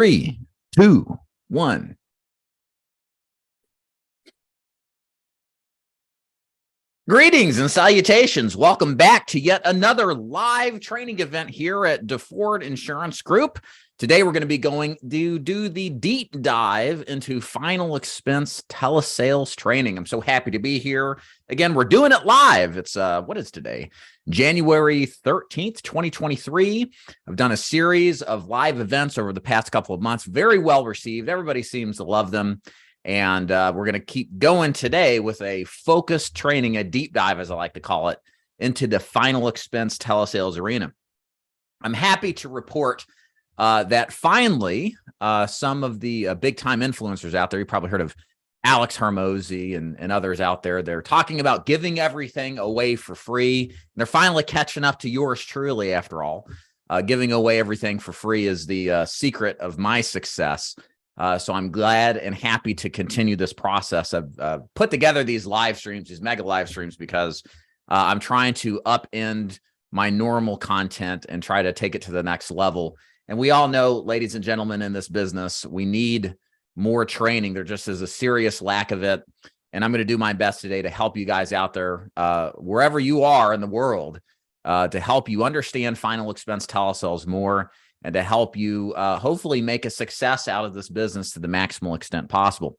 3, 2, 1. Greetings and salutations. Welcome back to yet another live training event here at DeFord Insurance Group. Today, we're going to be going to do the deep dive into final expense telesales training. I'm so happy to be here. Again, we're doing it live. It's, what is today? January 13th, 2023. I've done a series of live events over the past couple of months. Very well received. Everybody seems to love them. And we're going to keep going today with a focused training, a deep dive, as I like to call it, into the final expense telesales arena. I'm happy to report that finally, some of the big-time influencers out there, you probably heard of Alex Hormozy and others out there, they're talking about giving everything away for free. They're finally catching up to yours truly, after all. Giving away everything for free is the secret of my success. So I'm glad and happy to continue this process. I've put together these live streams, these mega live streams, because I'm trying to upend my normal content and try to take it to the next level. And we all know, ladies and gentlemen, in this business, we need more training. There just is a serious lack of it. And I'm going to do my best today to help you guys out there, wherever you are in the world, to help you understand final expense telesales more, and to help you hopefully make a success out of this business to the maximal extent possible.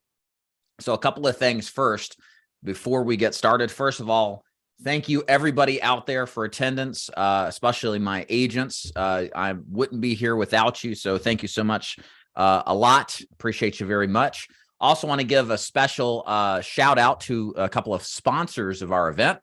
So a couple of things first, before we get started. First of all, thank you everybody out there for attendance, especially my agents. I wouldn't be here without you, so thank you so much a lot. Appreciate you very much. Also want to give a special shout out to a couple of sponsors of our event.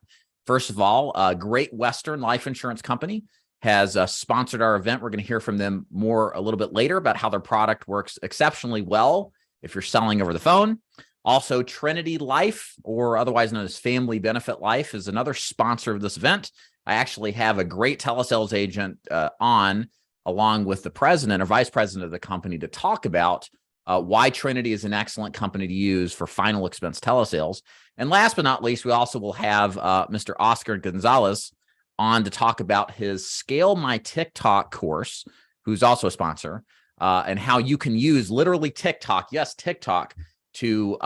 First of all, Great Western Life Insurance Company has sponsored our event. We're going to hear from them more a little bit later about how their product works exceptionally well if you're selling over the phone. Also, Trinity Life, or otherwise known as Family Benefit Life, is another sponsor of this event. I actually have a great telesales agent on, along with the president or vice president of the company, to talk about why Trinity is an excellent company to use for final expense telesales. And last but not least, we also will have Mr. Oscar Gonzalez on to talk about his Scale My TikTok course, who's also a sponsor, and how you can use literally TikTok, yes, TikTok, to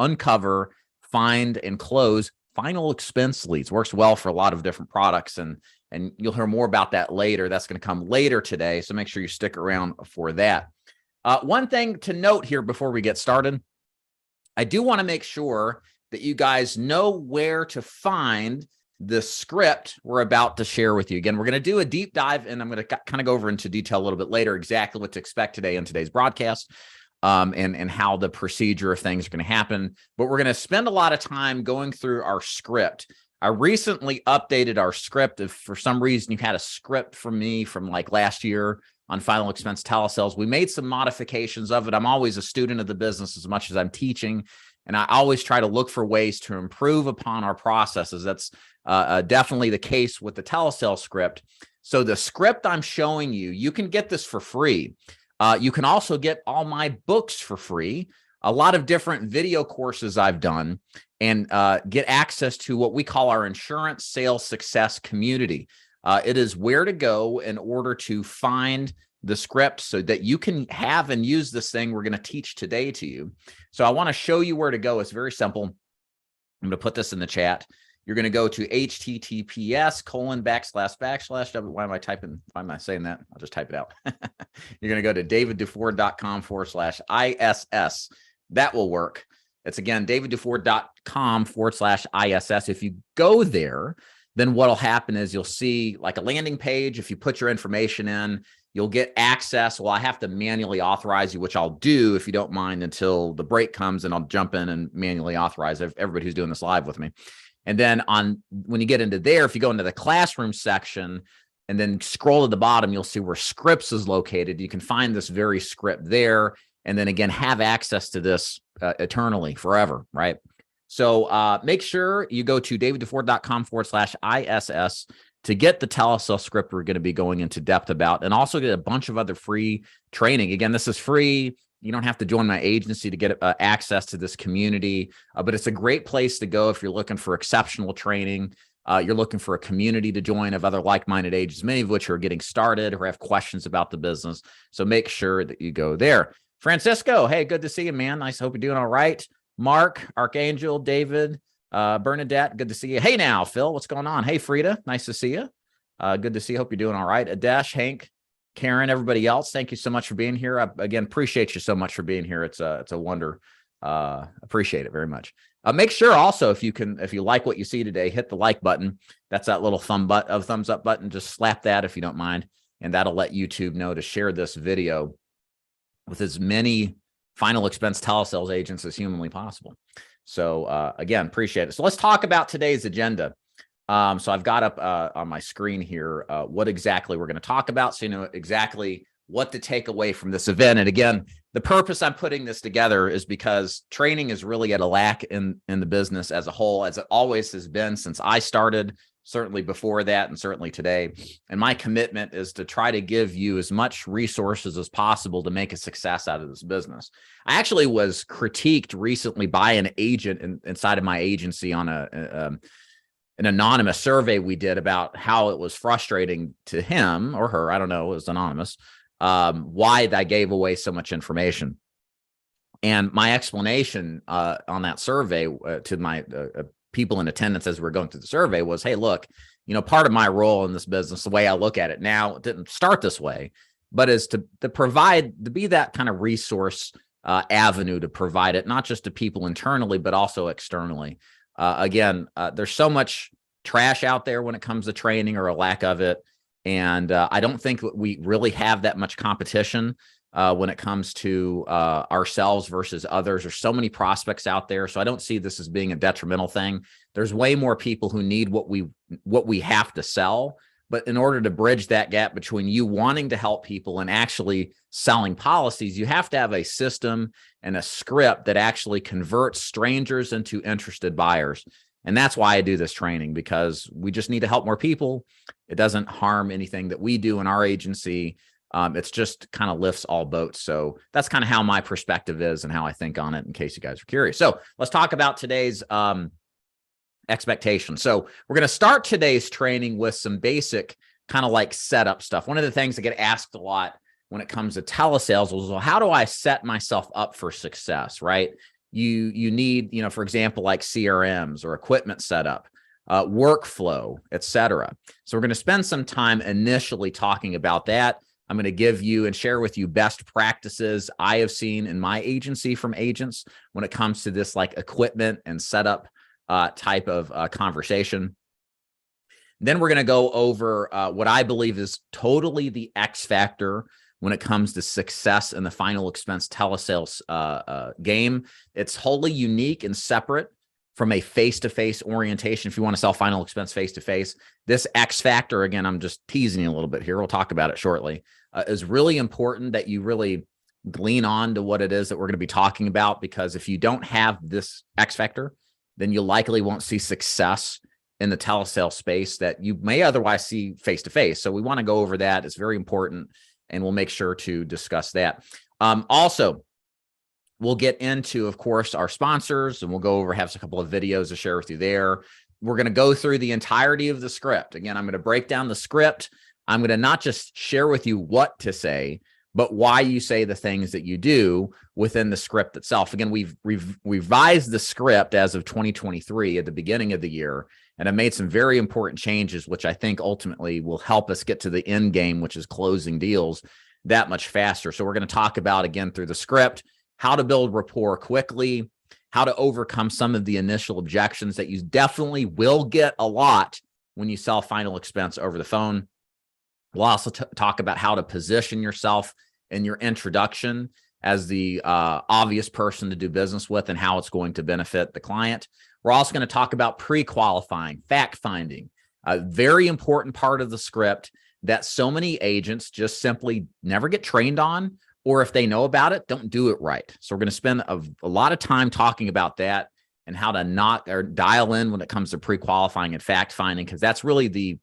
uncover, find, and close final expense leads. Works well for a lot of different products, and you'll hear more about that later. That's going to come later today, so make sure you stick around for that. One thing to note here before we get started, I do want to make sure that you guys know where to find the script we're about to share with you. Again, we're going to do a deep dive, and I'm going to kind of go over into detail a little bit later exactly what to expect today in today's broadcast, and how the procedure of things are going to happen. But we're going to spend a lot of time going through our script. I recently updated our script. If for some reason you had a script from me from like last year on final expense telesales, we made some modifications of it. I'm always a student of the business as much as I'm teaching, and I always try to look for ways to improve upon our processes. That's definitely the case with the telesales script. So the script I'm showing you, you can get this for free. You can also get all my books for free, a lot of different video courses I've done, and get access to what we call our insurance sales success community. It is where to go in order to find the script so that you can have and use this thing we're going to teach today to you. So I want to show you where to go. It's very simple. I'm going to put this in the chat. You're going to go to https://. Why am I typing? Why am I saying that? I'll just type it out. You're going to go to davidduford.com/ISS. That will work. It's again, davidduford.com/ISS. If you go there, then what'll happen is you'll see like a landing page. If you put your information in, you'll get access. Well, I have to manually authorize you, which I'll do if you don't mind until the break comes, and I'll jump in and manually authorize everybody who's doing this live with me. And then when you get into there, if you go into the classroom section and then scroll to the bottom, you'll see where scripts is located. You can find this very script there. And then again, have access to this eternally, forever, right? So make sure you go to davidduford.com/ISS to get the telesales script we're going to be going into depth about, and also get a bunch of other free training. Again, this is free. You don't have to join my agency to get access to this community, but it's a great place to go if you're looking for exceptional training, You're looking for a community to join of other like-minded agents, many of which are getting started or have questions about the business. So make sure that you go there. Francisco, hey, good to see you, man. Nice. Hope you're doing all right. Mark, Archangel, David, Bernadette, good to see you. Hey now, Phil, what's going on? Hey, Frida, nice to see you. Good to see you. Hope you're doing all right. Adesh, Hank, Karen, everybody else, thank you so much for being here. I, again, appreciate you so much for being here. It's a wonder. Appreciate it very much. Make sure also, if you like what you see today, hit the like button. That's that little thumbs up button. Just slap that if you don't mind. And that'll let YouTube know to share this video with as many final expense telesales agents as humanly possible. So again, appreciate it. So let's talk about today's agenda. So I've got up on my screen here what exactly we're going to talk about, so you know exactly what to take away from this event. And again, the purpose I'm putting this together is because training is really at a lack in the business as a whole, as it always has been since I started, certainly before that, and certainly today. And my commitment is to try to give you as much resources as possible to make a success out of this business. I actually was critiqued recently by an agent inside of my agency on an anonymous survey we did about how it was frustrating to him or her, I don't know, it was anonymous, why I gave away so much information. And my explanation on that survey to my people in attendance as we were going through the survey was, hey, look, you know, part of my role in this business, the way I look at it now, it didn't start this way, but is to be that kind of resource avenue to provide it, not just to people internally, but also externally. Again, there's so much trash out there when it comes to training or a lack of it. And I don't think we really have that much competition when it comes to ourselves versus others. There's so many prospects out there. So I don't see this as being a detrimental thing. There's way more people who need what we have to sell. But in order to bridge that gap between you wanting to help people and actually selling policies, you have to have a system and a script that actually converts strangers into interested buyers. And that's why I do this training, because we just need to help more people. It doesn't harm anything that we do in our agency. It's just kind of lifts all boats. So that's kind of how my perspective is and how I think on it, in case you guys are curious. So let's talk about today's expectations. So we're going to start today's training with some basic kind of like setup stuff. One of the things that get asked a lot when it comes to telesales was, well, how do I set myself up for success, right? You need, you know, for example, like CRMs or equipment setup, workflow, et cetera. So we're going to spend some time initially talking about that. I'm going to give you and share with you best practices I have seen in my agency from agents when it comes to this like equipment and setup type of conversation. Then we're going to go over what I believe is totally the X factor when it comes to success in the final expense telesales game. It's wholly unique and separate from a face-to-face orientation. If you want to sell final expense face-to-face, this X factor, again, I'm just teasing you a little bit here, we'll talk about it shortly, is really important that you really glean on to what it is that we're going to be talking about, because if you don't have this X factor, then you likely won't see success in the telesale space that you may otherwise see face-to-face. So we want to go over that. It's very important, and we'll make sure to discuss that. Also, we'll get into, of course, our sponsors, and we'll go over, have a couple of videos to share with you there. We're going to go through the entirety of the script. Again, I'm going to break down the script. I'm going to not just share with you what to say, but why you say the things that you do within the script itself. Again, we've revised the script as of 2023 at the beginning of the year, and I made some very important changes, which I think ultimately will help us get to the end game, which is closing deals that much faster. So we're going to talk about, again, through the script, how to build rapport quickly, how to overcome some of the initial objections that you definitely will get a lot when you sell final expense over the phone. We'll also talk about how to position yourself in your introduction as the obvious person to do business with and how it's going to benefit the client. We're also going to talk about pre-qualifying, fact-finding, a very important part of the script that so many agents just simply never get trained on, or if they know about it, don't do it right. So we're going to spend a lot of time talking about that and how to knock or dial in when it comes to pre-qualifying and fact-finding, because that's really the,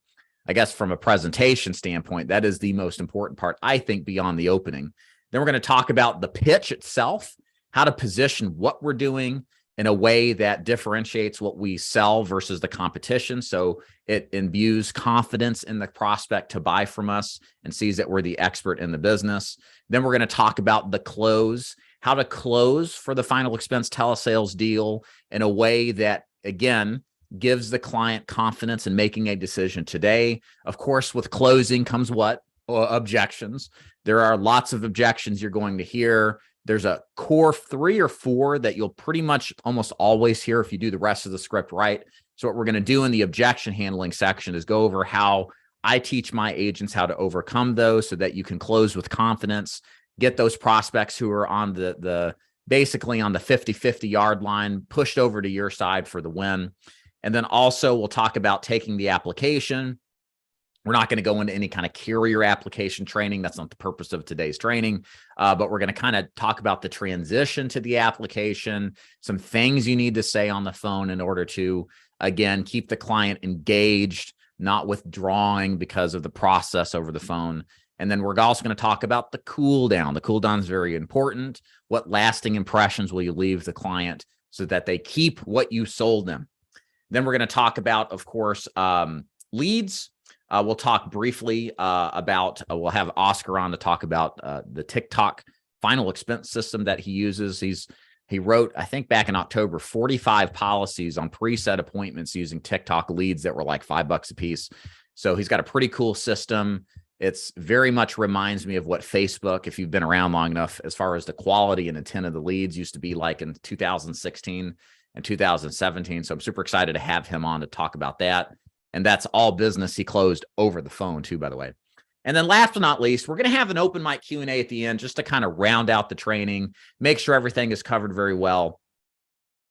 I guess from a presentation standpoint, that is the most important part, I think, beyond the opening. Then we're going to talk about the pitch itself, how to position what we're doing in a way that differentiates what we sell versus the competition. So it imbues confidence in the prospect to buy from us and sees that we're the expert in the business. Then we're going to talk about the close, how to close for the final expense telesales deal in a way that, again, gives the client confidence in making a decision today. Of course, with closing comes what? Objections. There are lots of objections you're going to hear. There's a core 3 or 4 that you'll pretty much almost always hear if you do the rest of the script right. So what we're going to do in the objection handling section is go over how I teach my agents how to overcome those so that you can close with confidence, get those prospects who are on the basically on the 50-50 yard line pushed over to your side for the win. And then also we'll talk about taking the application. We're not going to go into any kind of carrier application training. That's not the purpose of today's training. But we're going to kind of talk about the transition to the application, some things you need to say on the phone in order to, again, keep the client engaged, not withdrawing because of the process over the phone. And then we're also going to talk about the cool down. The cool down is very important. What lasting impressions will you leave the client so that they keep what you sold them? Then we're going to talk about, of course, leads. We'll talk briefly about, we'll have Oscar on to talk about the TikTok final expense system that he uses. He wrote, I think back in October, 45 policies on preset appointments using TikTok leads that were like $5 a piece. So he's got a pretty cool system. It's very much reminds me of what Facebook, if you've been around long enough, as far as the quality and intent of the leads used to be like in 2016 and 2017. So I'm super excited to have him on to talk about that. And that's all business he closed over the phone too, by the way. And then last but not least, we're going to have an open mic Q&A at the end just to kind of round out the training, make sure everything is covered very well.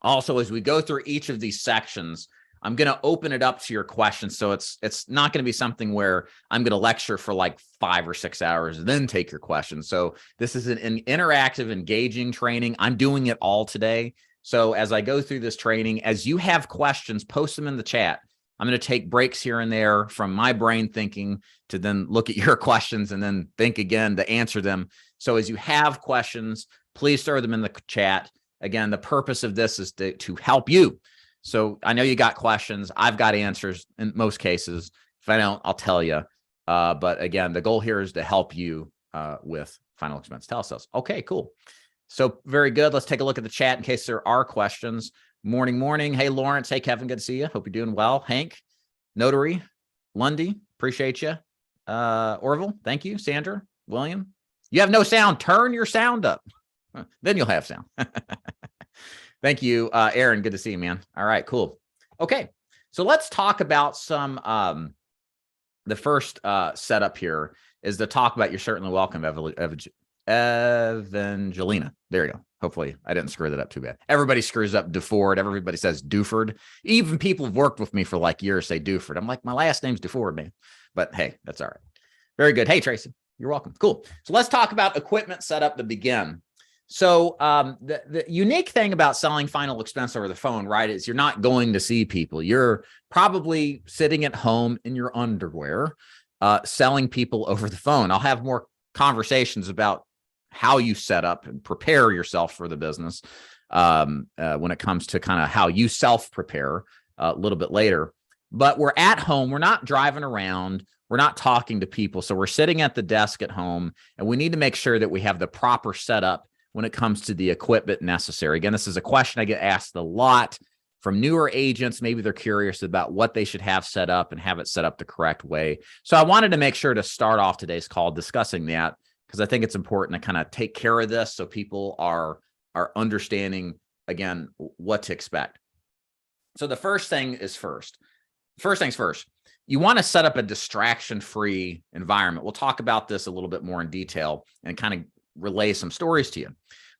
Also, as we go through each of these sections, I'm going to open it up to your questions. So it's not going to be something where I'm going to lecture for like 5 or 6 hours, then take your questions. So this is an interactive, engaging training. I'm doing it all today. So as I go through this training, as you have questions, post them in the chat. I'm going to take breaks here and there from my brain thinking to then look at your questions and then think again to answer them. So as you have questions, please throw them in the chat. Again, the purpose of this is to help you. So I know you got questions. I've got answers in most cases. If I don't, I'll tell you. But again, the goal here is to help you with final expense telesales. Okay, cool. So very good. Let's take a look at the chat in case there are questions. Morning. Hey, Lawrence. Hey, Kevin. Good to see you. Hope you're doing well. Hank, Notary, Lundy. Appreciate you. Orville. Thank you. Sandra, William. You have no sound. Turn your sound up. Then you'll have sound. Thank you, Aaron. Good to see you, man. All right, cool. Okay. So let's talk about some, the first setup here is to talk about You're Certainly Welcome, Evangelina. There you go. Hopefully I didn't screw that up too bad. Everybody screws up DeFord. Everybody says Duford. Even people who've worked with me for like years say Duford. I'm like, my last name's DeFord, man. But hey, that's all right. Very good. Hey, Tracy, you're welcome. Cool. So let's talk about equipment setup to begin. So the unique thing about selling final expense over the phone, right, is you're not going to see people. You're probably sitting at home in your underwear, selling people over the phone. I'll have more conversations about how you set up and prepare yourself for the business when it comes to kind of how you self-prepare a little bit later. But we're at home. We're not driving around. We're not talking to people. So we're sitting at the desk at home, and we need to make sure that we have the proper setup when it comes to the equipment necessary. Again, this is a question I get asked a lot from newer agents. Maybe they're curious about what they should have set up and have it set up the correct way. So I wanted to make sure to start off today's call discussing that, because I think it's important to kind of take care of this so people are understanding, again, what to expect. So the first things first. You want to set up a distraction-free environment. We'll talk about this a little bit more in detail and kind of relay some stories to you.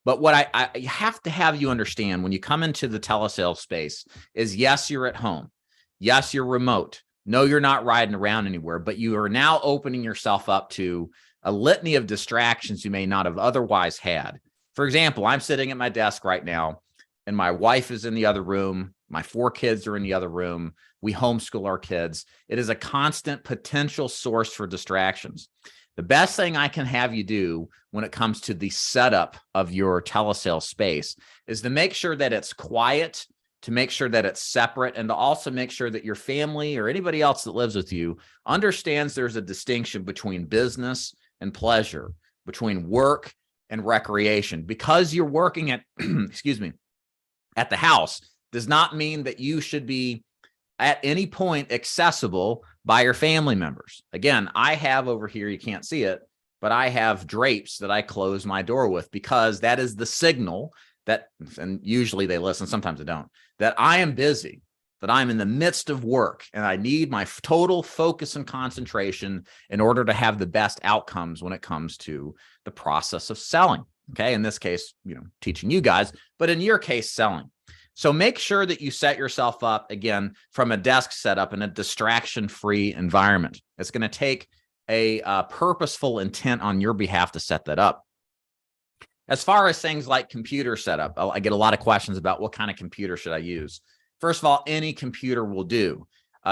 But what I have to have you understand when you come into the telesales space is, yes, you're at home. Yes, you're remote. No, you're not riding around anywhere, but you are now opening yourself up to a litany of distractions you may not have otherwise had. For example, I'm sitting at my desk right now, and my wife is in the other room. My 4 kids are in the other room. We homeschool our kids. It is a constant potential source for distractions. The best thing I can have you do when it comes to the setup of your telesales space is to make sure that it's quiet, to make sure that it's separate, and to also make sure that your family or anybody else that lives with you understands there's a distinction between business and pleasure, between work and recreation. Because you're working at, excuse me, at the house does not mean that you should be at any point accessible by your family members. Again, I have over here, you can't see it, but I have drapes that I close my door with, because that is the signal that, and usually they listen, sometimes they don't, that I am busy, that I'm in the midst of work, and I need my total focus and concentration in order to have the best outcomes when it comes to the process of selling. Okay. In this case, teaching you guys, but in your case, selling. So make sure that you set yourself up, again, from a desk setup in a distraction-free environment. It's going to take a purposeful intent on your behalf to set that up. As far as things like computer setup, I get a lot of questions about what kind of computer should I use. First of all, any computer will do.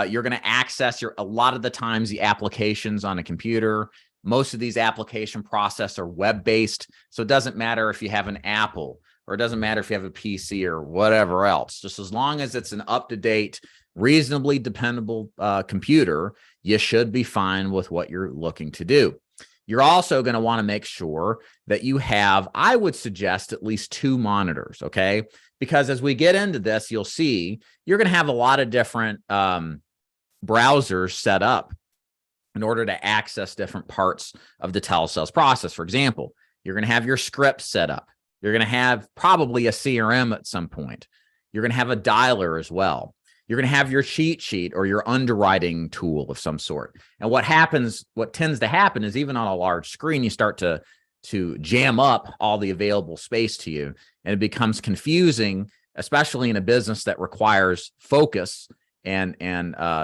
You're going to access a lot of the times the applications on a computer. Most of these application processes are web-based, so it doesn't matter if you have an Apple, or it doesn't matter if you have a PC or whatever else. Just as long as it's an up-to-date, reasonably dependable computer, you should be fine with what you're looking to do. You're also going to want to make sure that you have, I would suggest, at least 2 monitors, okay? Because as we get into this, you'll see you're going to have a lot of different browsers set up in order to access different parts of the telesales process. For example, you're going to have your script set up. You're going to have probably a CRM at some point. You're going to have a dialer as well. You're going to have your cheat sheet or your underwriting tool of some sort. And what tends to happen is, even on a large screen, you start to jam up all the available space to you, and it becomes confusing, especially in a business that requires focus and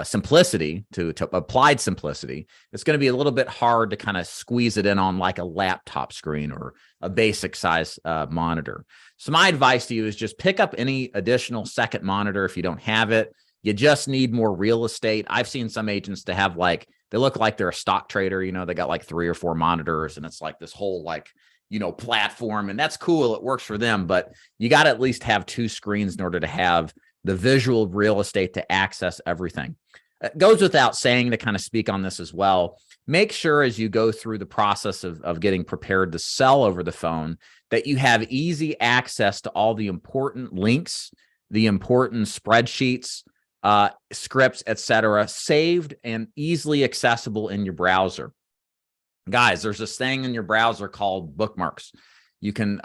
simplicity, to applied simplicity. It's going to be a little bit hard to kind of squeeze it in on like a laptop screen or a basic size monitor. So my advice to you is just pick up any additional second monitor if you don't have it. You just need more real estate. I've seen some agents to have they look like they're a stock trader. They got like 3 or 4 monitors, and it's like this whole platform, and that's cool. It works for them, but you got to at least have 2 screens in order to have the visual real estate to access everything. It goes without saying, to kind of speak on this as well, make sure as you go through the process of getting prepared to sell over the phone that you have easy access to all the important links, the important spreadsheets, scripts, etc., saved and easily accessible in your browser. Guys, there's this thing in your browser called bookmarks. You can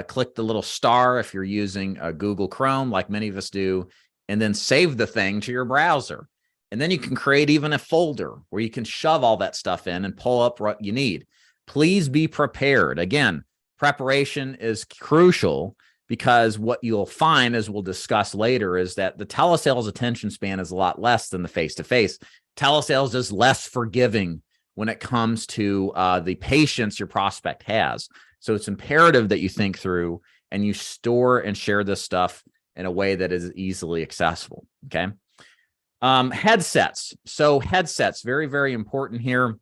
click the little star if you're using Google Chrome, like many of us do, and then save the thing to your browser. And then you can create even a folder where you can shove all that stuff in and pull up what you need. Please be prepared. Again, preparation is crucial, because what you'll find, as we'll discuss later, is that the telesales attention span is a lot less than the face-to-face. Telesales is less forgiving when it comes to the patience your prospect has. So it's imperative that you think through and you store and share this stuff in a way that is easily accessible, okay? Headsets. So headsets, very, very important here.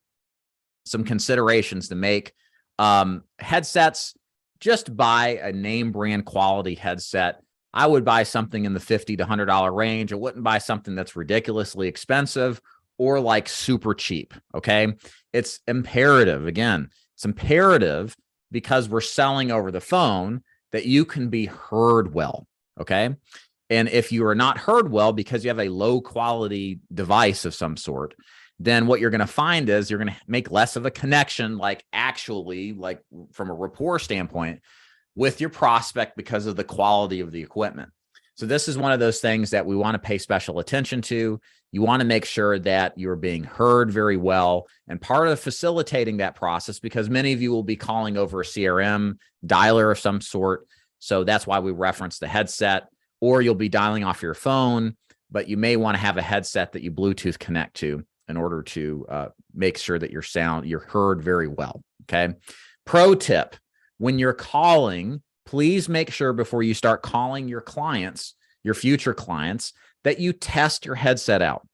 Some considerations to make. Headsets, just buy a name brand quality headset. I would buy something in the $50 to $100 range. I wouldn't buy something that's ridiculously expensive or like super cheap, okay? It's imperative, again, it's imperative, because we're selling over the phone, that you can be heard well, okay? And if you are not heard well because you have a low quality device of some sort, then what you're going to find is you're going to make less of a connection, actually from a rapport standpoint, with your prospect because of the quality of the equipment. So this is one of those things that we want to pay special attention to. You want to make sure that you're being heard very well. And part of facilitating that process, because many of you will be calling over a CRM dialer of some sort. So that's why we reference the headset, or you'll be dialing off your phone, but you may want to have a headset that you Bluetooth connect to in order to make sure that you're heard very well. Okay. Pro tip: when you're calling, please make sure before you start calling your clients, your future clients, that you test your headset out.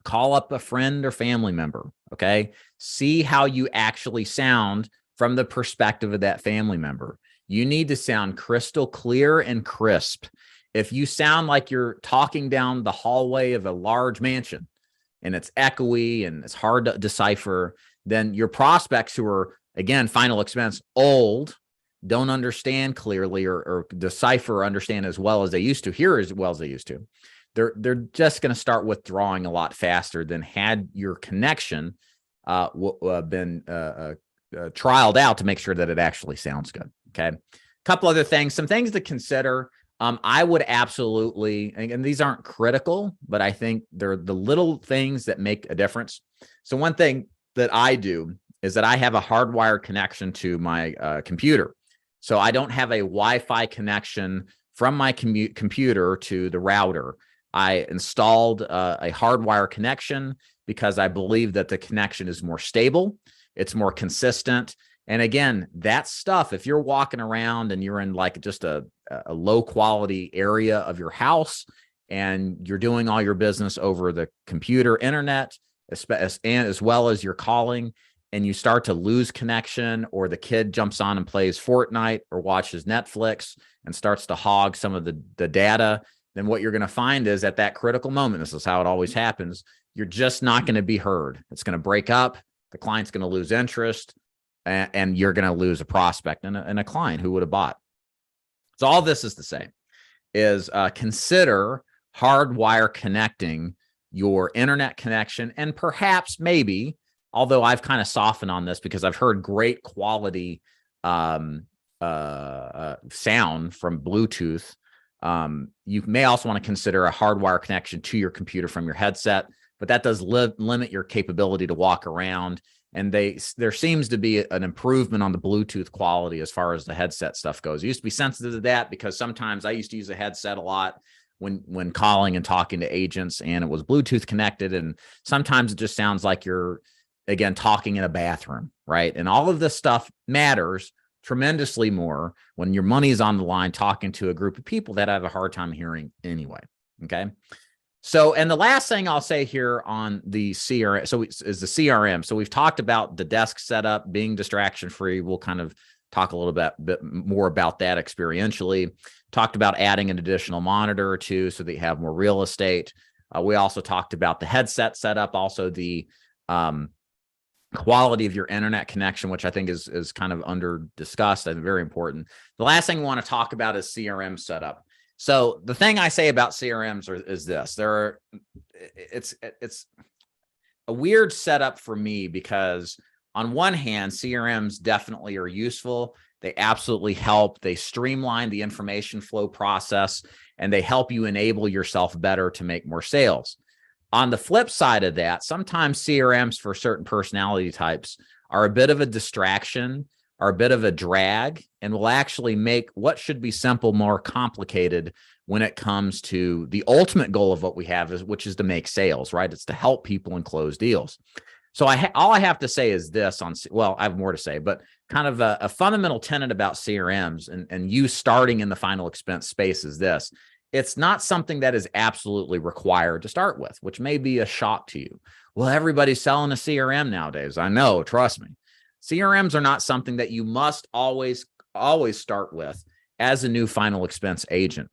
Call up a friend or family member, Okay. See how you actually sound from the perspective of that family member. You need to sound crystal clear and crisp. If you sound like you're talking down the hallway of a large mansion and it's echoey and it's hard to decipher, then your prospects who are, again, final expense, old, don't understand clearly or decipher or understand as well as they used to, hear as well as they used to. They're just going to start withdrawing a lot faster than had your connection been trialed out to make sure that it actually sounds good. Okay. A couple other things, some things to consider. I would absolutely, and these aren't critical, but I think they're the little things that make a difference. So one thing that I do is that I have a hardwired connection to my computer. So I don't have a Wi-Fi connection from my computer to the router. I installed a hardwire connection because I believe that the connection is more stable, it's more consistent. And again, that stuff, if you're walking around and you're in like just a low quality area of your house and you're doing all your business over the computer, internet, and as well as you're calling, and you start to lose connection, or the kid jumps on and plays Fortnite or watches Netflix and starts to hog some of the data, then what you're going to find is at that critical moment, this is how it always happens, you're just not going to be heard. It's going to break up. The client's going to lose interest, and you're going to lose a prospect and a client who would have bought. So all this is to say is consider hardwire connecting your internet connection, and perhaps maybe, although I've kind of softened on this because I've heard great quality sound from Bluetooth. You may also want to consider a hardwire connection to your computer from your headset, but that does limit your capability to walk around. And there seems to be an improvement on the Bluetooth quality as far as the headset stuff goes. I used to be sensitive to that because sometimes I used to use a headset a lot when calling and talking to agents, and it was Bluetooth connected. And sometimes it just sounds like you're, again, talking in a bathroom, right? And all of this stuff matters tremendously more when your money is on the line talking to a group of people that have a hard time hearing anyway. Okay. So, and the last thing I'll say here on the CRM, so is the CRM. So we've talked about the desk setup being distraction free. We'll kind of talk a little bit more about that experientially. Talked about adding an additional monitor or two so that you have more real estate. We also talked about the headset setup, also the quality of your internet connection, which I think is kind of under discussed and very important. The last thing we want to talk about is CRM setup. So the thing I say about CRMs is this: it's a weird setup for me because on one hand, CRMs definitely are useful. They absolutely help. They streamline the information flow process, and they help you enable yourself better to make more sales. On the flip side of that, sometimes CRMs for certain personality types are a bit of a distraction, are a bit of a drag, and will actually make what should be simple more complicated when it comes to the ultimate goal of what we have, which is to make sales, right? It's to help people and close deals. So all I have to say is this I have more to say, but kind of a fundamental tenet about CRMs and you starting in the final expense space is this: it's not something that is absolutely required to start with, which may be a shock to you. Well, everybody's selling a CRM nowadays. I know, trust me. CRMs are not something that you must always start with as a new final expense agent.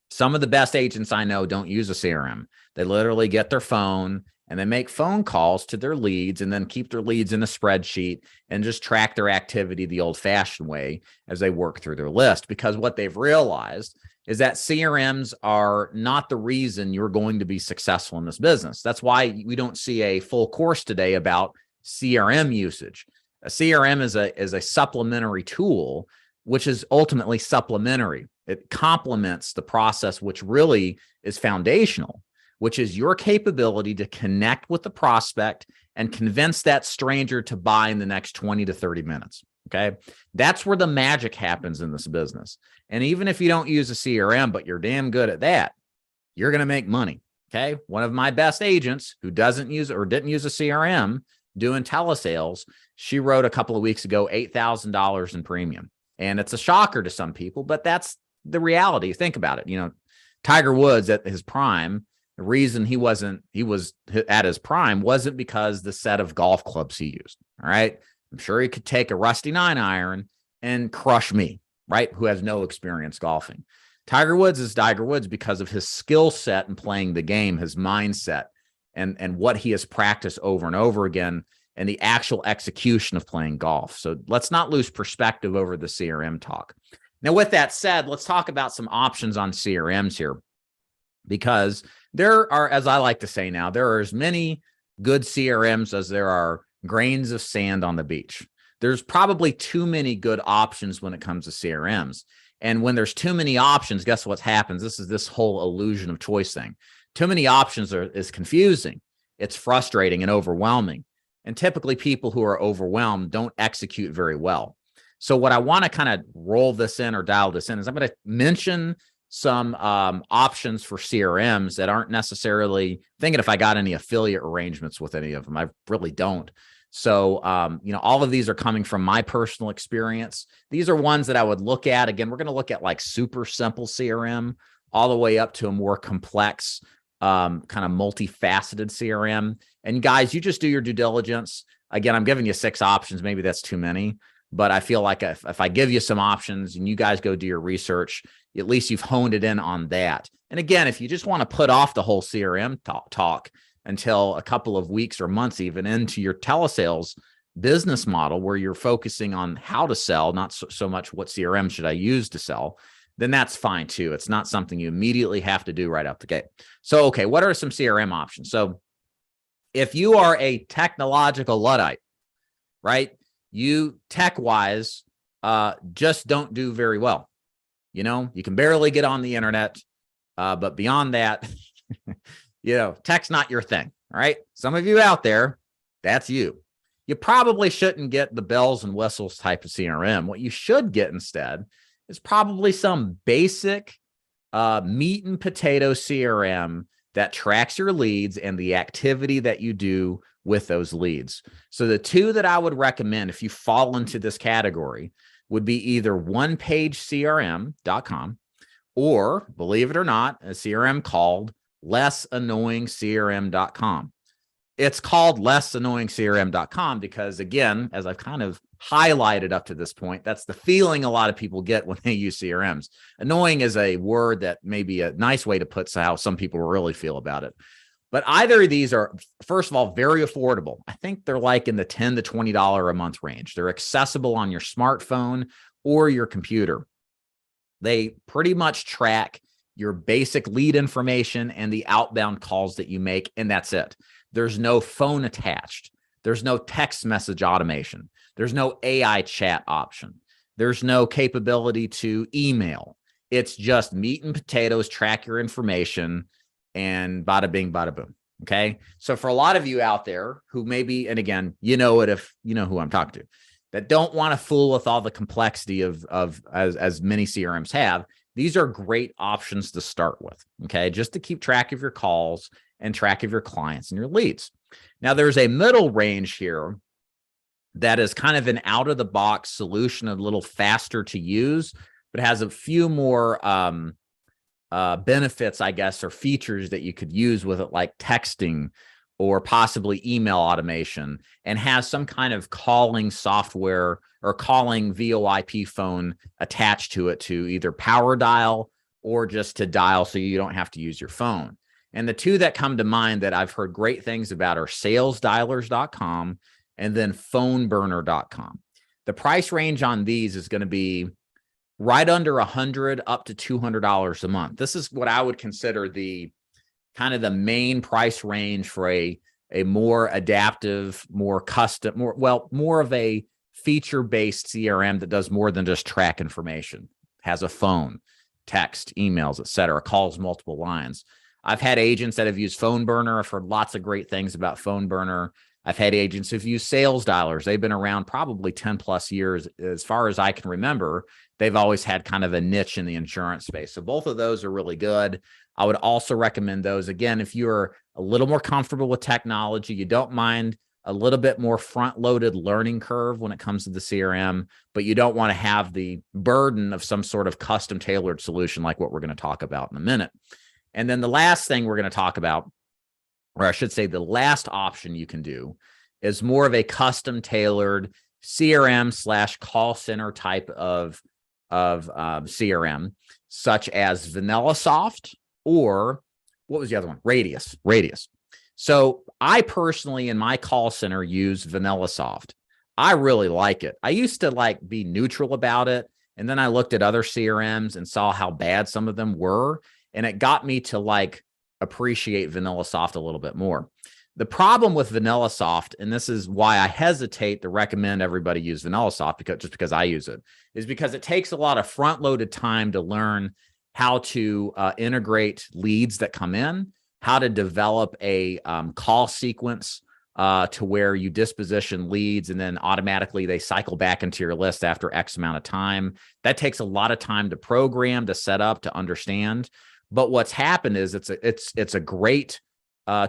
Some of the best agents I know don't use a CRM. They literally get their phone and they make phone calls to their leads and then keep their leads in a spreadsheet and just track their activity the old-fashioned way as they work through their list. Because what they've realized is that CRMs are not the reason you're going to be successful in this business. That's why we don't see a full course today about CRM usage. A CRM is a supplementary tool, which is ultimately supplementary. It complements the process, which really is foundational, which is your capability to connect with the prospect and convince that stranger to buy in the next 20 to 30 minutes. Okay. That's where the magic happens in this business. And even if you don't use a CRM, but you're damn good at that, you're going to make money. Okay. One of my best agents who didn't use a CRM doing telesales, she wrote a couple of weeks ago, $8,000 in premium. And it's a shocker to some people, but that's the reality. Think about it. You know, Tiger Woods at his prime The reason he was at his prime wasn't because the set of golf clubs he used. All right. I'm sure he could take a rusty 9-iron and crush me, right? Who has no experience golfing. Tiger Woods is Tiger Woods because of his skill set in playing the game, his mindset, and what he has practiced over and over again, and the actual execution of playing golf. So let's not lose perspective over the CRM talk. Now, with that said, let's talk about some options on CRMs here, because there are, as I like to say now, there are as many good CRMs as there are grains of sand on the beach. There's probably too many good options when it comes to CRMs. And when there's too many options, guess what happens? This is this whole illusion of choice thing. Too many options is confusing. It's frustrating and overwhelming. And typically people who are overwhelmed don't execute very well. So what I want to kind of roll this in or dial this in is I'm going to mention some options for CRMs that aren't necessarily thinking if I got any affiliate arrangements with any of them. I really don't. So, all of these are coming from my personal experience. These are ones that I would look at. Again, we're going to look at like super simple CRM all the way up to a more complex, kind of multifaceted CRM. And guys, you just do your due diligence. Again, I'm giving you 6 options. Maybe that's too many, but I feel like if I give you some options and you guys go do your research, at least you've honed it in on that. And again, if you just want to put off the whole CRM talk until a couple of weeks or months even into your telesales business model where you're focusing on how to sell, not so much what CRM should I use to sell, then that's fine too. It's not something you immediately have to do right out the gate. So, okay, what are some CRM options? So if you are a technological Luddite, right, you tech-wise just don't do very well. You can barely get on the internet, but beyond that, tech's not your thing. All right. Some of you out there, that's you. You probably shouldn't get the bells and whistles type of CRM. What you should get instead is probably some basic meat and potato CRM that tracks your leads and the activity that you do with those leads. So the 2 that I would recommend if you fall into this category would be either onepagecrm.com or, believe it or not, a CRM called lessannoyingcrm.com. It's called lessannoyingcrm.com because, again, as I've kind of highlighted up to this point, that's the feeling a lot of people get when they use CRMs. Annoying is a word that may be a nice way to put how some people really feel about it. But either of these are, first of all, very affordable. I think they're like in the $10 to $20 a month range. They're accessible on your smartphone or your computer. They pretty much track your basic lead information and the outbound calls that you make, and that's it. There's no phone attached. There's no text message automation. There's no AI chat option. There's no capability to email. It's just meat and potatoes, track your information, and bada bing, bada boom. Okay. So for a lot of you out there who maybe, and again, it if you know who I'm talking to, that don't want to fool with all the complexity of as many CRMs have, these are great options to start with. Okay. Just to keep track of your calls and track of your clients and your leads. Now there's a middle range here that is kind of an out of the box solution, a little faster to use, but has a few more, benefits, I guess, or features that you could use with it, like texting or possibly email automation, and has some kind of calling software or calling VoIP phone attached to it to either power dial or just to dial so you don't have to use your phone. And the 2 that come to mind that I've heard great things about are salesdialers.com and then phoneburner.com. The price range on these is going to be right under $100 up to $200 a month. This is what I would consider the kind of the main price range for a more adaptive, more custom, more of a feature-based CRM that does more than just track information, has a phone, text, emails, et cetera, calls multiple lines. I've had agents that have used PhoneBurner. I've heard lots of great things about PhoneBurner. I've had agents who've used Sales Dialers. They've been around probably 10 plus years. As far as I can remember, they've always had kind of a niche in the insurance space. So both of those are really good. I would also recommend those. Again, if you're a little more comfortable with technology, you don't mind a little bit more front-loaded learning curve when it comes to the CRM, but you don't want to have the burden of some sort of custom tailored solution like what we're going to talk about in a minute. And then the last thing we're going to talk about, or I should say the last option you can do, is more of a custom tailored CRM / call center type of CRM, such as VanillaSoft, or what was the other one? Radius. So I personally, in my call center, use VanillaSoft. I really like it. I used to be neutral about it. And then I looked at other CRMs and saw how bad some of them were. And it got me to appreciate VanillaSoft a little bit more. The problem with VanillaSoft, and this is why I hesitate to recommend everybody use VanillaSoft, because I use it, is because it takes a lot of front-loaded time to learn how to integrate leads that come in, how to develop a call sequence to where you disposition leads and then automatically they cycle back into your list after X amount of time. That takes a lot of time to program, to set up, to understand. But what's happened is it's a great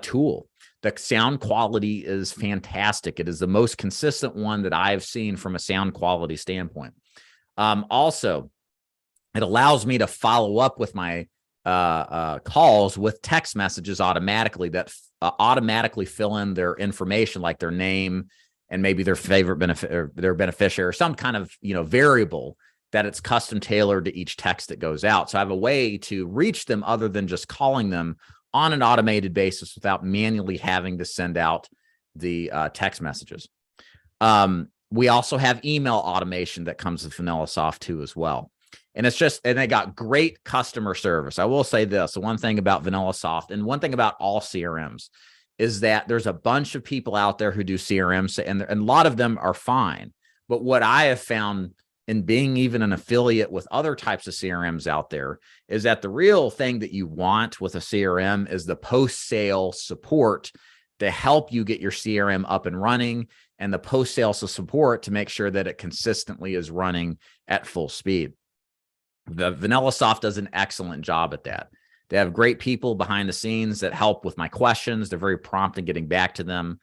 tool. The sound quality is fantastic. It is the most consistent one that I've seen from a sound quality standpoint. Also, it allows me to follow up with my calls with text messages automatically that automatically fill in their information, like their name and maybe their favorite benefit or their beneficiary, or some kind of variable that it's custom tailored to each text that goes out. So I have a way to reach them other than just calling them on an automated basis without manually having to send out the text messages. We also have email automation that comes with VanillaSoft too as well. And they got great customer service. I will say this, the one thing about VanillaSoft and one thing about all CRMs is that there's a bunch of people out there who do CRMs and a lot of them are fine. But what I have found in being even an affiliate with other types of CRMs out there is that the real thing that you want with a CRM is the post-sale support to help you get your CRM up and running, and the post-sale support to make sure that it consistently is running at full speed. The VanillaSoft does an excellent job at that. They have great people behind the scenes that help with my questions. They're very prompt in getting back to them.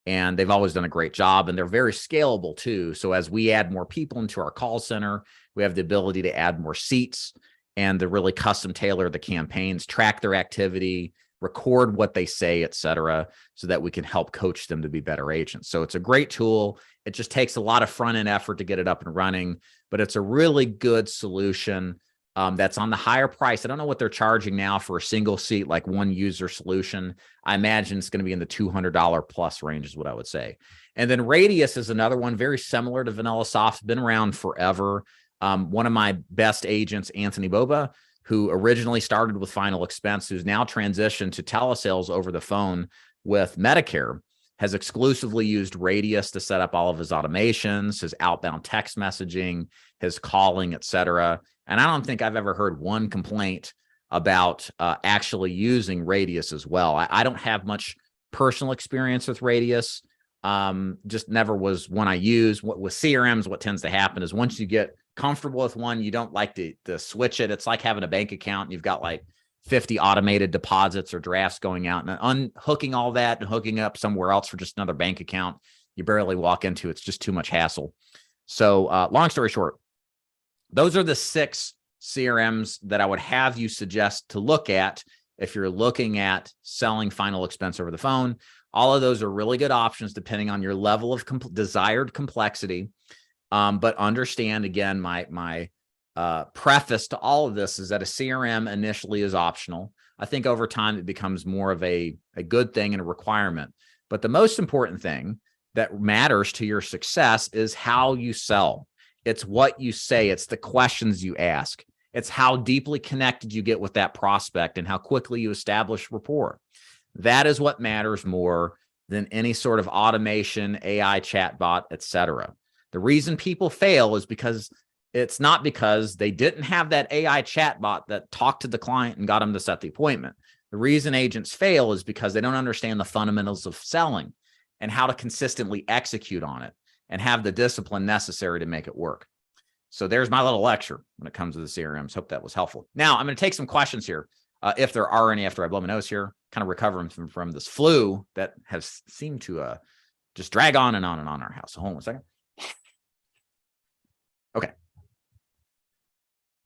And they've always done a great job, and they're very scalable too. So as we add more people into our call center, we have the ability to add more seats and to really custom tailor the campaigns, track their activity, record what they say, et cetera, so that we can help coach them to be better agents. So it's a great tool. It just takes a lot of front-end effort to get it up and running, but it's a really good solution that's on the higher price. I don't know what they're charging now for a single seat, like one user solution. I imagine it's going to be in the $200 plus range is what I would say. And then Radius is another one very similar to VanillaSoft, been around forever. One of my best agents, Anthony Boba, who originally started with Final Expense, who's now transitioned to telesales over the phone with Medicare, has exclusively used Radius to set up all of his automations, his outbound text messaging, his calling, et cetera. And I don't think I've ever heard one complaint about actually using Radius as well. I don't have much personal experience with Radius. Just never was one I use. With CRMs, what tends to happen is once you get comfortable with one, you don't like to switch it. It's like having a bank account. You've got like 50 automated deposits or drafts going out, and unhooking all that and hooking up somewhere else for just another bank account you barely walk into. It's just too much hassle. So long story short, those are the 6 CRMs that I would have you suggest to look at if you're looking at selling Final Expense over the phone. All of those are really good options depending on your level of desired complexity. But understand, again, my preface to all of this is that a CRM initially is optional. I think over time it becomes more of a good thing and a requirement. But the most important thing that matters to your success is how you sell. It's what you say. It's the questions you ask. It's how deeply connected you get with that prospect and how quickly you establish rapport. That is what matters more than any sort of automation, AI chatbot, et cetera. The reason people fail is because it's not because they didn't have that AI chatbot that talked to the client and got them to set the appointment. The reason agents fail is because they don't understand the fundamentals of selling and how to consistently execute on it and have the discipline necessary to make it work. So there's my little lecture when it comes to the CRMs. Hope that was helpful. Now I'm going to take some questions here, if there are any, after I blow my nose here, kind of recovering from this flu that has seemed to just drag on and on and on in our house. So hold on a second. Okay.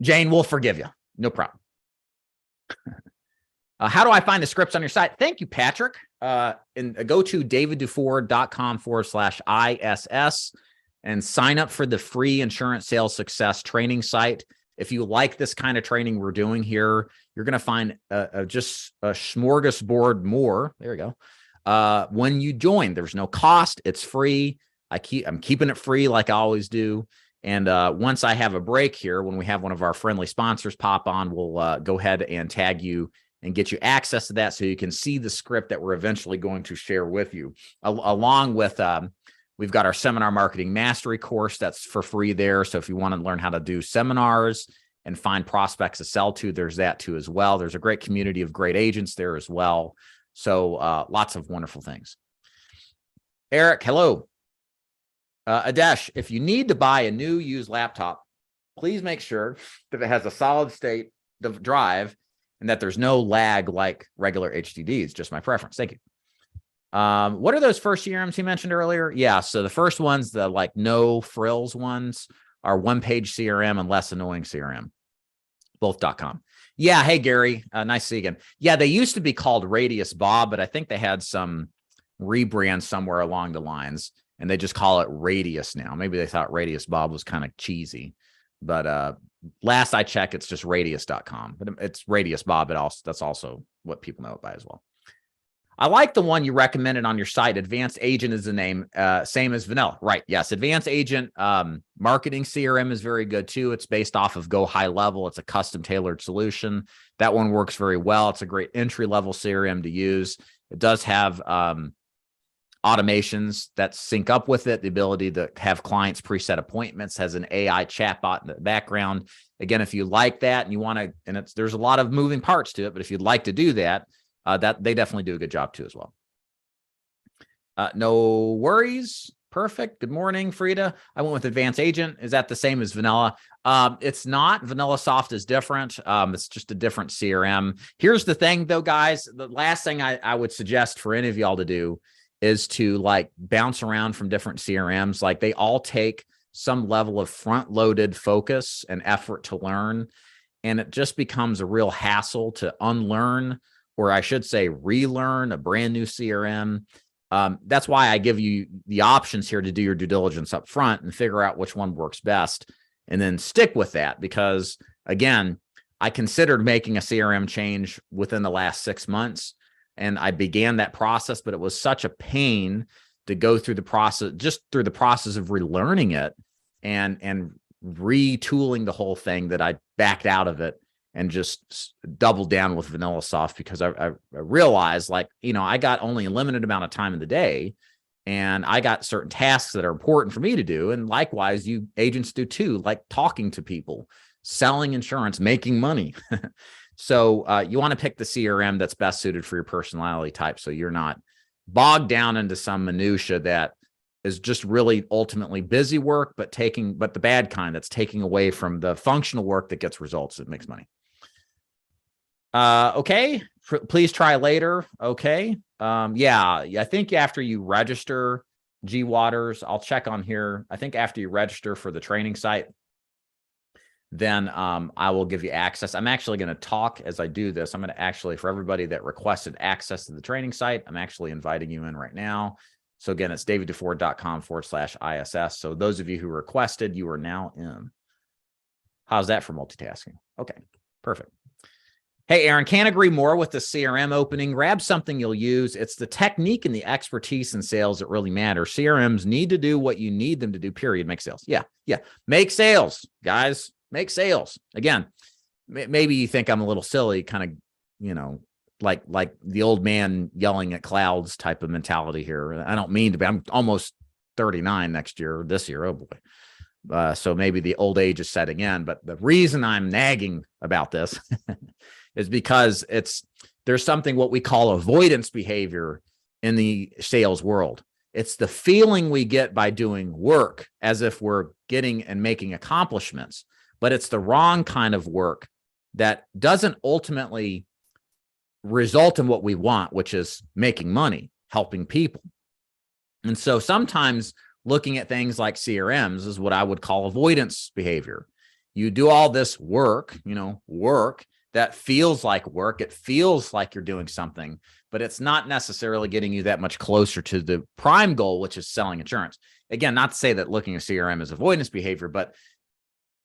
Jane, we'll forgive you. No problem. How do I find the scripts on your site? Thank you, Patrick. And go to davidduford.com/ISS and sign up for the free insurance sales success training site. If you like this kind of training we're doing here, you're going to find just a smorgasbord more. There you go. When you join, there's no cost. It's free. I'm keeping it free like I always do. And once I have a break here, when we have one of our friendly sponsors pop on, we'll go ahead and tag you and get you access to that so you can see the script that we're eventually going to share with you. Along with, we've got our seminar marketing mastery course that's for free there. So if you want to learn how to do seminars and find prospects to sell to, there's that too as well. There's a great community of great agents there as well. So lots of wonderful things. Eric, hello. Adesh, if you need to buy a new used laptop, please make sure that it has a solid state drive and that there's no lag like regular HDDs. Just my preference. Thank you. What are those first CRMs you mentioned earlier? Yeah, so the first ones, the like no frills ones, are one-page CRM and less annoying CRM. Both.com. Yeah, hey, Gary. Nice to see you again. Yeah, they used to be called Radius Bob, but I think they had some rebrand somewhere along the lines, and they just call it Radius now. Maybe they thought Radius Bob was kind of cheesy, but last I checked, it's just radius.com, but it's Radius Bob. That's also what people know it by as well. I like the one you recommended on your site. Advanced Agent is the name, same as Vanilla. Right. Yes. Advanced Agent marketing CRM is very good too. It's based off of Go High Level. It's a custom tailored solution. That one works very well. It's a great entry level CRM to use. It does have automations that sync up with it, the ability to have clients preset appointments, has an AI chatbot in the background. Again, if you like that and you want to, and there's a lot of moving parts to it, but if you'd like to do that, that they definitely do a good job too as well. No worries. Perfect. Good morning, Frida. I went with Advanced Agent. Is that the same as Vanilla? It's not. VanillaSoft is different. It's just a different CRM. Here's the thing though, guys. The last thing I would suggest for any of y'all to do is to like bounce around from different CRMs. Like they all take some level of front-loaded focus and effort to learn. And it just becomes a real hassle to unlearn, or I should say relearn a brand new CRM. That's why I give you the options here to do your due diligence up front and figure out which one works best and then stick with that. Because again, I considered making a CRM change within the last 6 months. And I began that process, but it was such a pain to go through the process, just through the process of relearning it and retooling the whole thing, that I backed out of it and just doubled down with VanillaSoft, because I realized, like, you know, I got only a limited amount of time in the day, and I got certain tasks that are important for me to do. And likewise, you agents do too, like talking to people, selling insurance, making money. So you want to pick the CRM that's best suited for your personality type, so you're not bogged down into some minutia that is just really ultimately busy work, but the bad kind, that's taking away from the functional work that gets results, that makes money. Okay, please try later. Okay. Yeah, I think after you register, G Waters, I'll check on here. I think after you register for the training site, then I will give you access. I'm actually going to talk as I do this. I'm going to actually, for everybody that requested access to the training site, I'm actually inviting you in right now. So again, it's davidduford.com/ISS. So those of you who requested, you are now in. How's that for multitasking? Okay, perfect. Hey, Aaron, can't agree more with the CRM opening. Grab something you'll use. It's the technique and the expertise in sales that really matter. CRMs need to do what you need them to do, period. Make sales. Yeah. Make sales, guys. Make sales. Again, maybe you think I'm a little silly, kind of, you know, like the old man yelling at clouds type of mentality here. I don't mean to be. I'm almost 39 this year. Oh boy. So maybe the old age is setting in. But the reason I'm nagging about this is because there's something what we call avoidance behavior in the sales world. It's the feeling we get by doing work as if we're getting and making accomplishments, but it's the wrong kind of work that doesn't ultimately result in what we want, which is making money, helping people. And so sometimes looking at things like CRMs is what I would call avoidance behavior. You do all this work, that feels like work. It feels like you're doing something, but it's not necessarily getting you that much closer to the prime goal, which is selling insurance. Again, not to say that looking at CRM is avoidance behavior, but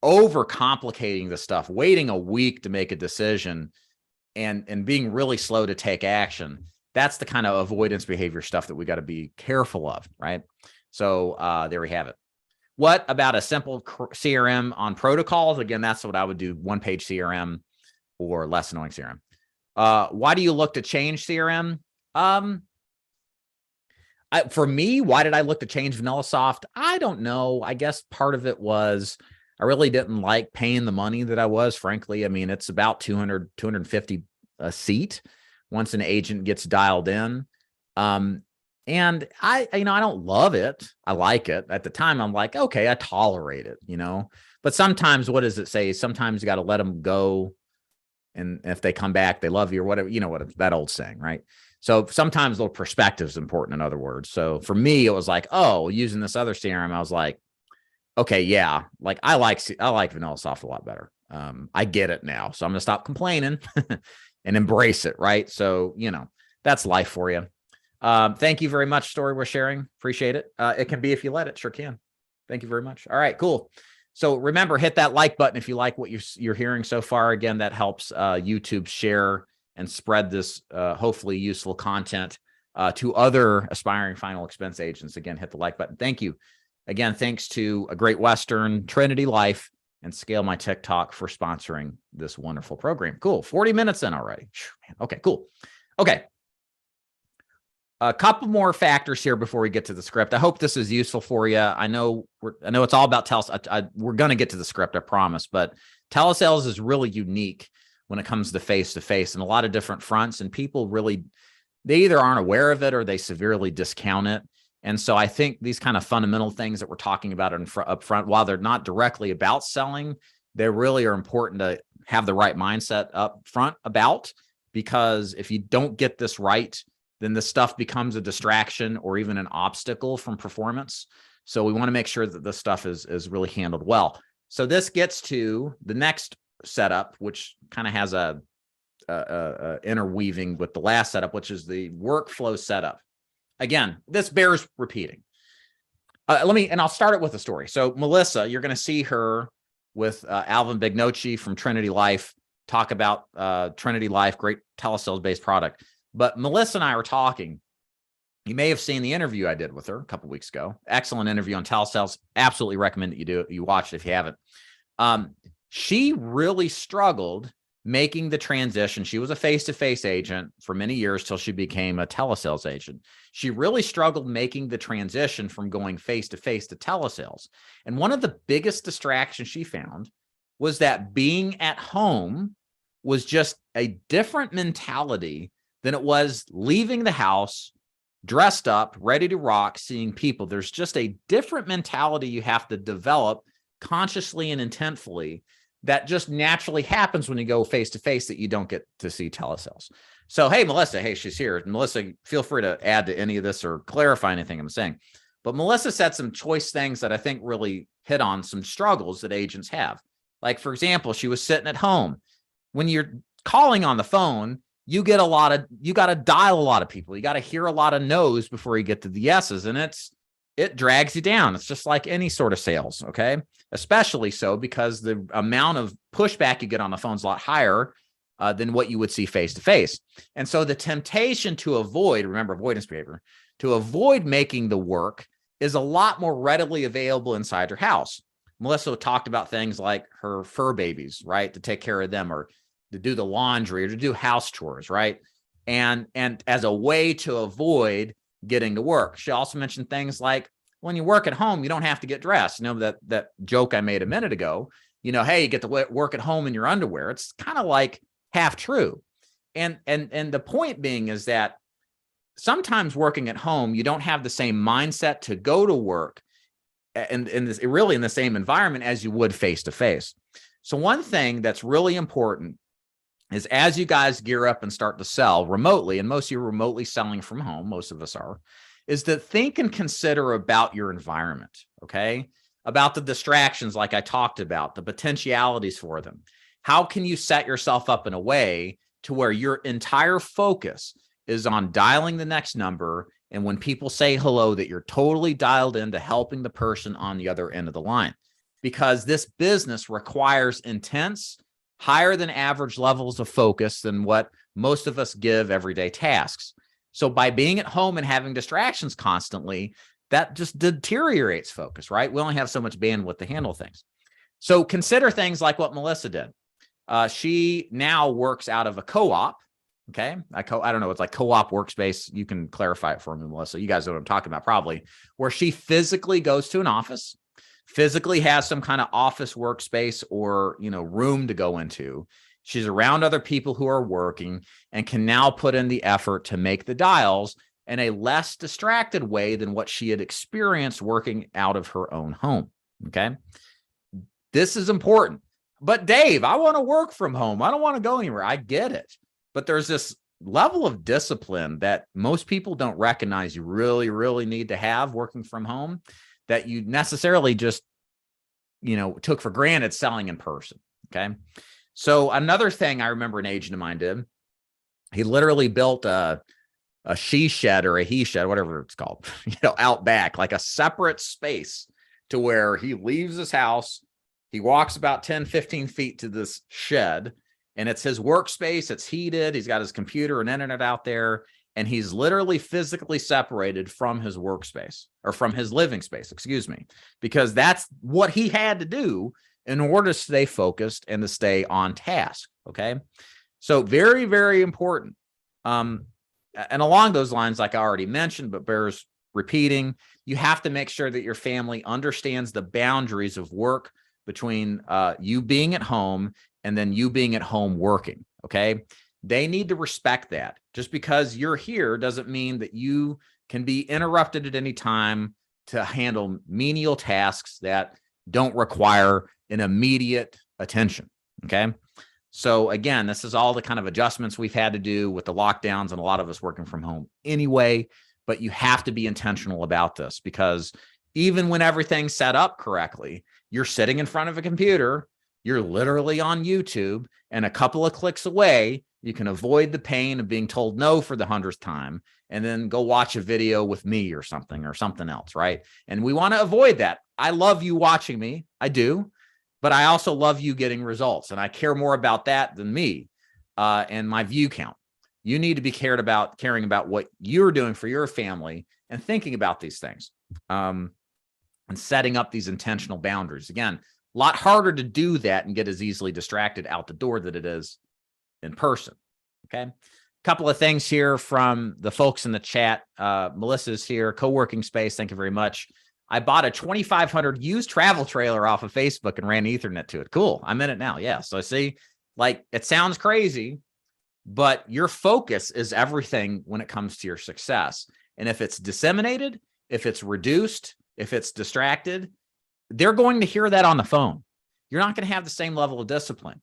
overcomplicating the stuff, waiting a week to make a decision and being really slow to take action. That's the kind of avoidance behavior stuff that we got to be careful of, right? So there we have it. What about a simple CRM on protocols? Again, that's what I would do, one-page CRM or less annoying CRM. Why do you look to change CRM? For me, why did I look to change VanillaSoft? I don't know. I guess part of it was I really didn't like paying the money that I was, frankly. I mean, it's about 200, 250 a seat once an agent gets dialed in. And I don't love it. I like it. At the time, I'm like, okay, I tolerate it, but sometimes what does it say? Sometimes you got to let them go. And if they come back, they love you or whatever, what that old saying, right? So sometimes the perspective is important, in other words. So for me, it was like, oh, using this other CRM, I was like, okay, yeah, like I like VanillaSoft a lot better. I get it now. So I'm going to stop complaining and embrace it, right? So, that's life for you. Thank you very much, Story we're sharing. Appreciate it. It can be if you let it. Sure can. Thank you very much. All right, cool. So remember, hit that like button if you like what you're hearing so far. Again, that helps YouTube share and spread this hopefully useful content to other aspiring final expense agents. Again, hit the like button. Thank you. Again, thanks to a Great Western, Trinity Life, and Scale My TikTok for sponsoring this wonderful program. Cool. 40 minutes in already. Okay, cool. Okay. A couple more factors here before we get to the script. I hope this is useful for you. I know it's all about telesales. We're going to get to the script, I promise, but telesales is really unique when it comes to face-to-face and a lot of different fronts, and people really, they either aren't aware of it or they severely discount it. And so I think these kind of fundamental things that we're talking about up front, while they're not directly about selling, they really are important to have the right mindset up front about, because if you don't get this right, then the stuff becomes a distraction or even an obstacle from performance. So we want to make sure that this stuff is really handled well. So this gets to the next setup, which kind of has a interweaving with the last setup, which is the workflow setup. Again, this bears repeating. I'll start it with a story. So Melissa, you're going to see her with Alvin Bignocci from Trinity Life, talk about Trinity Life, great telesales-based product. But Melissa and I were talking. You may have seen the interview I did with her a couple of weeks ago. Excellent interview on telesales. Absolutely recommend that you watch it if you haven't. She really struggled making the transition. She was a face-to-face agent for many years till she became a telesales agent. She really struggled making the transition from going face-to-face to telesales. And one of the biggest distractions she found was that being at home was just a different mentality than it was leaving the house, dressed up, ready to rock, seeing people. There's just a different mentality you have to develop consciously and intentfully that just naturally happens when you go face-to-face that you don't get to see telesales. So, hey, Melissa, hey, she's here. Melissa, feel free to add to any of this or clarify anything I'm saying. But Melissa said some choice things that I think really hit on some struggles that agents have. Like, for example, she was sitting at home. When you're calling on the phone, you got to dial a lot of people. You got to hear a lot of no's before you get to the yeses. And it drags you down. It's just like any sort of sales. Okay. Especially so because the amount of pushback you get on the phone is a lot higher than what you would see face to face. And so the temptation to avoid, remember avoidance behavior, to avoid making the work is a lot more readily available inside your house. Melissa talked about things like her fur babies, right? To take care of them, or to do the laundry, or to do house chores, right? And as a way to avoid getting to work. She also mentioned things like, when you work at home, you don't have to get dressed. That joke I made a minute ago, hey, you get to work at home in your underwear. It's kind of like half true. And the point being is that sometimes working at home, you don't have the same mindset to go to work and really in the same environment as you would face to face. So one thing that's really important is as you guys gear up and start to sell remotely, and most of you are remotely selling from home, most of us are, is to think and consider about your environment, okay? About the distractions like I talked about, the potentialities for them. How can you set yourself up in a way to where your entire focus is on dialing the next number, and when people say hello, that you're totally dialed into helping the person on the other end of the line? Because this business requires intense, higher than average levels of focus than what most of us give everyday tasks. So by being at home and having distractions constantly, that just deteriorates focus, right? We only have so much bandwidth to handle things. So consider things like what Melissa did. She now works out of a co-op. Okay. I don't know. It's like co-op workspace. You can clarify it for me, Melissa. You guys know what I'm talking about, probably, where she physically goes to an office, physically has some kind of office workspace or, room to go into. She's around other people who are working and can now put in the effort to make the dials in a less distracted way than what she had experienced working out of her own home. Okay. This is important. But Dave, I want to work from home. I don't want to go anywhere. I get it. But there's this level of discipline that most people don't recognize you really, really need to have working from home, that you necessarily just, took for granted selling in person. Okay. So another thing I remember an agent of mine did, he literally built a she shed or a he shed, whatever it's called, out back, like a separate space to where he leaves his house. He walks about 10, 15 feet to this shed, and it's his workspace. It's heated. He's got his computer and internet out there, and he's literally physically separated from his workspace, or from his living space, excuse me, because that's what he had to do in order to stay focused and to stay on task. Okay. So very, very important. And along those lines, like I already mentioned, but bears repeating, you have to make sure that your family understands the boundaries of work between you being at home and then you being at home working. Okay. They need to respect that. Just because you're here doesn't mean that you can be interrupted at any time to handle menial tasks that don't require an immediate attention. Okay. So again, this is all the kind of adjustments we've had to do with the lockdowns and a lot of us working from home anyway, but you have to be intentional about this, because even when everything's set up correctly, you're sitting in front of a computer, you're literally on YouTube, and a couple of clicks away, you can avoid the pain of being told no for the 100th time and then go watch a video with me or something else, right? And we want to avoid that. I love you watching me. I do. But I also love you getting results, and I care more about that than me and my view count. You need to be caring about what you're doing for your family and thinking about these things and setting up these intentional boundaries. Again, a lot harder to do that and get as easily distracted out the door than it is in person. Okay. A couple of things here from the folks in the chat. Melissa's here, co-working space. Thank you very much. I bought a 2,500 used travel trailer off of Facebook and ran Ethernet to it. Cool. I'm in it now. Yeah. So see, like, it sounds crazy, but your focus is everything when it comes to your success. And if it's disseminated, if it's reduced, if it's distracted, they're going to hear that on the phone. You're not going to have the same level of discipline.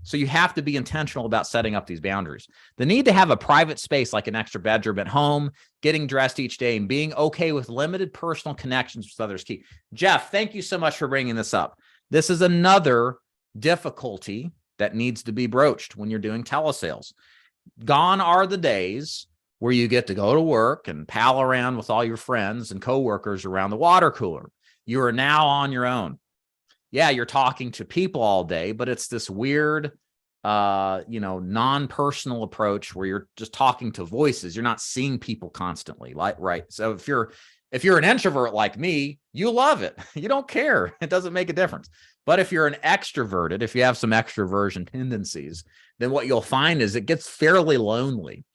So you have to be intentional about setting up these boundaries. The need to have a private space, like an extra bedroom at home, getting dressed each day, and being okay with limited personal connections with others key. Jeff, thank you so much for bringing this up. This is another difficulty that needs to be broached when you're doing telesales. Gone are the days where you get to go to work and pal around with all your friends and coworkers around the water cooler. You are now on your own. Yeah, you're talking to people all day, but it's this weird, non-personal approach where you're just talking to voices. You're not seeing people constantly, right? So if you're an introvert like me, you love it. You don't care. It doesn't make a difference. But if you're an extroverted, if you have some extroversion tendencies, then what you'll find is it gets fairly lonely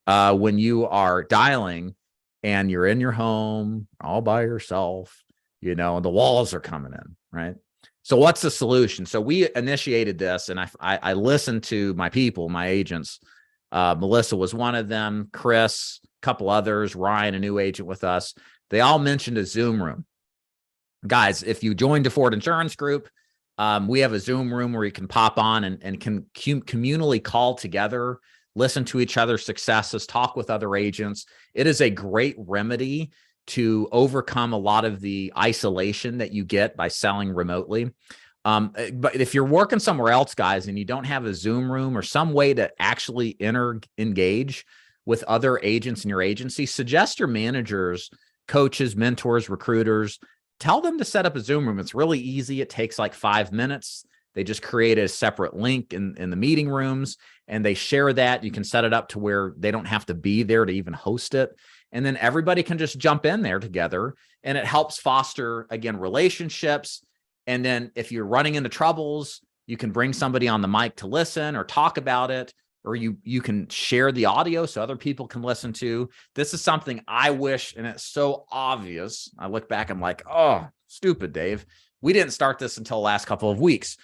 when you are dialing and you're in your home all by yourself, and the walls are coming in, right? So what's the solution? So we initiated this, and I listened to my people, my agents. Melissa was one of them, Chris, a couple others, Ryan, a new agent with us. They all mentioned a Zoom room. Guys, if you joined DeFord Insurance Group, we have a Zoom room where you can pop on and can communally call together, listen to each other's successes, talk with other agents. It is a great remedy to overcome a lot of the isolation that you get by selling remotely. But if you're working somewhere else, guys, and you don't have a Zoom room or some way to actually engage with other agents in your agency, suggest your managers, coaches, mentors, recruiters, tell them to set up a Zoom room. It's really easy. It takes like 5 minutes. They just create a separate link in the meeting rooms and they share that. You can set it up to where they don't have to be there to even host it. And then everybody can just jump in there together, and it helps foster, again, relationships. And then if you're running into troubles, you can bring somebody on the mic to listen or talk about it, or you can share the audio so other people can listen to. This is something I wish, and it's so obvious. I look back, I'm like, oh, stupid, Dave. We didn't start this until the last couple of weeks,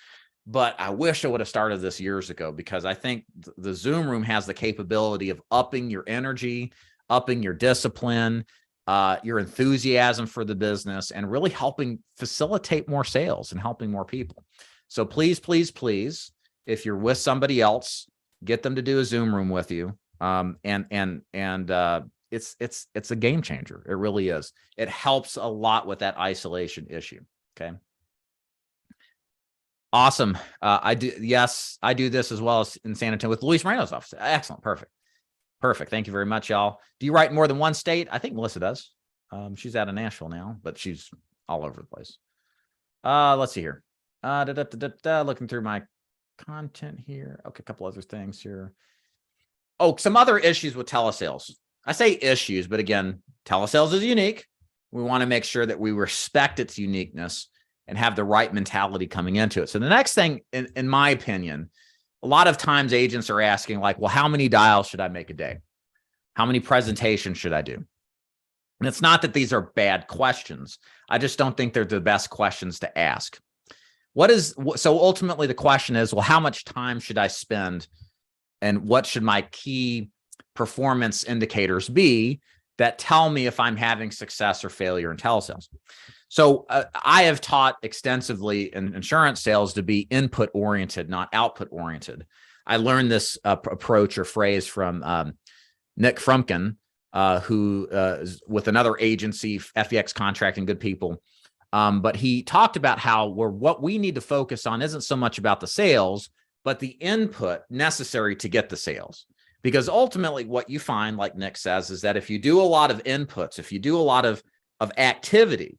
but I wish I would have started this years ago, because I think the Zoom room has the capability of upping your energy, upping your discipline, your enthusiasm for the business, and really helping facilitate more sales and helping more people. So please, please, please, if you're with somebody else, get them to do a Zoom room with you. It's a game changer. It really is. It helps a lot with that isolation issue. Okay. Awesome. I do this as well as in San Antonio with Luis Moreno's office. Excellent. Perfect. Perfect. Thank you very much, y'all. Do you write more than one state? I think Melissa does. She's out of Nashville now, but she's all over the place. Let's see here. Looking through my content here. Okay, a couple other things here. Oh, some other issues with telesales. I say issues, but again, telesales is unique. We want to make sure that we respect its uniqueness and have the right mentality coming into it. So the next thing, in my opinion, a lot of times agents are asking like, well, how many dials should I make a day? How many presentations should I do? And it's not that these are bad questions. I just don't think they're the best questions to ask. So ultimately the question is, well, how much time should I spend and what should my key performance indicators be that tell me if I'm having success or failure in telesales? So I have taught extensively in insurance sales to be input oriented, not output oriented. I learned this approach or phrase from Nick Frumkin, who is with another agency, FEX Contracting, good people. But he talked about how what we need to focus on isn't so much about the sales, but the input necessary to get the sales. Because ultimately what you find, like Nick says, is that if you do a lot of inputs, if you do a lot of activity,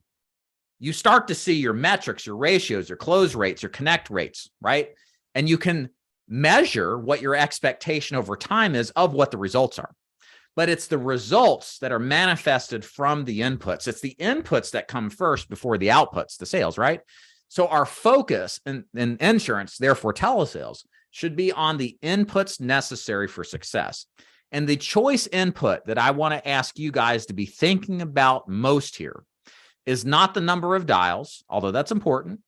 you start to see your metrics, your ratios, your close rates, your connect rates, right? And you can measure what your expectation over time is of what the results are. But it's the results that are manifested from the inputs. It's the inputs that come first before the outputs, the sales, right? So our focus in insurance, therefore telesales, should be on the inputs necessary for success. And the choice input that I want to ask you guys to be thinking about most here is not the number of dials, although that's important,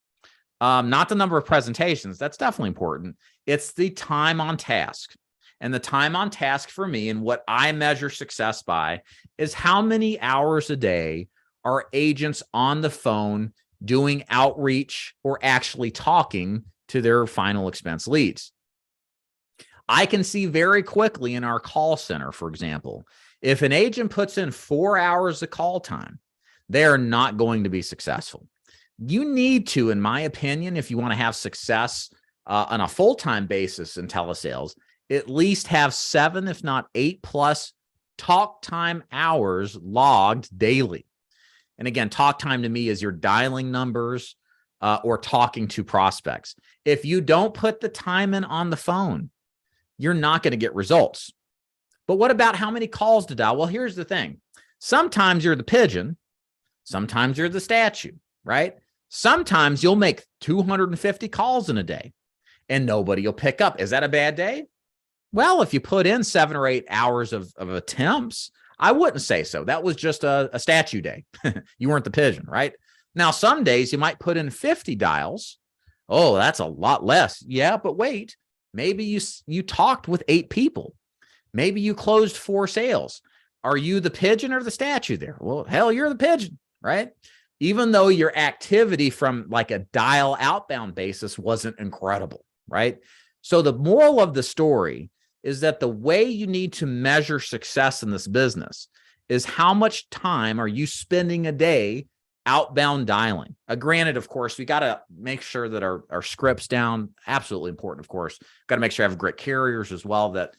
not the number of presentations, that's definitely important. It's the time on task. And the time on task for me and what I measure success by is how many hours a day are agents on the phone doing outreach or actually talking to their final expense leads. I can see very quickly in our call center, for example, if an agent puts in 4 hours of call time, they are not going to be successful. You need to, in my opinion, if you want to have success on a full-time basis in telesales, at least have 7, if not 8+ talk time hours logged daily. And again, talk time to me is your dialing numbers or talking to prospects. If you don't put the time in on the phone, you're not going to get results. But what about how many calls to dial? Well, here's the thing. Sometimes you're the pigeon. Sometimes you're the statue, right? Sometimes you'll make 250 calls in a day and nobody will pick up. Is that a bad day? Well, if you put in 7 or 8 hours of attempts, I wouldn't say so. That was just a statue day. You weren't the pigeon, right? Now, some days you might put in 50 dials. Oh, that's a lot less. Yeah, but wait, maybe you talked with 8 people. Maybe you closed 4 sales. Are you the pigeon or the statue there? Well, hell, you're the pigeon, right? Even though your activity from like a dial outbound basis wasn't incredible, right? So the moral of the story is that the way you need to measure success in this business is how much time are you spending a day outbound dialing. Granted, of course, we got to make sure that our script's down. Absolutely important, of course. Got to make sure I have great carriers as well that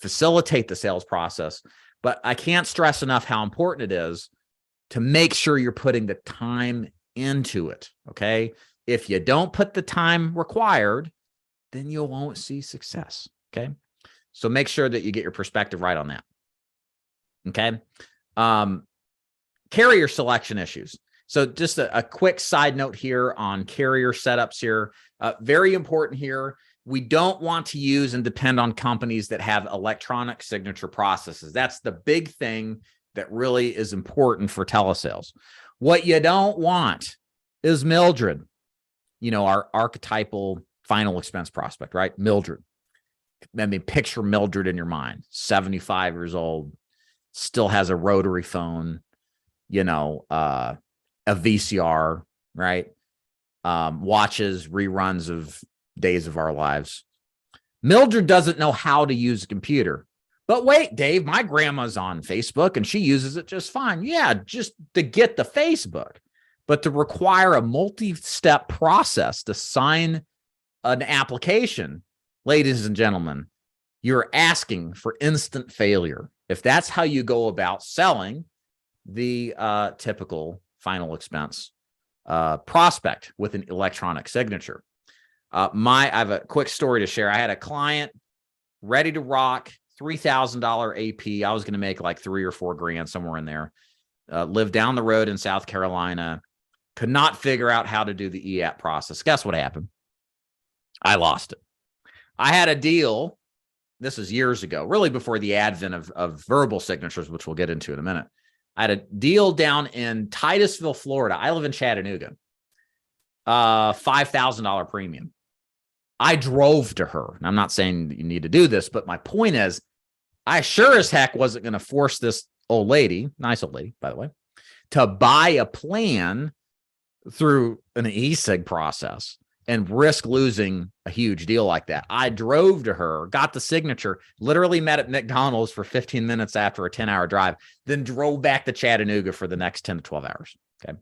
facilitate the sales process. But I can't stress enough how important it is to make sure you're putting the time into it, okay? If you don't put the time required, then you won't see success, okay? So make sure that you get your perspective right on that, okay? Carrier selection issues. So just a quick side note here on carrier setups here. Very important here. We don't want to use and depend on companies that have electronic signature processes. That's the big thing that really is important for telesales. What you don't want is Mildred, our archetypal final expense prospect, right? Mildred. I mean, picture Mildred in your mind, 75 years old, still has a rotary phone, a VCR, right? Watches reruns of Days of Our Lives. Mildred doesn't know how to use a computer. But wait, Dave, my grandma's on Facebook and she uses it just fine. Yeah, just to get the Facebook. But to require a multi-step process to sign an application, ladies and gentlemen, you're asking for instant failure. If that's how you go about selling the typical final expense prospect with an electronic signature. I have a quick story to share. I had a client ready to rock, $3,000 AP. I was going to make like $3 or $4 grand somewhere in there. Lived down the road in South Carolina. Could not figure out how to do the EAP process. Guess what happened? I lost it. I had a deal. This is years ago, really before the advent of verbal signatures, which we'll get into in a minute. I had a deal down in Titusville, Florida. I live in Chattanooga. $5,000 premium. I drove to her. And I'm not saying you need to do this, but my point is, I sure as heck wasn't going to force this old lady, nice old lady, by the way, to buy a plan through an e-sig process and risk losing a huge deal like that. I drove to her, got the signature, literally met at McDonald's for 15 minutes after a 10-hour drive, then drove back to Chattanooga for the next 10 to 12 hours. Okay.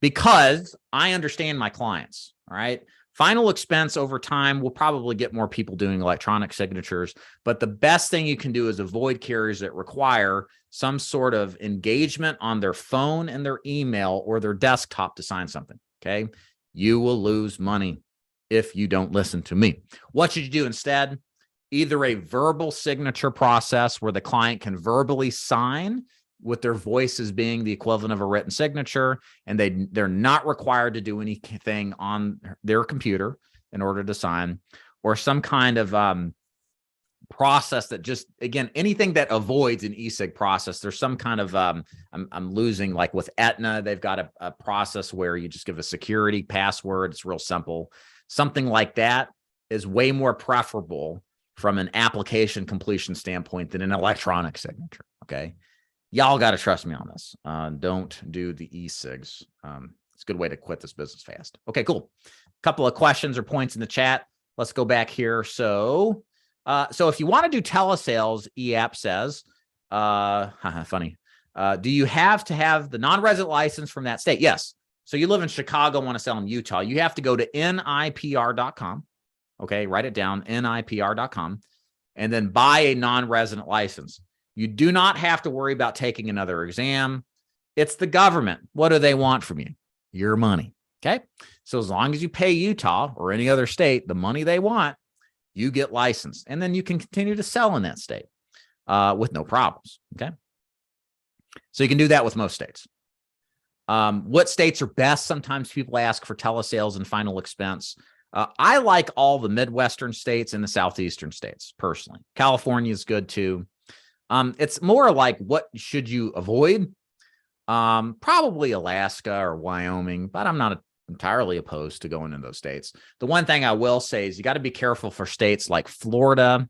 Because I understand my clients. All right. Final expense over time will probably get more people doing electronic signatures, but the best thing you can do is avoid carriers that require some sort of engagement on their phone and their email or their desktop to sign something. Okay. You will lose money if you don't listen to me. What should you do instead? Either a verbal signature process where the client can verbally sign with their voices being the equivalent of a written signature, and they're not required to do anything on their computer in order to sign, or some kind of process that just, again, anything that avoids an e-sig process. There's some kind of, I'm losing, like with Aetna, they've got a process where you just give a security password. It's real simple. Something like that is way more preferable from an application completion standpoint than an electronic signature. Okay. Y'all got to trust me on this. Don't do the e-sigs. It's a good way to quit this business fast. Okay, cool. A couple of questions or points in the chat. Let's go back here. So if you want to do telesales, EAP says, funny. Do you have to have the non-resident license from that state? Yes. So you live in Chicago, want to sell in Utah. You have to go to NIPR.com. Okay, write it down, NIPR.com, and then buy a non-resident license. You do not have to worry about taking another exam. It's the government. What do they want from you? Your money. Okay. So as long as you pay Utah or any other state the money they want, you get licensed. And then you can continue to sell in that state with no problems. Okay. So you can do that with most states. What states are best? Sometimes people ask for telesales and final expense. I like all the Midwestern states and the Southeastern states personally. California is good too. It's more like, what should you avoid? Probably Alaska or Wyoming, but I'm not entirely opposed to going in those states. The one thing I will say is you got to be careful for states like Florida,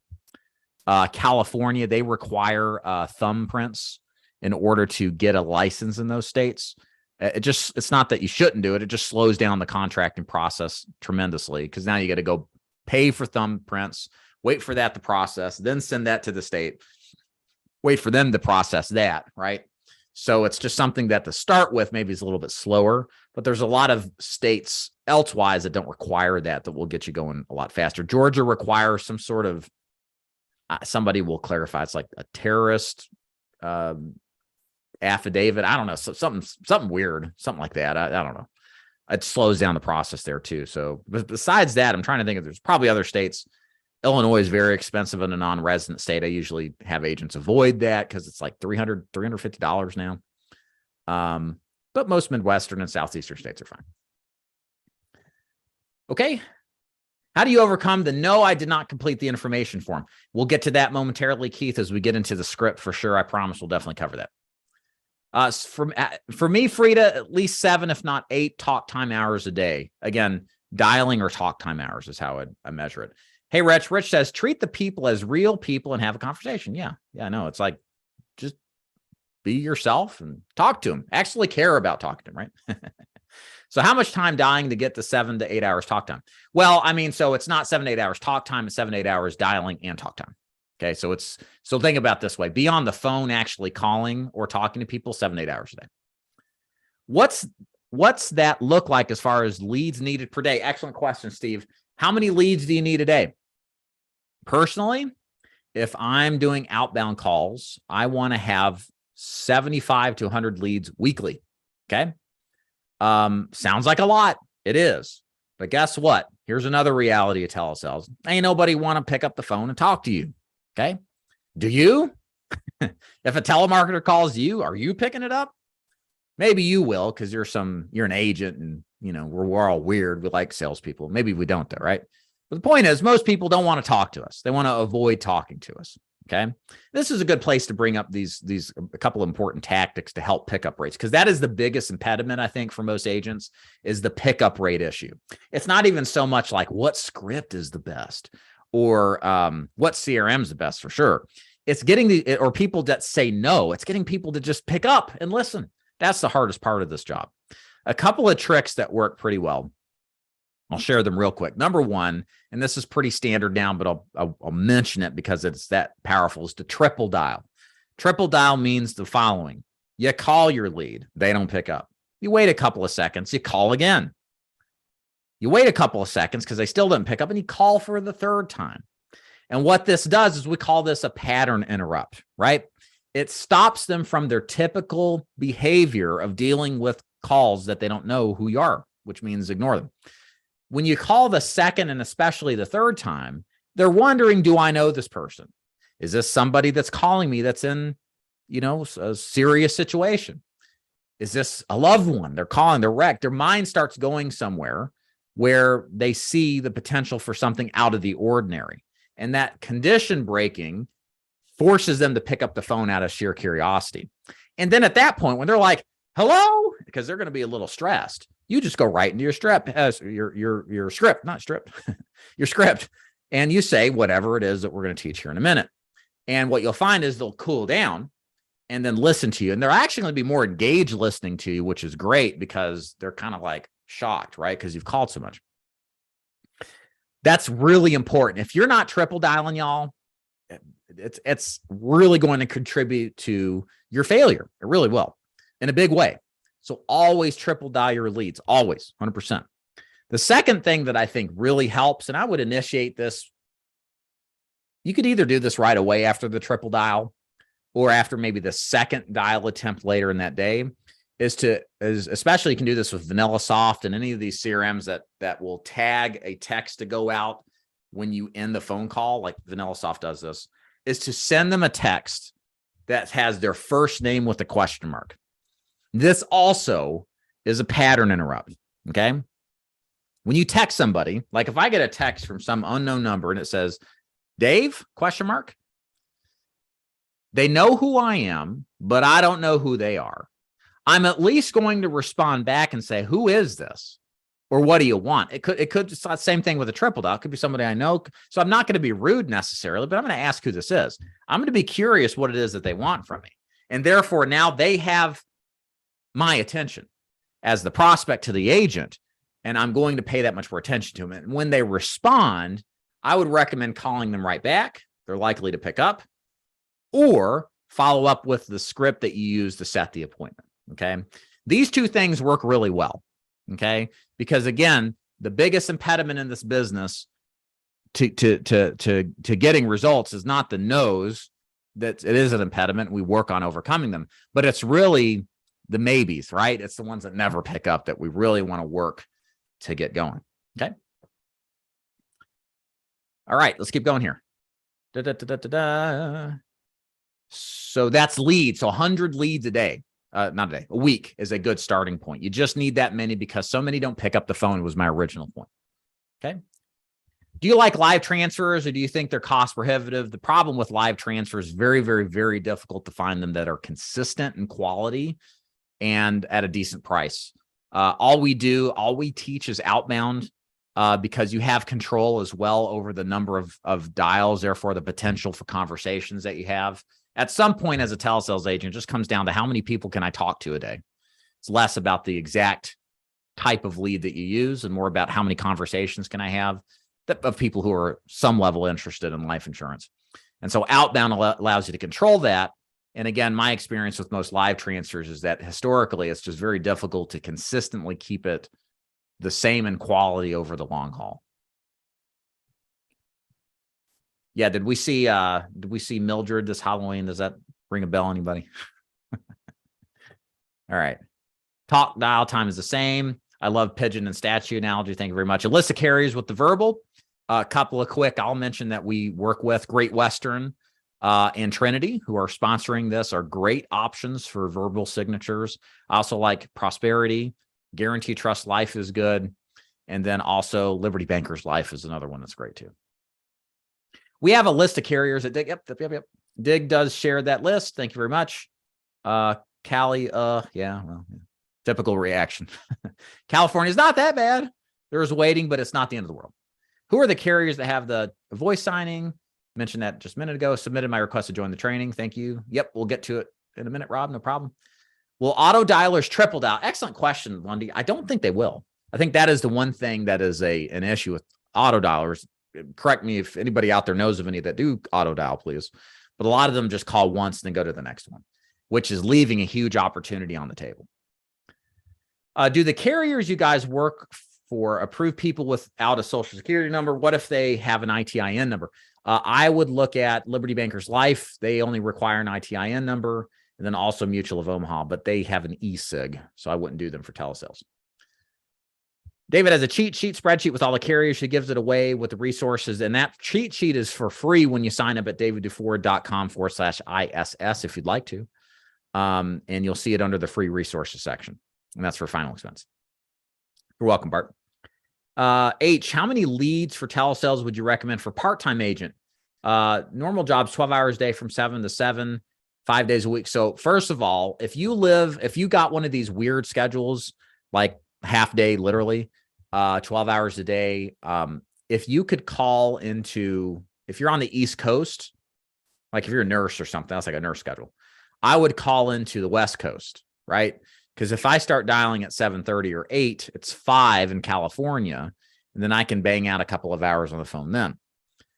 California. They require thumbprints in order to get a license in those states. It's not that you shouldn't do it. It just slows down the contracting process tremendously, because now you got to go pay for thumbprints, wait for that to process, then send that to the state. Wait for them to process that, right? So it's just something that to start with maybe is a little bit slower, but there's a lot of states elsewise that don't require that will get you going a lot faster. Georgia requires some sort of, somebody will clarify, it's like a terrorist affidavit. I don't know, something weird, something like that. I don't know. It slows down the process there too. So besides that, I'm trying to think if there's probably other states. Illinois is very expensive in a non-resident state. I usually have agents avoid that because it's like $350 now. But most Midwestern and Southeastern states are fine. Okay. How do you overcome the no, I did not complete the information form? We'll get to that momentarily, Keith, as we get into the script for sure. I promise we'll definitely cover that. For me, Frida, at least 7, if not 8 talk time hours a day. Again, dialing or talk time hours is how I measure it. Hey, Rich. Rich says, treat the people as real people and have a conversation. Yeah, I know. It's like, just be yourself and talk to them. Actually care about talking to them, right? So how much time dialing to get to 7 to 8 hours talk time? Well, I mean, so it's not 7 to 8 hours talk time, it's 7 to 8 hours dialing and talk time. Okay, so think about it this way. Be on the phone actually calling or talking to people 7 to 8 hours a day. What's that look like as far as leads needed per day? Excellent question, Steve. How many leads do you need a day? Personally, if I'm doing outbound calls, I want to have 75 to 100 leads weekly. Okay. Sounds like a lot. It is. But guess what? Here's another reality of telesales. Ain't nobody want to pick up the phone and talk to you. Okay. Do you? If a telemarketer calls you, are you picking it up? Maybe you will, because you're an agent and we're all weird. We like salespeople. Maybe we don't though, right? But the point is, most people don't want to talk to us. They want to avoid talking to us. Okay. This is a good place to bring up a couple of important tactics to help pickup rates, because that is the biggest impediment, I think, for most agents is the pickup rate issue. It's not even so much like what script is the best or what CRM is the best for sure. It's getting or people that say no, it's getting people to just pick up and listen. That's the hardest part of this job. A couple of tricks that work pretty well. I'll share them real quick. Number one, and this is pretty standard now, but I'll mention it because it's that powerful, is to triple dial. Triple dial means the following. You call your lead. They don't pick up. You wait a couple of seconds. You call again. You wait a couple of seconds because they still didn't pick up, and you call for the third time. And what this does is we call this a pattern interrupt, right? It stops them from their typical behavior of dealing with calls that they don't know who you are, which means ignore them. When you call the second and especially the third time, they're wondering, do I know this person? Is this somebody that's calling me that's in, a serious situation? Is this a loved one? They're calling, they're wrecked. Their mind starts going somewhere where they see the potential for something out of the ordinary. And that condition breaking forces them to pick up the phone out of sheer curiosity. And then at that point, when they're like, hello, because they're going to be a little stressed, you just go right into your script, your script, not strip, your script. And you say whatever it is that we're going to teach here in a minute. And what you'll find is they'll cool down and then listen to you. And they're actually going to be more engaged listening to you, which is great because they're kind of like shocked, right? Because you've called so much. That's really important. If you're not triple dialing, y'all, it's really going to contribute to your failure. It really will, in a big way. So always triple dial your leads, always, 100%. The second thing that I think really helps, and I would initiate this, you could either do this right away after the triple dial or after maybe the second dial attempt later in that day, especially you can do this with VanillaSoft and any of these CRMs that will tag a text to go out when you end the phone call, like VanillaSoft does this, is to send them a text that has their first name with a question mark. This also is a pattern interrupt, okay? When you text somebody, like if I get a text from some unknown number and it says, Dave, question mark, they know who I am, but I don't know who they are. I'm at least going to respond back and say, who is this? Or what do you want? It could just the same thing with a triple dial. It could be somebody I know. So I'm not going to be rude necessarily, but I'm going to ask who this is. I'm going to be curious what it is that they want from me. And therefore now they have my attention as the prospect to the agent, and I'm going to pay that much more attention to them. And when they respond, I would recommend calling them right back. They're likely to pick up, or follow up with the script that you use to set the appointment. Okay. These two things work really well. Okay. Because again, the biggest impediment in this business to getting results is not the no's. That it is an impediment. We work on overcoming them, but it's really the maybes, right? It's the ones that never pick up that we really want to work to get going. Okay. All right, let's keep going here. So that's leads. So 100 leads a day, not a day, a week is a good starting point. You just need that many because so many don't pick up the phone was my original point. Okay. Do you like live transfers or do you think they're cost prohibitive? The problem with live transfers is very, very, very difficult to find them that are consistent in quality and at a decent price. All we teach is outbound because you have control as well over the number of dials, therefore the potential for conversations that you have. At some point as a telesales agent, it just comes down to how many people can I talk to a day. It's less about the exact type of lead that you use and more about how many conversations can I have of people who are some level interested in life insurance. And so outbound allows you to control that. And again, my experience with most live transfers is that historically, it's just very difficult to consistently keep it the same in quality over the long haul. Yeah, did we see Mildred this Halloween? Does that ring a bell, anybody? All right. Talk dial time is the same. I love pigeon and statue analogy. Thank you very much. A list of carriers with the verbal. A couple of quick, I'll mention that we work with Great Western and Trinity, who are sponsoring this, are great options for verbal signatures. I also like Prosperity. Guarantee Trust Life is good. And then also Liberty Bankers Life is another one that's great too. We have a list of carriers at DIG. Yep. DIG does share that list. Thank you very much. Cali, yeah, well, typical reaction. California is not that bad. There's waiting, but it's not the end of the world. Who are the carriers that have the voice signing? Mentioned that just a minute ago. Submitted my request to join the training. Thank you. Yep, we'll get to it in a minute, Rob. No problem. Will auto dialers triple dial? Excellent question, Lundy. I don't think they will. I think that is the one thing that is an issue with auto dialers. Correct me if anybody out there knows of any that do auto dial, please. But a lot of them just call once and then go to the next one, which is leaving a huge opportunity on the table. Do the carriers you guys work for approve people without a social security number? What if they have an ITIN number? I would look at Liberty Bankers Life. They only require an ITIN number, and then also Mutual of Omaha, but they have an e-sig, so I wouldn't do them for telesales. David has a cheat sheet spreadsheet with all the carriers. She gives it away with the resources, and that cheat sheet is for free when you sign up at davidduford.com/ISS if you'd like to, and you'll see it under the free resources section, and that's for final expense. You're welcome, Bart. H, how many leads for telesales would you recommend for part-time agent? Normal jobs, 12 hours a day from 7 to 7, 5 days a week. So first of all, if you got one of these weird schedules, like half day, literally, 12 hours a day, if you could call into, if you're on the East Coast, like if you're a nurse or something, that's like a nurse schedule, I would call into the West Coast, right? Because if I start dialing at 7:30 or 8, it's 5 in California, and then I can bang out a couple of hours on the phone then.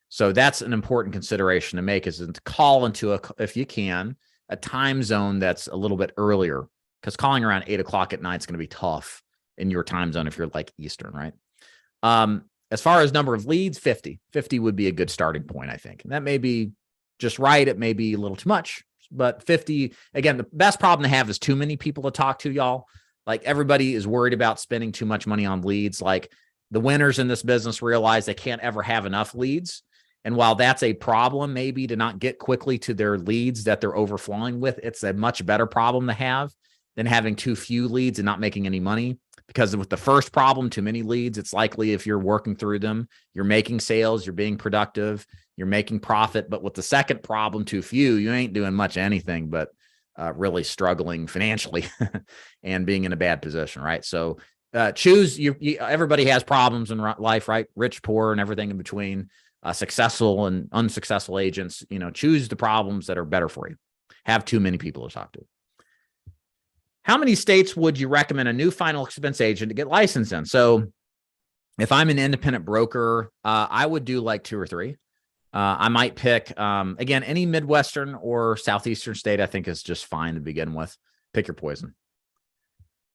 So that's an important consideration to make, is to call into, if you can, a time zone that's a little bit earlier, because calling around 8 o'clock at night is going to be tough in your time zone if you're like Eastern, right? As far as number of leads, 50 would be a good starting point, I think. And that may be just right. It may be a little too much. But 50, again, the best problem to have is too many people to talk to, y'all. Like, everybody is worried about spending too much money on leads. Like, the winners in this business realize they can't ever have enough leads. And while that's a problem, maybe to not get quickly to their leads that they're overflowing with, it's a much better problem to have than having too few leads and not making any money. Because with the first problem, too many leads, it's likely if you're working through them, you're making sales, you're being productive, you're making profit. But with the second problem, too few, you ain't doing much anything but really struggling financially and being in a bad position, right? So choose, everybody has problems in life, right? Rich, poor, and everything in between, successful and unsuccessful agents, choose the problems that are better for you. Have too many people to talk to. How many states would you recommend a new final expense agent to get licensed in? So if I'm an independent broker, I would do like 2 or 3. I might pick, again, any Midwestern or Southeastern state, I think is just fine to begin with. Pick your poison.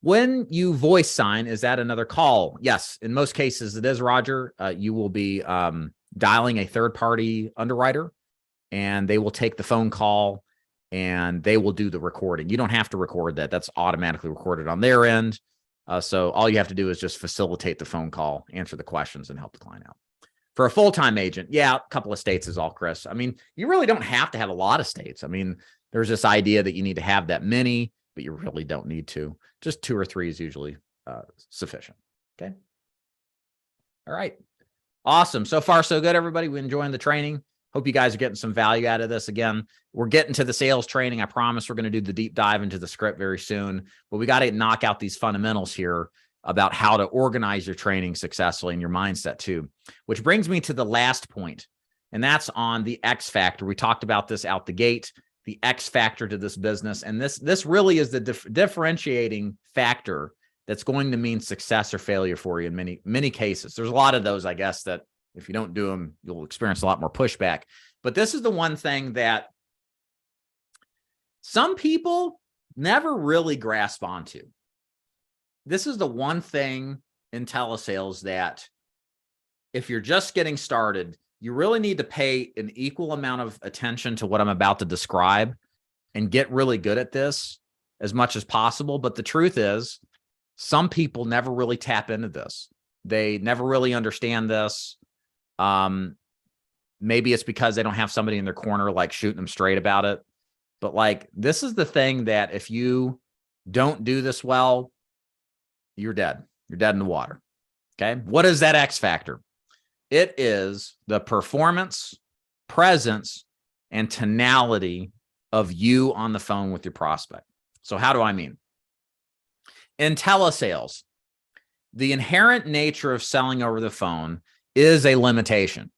When you voice sign, is that another call? Yes, in most cases it is, Roger. You will be dialing a third-party underwriter, and they will take the phone call and they will do the recording. You don't have to record that. That's automatically recorded on their end. So all you have to do is just facilitate the phone call, answer the questions, and help the client out. For a full-time agent, yeah, a couple of states is all, Chris. I mean, you really don't have to have a lot of states. I mean, there's this idea that you need to have that many, but you really don't need to. Just 2 or 3 is usually sufficient. Okay. All right. Awesome. So far, so good, everybody. We're enjoying the training. Hope you guys are getting some value out of this. Again, we're getting to the sales training. I promise we're going to do the deep dive into the script very soon, but we got to knock out these fundamentals here about how to organize your training successfully and your mindset too, which brings me to the last point, and that's on the X factor. We talked about this out the gate, the X factor to this business. And this really is the differentiating factor that's going to mean success or failure for you in many cases. There's a lot of those, I guess, that if you don't do them, you'll experience a lot more pushback. But this is the one thing that some people never really grasp onto. This is the one thing in telesales that if you're just getting started, you really need to pay an equal amount of attention to what I'm about to describe and get really good at this as much as possible. But the truth is, some people never really tap into this. They never really understand this. Maybe it's because they don't have somebody in their corner, like shooting them straight about it. But like, this is the thing that if you don't do this well, you're dead. You're dead in the water. Okay. What is that X factor? It is the performance, presence, and tonality of you on the phone with your prospect. So how do I mean? In telesales, the inherent nature of selling over the phone is a limitation.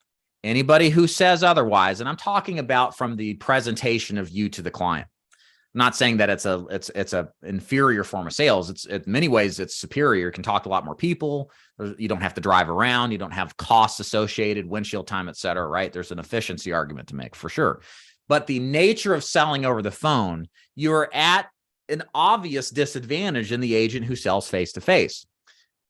Anybody who says otherwise, and I'm talking about from the presentation of you to the client. I'm not saying that it's a inferior form of sales. It's in many ways it's superior. You can talk to a lot more people. You don't have to drive around. You don't have costs associated, windshield time, et cetera, right? There's an efficiency argument to make for sure. But the nature of selling over the phone, you're at an obvious disadvantage in the agent who sells face-to-face.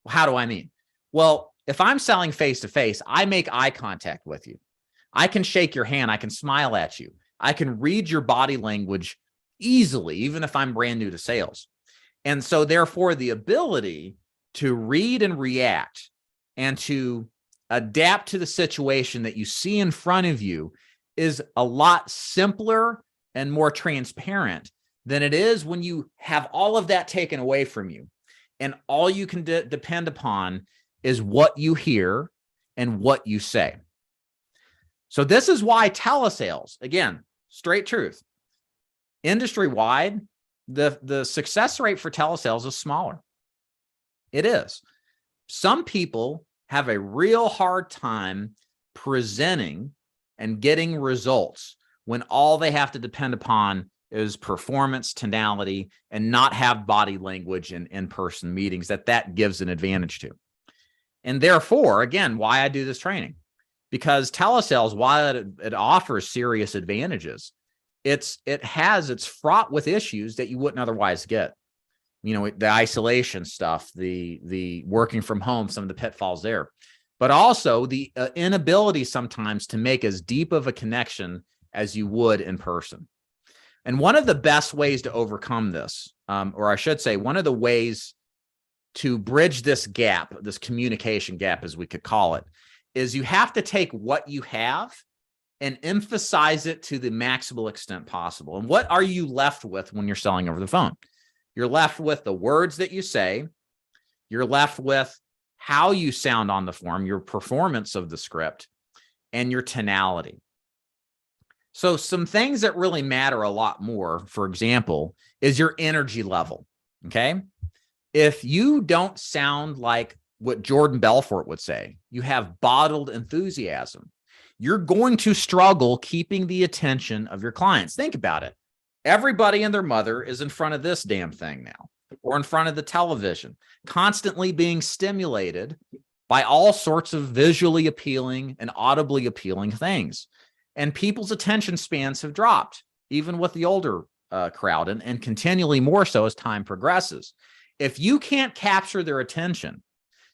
How do I mean? Well, if I'm selling face-to-face, I make eye contact with you. I can shake your hand. I can smile at you. I can read your body language easily, even if I'm brand new to sales. And so therefore, the ability to read and react and to adapt to the situation that you see in front of you is a lot simpler and more transparent than it is when you have all of that taken away from you. And all you can depend upon is what you hear and what you say. So this is why telesales, again, straight truth, industry-wide, the success rate for telesales is smaller. It is. Some people have a real hard time presenting and getting results when all they have to depend upon is performance, tonality, and not have body language in in-person meetings that gives an advantage to. And therefore, again, why I do this training, because telesales, while it offers serious advantages, it's fraught with issues that you wouldn't otherwise get. You know, the isolation stuff, the working from home, some of the pitfalls there, but also the inability sometimes to make as deep of a connection as you would in person. And one of the best ways to overcome this, or I should say, one of the ways to bridge this gap, this communication gap, as we could call it, is you have to take what you have and emphasize it to the maximal extent possible. And what are you left with when you're selling over the phone? You're left with the words that you say. You're left with how you sound on the form, your performance of the script, and your tonality. So some things that really matter a lot more, for example, is your energy level, okay? If you don't sound like what Jordan Belfort would say, you have bottled enthusiasm, you're going to struggle keeping the attention of your clients. Think about it. Everybody and their mother is in front of this damn thing now, or in front of the television, constantly being stimulated by all sorts of visually appealing and audibly appealing things. And people's attention spans have dropped, even with the older crowd, and continually more so as time progresses. If you can't capture their attention,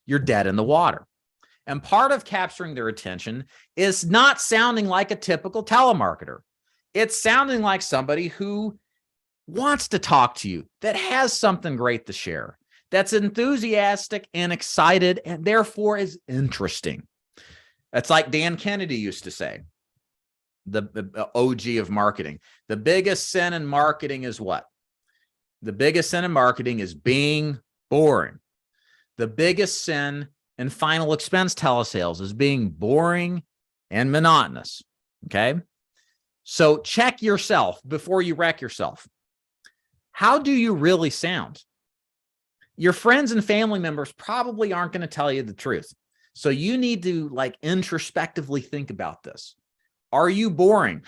you're dead in the water. And part of capturing their attention is not sounding like a typical telemarketer. It's sounding like somebody who wants to talk to you, that has something great to share, that's enthusiastic and excited, and therefore is interesting. That's like Dan Kennedy used to say, the OG of marketing. The biggest sin in marketing is what? The biggest sin in marketing is being boring. The biggest sin in final expense telesales is being boring and monotonous. Okay. So check yourself before you wreck yourself. How do you really sound? Your friends and family members probably aren't going to tell you the truth. So you need to like introspectively think about this. Are you boring?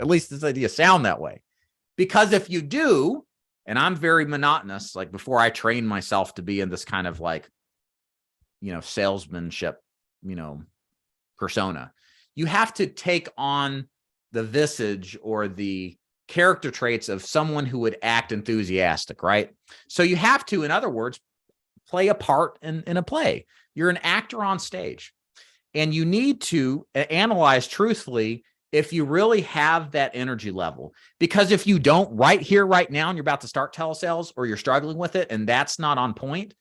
At least this idea sound that way. Because if you do, and I'm very monotonous, like before I train myself to be in this kind of like, salesmanship, persona, you have to take on the visage or the character traits of someone who would act enthusiastic, right? So you have to, in other words, play a part in a play. You're an actor on stage, and you need to analyze truthfully if you really have that energy level. Because if you don't right here, right now, and you're about to start telesales or you're struggling with it and that's not on point,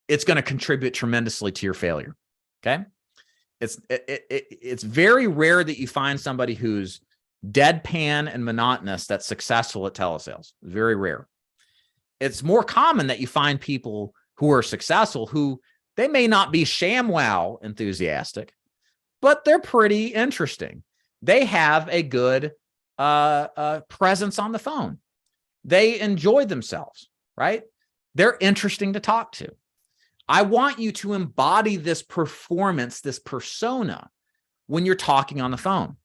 it's going to contribute tremendously to your failure. Okay. It's very rare that you find somebody who's deadpan and monotonous that's successful at telesales. Very rare. It's more common that you find people who are successful who they may not be ShamWow enthusiastic, but they're pretty interesting. They have a good presence on the phone. They enjoy themselves, right? They're interesting to talk to. I want you to embody this performance, this persona, when you're talking on the phone,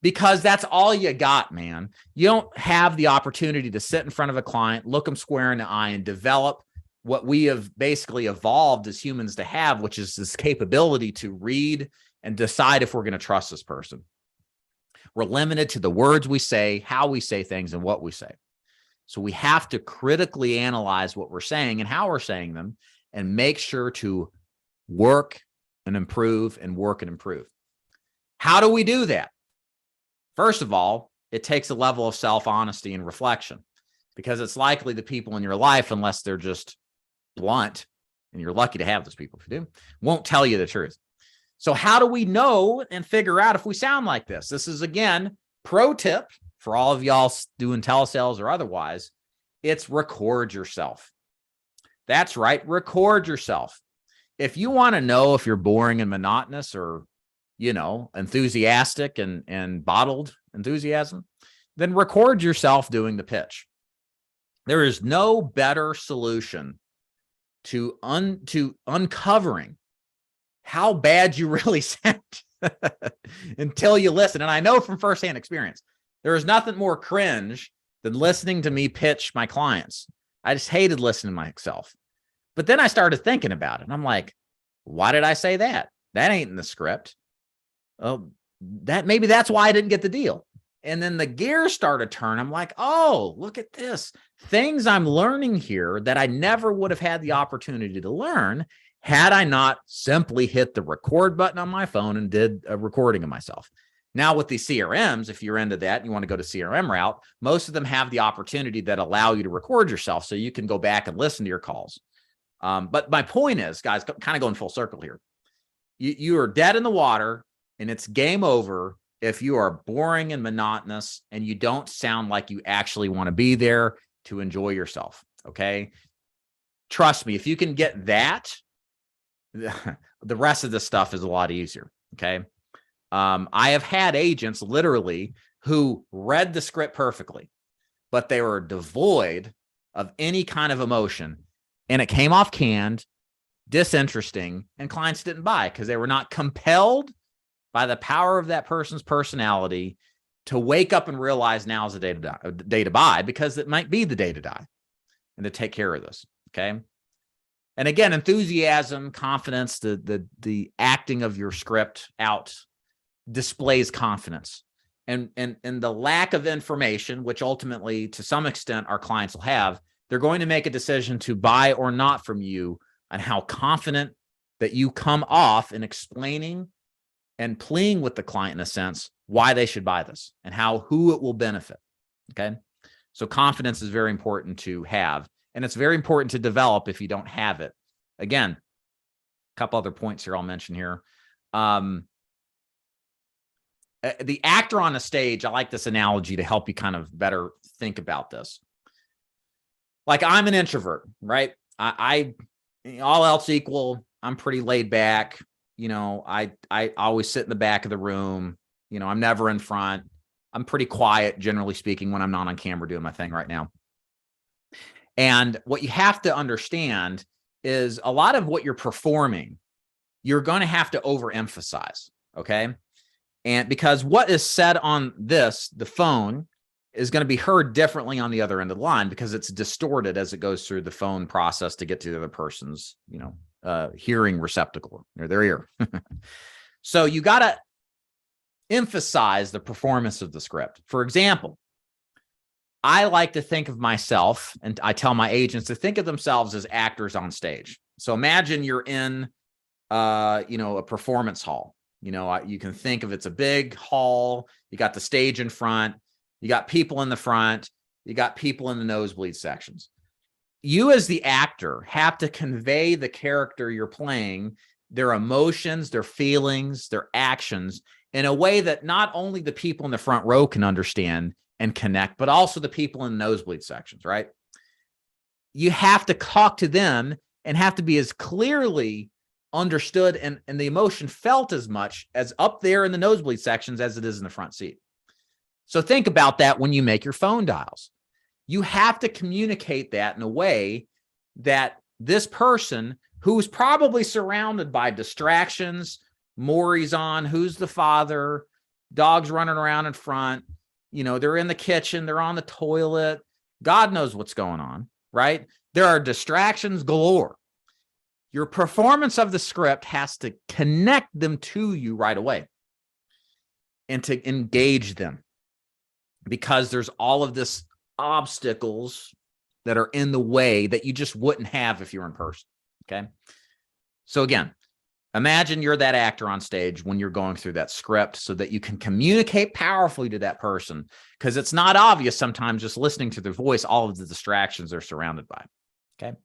because that's all you got, man. You don't have the opportunity to sit in front of a client, look them square in the eye, and develop what we have basically evolved as humans to have, which is this capability to read and decide if we're going to trust this person. We're limited to the words we say, how we say things, and what we say. So we have to critically analyze what we're saying and how we're saying them, and make sure to work and improve and work and improve. How do we do that? First of all, it takes a level of self-honesty and reflection, because it's likely the people in your life, unless they're just blunt, and you're lucky to have those people if you do, won't tell you the truth. So how do we know and figure out if we sound like this? This is, again, pro tip for all of y'all doing telesales or otherwise. It's record yourself. That's right. Record yourself. If you want to know if you're boring and monotonous or, enthusiastic and bottled enthusiasm, then record yourself doing the pitch. There is no better solution to uncovering how bad you really sound until you listen. And I know from firsthand experience, there is nothing more cringe than listening to me pitch my clients. I just hated listening to myself. But then I started thinking about it, and I'm like, why did I say that? That ain't in the script. Oh, maybe that's why I didn't get the deal. And then the gears started turning. I'm like, oh, look at this. Things I'm learning here that I never would have had the opportunity to learn had I not simply hit the record button on my phone and did a recording of myself. Now with these CRMs, if you're into that and you want to go to CRM route, most of them have the opportunity that allow you to record yourself so you can go back and listen to your calls. But my point is, guys, kind of going full circle here. You are dead in the water, and it's game over if you are boring and monotonous and you don't sound like you actually want to be there to enjoy yourself. Okay. Trust me, if you can get that, the rest of the stuff is a lot easier. Okay. I have had agents literally who read the script perfectly, but they were devoid of any kind of emotion. And it came off canned, disinteresting, and clients didn't buy because they were not compelled by the power of that person's personality to wake up and realize now is the day to buy, because it might be the day to die and to take care of this. Okay. And again, enthusiasm, confidence, the acting of your script out displays confidence. And the lack of information, which ultimately, to some extent, our clients will have, they're going to make a decision to buy or not from you on how confident that you come off in explaining and pleading with the client, in a sense, why they should buy this and who it will benefit. Okay. So confidence is very important to have, and it's very important to develop if you don't have it. Again, a couple other points here I'll mention here. The actor on the stage, I like this analogy to help you kind of better think about this. Like, I'm an introvert, right? I all else equal, I'm pretty laid back. I always sit in the back of the room. I'm never in front. I'm pretty quiet, generally speaking, when I'm not on camera doing my thing right now. And what you have to understand is a lot of what you're performing, you're going to have to overemphasize, okay? And because what is said on the phone, is going to be heard differently on the other end of the line, because it's distorted as it goes through the phone process to get to the other person's, hearing receptacle or their ear. So you got to emphasize the performance of the script. For example, I like to think of myself, and I tell my agents to think of themselves as actors on stage. So imagine you're in, a performance hall. You can think of it's a big hall. You got the stage in front. You got people in the front. You got people in the nosebleed sections. You as the actor have to convey the character you're playing, their emotions, their feelings, their actions in a way that not only the people in the front row can understand and connect, but also the people in the nosebleed sections, right? You have to talk to them and have to be as clearly understood and the emotion felt as much as up there in the nosebleed sections as it is in the front seat. So think about that when you make your phone dials. You have to communicate that in a way that this person, who's probably surrounded by distractions, Maury's on, who's the father, dogs running around in front, they're in the kitchen, they're on the toilet, God knows what's going on, right? There are distractions galore. Your performance of the script has to connect them to you right away and to engage them, because there's all of this obstacles that are in the way that you just wouldn't have if you're in person. Okay. So again, imagine you're that actor on stage when you're going through that script so that you can communicate powerfully to that person, because it's not obvious sometimes just listening to their voice, all of the distractions they're surrounded by. Okay.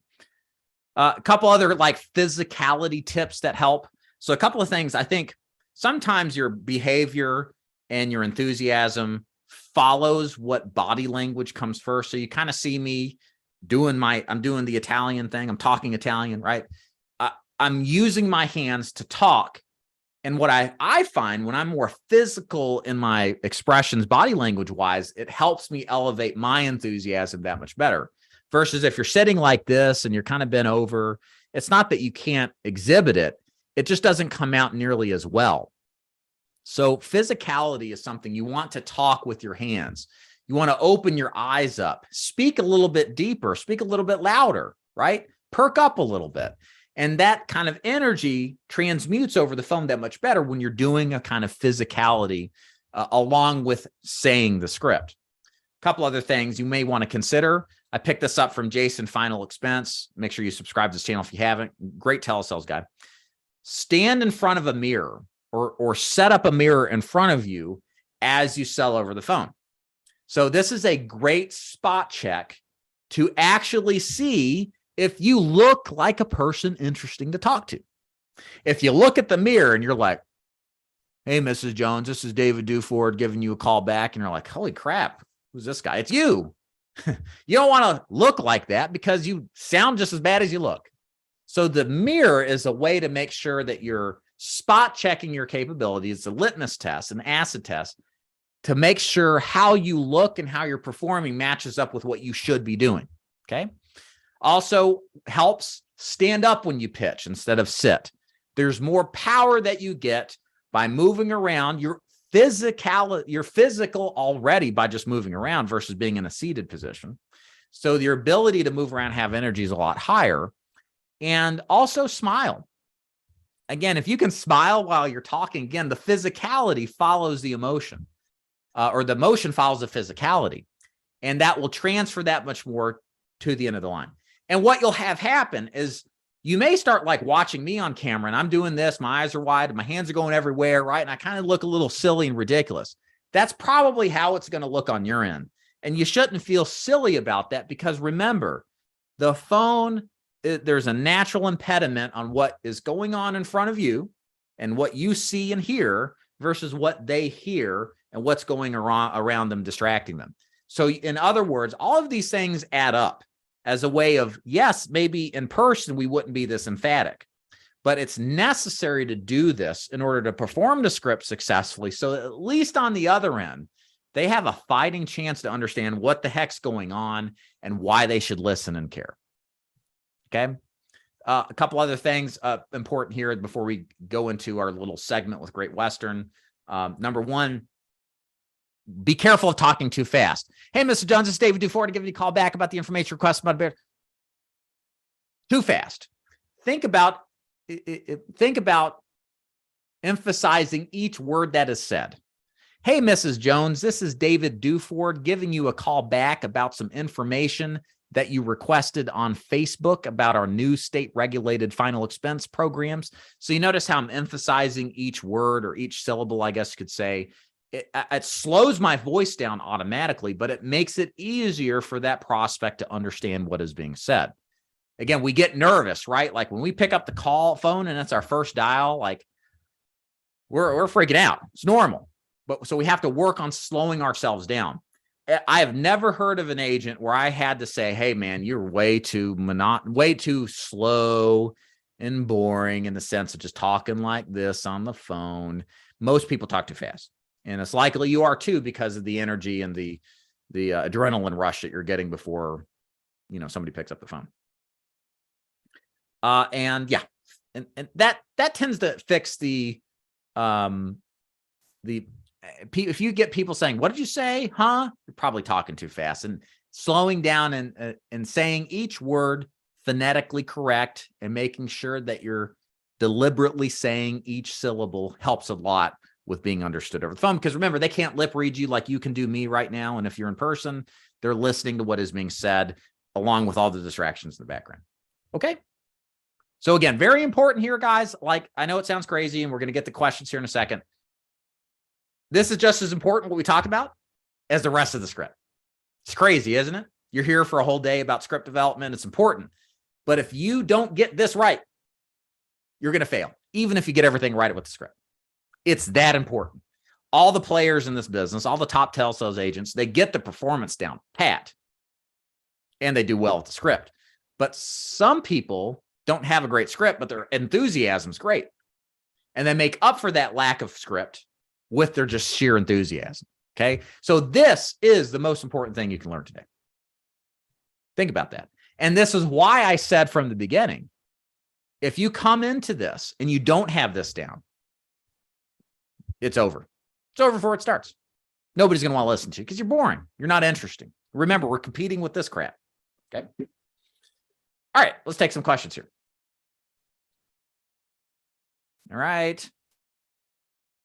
A couple other physicality tips that help. So a couple of things. I think sometimes your behavior and your enthusiasm follows what body language comes first. So you kind of see me I'm doing the Italian thing. I'm talking Italian, right? I'm using my hands to talk. And what I find when I'm more physical in my expressions, body language wise, it helps me elevate my enthusiasm that much better. Versus if you're sitting like this and you're kind of bent over, it's not that you can't exhibit it. It just doesn't come out nearly as well. So physicality is something you want to talk with your hands. You want to open your eyes up, speak a little bit deeper, speak a little bit louder, right? Perk up a little bit. And that kind of energy transmutes over the phone that much better when you're doing a kind of physicality along with saying the script. A couple other things you may want to consider. I picked this up from Jason Final Expense. Make sure you subscribe to this channel if you haven't. Great telesales guy. Stand in front of a mirror or set up a mirror in front of you as you sell over the phone. So this is a great spot check to actually see if you look like a person interesting to talk to. If you look at the mirror and you're like, hey, Mrs. Jones, this is David Duford giving you a call back. And you're like, holy crap, who's this guy? It's you. You don't want to look like that because you sound just as bad as you look. So the mirror is a way to make sure that you're spot checking your capabilities. It's a litmus test, an acid test, to make sure how you look and how you're performing matches up with what you should be doing. Okay. Also helps stand up when you pitch instead of sit. There's more power that you get by moving around. You're physical already by just moving around versus being in a seated position. So your ability to move around, have energy is a lot higher. And also smile. Again, if you can smile while you're talking, again, the physicality follows the emotion, or the emotion follows the physicality. And that will transfer that much more to the end of the line. And what you'll have happen is you may start like watching me on camera and I'm doing this, my eyes are wide, and my hands are going everywhere, right? And I kind of look a little silly and ridiculous. That's probably how it's going to look on your end. And you shouldn't feel silly about that, because remember, the phone, there's a natural impediment on what is going on in front of you and what you see and hear versus what they hear and what's going around them, distracting them. So in other words, all of these things add up as a way of, yes, maybe in person we wouldn't be this emphatic, but it's necessary to do this in order to perform the script successfully. So at least on the other end, they have a fighting chance to understand what the heck's going on and why they should listen and care. Okay. A couple other things important here before we go into our little segment with Great Western. Number one, be careful of talking too fast. Hey, Mr. Jones, it's David Dufort to give you a call back about the information request about Bear. Too fast. Think about emphasizing each word that is said. Hey, Mrs. Jones, this is David Dufort giving you a call back about some information that you requested on Facebook about our new state-regulated final expense programs. So you notice how I'm emphasizing each word or each syllable, I guess you could say. It slows my voice down automatically, but it makes it easier for that prospect to understand what is being said. Again, we get nervous, right? Like when we pick up the phone and it's our first dial, like we're freaking out. It's normal. But so we have to work on slowing ourselves down. I have never heard of an agent where I had to say, hey, man, you're way too slow and boring in the sense of just talking like this on the phone. Most people talk too fast. And it's likely you are too, because of the energy and the adrenaline rush that you're getting before, somebody picks up the phone. And that tends to fix if you get people saying, what did you say? Huh? You're probably talking too fast. And slowing down and saying each word phonetically correct and making sure that you're deliberately saying each syllable helps a lot with being understood over the phone. Because remember, they can't lip read you like you can do me right now. And if you're in person, they're listening to what is being said along with all the distractions in the background. Okay. So again, very important here, guys. Like, I know it sounds crazy and we're going to get the questions here in a second. This is just as important what we talk about as the rest of the script. It's crazy, isn't it? You're here for a whole day about script development. It's important. But if you don't get this right, you're going to fail, even if you get everything right with the script. It's that important. All the players in this business, all the top telesales agents, they get the performance down pat, and they do well with the script. But some people don't have a great script, but their enthusiasm is great. And they make up for that lack of script with their just sheer enthusiasm. Okay. So this is the most important thing you can learn today. Think about that. And this is why I said from the beginning, if you come into this and you don't have this down, it's over. It's over before it starts. Nobody's going to want to listen to you because you're boring. You're not interesting. Remember, we're competing with this crap. Okay. All right. Let's take some questions here. All right.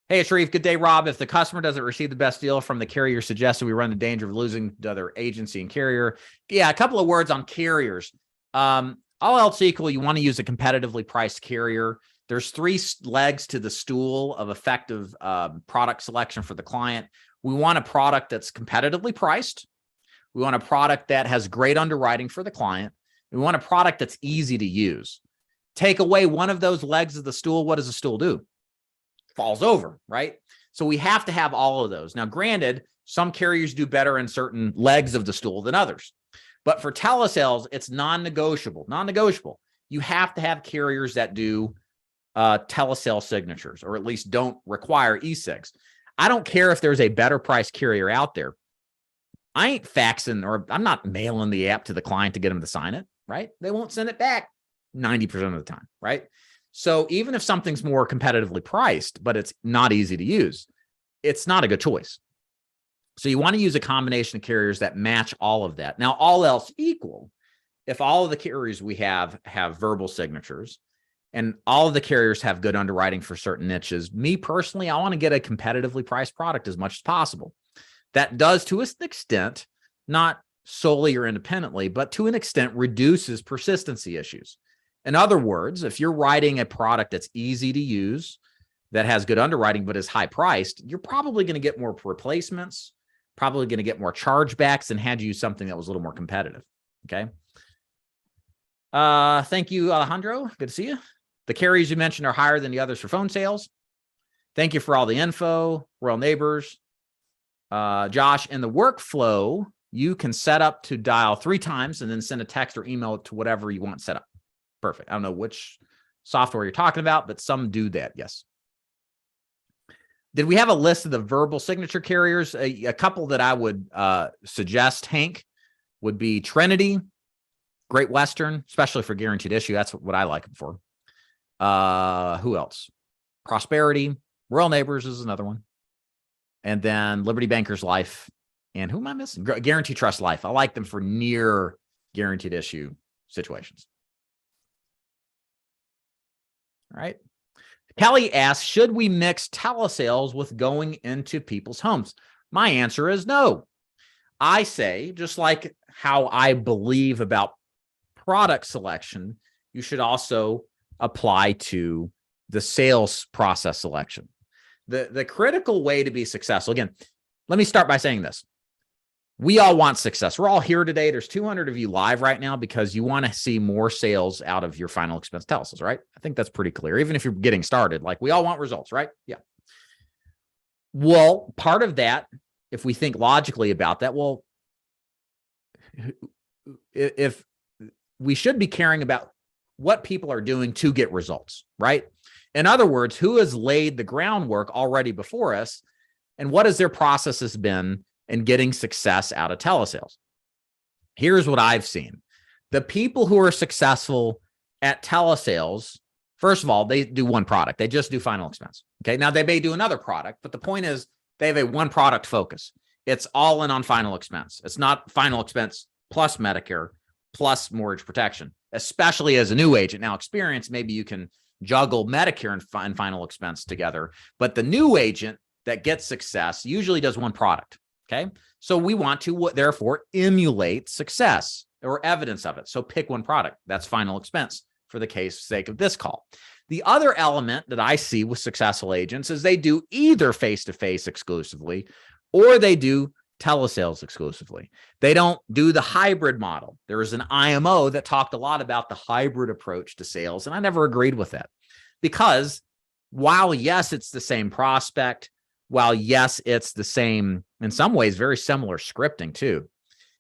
Hey, Sharif. Good day, Rob. If the customer doesn't receive the best deal from the carrier suggested, we run the danger of losing the other agency and carrier. Yeah, a couple of words on carriers. All else equal, you want to use a competitively priced carrier. There's three legs to the stool of effective product selection for the client. We want a product that's competitively priced. We want a product that has great underwriting for the client. We want a product that's easy to use. Take away one of those legs of the stool, what does the stool do? Falls over, right? So we have to have all of those. Now, granted, some carriers do better in certain legs of the stool than others. But for telesales, it's non-negotiable. Non-negotiable. You have to have carriers that do telesale signatures, or at least don't require e-sigs. I don't care if there's a better price carrier out there. I ain't faxing, or I'm not mailing the app to the client to get them to sign it, right? They won't send it back 90% of the time, right? So even if something's more competitively priced, but it's not easy to use, it's not a good choice. So you want to use a combination of carriers that match all of that. Now, all else equal, if all of the carriers we have verbal signatures, and all of the carriers have good underwriting for certain niches, me personally, I want to get a competitively priced product as much as possible. That does, to an extent, not solely or independently, but to an extent reduces persistency issues. In other words, if you're writing a product that's easy to use, that has good underwriting, but is high priced, you're probably going to get more replacements, probably going to get more chargebacks than had you use something that was a little more competitive. Okay. Thank you, Alejandro. Good to see you. The carriers you mentioned are higher than the others for phone sales. Thank you for all the info, Royal Neighbors. Josh, in the workflow, you can set up to dial 3 times and then send a text or email to whatever you want set up. Perfect. I don't know which software you're talking about, but some do that. Yes. Did we have a list of the verbal signature carriers? A couple that I would suggest, Hank, would be Trinity, Great Western, especially for guaranteed issue. That's what I like them for. Who else? Prosperity, Royal Neighbors is another one. And then Liberty Bankers Life. And who am I missing? Guarantee Trust Life. I like them for near guaranteed issue situations. All right. Kelly asks, should we mix telesales with going into people's homes? My answer is no. I say, just like how I believe about product selection, you should also apply to the sales process selection. The critical way to be successful, again, let me start by saying this. We all want success. We're all here today. There's 200 of you live right now because you want to see more sales out of your final expense telesales, right? I think that's pretty clear. Even if you're getting started, like we all want results, right? Yeah. Well, part of that, if we think logically about that, well, if we should be caring about what people are doing to get results, right? In other words, who has laid the groundwork already before us and what has their process has been in getting success out of telesales? Here's what I've seen. The people who are successful at telesales, first of all, they do one product. They just do final expense. Okay. Now they may do another product, but the point is they have a one product focus. It's all in on final expense. It's not final expense plus Medicare plus mortgage protection, especially as a new agent. Now experience, maybe you can juggle Medicare and final expense together, but the new agent that gets success usually does one product. Okay. So we want to therefore emulate success or evidence of it. So pick one product. That's final expense for the sake of this call. The other element that I see with successful agents is they do either face-to-face exclusively or they do telesales exclusively. They don't do the hybrid model. There was an IMO that talked a lot about the hybrid approach to sales, and I never agreed with that because while yes, it's the same prospect, while yes, it's the same, in some ways, very similar scripting too,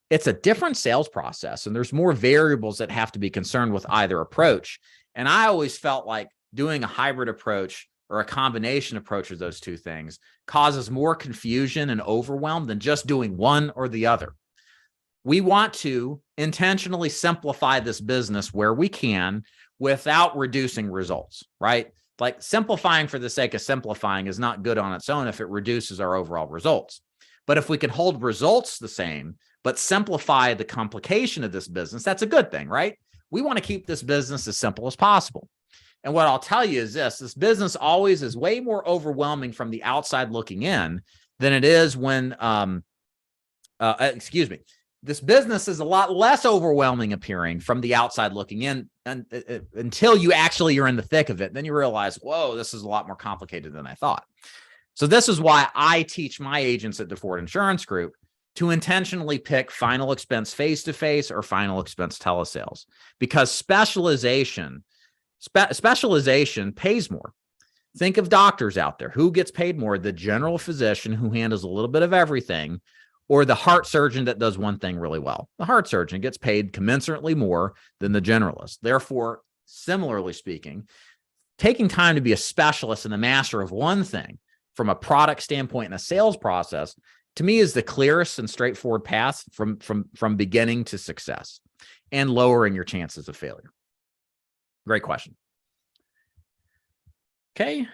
it's a different sales process and there's more variables that have to be concerned with either approach. And I always felt like doing a hybrid approach or a combination approach of those two things causes more confusion and overwhelm than just doing one or the other. We want to intentionally simplify this business where we can without reducing results, right? Like simplifying for the sake of simplifying is not good on its own if it reduces our overall results. But if we can hold results the same, but simplify the complication of this business, that's a good thing, right? We want to keep this business as simple as possible. And what I'll tell you is this business always is way more overwhelming from the outside looking in than it is when, this business is a lot less overwhelming appearing from the outside looking in until you actually are in the thick of it. Then you realize, whoa, this is a lot more complicated than I thought. So this is why I teach my agents at DeFord Insurance Group to intentionally pick final expense face-to-face or final expense telesales, because specialization pays more. Think of doctors out there. Who gets paid more? The general physician who handles a little bit of everything, or the heart surgeon that does one thing really well. The heart surgeon gets paid commensurately more than the generalist. Therefore, similarly speaking, taking time to be a specialist and the master of one thing from a product standpoint and a sales process, to me, is the clearest and straightforward path from beginning to success and lowering your chances of failure. Great question. Okay.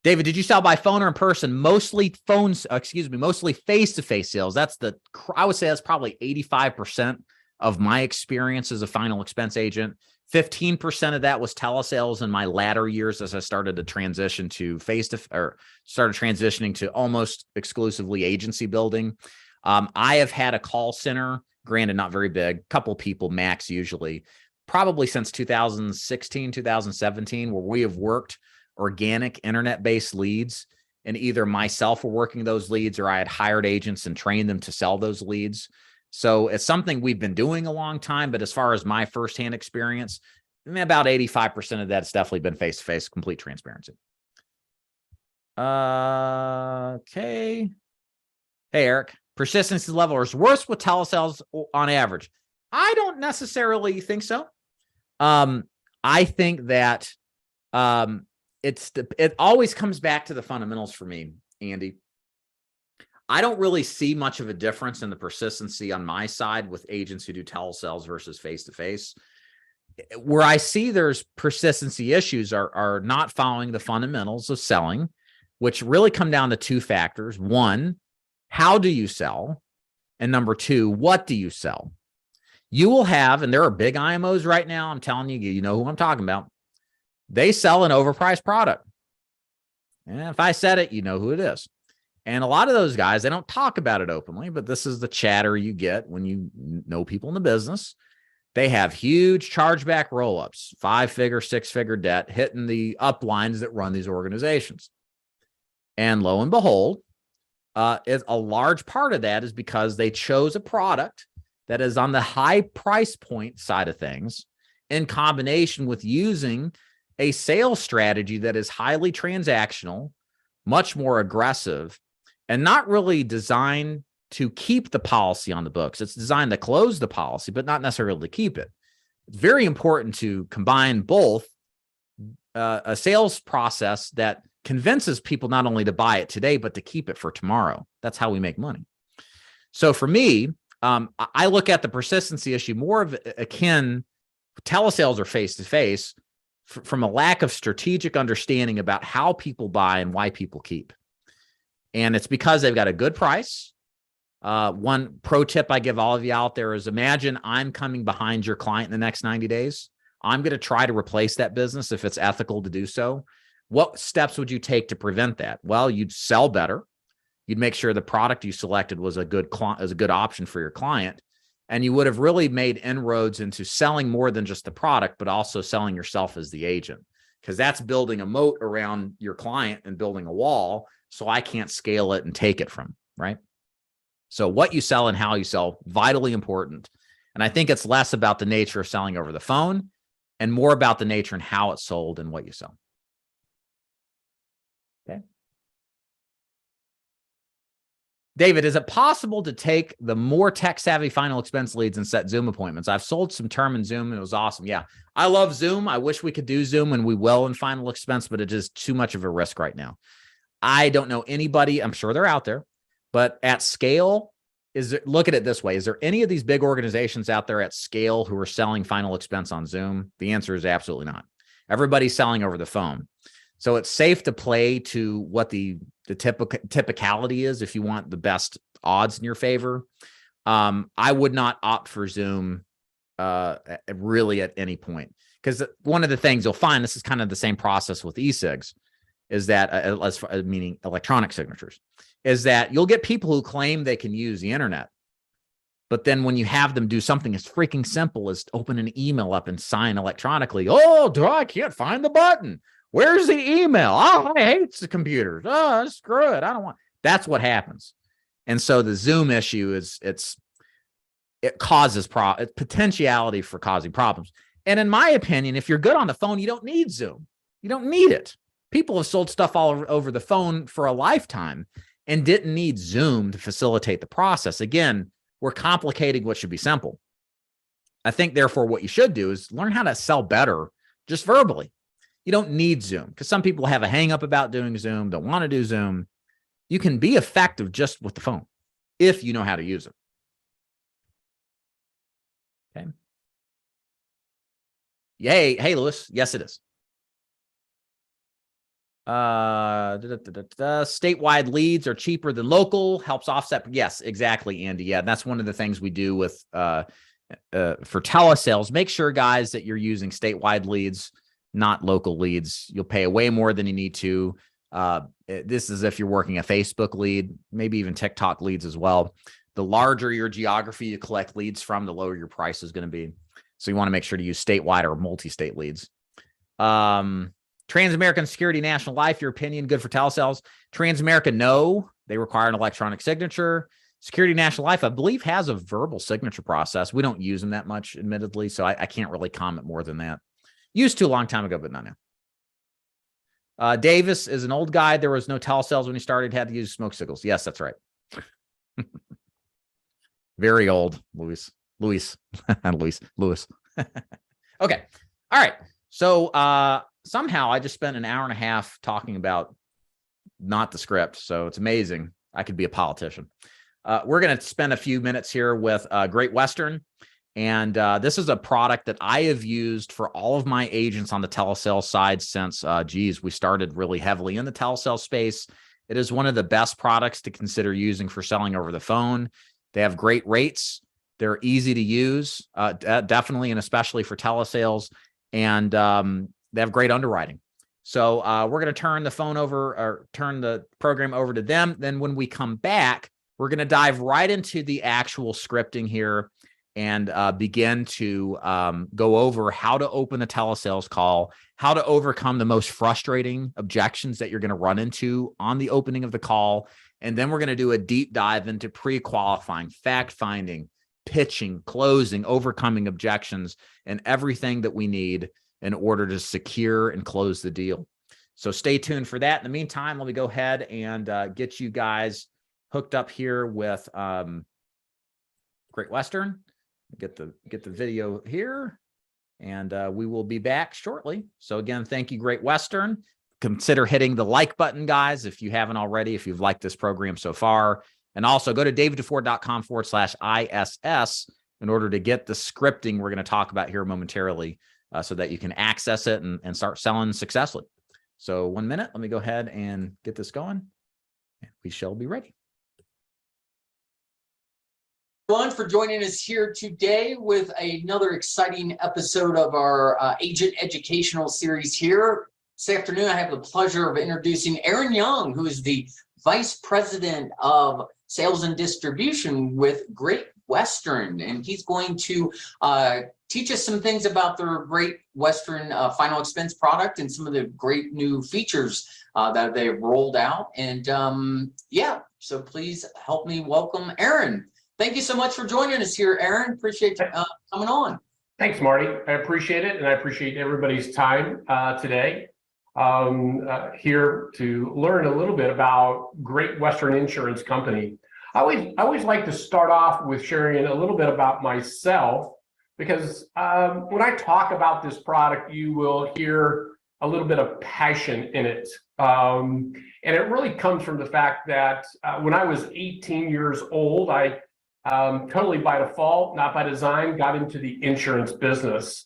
David, did you sell by phone or in person? Mostly phones, mostly face-to-face sales. I would say that's probably 85% of my experience as a final expense agent. 15% of that was telesales in my latter years as I started to transition to started transitioning to almost exclusively agency building. I have had a call center, granted not very big, couple people max usually, probably since 2016, 2017, where we have worked organic internet-based leads, and either myself were working those leads or I had hired agents and trained them to sell those leads. So it's something we've been doing a long time, but as far as my firsthand experience, about 85% of that's definitely been face-to-face, complete transparency. Okay. Hey, Eric, persistency level is worse with telesales on average. I don't necessarily think so. I think that it always comes back to the fundamentals for me, Andy. I don't really see much of a difference in the persistency on my side with agents who do telesales versus face-to-face. Where I see there's persistency issues are not following the fundamentals of selling, which really come down to two factors. One, how do you sell? And number two, what do you sell? You will have, and there are big IMOs right now, I'm telling you, you know who I'm talking about. They sell an overpriced product. And if I said it, you know who it is. And a lot of those guys, they don't talk about it openly, but this is the chatter you get when you know people in the business. They have huge chargeback roll-ups, 5-figure, 6-figure debt hitting the uplines that run these organizations. And lo and behold, a large part of that is because they chose a product that is on the high price point side of things in combination with using a sales strategy that is highly transactional, much more aggressive, and not really designed to keep the policy on the books. It's designed to close the policy, but not necessarily to keep it. It's very important to combine both a sales process that convinces people not only to buy it today, but to keep it for tomorrow. That's how we make money. So for me, I look at the persistency issue more of akin, telesales or face-to-face, from a lack of strategic understanding about how people buy and why people keep. And it's because they've got a good price. One pro tip I give all of you out there is imagine I'm coming behind your client in the next 90 days. I'm going to try to replace that business if it's ethical to do so. What steps would you take to prevent that? Well, you'd sell better. You'd make sure the product you selected was a good option for your client. And you would have really made inroads into selling more than just the product, but also selling yourself as the agent, because that's building a moat around your client and building a wall so I can't scale it and take it from, right? So what you sell and how you sell, vitally important. And I think it's less about the nature of selling over the phone and more about the nature and how it's sold and what you sell. Okay. David, is it possible to take the more tech-savvy final expense leads and set Zoom appointments? I've sold some term in Zoom, and it was awesome. Yeah, I love Zoom. I wish we could do Zoom, and we will in final expense, but it is too much of a risk right now. I don't know anybody. I'm sure they're out there, but at scale, look at it this way. Is there any of these big organizations out there at scale who are selling final expense on Zoom? The answer is absolutely not. Everybody's selling over the phone. So it's safe to play to what the typicality is if you want the best odds in your favor. I would not opt for Zoom really at any point, because one of the things you'll find, this is kind of the same process with e-cigs, is that meaning electronic signatures, is that you'll get people who claim they can use the internet. But then when you have them do something as freaking simple as open an email up and sign electronically, I can't find the button. Where's the email? Oh, I hate the computers. Oh, screw it. I don't want. That's what happens. And so the Zoom issue it causes potentiality for causing problems. And in my opinion, if you're good on the phone, you don't need Zoom. You don't need it. People have sold stuff all over the phone for a lifetime and didn't need Zoom to facilitate the process. Again, we're complicating what should be simple. I think, therefore, what you should do is learn how to sell better just verbally. You don't need Zoom, because some people have a hang up about doing Zoom, don't want to do Zoom. You can be effective just with the phone if you know how to use it. Okay. Hey, Lewis. Yes, it is. Statewide leads are cheaper than local, helps offset. Yes, exactly, Andy. Yeah, that's one of the things we do with for telesales. Make sure, guys, that you're using statewide leads, not local leads. You'll pay way more than you need to. This is if you're working a Facebook lead, maybe even TikTok leads as well. The larger your geography you collect leads from, the lower your price is going to be. So you want to make sure to use statewide or multi-state leads. Transamerican Security National Life, your opinion, good for telesales. Transamerica, no, they require an electronic signature. Security National Life, I believe, has a verbal signature process. We don't use them that much, admittedly, so I can't really comment more than that. Used to a long time ago, but not now. Davis is an old guy. There was no telesales when he started, had to use smoke signals. Yes, that's right. Very old, Louis. Okay. All right. So somehow I just spent an hour and a half talking about not the script. So it's amazing. I could be a politician. We're going to spend a few minutes here with Great Western. And this is a product that I have used for all of my agents on the telesales side since, we started really heavily in the telesales space. It is one of the best products to consider using for selling over the phone. They have great rates. They're easy to use, definitely, and especially for telesales. And they have great underwriting. So we're going to turn the phone over, or turn the program over to them. Then when we come back, we're going to dive right into the actual scripting here and begin to go over how to open a telesales call, how to overcome the most frustrating objections that you're going to run into on the opening of the call. And then we're going to do a deep dive into pre-qualifying, fact-finding, pitching, closing, overcoming objections, and everything that we need in order to secure and close the deal. So stay tuned for that. In the meantime, let me go ahead and get you guys hooked up here with Great Western. Get the video here, and we will be back shortly. So again, thank you, Great Western. Consider hitting the like button, guys, if you haven't already, if you've liked this program so far. And also go to daviddeford.com/ISS in order to get the scripting we're going to talk about here momentarily, so that you can access it and start selling successfully. So 1 minute, let me go ahead and get this going, and we shall be ready. Everyone, for joining us here today with another exciting episode of our agent educational series here. This afternoon, I have the pleasure of introducing Aaron Young, who is the Vice President of Sales and Distribution with Great Western, and he's going to teach us some things about their Great Western final expense product and some of the great new features that they've rolled out. And so please help me welcome Aaron. Thank you so much for joining us here, Aaron. Appreciate you coming on. Thanks, Marty. I appreciate it, and I appreciate everybody's time today here to learn a little bit about Great Western Insurance Company. I always like to start off with sharing a little bit about myself, because when I talk about this product, you will hear a little bit of passion in it. And it really comes from the fact that when I was 18 years old, I totally by default, not by design, got into the insurance business.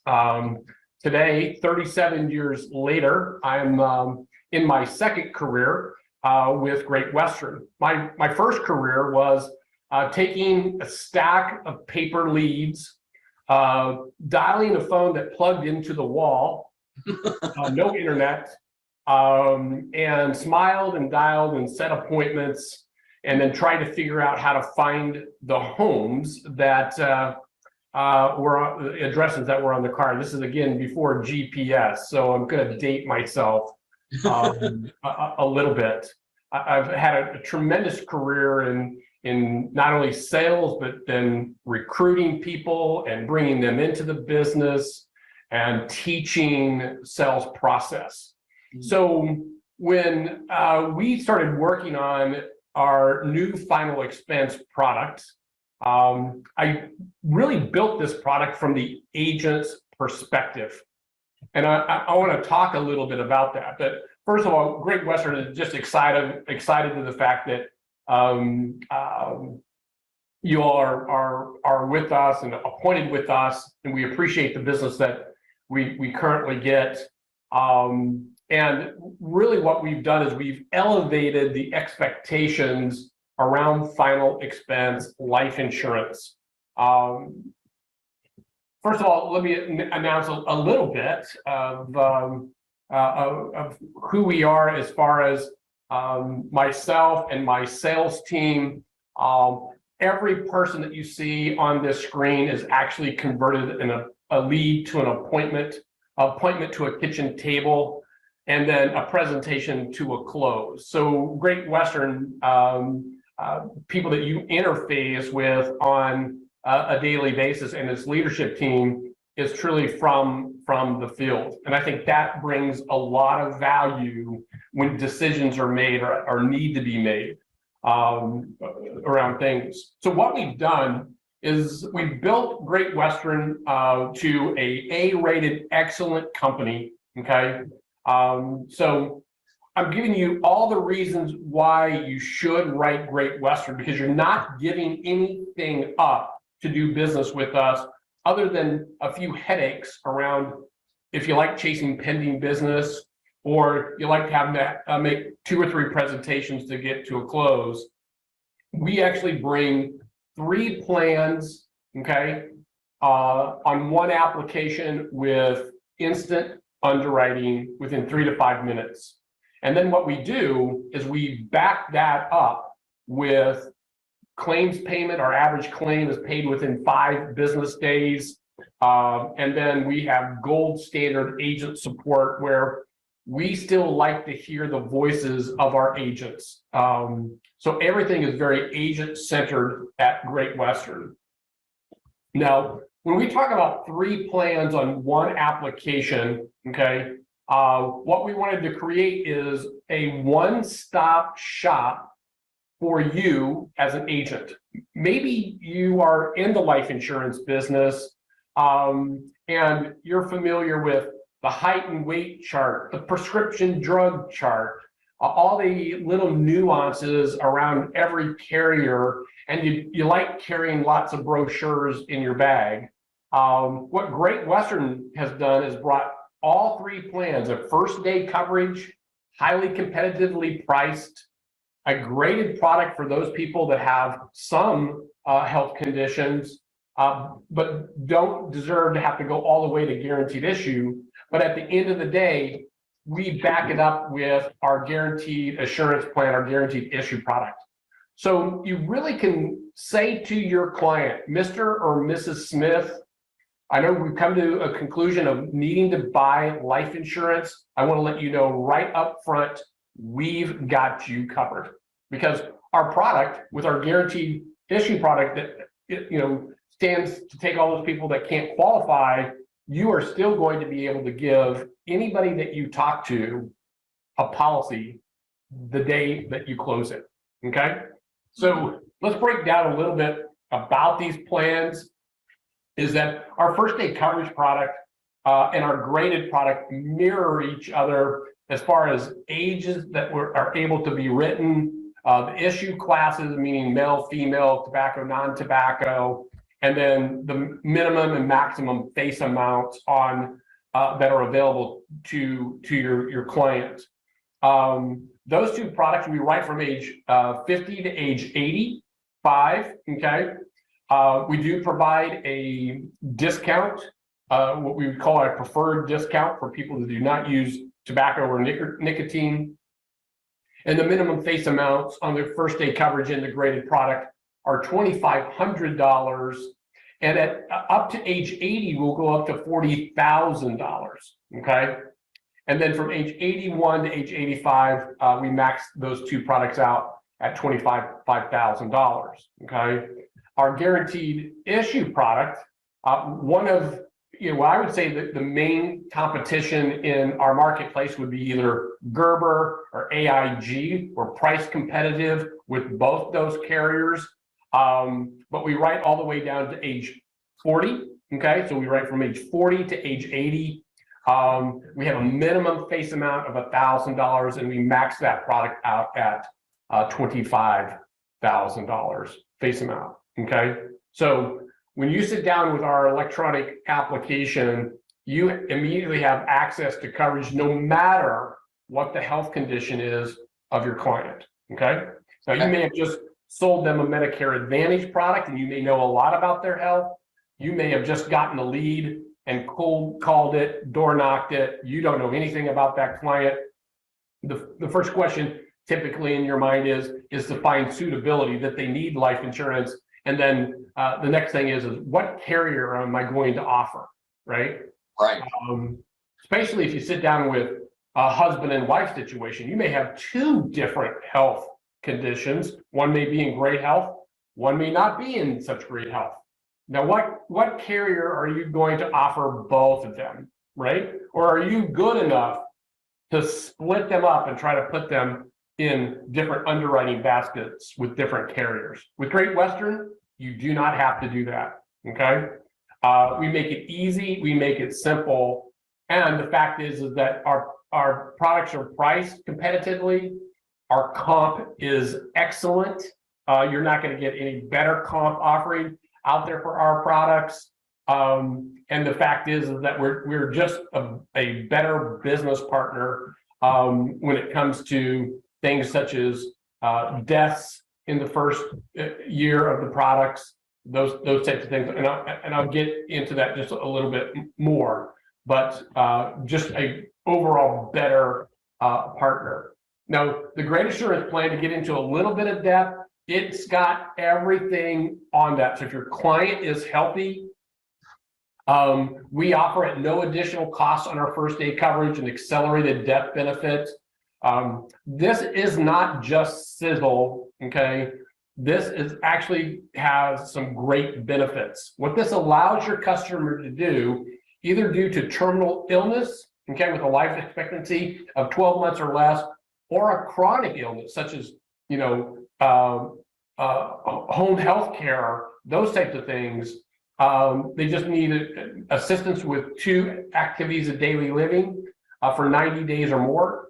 Today, 37 years later, I'm in my second career with Great Western. My first career was taking a stack of paper leads, dialing a phone that plugged into the wall, no internet, and smiled and dialed and set appointments, and then try to figure out how to find the homes that were addresses that were on the card. This is, again, before GPS, so I'm going to date myself a little bit. I've had a tremendous career in not only sales, but then recruiting people and bringing them into the business and teaching sales process. So when we started working on our new final expense product, I really built this product from the agent's perspective. And I want to talk a little bit about that. But first of all, Great Western is just excited to the fact that you all are with us and appointed with us, and we appreciate the business that we currently get. And really what we've done is we've elevated the expectations around final expense life insurance. First of all, let me announce a little bit of who we are as far as myself and my sales team. Every person that you see on this screen is actually converted in a lead to an appointment to a kitchen table, and then a presentation to a close. So Great Western, people that you interface with on a daily basis, and its leadership team is truly from the field. And I think that brings a lot of value when decisions are made or need to be made around things. So what we've done is we've built Great Western to a A-rated excellent company, okay? So I'm giving you all the reasons why you should write Great Western, because you're not giving anything up to do business with us other than a few headaches around if you like chasing pending business, or you like to have make 2 or 3 presentations to get to a close. We actually bring 3 plans, okay, on one application with instant underwriting within 3 to 5 minutes. And then what we do is we back that up with claims payment. Our average claim is paid within 5 business days. And then we have gold standard agent support, where we still like to hear the voices of our agents. So everything is very agent-centered at Great Western. Now, when we talk about 3 plans on one application, okay, what we wanted to create is a one-stop shop for you as an agent. Maybe you are in the life insurance business, and you're familiar with the height and weight chart, the prescription drug chart, all the little nuances around every carrier, and you like carrying lots of brochures in your bag. What Great Western has done is brought all 3 plans of first day coverage, highly competitively priced, a graded product for those people that have some health conditions, but don't deserve to have to go all the way to guaranteed issue. But at the end of the day, we back it up with our guaranteed assurance plan, our guaranteed issue product. So you really can say to your client, Mr. or Mrs. Smith, I know we've come to a conclusion of needing to buy life insurance. I want to let you know right up front, we've got you covered, because our product, with our guaranteed issue product that stands to take all those people that can't qualify, you are still going to be able to give anybody that you talk to a policy the day that you close it, okay? So let's break down a little bit about these plans. Is that our first day coverage product and our graded product mirror each other as far as ages that are able to be written, the issue classes, meaning male, female, tobacco, non-tobacco, and then the minimum and maximum face amounts on that are available to your client. Those 2 products we write from age 50 to age 85, okay? We do provide a discount, what we would call a preferred discount for people that do not use tobacco or nicotine. And the minimum face amounts on the first day coverage in the graded product are $2,500. And at up to age 80, we'll go up to $40,000, okay? And then from age 81 to age 85, we max those 2 products out at $25,000, okay? Our guaranteed issue product, one of, I would say that the main competition in our marketplace would be either Gerber or AIG. We're price competitive with both those carriers, but we write all the way down to age 40, okay? So we write from age 40 to age 80. We have a minimum face amount of $1,000, and we max that product out at $25,000 face amount. Okay, so when you sit down with our electronic application, you immediately have access to coverage no matter what the health condition is of your client, okay? Now, you may have just sold them a Medicare Advantage product and you may know a lot about their health. You may have just gotten a lead and cold called it, door knocked it. You don't know anything about that client. The first question typically in your mind is to find suitability, that they need life insurance. And then the next thing is what carrier am I going to offer, right? Right. Especially if you sit down with a husband and wife situation, you may have two different health conditions. One may be in great health, one may not be in such great health. Now, what carrier are you going to offer both of them, right? Or are you good enough to split them up and try to put them in different underwriting baskets with different carriers? With Great Western, you do not have to do that, okay? We make it easy, we make it simple, and the fact is that our products are priced competitively. Our comp is excellent. You're not going to get any better comp offering out there for our products. And the fact is that we're just a better business partner when it comes to things such as deaths in the first year of the products, those types of things. And I'll get into that just a little bit more, but just a overall better partner. Now, the Great Assurance Plan, to get into a little bit of depth, it's got everything on that. So if your client is healthy, we offer at no additional cost on our first day coverage an accelerated death benefit. This is not just sizzle, okay? This is actually has some great benefits. What this allows your customer to do, either due to terminal illness, okay, with a life expectancy of 12 months or less, or a chronic illness, such as, home health care, those types of things. They just need assistance with 2 activities of daily living for 90 days or more,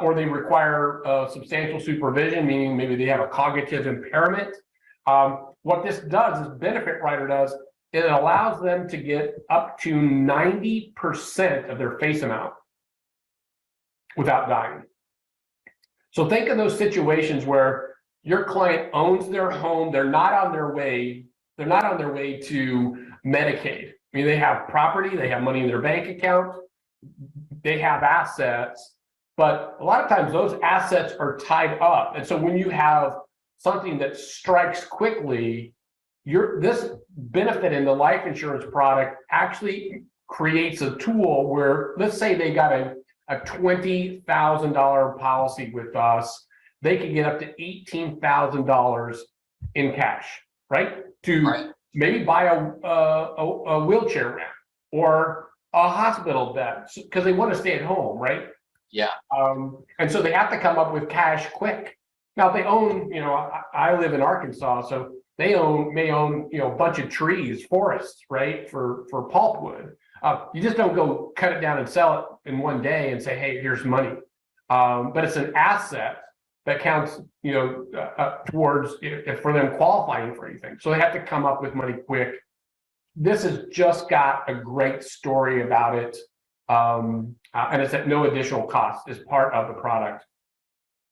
or they require substantial supervision, meaning maybe they have a cognitive impairment. What this does, this benefit rider does, it allows them to get up to 90% of their face amount without dying. So think of those situations where your client owns their home, they're not on their way to Medicaid. I mean, they have property, they have money in their bank account, they have assets, but a lot of times those assets are tied up. And so when you have something that strikes quickly, this benefit in the life insurance product actually creates a tool where, let's say they got a $20,000 policy with us, they can get up to $18,000 in cash, right? To maybe buy a wheelchair ramp or a hospital bed because they want to stay at home, right? Yeah. And so they have to come up with cash quick. Now they own, I live in Arkansas, so they may own, a bunch of trees, forests, right? For pulpwood. You just don't go cut it down and sell it in one day and say, hey, here's money. But it's an asset that counts, towards for them qualifying for anything. So they have to come up with money quick. This has just got a great story about it. And it's at no additional cost as part of the product.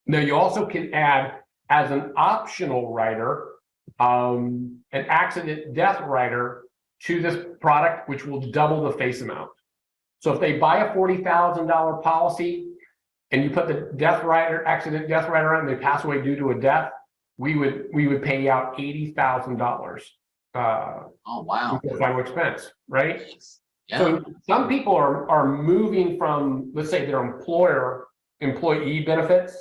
Now you also can add as an optional rider, an accident death rider to this product, which will double the face amount. So if they buy a $40,000 policy and you put the accident death rider on, and they pass away due to a death, we would pay out $80,000. Oh wow! Final expense, right? Yeah. So some people are moving from, let's say, their employee benefits.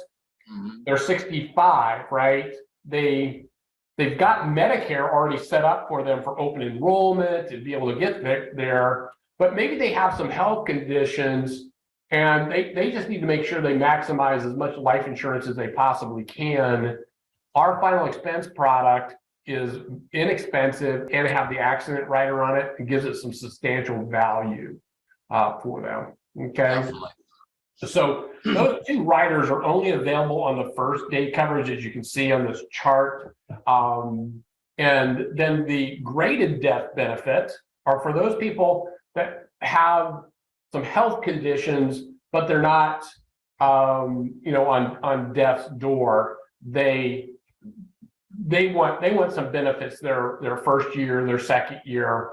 Mm-hmm. They're 65, right? They've got Medicare already set up for them for open enrollment to be able to get there, but maybe they have some health conditions and they just need to make sure they maximize as much life insurance as they possibly can. Our final expense product is inexpensive and have the accident rider on it and gives it some substantial value for them. Okay. Definitely. So those 2 riders are only available on the first day coverage, as you can see on this chart. And then the graded death benefit are for those people that have some health conditions, but they're not, on death's door. They want some benefits their first year, their second year.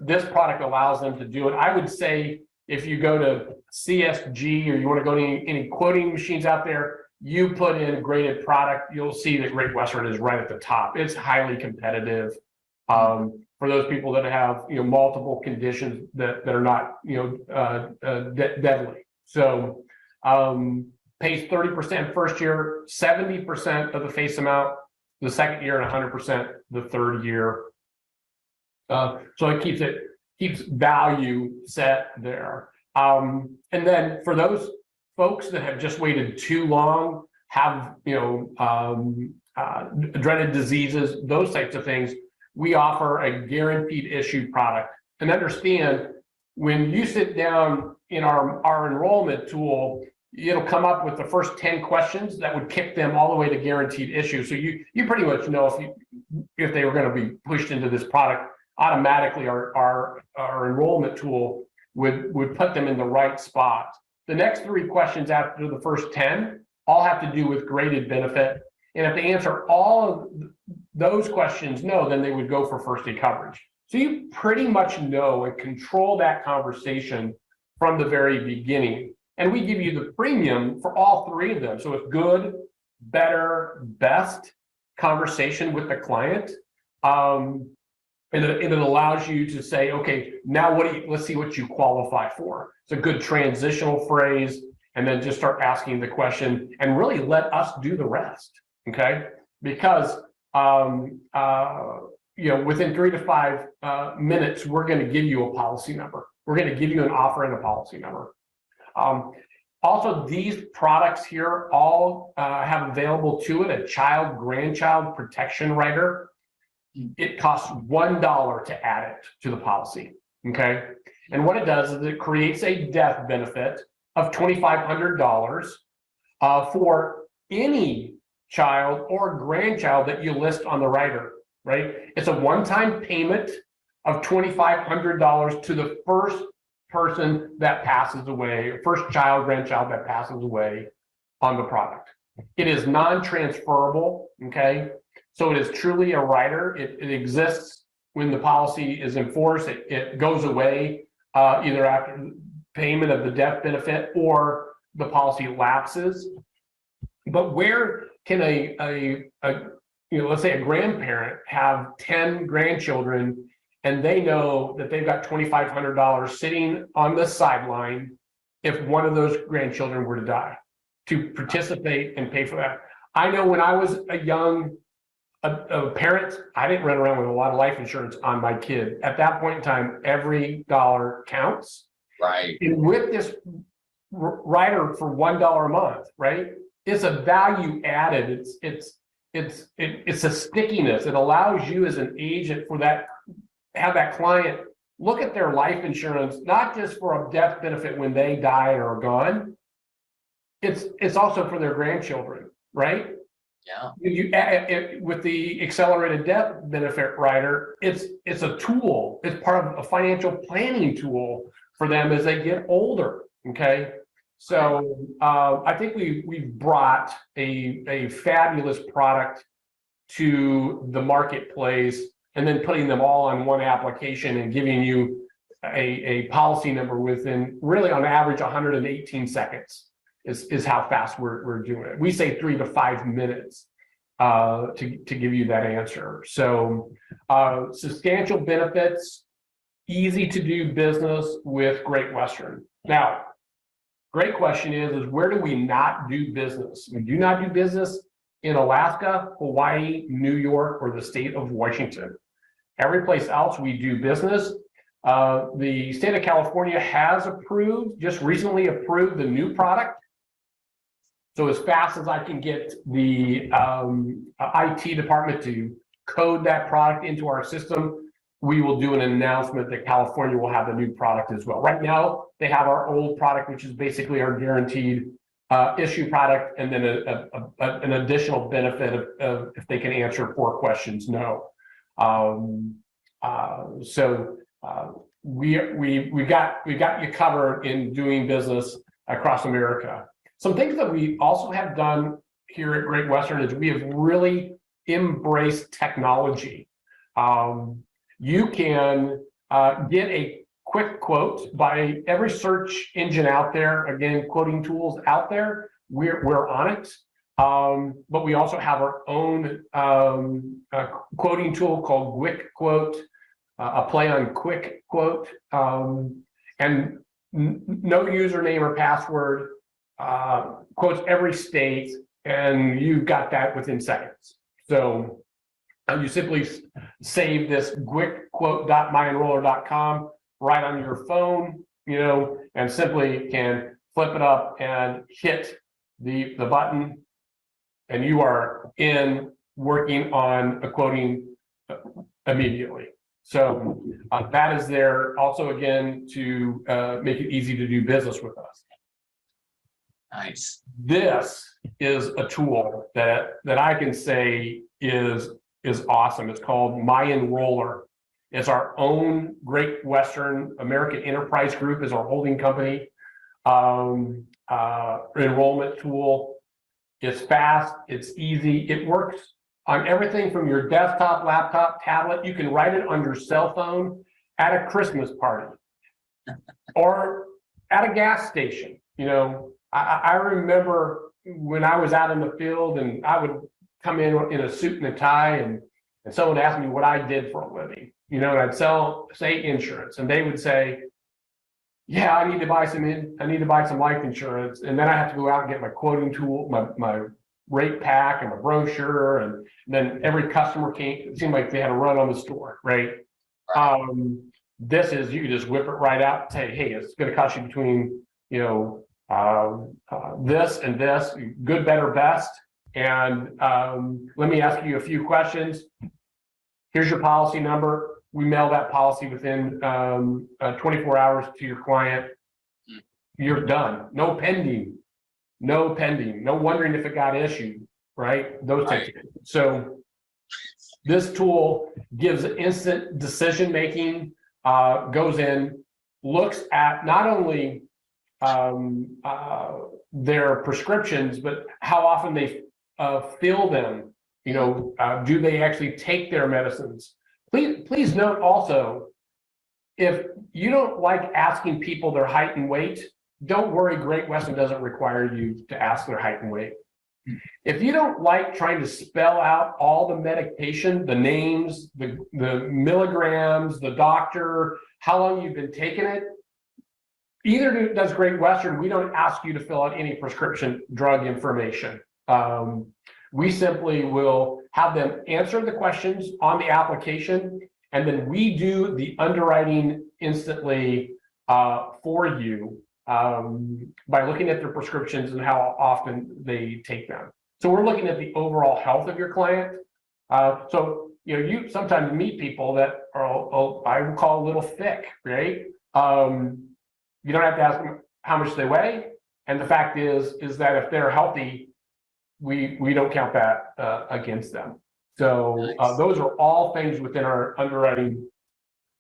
This product allows them to do it. I would say if you go to CSG or you want to go to any quoting machines out there, you put in a graded product, you'll see that Great Western is right at the top. It's highly competitive. For those people that have multiple conditions that are not deadly. So pays 30% first year, 70% of the face amount the second year, and 100% the third year. So it keeps value set there. And then for those folks that have just waited too long, have dreaded diseases, those types of things, we offer a guaranteed issue product. And understand, when you sit down in our enrollment tool, it'll come up with the first 10 questions that would kick them all the way to guaranteed issue. So you pretty much know if they were going to be pushed into this product. Automatically our enrollment tool would put them in the right spot. The next 3 questions after the first 10 all have to do with graded benefit. And if they answer all of those questions no, then they would go for first day coverage. So you pretty much know and control that conversation from the very beginning. And we give you the premium for all 3 of them. So it's good, better, best conversation with the client. And it allows you to say, okay, now let's see what you qualify for. It's a good transitional phrase, and then just start asking the question and really let us do the rest. Okay, because within 3 to 5 minutes, we're going to give you a policy number. We're going to give you an offer and a policy number. Also, these products here all have available to it a child-grandchild protection rider. It costs $1 to add it to the policy. Okay, and what it does is it creates a death benefit of $2,500 for any child or grandchild that you list on the rider, right? It's a one-time payment of $2,500 to the first person that passes away, first child, grandchild that passes away on the product. It is non-transferable, okay? So it is truly a rider. It exists when the policy is enforced. It goes away either after payment of the death benefit or the policy lapses. But where can let's say a grandparent have 10 grandchildren and they know that they've got $2,500 sitting on the sideline if one of those grandchildren were to die, to participate and pay for that? I know when I was a parent, I didn't run around with a lot of life insurance on my kid. At that point in time, every dollar counts. Right. And with this rider for $1 a month, right? It's a value added. It's a stickiness. It allows you as an agent have that client look at their life insurance, not just for a death benefit when they die or are gone. It's also for their grandchildren, right? Yeah. With the accelerated death benefit rider, it's a tool. It's part of a financial planning tool for them as they get older. Okay. So I think we've brought a fabulous product to the marketplace, and then putting them all on one application and giving you a policy number within really on average 118 seconds is how fast we're doing it. We say 3 to 5 minutes to give you that answer. So substantial benefits, easy to do business with Great Western. Now, great question is where do we not do business? We do not do business in Alaska, Hawaii, New York, or the state of Washington. Every place else we do business. The state of California has just recently approved the new product. So as fast as I can get the IT department to code that product into our system, we will do an announcement that California will have the new product as well. Right now, they have our old product, which is basically our guaranteed issue product, and then an additional benefit of if they can answer 4 questions, no. we got you covered in doing business across America. Some things that we also have done here at Great Western is we have really embraced technology. You can get a quick quote by every search engine out there. Again, quoting tools out there. We're on it. But we also have our own quoting tool called Quick Quote, a play on Quick Quote, and no username or password, quotes every state, and you've got that within seconds. So you simply save this quickquote.myenroller.com right on your phone, and simply can flip it up and hit the button, and you are in working on a quoting immediately. So that is there also, again, to make it easy to do business with us. Nice. This is a tool that I can say is awesome. It's called My Enroller. It's our own Great Western American Enterprise Group is our holding company enrollment tool. It's fast, it's easy, it works on everything from your desktop, laptop, tablet. You can write it on your cell phone at a Christmas party or at a gas station. I remember when I was out in the field and I would come in a suit and a tie, and someone asked me what I did for a living, and I'd say insurance, and they would say, yeah, I need to buy some life insurance. And then I have to go out and get my quoting tool, my rate pack and my brochure. And then every customer it seemed like they had to run on the store, right? This is, you just whip it right out and say, hey, it's going to cost you between, this and this, good, better, best. And let me ask you a few questions. Here's your policy number. We mail that policy within 24 hours to your client. You're done. No pending, no wondering if it got issued, right? Those types of things. So this tool gives instant decision making, goes in, looks at not only their prescriptions, but how often they fill them. Do they actually take their medicines? Please note also, if you don't like asking people their height and weight, don't worry, Great Western doesn't require you to ask their height and weight. If you don't like trying to spell out all the medication, the names, the milligrams, the doctor, how long you've been taking it, either does Great Western. We don't ask you to fill out any prescription drug information. We simply will have them answer the questions on the application, and then we do the underwriting instantly for you by looking at their prescriptions and how often they take them. So we're looking at the overall health of your client. So you sometimes meet people that are, I would call a little thick, right? You don't have to ask them how much they weigh, and the fact is that if they're healthy, we don't count that against them. So Nice. Those are all things within our underwriting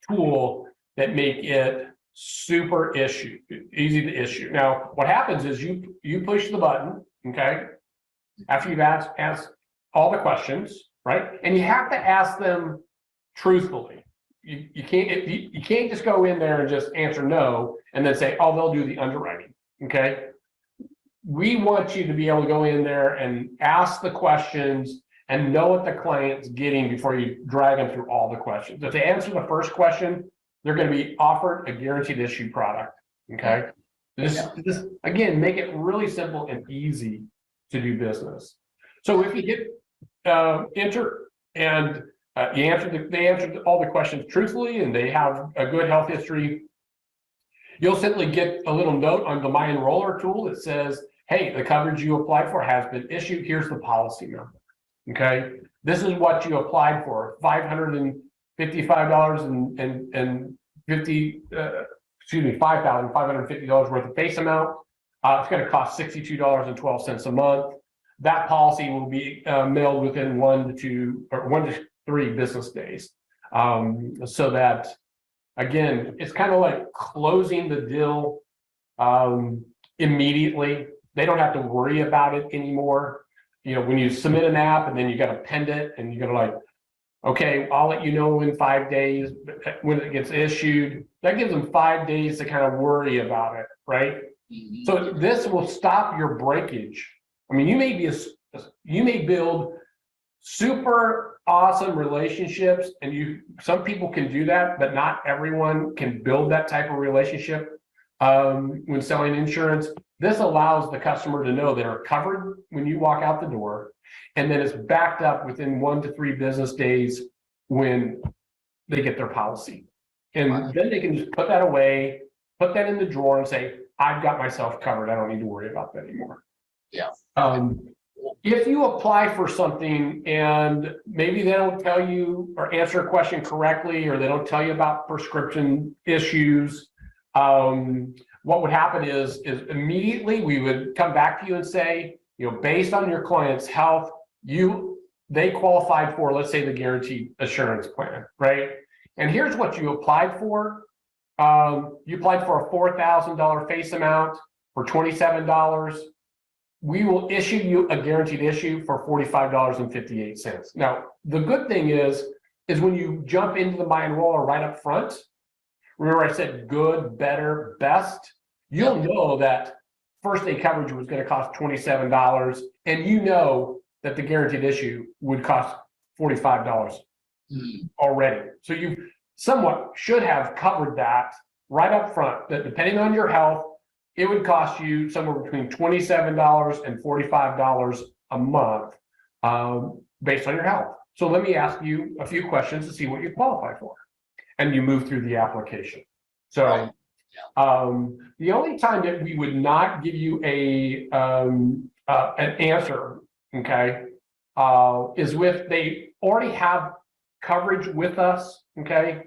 tool that make it super easy to issue. Now, what happens is you push the button, okay, after you've asked all the questions, right? And you have to ask them truthfully. You can't just go in there and just answer no and then say, oh, they'll do the underwriting, okay? We want you to be able to go in there and ask the questions and know what the client's getting before you drag them through all the questions. If they answer the first question, they're going to be offered a guaranteed issue product. Okay. This again, make it really simple and easy to do business. So if you hit enter and they answered all the questions truthfully and they have a good health history, you'll simply get a little note on the My Enroller tool that says, hey, the coverage you applied for has been issued. Here's the policy number. Okay. This is what you applied for, $5,550 worth of face amount. It's going to cost $62.12 a month. That policy will be mailed within 1 to 3 business days, so that Again, it's kind of like closing the deal immediately. They don't have to worry about it anymore. When you submit an app and then you got to append it and you got to like, okay, I'll let you know in 5 days when it gets issued. That gives them 5 days to kind of worry about it, right? So this will stop your breakage. I mean, you may build super awesome relationships, and some people can do that, but not everyone can build that type of relationship when selling insurance. This allows the customer to know they're covered when you walk out the door, and then it's backed up within 1 to 3 business days when they get their policy. And then they can just put that away, put that in the drawer and say, I've got myself covered. I don't need to worry about that anymore. Yeah. If you apply for something and maybe they don't tell you or answer a question correctly, or they don't tell you about prescription issues, what would happen is immediately we would come back to you and say, based on your client's health, they qualified for, let's say, the guaranteed assurance plan, right? And here's what you applied for. You applied for a $4,000 face amount for $27. We will issue you a guaranteed issue for $45.58. Now, the good thing is when you jump into the buy enroller right up front, remember I said good, better, best, you'll know that first day coverage was going to cost $27, and that the guaranteed issue would cost $45 already. So you somewhat should have covered that right up front, that depending on your health, it would cost you somewhere between $27 and $45 a month based on your health. So let me ask you a few questions to see what you qualify for. And you move through the application. So the only time that we would not give you an answer, okay, is if they already have coverage with us, okay,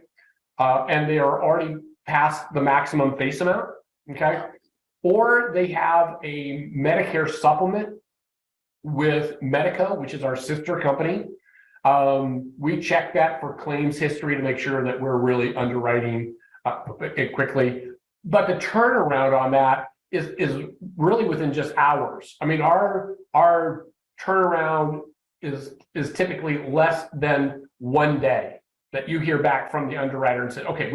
and they are already past the maximum face amount, okay, or they have a Medicare supplement with Medica, which is our sister company. We check that for claims history to make sure that we're really underwriting it quickly. But the turnaround on that is really within just hours. I mean, our turnaround is typically less than 1 day that you hear back from the underwriter and said, okay,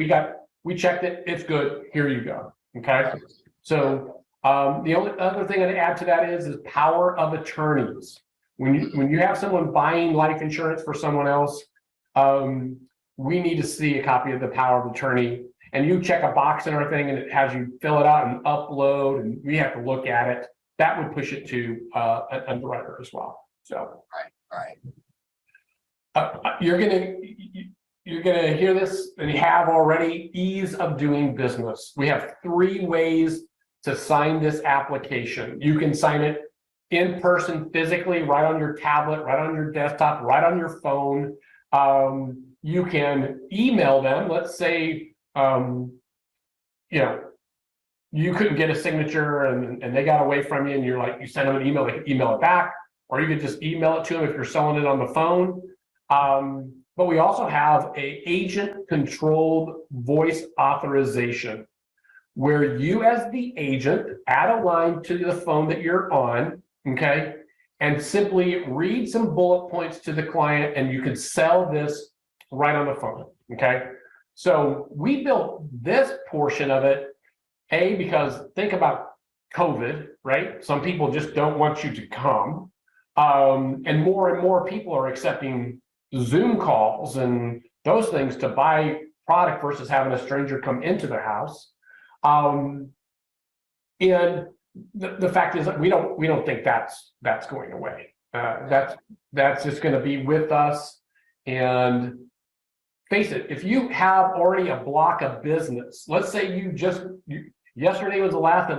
we checked it, it's good, here you go. Okay. So the only other thing I'd add to that is power of attorneys. When you have someone buying life insurance for someone else, we need to see a copy of the power of attorney. And you check a box in our thing and it has you fill it out and upload, and we have to look at it. That would push it to an underwriter as well. So you're gonna hear this, and you have already. Ease of doing business. We have 3 ways to sign this application. You can sign it in person, physically, right on your tablet, right on your desktop, right on your phone. You can email them. Let's say you couldn't get a signature and they got away from you, and you send them an email, they can email it back, or you could just email it to them if you're selling it on the phone. But we also have a agent controlled voice authorization, where you as the agent add a line to the phone that you're on, okay, and simply read some bullet points to the client, and you can sell this right on the phone, okay? So we built this portion of it, because think about COVID, right? Some people just don't want you to come. And more people are accepting Zoom calls and those things to buy product versus having a stranger come into their house. And the fact is that we don't think that's going away. That's just going to be with us. And face it, if you have already a block of business, let's say yesterday was the last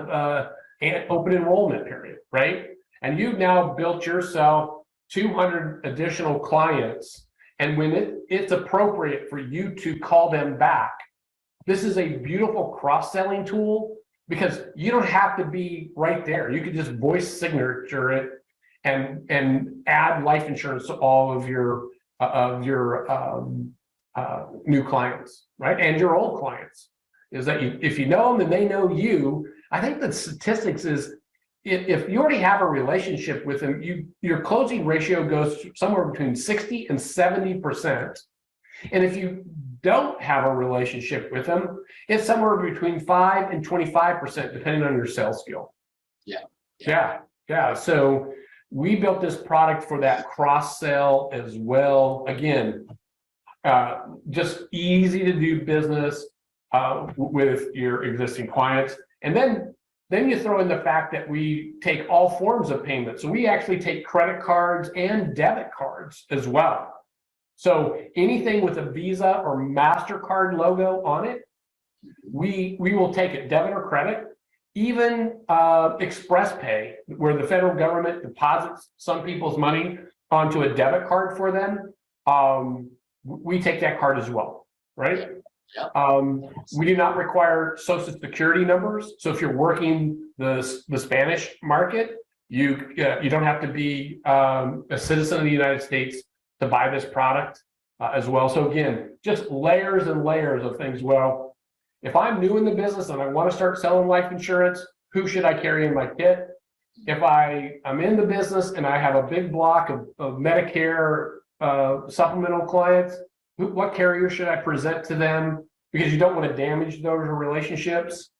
open enrollment period, right? And you've now built yourself 200 additional clients. And when it's appropriate for you to call them back, this is a beautiful cross-selling tool, because you don't have to be right there. You could just voice signature it and add life insurance to all of your new clients, right? And your old clients, is that if you know them and they know you. I think the statistics is if you already have a relationship with them, your closing ratio goes somewhere between 60 and 70%. And if you don't have a relationship with them, it's somewhere between 5 and 25%, depending on your sales skill. Yeah. So we built this product for that cross sell as well. Again, just easy to do business with your existing clients. And then you throw in the fact that we take all forms of payment. So we actually take credit cards and debit cards as well. So anything with a Visa or MasterCard logo on it, we will take it, debit or credit. Even Express Pay, where the federal government deposits some people's money onto a debit card for them, we take that card as well, right? We do not require social security numbers. So if you're working the Spanish market, you don't have to be a citizen of the United States to buy this product as well. So again, just layers and layers of things. Well, if I'm new in the business and I want to start selling life insurance, who should I carry in my kit? If I'm in the business and I have a big block of Medicare supplemental clients, what carrier should I present to them? Because you don't want to damage those relationships.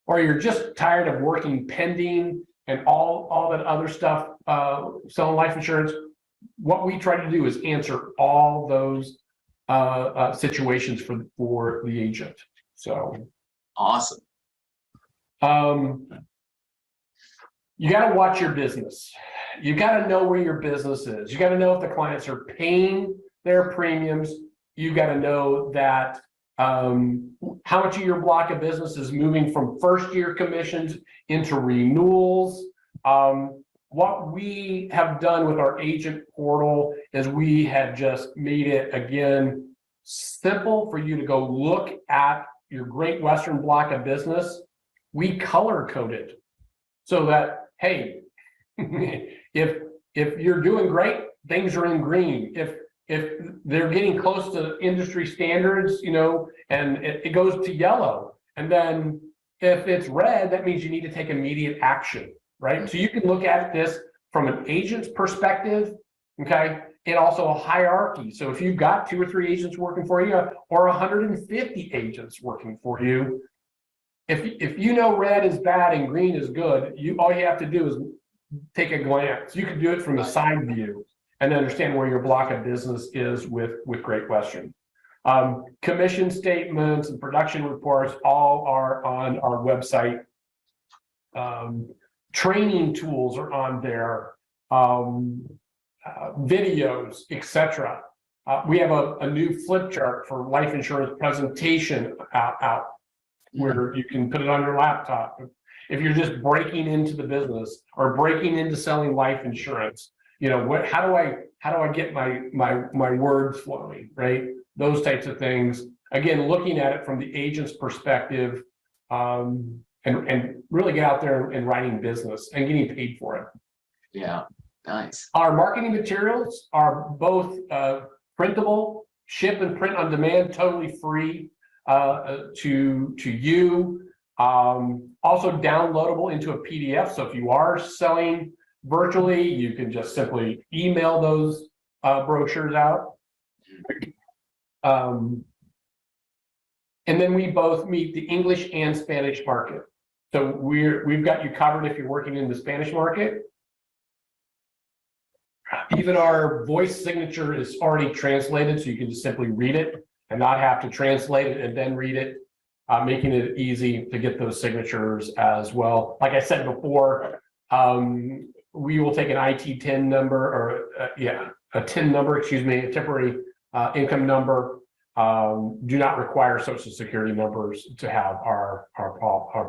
Or you're just tired of working pending and all that other stuff, selling life insurance. What we try to do is answer all those situations for the agent. So awesome. You got to watch your business. You got to know where your business is. You got to know if the clients are paying their premiums. You got to know that how much of your block of business is moving from first year commissions into renewals. What we have done with our agent portal is we have just made it, again, simple for you to go look at your Great Western block of business. We color code it so that, hey, if you're doing great, things are in green. If they're getting close to industry standards, and it goes to yellow. And then if it's red, that means you need to take immediate action, right? So you can look at this from an agent's perspective, okay? And also a hierarchy. So if you've got 2 or 3 agents working for you or 150 agents working for you, if you know red is bad and green is good, all you have to do is take a glance. You can do it from the side view and understand where your block of business is with Great Western. Commission statements and production reports all are on our website. Training tools are on there, videos, etc. We have a new flip chart for life insurance presentation out where you can put it on your laptop. If you're just breaking into the business or breaking into selling life insurance, how do I get my words flowing, right? Those types of things. Again, looking at it from the agent's perspective, and really get out there and writing business and getting paid for it. Yeah, nice. Our marketing materials are both printable, ship and print on demand, totally free to you. Also downloadable into a PDF. So if you are selling virtually, you can just simply email those brochures out. And then we both meet the English and Spanish market. So we've got you covered if you're working in the Spanish market. Even our voice signature is already translated, so you can just simply read it and not have to translate it and then read it, making it easy to get those signatures as well. Like I said before, we will take an IT TIN number, a TIN number, a temporary income number. Do not require social security numbers to have our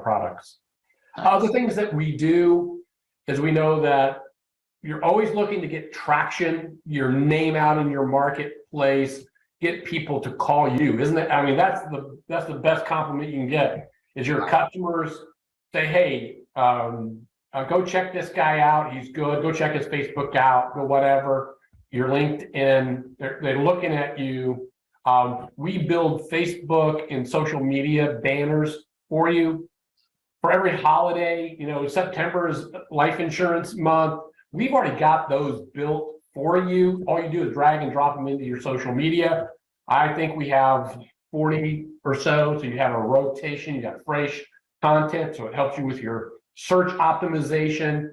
products. The things that we do is we know that you're always looking to get traction, your name out in your marketplace, get people to call you, isn't it? I mean, that's the best compliment you can get is your customers say, hey, go check this guy out. He's good. Go check his Facebook out, go whatever. Your LinkedIn, they're looking at you. We build Facebook and social media banners for you. For every holiday, September is life insurance month. We've already got those built for you. All you do is drag and drop them into your social media. I think we have 40 or so. So you have a rotation, you got fresh content. So it helps you with your search optimization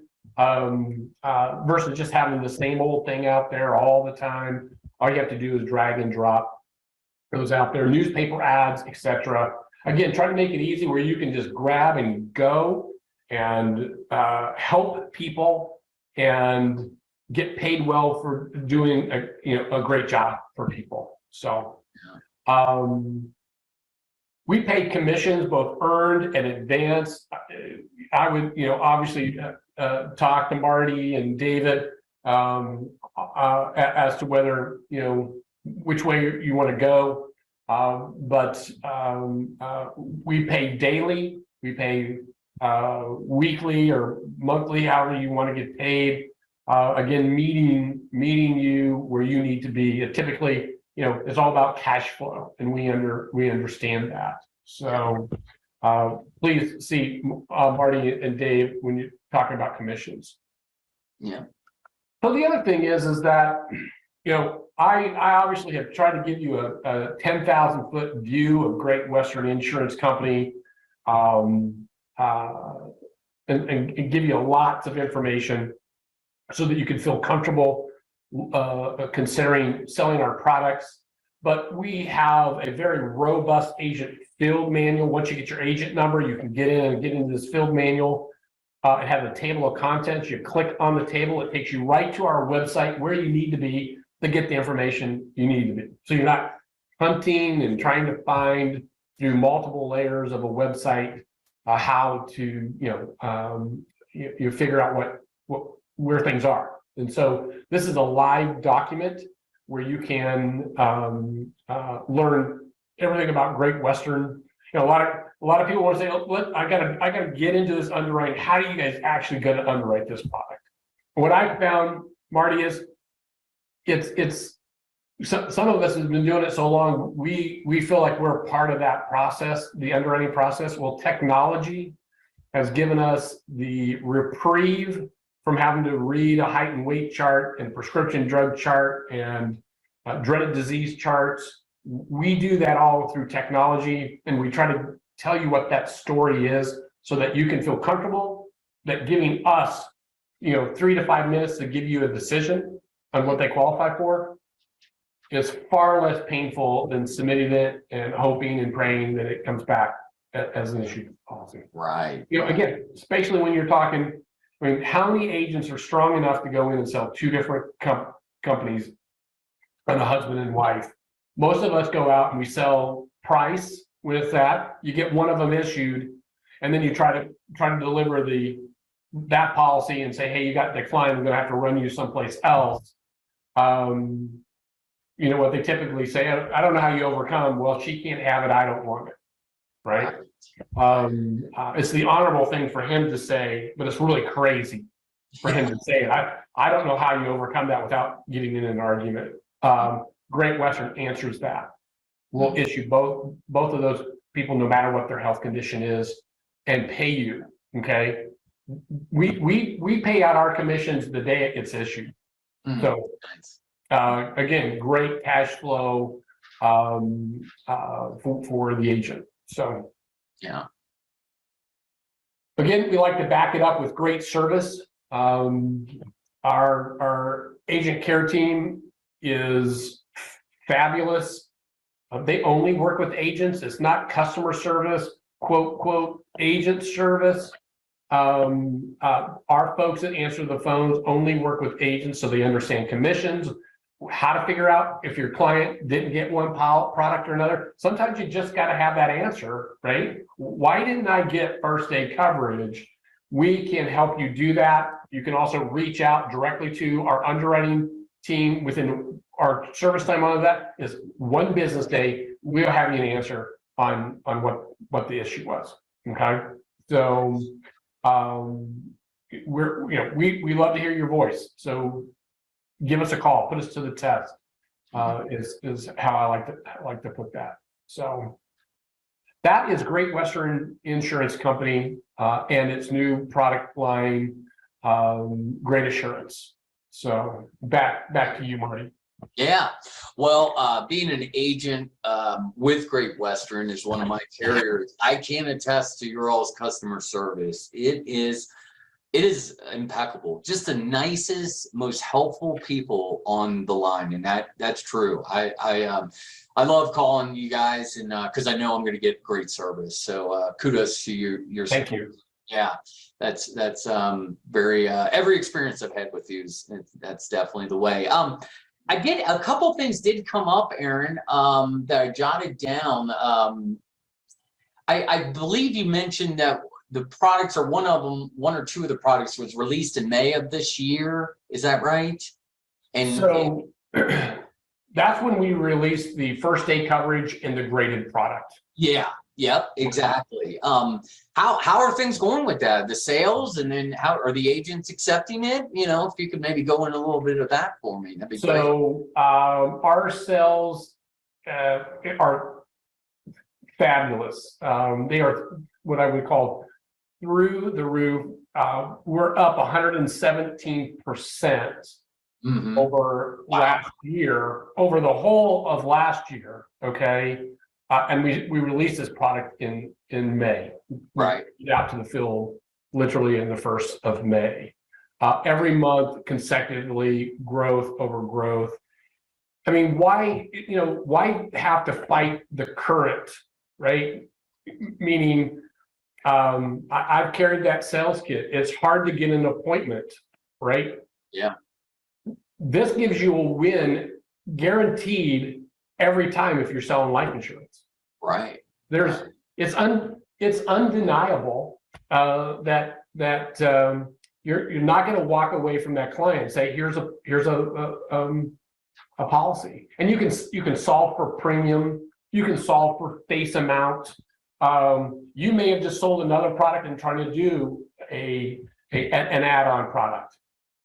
versus just having the same old thing out there all the time. All you have to do is drag and drop those out there, newspaper ads, etc. Again, try to make it easy where you can just grab and go and help people and get paid well for doing a great job for people. So we pay commissions, both earned and advanced. I would, obviously talk to Marty and David as to whether, which way you want to go. But we pay daily, we pay weekly or monthly, however you want to get paid. Again, meeting you where you need to be. Typically, it's all about cash flow, and we understand that. So please see Marty and Dave when you're talking about commissions. Yeah. So the other thing is that I obviously have tried to give you a 10,000-foot view of Great Western Insurance Company, and give you lots of information so that you can feel comfortable considering selling our products. But we have a very robust agent field manual. Once you get your agent number, you can get in and get into this field manual. It has a table of contents. You click on the table, it takes you right to our website where you need to be to get the information you need to be. So you're not hunting and trying to find through multiple layers of a website how to you figure out where things are. And so this is a live document where you can learn everything about Great Western. A lot of people want to say, oh, I gotta get into this underwriting. How do you guys actually going to underwrite this product? What I found, Marty, is it's some of us have been doing it so long, we feel like we're part of that process, the underwriting process. Well, technology has given us the reprieve from having to read a height and weight chart and prescription drug chart and dreaded disease charts. We do that all through technology, and we try to tell you what that story is so that you can feel comfortable that giving us 3 to 5 minutes to give you a decision on what they qualify for is far less painful than submitting it and hoping and praying that it comes back as an issue policy. Right. Again, especially when you're talking, how many agents are strong enough to go in and sell 2 different companies and a husband and wife? Most of us go out and we sell price with that. You get one of them issued, and then you try to deliver that policy and say, hey, you got declined, we're going to have to run you someplace else. What they typically say, I don't know how you overcome. Well, she can't have it, I don't want it. Right? It's the honorable thing for him to say, but it's really crazy for him to say it. I don't know how you overcome that without getting in an argument. Great Western answers that. We'll issue both of those people, no matter what their health condition is, and pay you. Okay, we pay out our commissions the day it gets issued. Mm-hmm. So again, great cash flow for the agent. So yeah. Again, we like to back it up with great service. Our agent care team is fabulous. They only work with agents. It's not customer service, quote, agent service. Our folks that answer the phones only work with agents, so they understand commissions, how to figure out if your client didn't get one product or another. Sometimes you just got to have that answer, right? Why didn't I get first day coverage? We can help you do that. You can also reach out directly to our underwriting team. Within our service time on that is 1 business day. We'll have you an answer on what the issue was. Okay, so we love to hear your voice. So give us a call, put us to the test. is how I like to put that. So that is Great Western Insurance Company and its new product line, Great Assurance. So back to you, Marty. Yeah, well, being an agent with Great Western is one of my carriers. I can attest to your all's customer service. It is impeccable. Just the nicest, most helpful people on the line, and that's true. I love calling you guys, and because I know I'm going to get great service. So kudos to your Thank support. you. Yeah, that's very every experience I've had with you that's definitely the way. I did a couple things did come up, Aaron, that I jotted down. I believe you mentioned that the products, or one or two of the products, was released in May of this year. Is that right? And so that's when we released the first day coverage in the graded product. Yeah. Yep. Exactly. How are things going with that? The sales, and then how are the agents accepting it? You know, if you could maybe go in a little bit of that for me, that'd be great. So our sales are fabulous. They are what I would call through the roof. We're up 117% over last year, over the whole of last year. Okay. And we released this product in May. Right. Out to the field literally in the 1st of May. Every month consecutively, growth over growth. I mean, why have to fight the current, right? Meaning, I've carried that sales kit. It's hard to get an appointment, right? Yeah. This gives you a win guaranteed every time if you're selling life insurance. Right. It's undeniable that you're not going to walk away from that client and say, here's a policy, and you can solve for premium, you can solve for face amount. You may have just sold another product and trying to do an add-on product,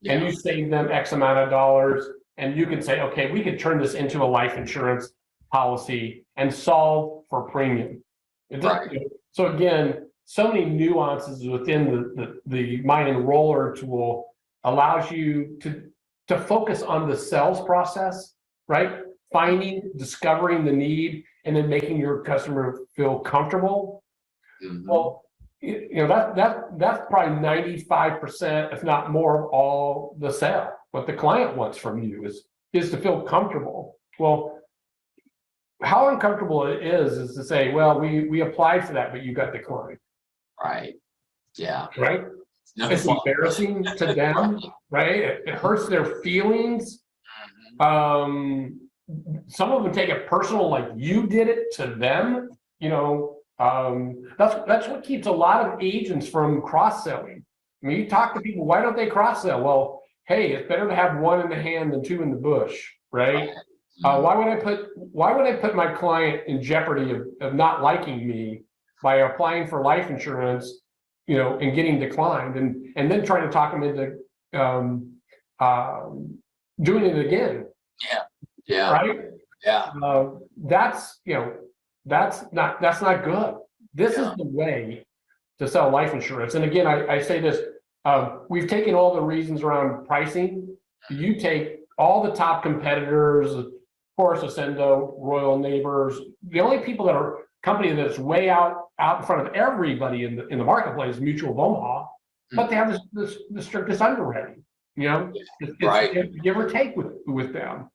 and you save them X amount of dollars, and you can say, okay, we could turn this into a life insurance policy and solve for premium. Right. So again, so many nuances within the My Enroller tool allows you to focus on the sales process, right? Discovering the need, and then making your customer feel comfortable. Well, that's probably 95%, if not more, of all the sale. What the client wants from you is to feel comfortable. Well, how uncomfortable it is to say, well, we applied for that, but you got declined. Right. Yeah. Right. It's embarrassing to them, right? It hurts their feelings. Some of them take it personal, like you did it to them. That's what keeps a lot of agents from cross-selling. I mean, you talk to people, why don't they cross-sell? Well, hey, it's better to have one in the hand than two in the bush, right? Why would I put my client in jeopardy of not liking me by applying for life insurance, and getting declined, and then trying to talk them into doing it again? Yeah. Right. Yeah. That's not good. This is the way to sell life insurance. And again, I say this, we've taken all the reasons around pricing. You take all the top competitors, of course, Ascendo, Royal Neighbors. The only people that are company that's way out in front of everybody in the marketplace is Mutual of Omaha, but they have the strictest underwriting. It's give or take with them.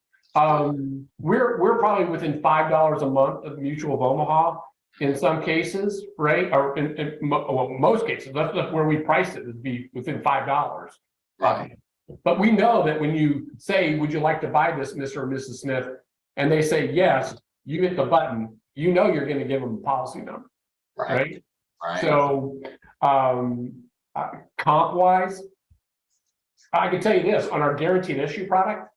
We're probably within $5 a month of Mutual of Omaha in some cases, right? Or in most cases, that's where we price it, would be within $5. Right. But we know that when you say, would you like to buy this, Mr. or Mrs. Smith? And they say yes, you hit the button, you're going to give them a policy number. Right. So comp wise, I can tell you this, on our guaranteed issue product,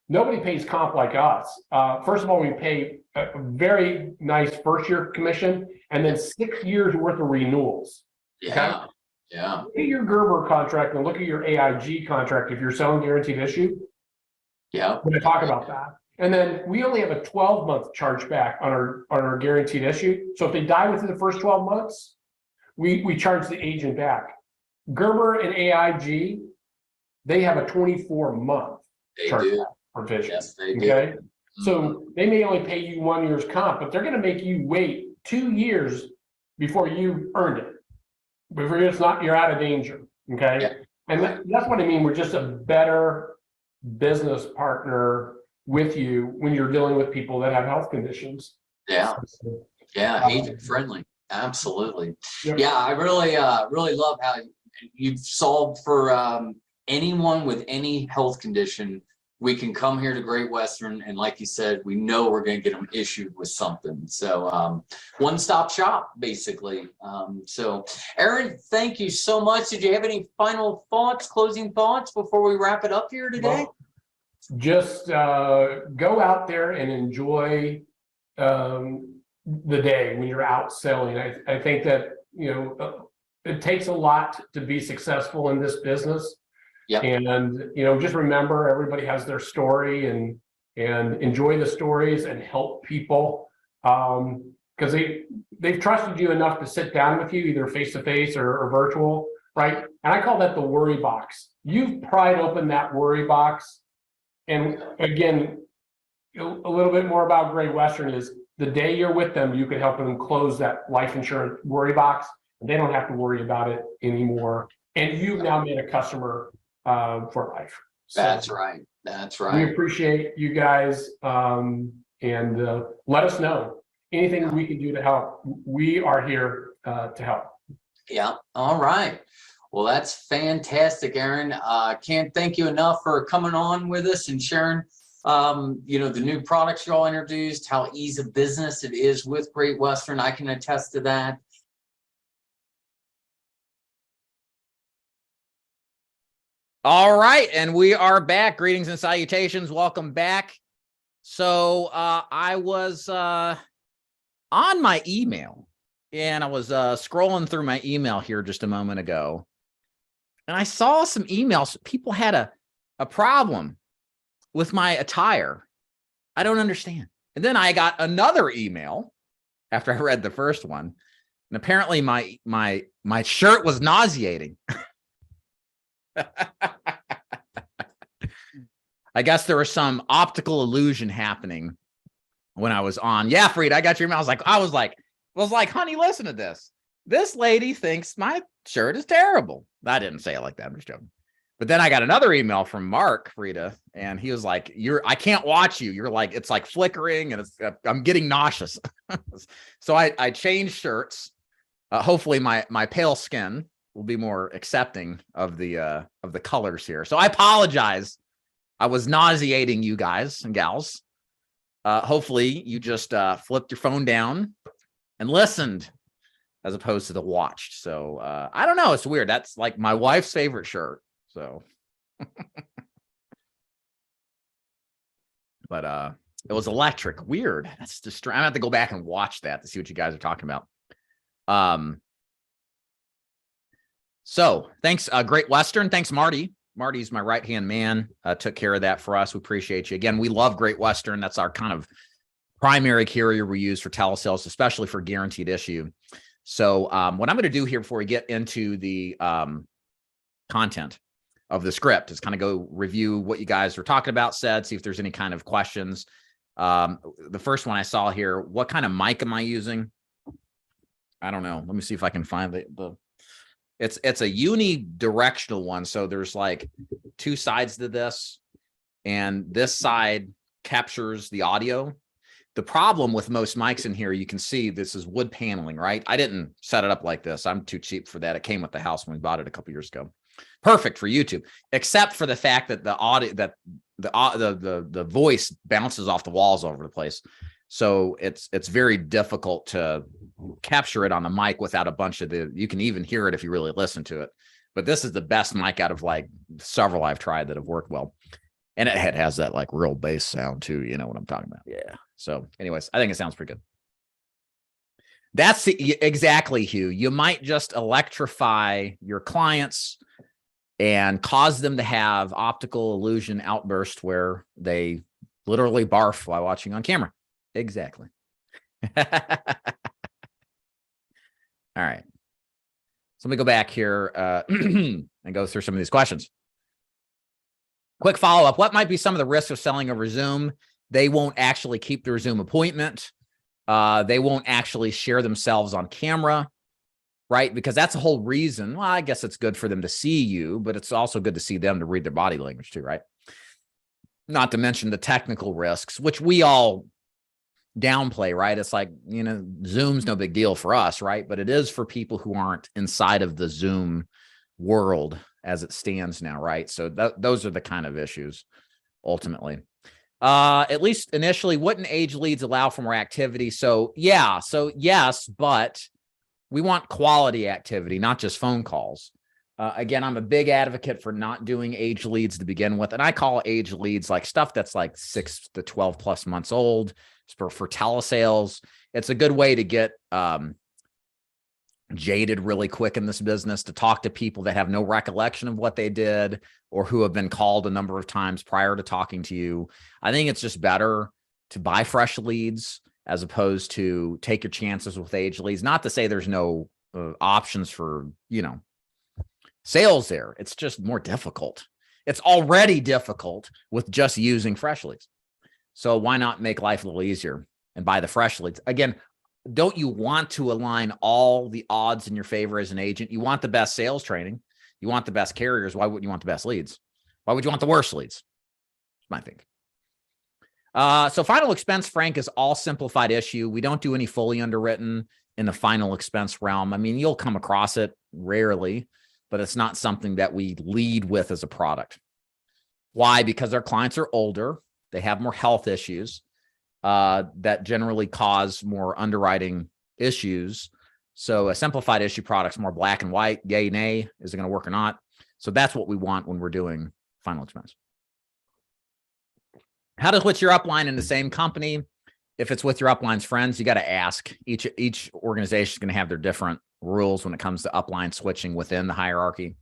nobody pays comp like us. First of all, we pay a very nice first year commission, and then 6 years worth of renewals. Yeah. Okay? Yeah. Look at your Gerber contract and look at your AIG contract if you're selling guaranteed issue. Yeah. We're going to talk about that. And then we only have a 12-month chargeback on our guaranteed issue. So if they die within the first 12 months, we charge the agent back. Gerber and AIG, they have a 24-month chargeback provision. Yes, they okay. do. So they may only pay you 1 year's comp, but they're going to make you wait 2 years before you earned it. Before it's not, you're out of danger. Okay. Yeah. And that's what I mean. We're just a better business partner with you when you're dealing with people that have health conditions. Yeah. Yeah. Agent friendly. Absolutely. Yeah. I really love how you've solved for anyone with any health condition. We can come here to Great Western, and like you said, we know we're going to get them issued with something. So one-stop shop, basically. So Aaron, thank you so much. Did you have any final thoughts, closing thoughts before we wrap it up here today? Well, just go out there and enjoy the day when you're out selling. I think that, it takes a lot to be successful in this business. Yeah. And, just remember, everybody has their story, and enjoy the stories and help people, because they've trusted you enough to sit down with you, either face-to-face or virtual, right? And I call that the worry box. You've pried open that worry box. And again, a little bit more about Great Western is the day you're with them, you can help them close that life insurance worry box, and they don't have to worry about it anymore. And you've now made a customer for life. So That's right. That's right. we appreciate you guys, and let us know anything we can do to help. We are here to help. Yeah. All right. Well, that's fantastic, Aaron. Can't thank you enough for coming on with us and sharing, the new products you all introduced, how ease of business it is with Great Western. I can attest to that. All right, and we are back. Greetings and salutations. Welcome back. So I was on my email, and I was scrolling through my email here just a moment ago, and I saw some emails. People had a problem with my attire. I don't understand. And then I got another email after I read the first one, and apparently my shirt was nauseating. I guess there was some optical illusion happening when I was on. Yeah, Freed, I got your email. I was like, honey, listen to this. This lady thinks my shirt is terrible. I didn't say it like that. I'm just joking. But then I got another email from Mark, Frida, and he was like, I can't watch you. You're like, it's like flickering, and I'm getting nauseous. So I changed shirts. Hopefully my pale skin will be more accepting of the colors here. So I apologize. I was nauseating you guys and gals. Hopefully you just flipped your phone down and listened as opposed to the watched. So I don't know. It's weird. That's like my wife's favorite shirt. So, but it was electric. Weird. That's just, I'm gonna have to go back and watch that to see what you guys are talking about. So thanks, Great Western. Thanks, Marty. Marty's my right-hand man, took care of that for us. We appreciate you. Again, we love Great Western. That's our kind of primary carrier we use for telesales, especially for guaranteed issue. So what I'm going to do here before we get into the content of the script is kind of go review what you guys were talking about, see if there's any kind of questions. The first one I saw here, what kind of mic am I using? I don't know. Let me see if I can find the it's a unidirectional one. So there's like two sides to this, and this side captures the audio. The problem with most mics in here, you can see this is wood paneling, right? I didn't set it up like this. I'm too cheap for that. It came with the house when we bought it a couple years ago. Perfect for YouTube, except for the fact that the audio, that the voice bounces off the walls all over the place. So it's very difficult to capture it on the mic without a bunch of you can even hear it if you really listen to it. But this is the best mic out of like several I've tried that have worked well. And it has that like real bass sound too. You know what I'm talking about? Yeah. So anyways, I think it sounds pretty good. That's exactly, Hugh. You might just electrify your clients and cause them to have optical illusion outbursts where they Literally barf while watching on camera. Exactly. All right. So let me go back here and go through some of these questions. Quick follow-up. What might be some of the risks of selling over Zoom? They won't actually keep their Zoom appointment. They won't actually share themselves on camera, right? Because that's the whole reason. Well, I guess it's good for them to see you, but it's also good to see them to read their body language too, right? Not to mention the technical risks, which we all downplay, right? It's like, Zoom's no big deal for us, right? But it is for people who aren't inside of the Zoom world as it stands now, right? So those are the kind of issues ultimately. At least initially, wouldn't age leads allow for more activity? So yes, but we want quality activity, not just phone calls. Again, I'm a big advocate for not doing age leads to begin with. And I call age leads like stuff that's like 6 to 12 plus months old for telesales. It's a good way to get jaded really quick in this business, to talk to people that have no recollection of what they did or who have been called a number of times prior to talking to you. I think it's just better to buy fresh leads as opposed to take your chances with age leads. Not to say there's no options for, sales there. It's just more difficult. It's already difficult with just using fresh leads. So why not make life a little easier and buy the fresh leads? Again, don't you want to align all the odds in your favor as an agent? You want the best sales training. You want the best carriers. Why wouldn't you want the best leads? Why would you want the worst leads? That's my thing. So final expense, Frank, is all simplified issue. We don't do any fully underwritten in the final expense realm. I mean, you'll come across it rarely, but it's not something that we lead with as a product. Why? Because our clients are older. They have more health issues that generally cause more underwriting issues. So a simplified issue product's more black and white, yay, nay, is it going to work or not? So that's what we want when we're doing final expense. How to switch your upline in the same company? If it's with your upline's friends, you got to ask. Each organization is going to have their different rules when it comes to upline switching within the hierarchy.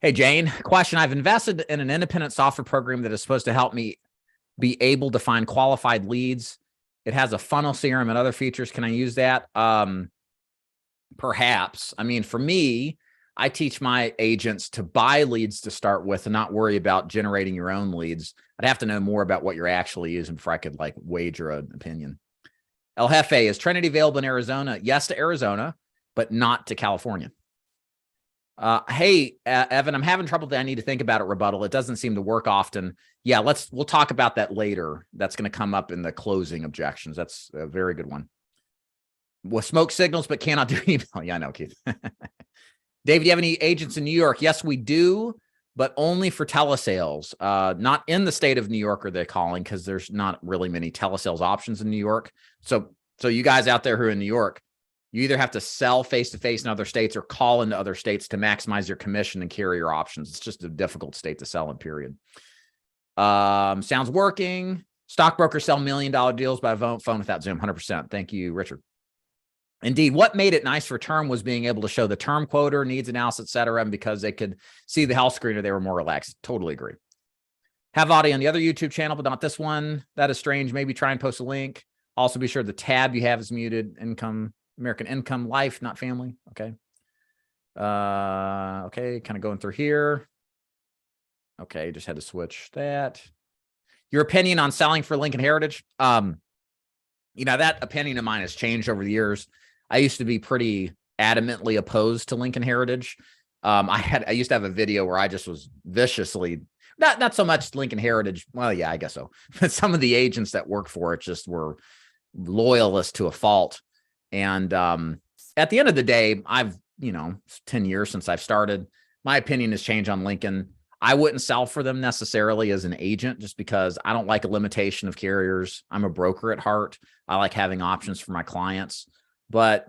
Hey, Jane, question. I've invested in an independent software program that is supposed to help me be able to find qualified leads. It has a funnel CRM and other features. Can I use that? Perhaps. I mean, for me, I teach my agents to buy leads to start with and not worry about generating your own leads. I'd have to know more about what you're actually using before I could wager an opinion. El Jefe, is Trinity available in Arizona? Yes to Arizona, but not to California. Hey, Evan, I'm having trouble that I need to think about it. Rebuttal. It doesn't seem to work often. Yeah, we'll talk about that later. That's going to come up in the closing objections. That's a very good one. With smoke signals, but cannot do email. Yeah, I know, Keith. David, do you have any agents in New York? Yes, we do, but only for telesales. Not in the state of New York are they calling, because there's not really many telesales options in New York. So you guys out there who are in New York, you either have to sell face-to-face in other states or call into other states to maximize your commission and carrier options. It's just a difficult state to sell in, period. Sounds working. Stockbrokers sell $1 million deals by phone without Zoom, 100%. Thank you, Richard. Indeed, what made it nice for term was being able to show the term quoter, needs analysis, et cetera, and because they could see the health screener, they were more relaxed. Totally agree. Have audio on the other YouTube channel, but not this one. That is strange. Maybe try and post a link. Also, be sure the tab you have is muted. Income, American income, life, not family. Okay. Okay, kind of going through here. Okay, just had to switch that. Your opinion on selling for Lincoln Heritage? That opinion of mine has changed over the years. I used to be pretty adamantly opposed to Lincoln Heritage. I used to have a video where I just was viciously, not so much Lincoln Heritage. Well, yeah, I guess so. But some of the agents that work for it just were loyalists to a fault. And at the end of the day, I've, 10 years since I've started, my opinion has changed on Lincoln. I wouldn't sell for them necessarily as an agent just because I don't like a limitation of carriers. I'm a broker at heart. I like having options for my clients. But,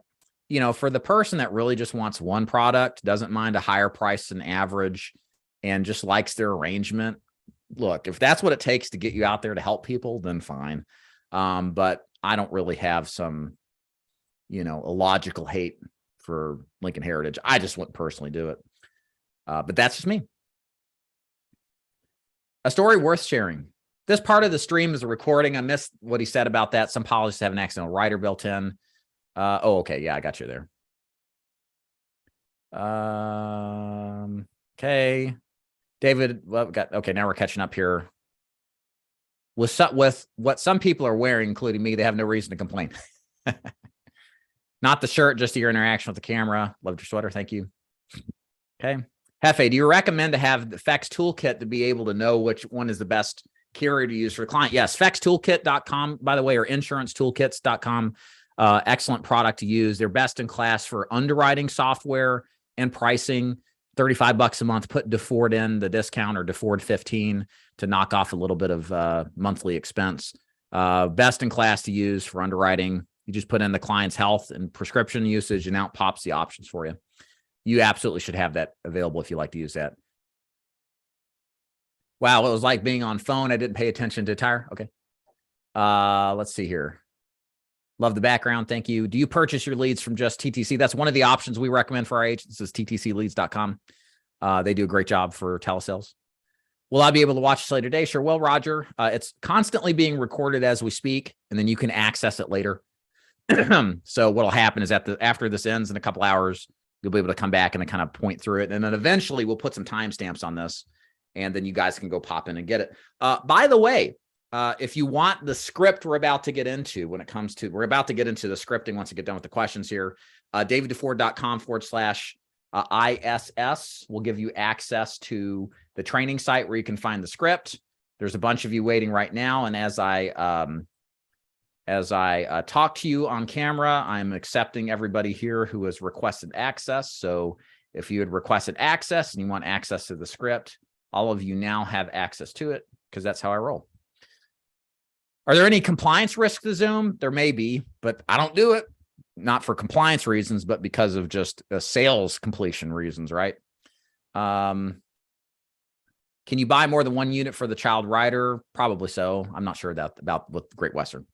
for the person that really just wants one product, doesn't mind a higher price than average, and just likes their arrangement, look, if that's what it takes to get you out there to help people, then fine. But I don't really have some, a logical hate for Lincoln Heritage. I just wouldn't personally do it. But that's just me. A story worth sharing. This part of the stream is a recording. I missed what he said about that. Some policies have an accidental rider built in. Okay. Yeah, I got you there. Okay. David, well, okay, now we're catching up here. With what some people are wearing, including me, they have no reason to complain. Not the shirt, just your interaction with the camera. Loved your sweater. Thank you. Okay. Hefe, do you recommend to have the FEX toolkit to be able to know which one is the best carrier to use for the client? Yes, fextoolkit.com, by the way, or insurancetoolkits.com. Excellent product to use. They're best in class for underwriting software and pricing. $35 a month, put DeFord in the discount or DeFord 15 to knock off a little bit of monthly expense. Best in class to use for underwriting. You just put in the client's health and prescription usage and out pops the options for you. You absolutely should have that available if you like to use that. Wow, it was like being on phone. I didn't pay attention to tire. Okay. Let's see here. Love the background. Thank you. Do you purchase your leads from just TTC? That's one of the options we recommend for our agents is ttcleads.com. They do a great job for telesales. Will I be able to watch this later today? Sure. Well, Roger, it's constantly being recorded as we speak, and then you can access it later. So what'll happen is after this ends in a couple hours, you'll be able to come back and then kind of point through it. And then eventually we'll put some timestamps on this, and then you guys can go pop in and get it. By the way, if you want the script we're about to get into we're about to get into the scripting once we get done with the questions here, daviddeford.com/ISS will give you access to the training site where you can find the script. There's a bunch of you waiting right now. And as I talk to you on camera, I'm accepting everybody here who has requested access. So if you had requested access and you want access to the script, all of you now have access to it because that's how I roll. Are there any compliance risks to Zoom? There may be, but I don't do it. Not for compliance reasons, but because of just sales completion reasons, right? Can you buy more than one unit for the child rider? Probably so. I'm not sure about with Great Western.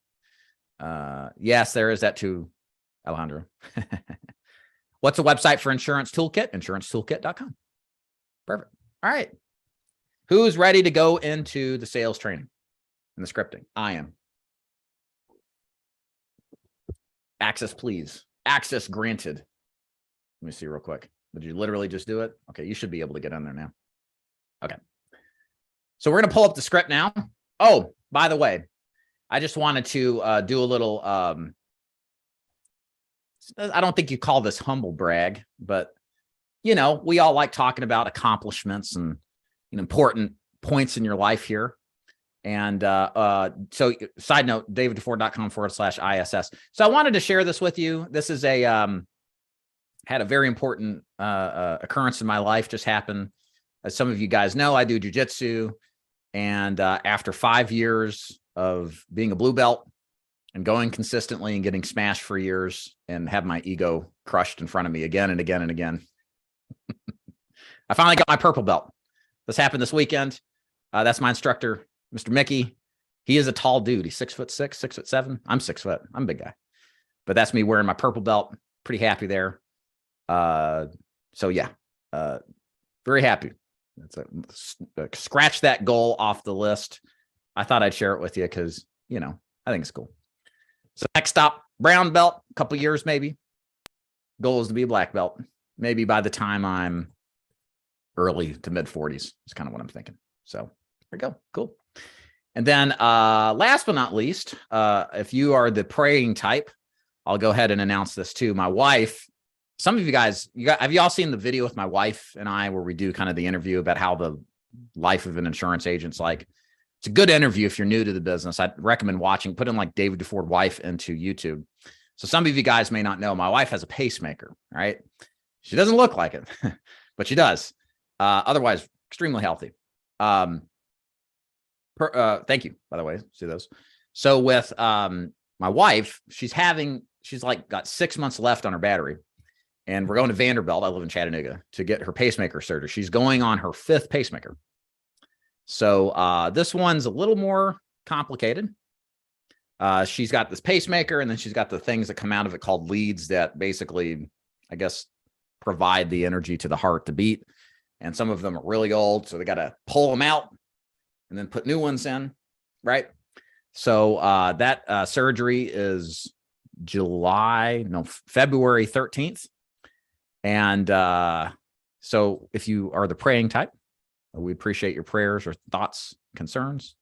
Yes, there is that too, Alejandro. What's the website for Insurance Toolkit? Insurancetoolkit.com. Perfect. All right. Who's ready to go into the sales training and the scripting? I am. Access, please. Access granted. Let me see real quick. Did you literally just do it? Okay, you should be able to get in there now. Okay. So we're going to pull up the script now. Oh, by the way, I just wanted to do a little, I don't think you call this humble brag, but, you know, we all like talking about accomplishments and important points in your life here. And so side note, daviddeford.com/ISS. So I wanted to share this with you. This is had a very important occurrence in my life just happened. As some of you guys know, I do jujitsu. And after 5 years of being a blue belt and going consistently and getting smashed for years and have my ego crushed in front of me again and again and again, I finally got my purple belt. This happened this weekend. That's my instructor, Mr. Mickey. He is a tall dude. He's 6'6", 6'7". I'm 6 foot. I'm a big guy. But that's me wearing my purple belt. Pretty happy there. So yeah, very happy. Scratch that goal off the list. I thought I'd share it with you because, I think it's cool. So next stop, brown belt, a couple years maybe. Goal is to be a black belt. Maybe by the time I'm early to mid 40s is kind of what I'm thinking. So there we go. Cool. And then last but not least, if you are the praying type, I'll go ahead and announce this too. My wife, some of you guys, have you all seen the video with my wife and I where we do kind of the interview about how the life of an insurance agent's like? It's a good interview if you're new to the business. I'd recommend watching, put in like David DeFord wife into YouTube. So some of you guys may not know, my wife has a pacemaker, right? She doesn't look like it, but she does. Otherwise, extremely healthy. Thank you, by the way. See those. So with my wife, she's like got 6 months left on her battery. And we're going to Vanderbilt. I live in Chattanooga to get her pacemaker surgery. She's going on her 5th pacemaker. So this one's a little more complicated. She's got this pacemaker, and then she's got the things that come out of it called leads that basically, I guess, provide the energy to the heart to beat. And some of them are really old, so they got to pull them out and then put new ones in, right? So that surgery is February 13th. And so if you are the praying type, we appreciate your prayers or thoughts, concerns.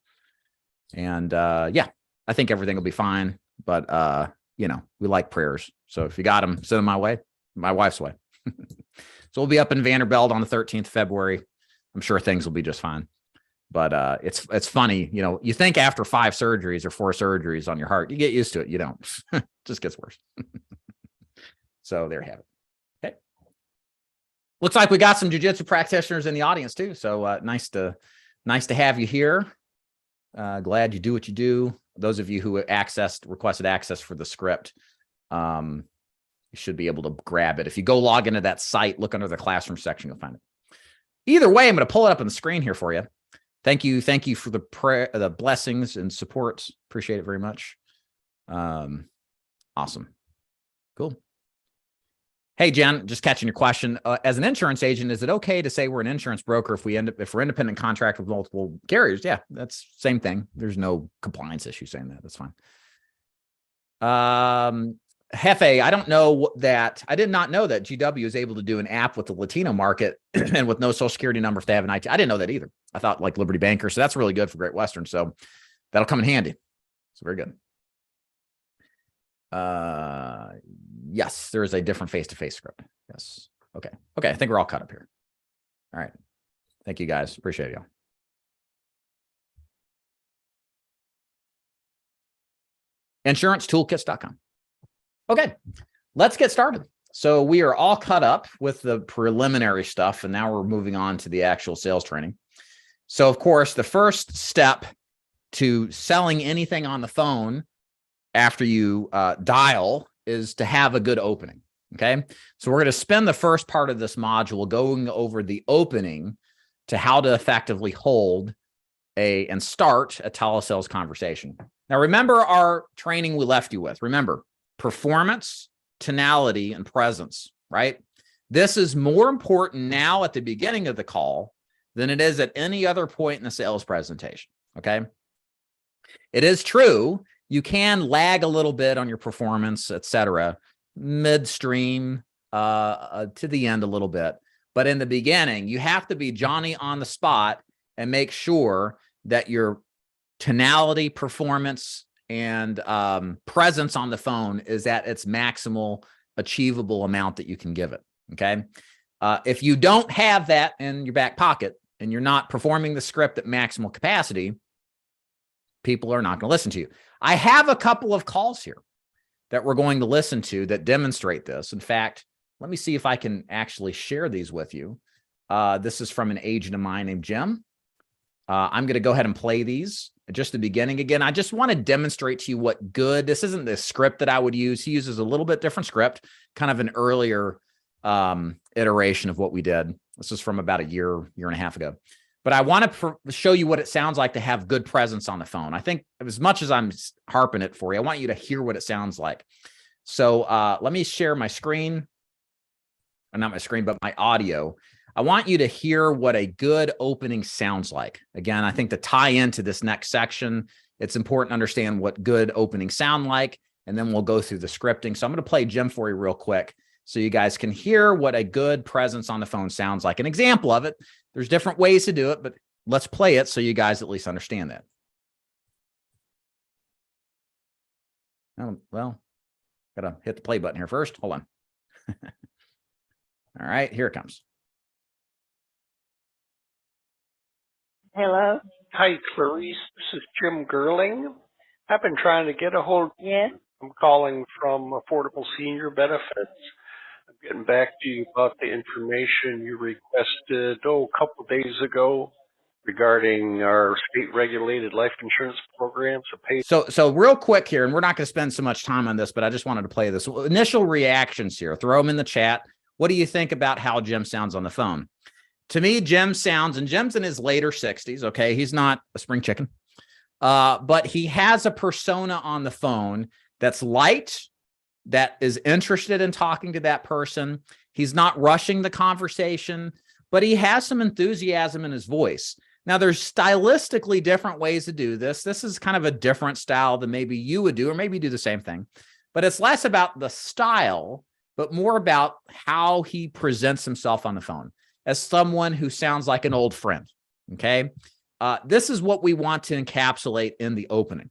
And yeah, I think everything will be fine. But, you know, we like prayers. So if you got them, send them my way, my wife's way. So we'll be up in Vanderbilt on the 13th of February. I'm sure things will be just fine. But it's funny, you know, you think after 5 surgeries or 4 surgeries on your heart, you get used to it. You don't. It just gets worse. So there you have it. Okay. Looks like we got some jiu-jitsu practitioners in the audience too. So nice to have you here. Glad you do what you do. Those of you who requested access for the script, you should be able to grab it. If you go log into that site, look under the classroom section, you'll find it. Either way, I'm going to pull it up on the screen here for you. Thank you for the prayer, the blessings and supports. Appreciate it very much. Awesome. Cool. Hey, Jen, just catching your question. As an insurance agent, is it okay to say we're an insurance broker if we're independent contract with multiple carriers? Yeah, that's same thing. There's no compliance issue saying that. That's fine. Hefe, I don't know that. I did not know that GW is able to do an app with the Latino market and with no social security number if they have an IT. I didn't know that either. I thought like Liberty Banker. So that's really good for Great Western. So that'll come in handy. So very good. Yes, there is a different face-to-face script. Yes. Okay. Okay. I think we're all caught up here. All right. Thank you guys. Appreciate y'all. InsuranceToolkits.com. Okay, let's get started. So we are all caught up with the preliminary stuff, and now we're moving on to the actual sales training. So of course, the first step to selling anything on the phone after you dial is to have a good opening, okay? So we're going to spend the first part of this module going over the opening to how to effectively hold and start a telesales conversation. Now, remember our training we left you with. Remember, performance, tonality, and presence, right? This is more important now at the beginning of the call than it is at any other point in the sales presentation, okay? It is true, you can lag a little bit on your performance, et cetera, midstream to the end a little bit. But in the beginning, you have to be Johnny on the spot and make sure that your tonality, performance, and presence on the phone is at its maximal achievable amount that you can give it, okay? If you don't have that in your back pocket and you're not performing the script at maximal capacity, people are not going to listen to you. I have a couple of calls here that we're going to listen to that demonstrate this. In fact, let me see if I can actually share these with you. This is from an agent of mine named Jim. I'm going to go ahead and play these just the beginning. Again, I just want to demonstrate to you what good, this isn't the script that I would use. He uses a little bit different script, kind of an earlier iteration of what we did. This is from about a year and a half ago. But I want to show you what it sounds like to have good presence on the phone. I think as much as I'm harping it for you, I want you to hear what it sounds like. So let me share my screen, or not my screen, but my audio. I want you to hear what a good opening sounds like. Again, I think to tie into this next section, it's important to understand what good openings sound like, and then we'll go through the scripting. So I'm going to play Jim for you real quick so you guys can hear what a good presence on the phone sounds like. An example of it. There's different ways to do it, but let's play it so you guys at least understand that. Oh, well, gotta hit the play button here first. Hold on. All right, here it comes. Hello? Hi, Clarice. This is Jim Gerling. I've been trying to get a hold. Yes? I'm calling from Affordable Senior Benefits. I'm getting back to you about the information you requested, a couple days ago regarding our state-regulated life insurance programs. So real quick here, and we're not going to spend so much time on this, but I just wanted to play this. Initial reactions here. Throw them in the chat. What do you think about how Jim sounds on the phone? To me, Jim sounds, and Jim's in his later 60s, okay? He's not a spring chicken, but he has a persona on the phone that's light, that is interested in talking to that person. He's not rushing the conversation, but he has some enthusiasm in his voice. Now, there's stylistically different ways to do this. This is kind of a different style than maybe you would do, or maybe do the same thing. But it's less about the style, but more about how he presents himself on the phone as someone who sounds like an old friend, okay? This is what we want to encapsulate in the opening.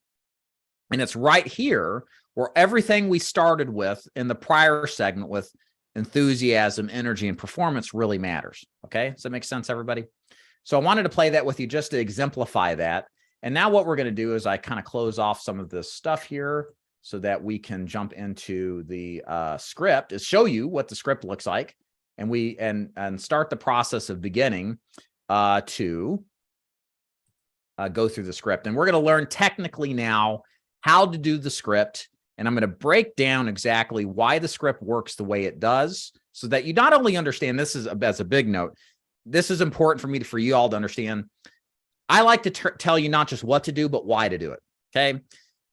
And it's right here where everything we started with in the prior segment with enthusiasm, energy, and performance really matters, okay? Does that make sense, everybody? So I wanted to play that with you just to exemplify that. And now what we're going to do is I kind of close off some of this stuff here so that we can jump into the script, is show you what the script looks like. And we start the process of beginning to go through the script. And we're going to learn technically now how to do the script. And I'm going to break down exactly why the script works the way it does so that you not only understand, this is as a big note, this is important for you all to understand. I like to tell you not just what to do, but why to do it. Okay.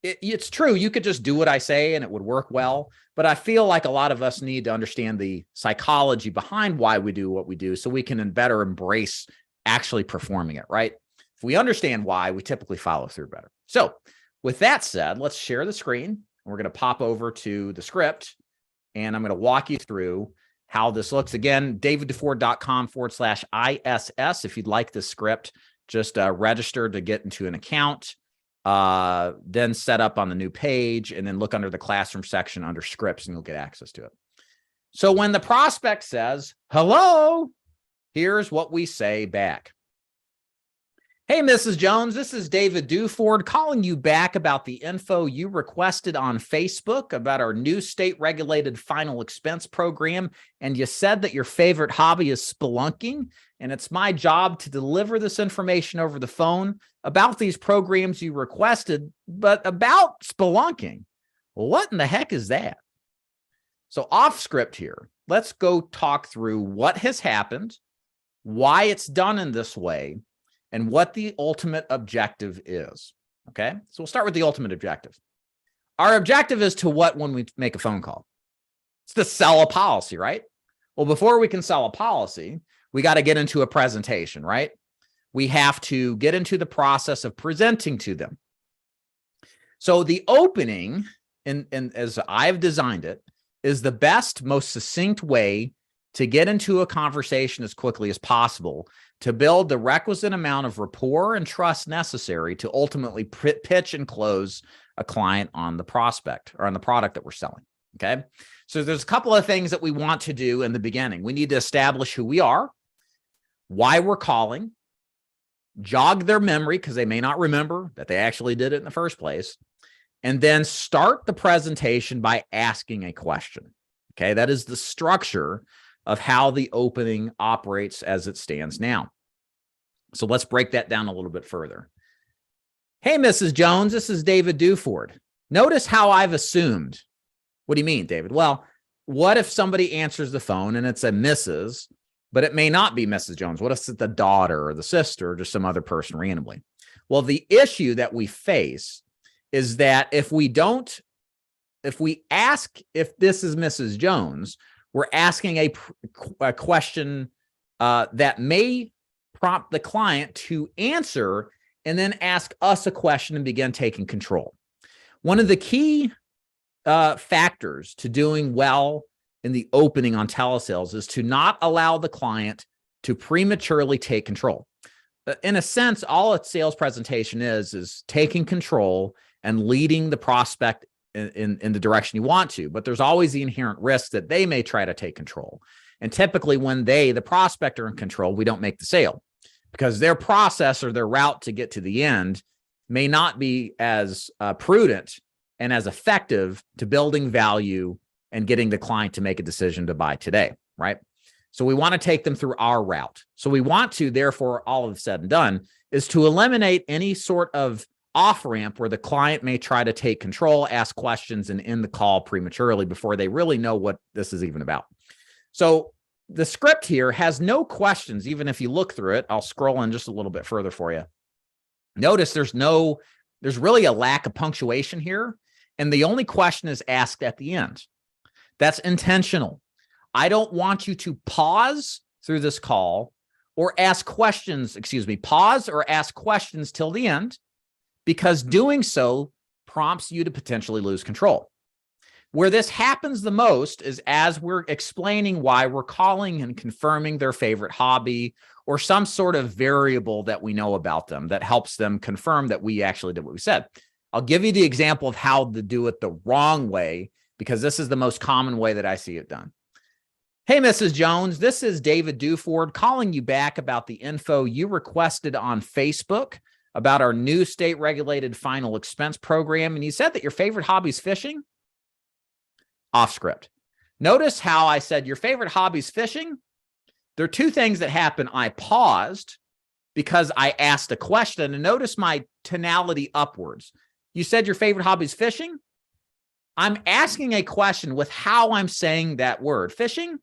It's true. You could just do what I say and it would work well. But I feel like a lot of us need to understand the psychology behind why we do what we do so we can better embrace actually performing it, right? If we understand why, we typically follow through better. So with that said, let's share the screen. We're going to pop over to the script and I'm going to walk you through how this looks. Again, davidduford.com/ISS. If you'd like this script, just register to get into an account, then set up on the new page, and then look under the classroom section under scripts, and you'll get access to it. So when the prospect says, hello, here's what we say back. Hey, Mrs. Jones, this is David Duford calling you back about the info you requested on Facebook about our new state-regulated final expense program, and you said that your favorite hobby is spelunking, and it's my job to deliver this information over the phone about these programs you requested, but about spelunking. What in the heck is that? So off script here, let's go talk through what has happened, why it's done in this way, and what the ultimate objective is, okay? So we'll start with the ultimate objective. Our objective is to what when we make a phone call? It's to sell a policy, right? Well, before we can sell a policy, we got to get into a presentation, right? We have to get into the process of presenting to them. So the opening, and as I've designed it, is the best, most succinct way to get into a conversation as quickly as possible, to build the requisite amount of rapport and trust necessary to ultimately pitch and close a client on the prospect or on the product that we're selling, okay? So there's a couple of things that we want to do in the beginning. We need to establish who we are, why we're calling, jog their memory because they may not remember that they actually did it in the first place, and then start the presentation by asking a question, okay? That is the structure of how the opening operates as it stands now. So let's break that down a little bit further. Hey, Mrs. Jones, this is David Duford. Notice how I've assumed. What do you mean, David? Well, what if somebody answers the phone and it's a Mrs., but it may not be Mrs. Jones? What if it's the daughter or the sister or just some other person randomly? Well, the issue that we face is that if we ask if this is Mrs. Jones, we're asking a question that may prompt the client to answer and then ask us a question and begin taking control. One of the key factors to doing well in the opening on telesales is to not allow the client to prematurely take control. In a sense, all a sales presentation is taking control and leading the prospect in the direction you want to, but there's always the inherent risk that they may try to take control. And typically when the prospect, are in control, we don't make the sale because their process or their route to get to the end may not be as prudent and as effective to building value and getting the client to make a decision to buy today, right? So we want to take them through our route. So we want to, therefore, all of said and done, is to eliminate any sort of off-ramp where the client may try to take control, ask questions, and end the call prematurely before they really know what this is even about. So the script here has no questions, even if you look through it. I'll scroll in just a little bit further for you. Notice there's really a lack of punctuation here, and the only question is asked at the end. That's intentional. I don't want you to pause through this call or ask questions, pause or ask questions till the end, because doing so prompts you to potentially lose control. Where this happens the most is as we're explaining why we're calling and confirming their favorite hobby or some sort of variable that we know about them that helps them confirm that we actually did what we said. I'll give you the example of how to do it the wrong way, because this is the most common way that I see it done. Hey, Mrs. Jones, this is David Duford calling you back about the info you requested on Facebook about our new state-regulated final expense program, and you said that your favorite hobby is fishing? Off script. Notice how I said your favorite hobby is fishing? There are two things that happen. I paused because I asked a question, and notice my tonality upwards. You said your favorite hobby is fishing? I'm asking a question with how I'm saying that word, fishing.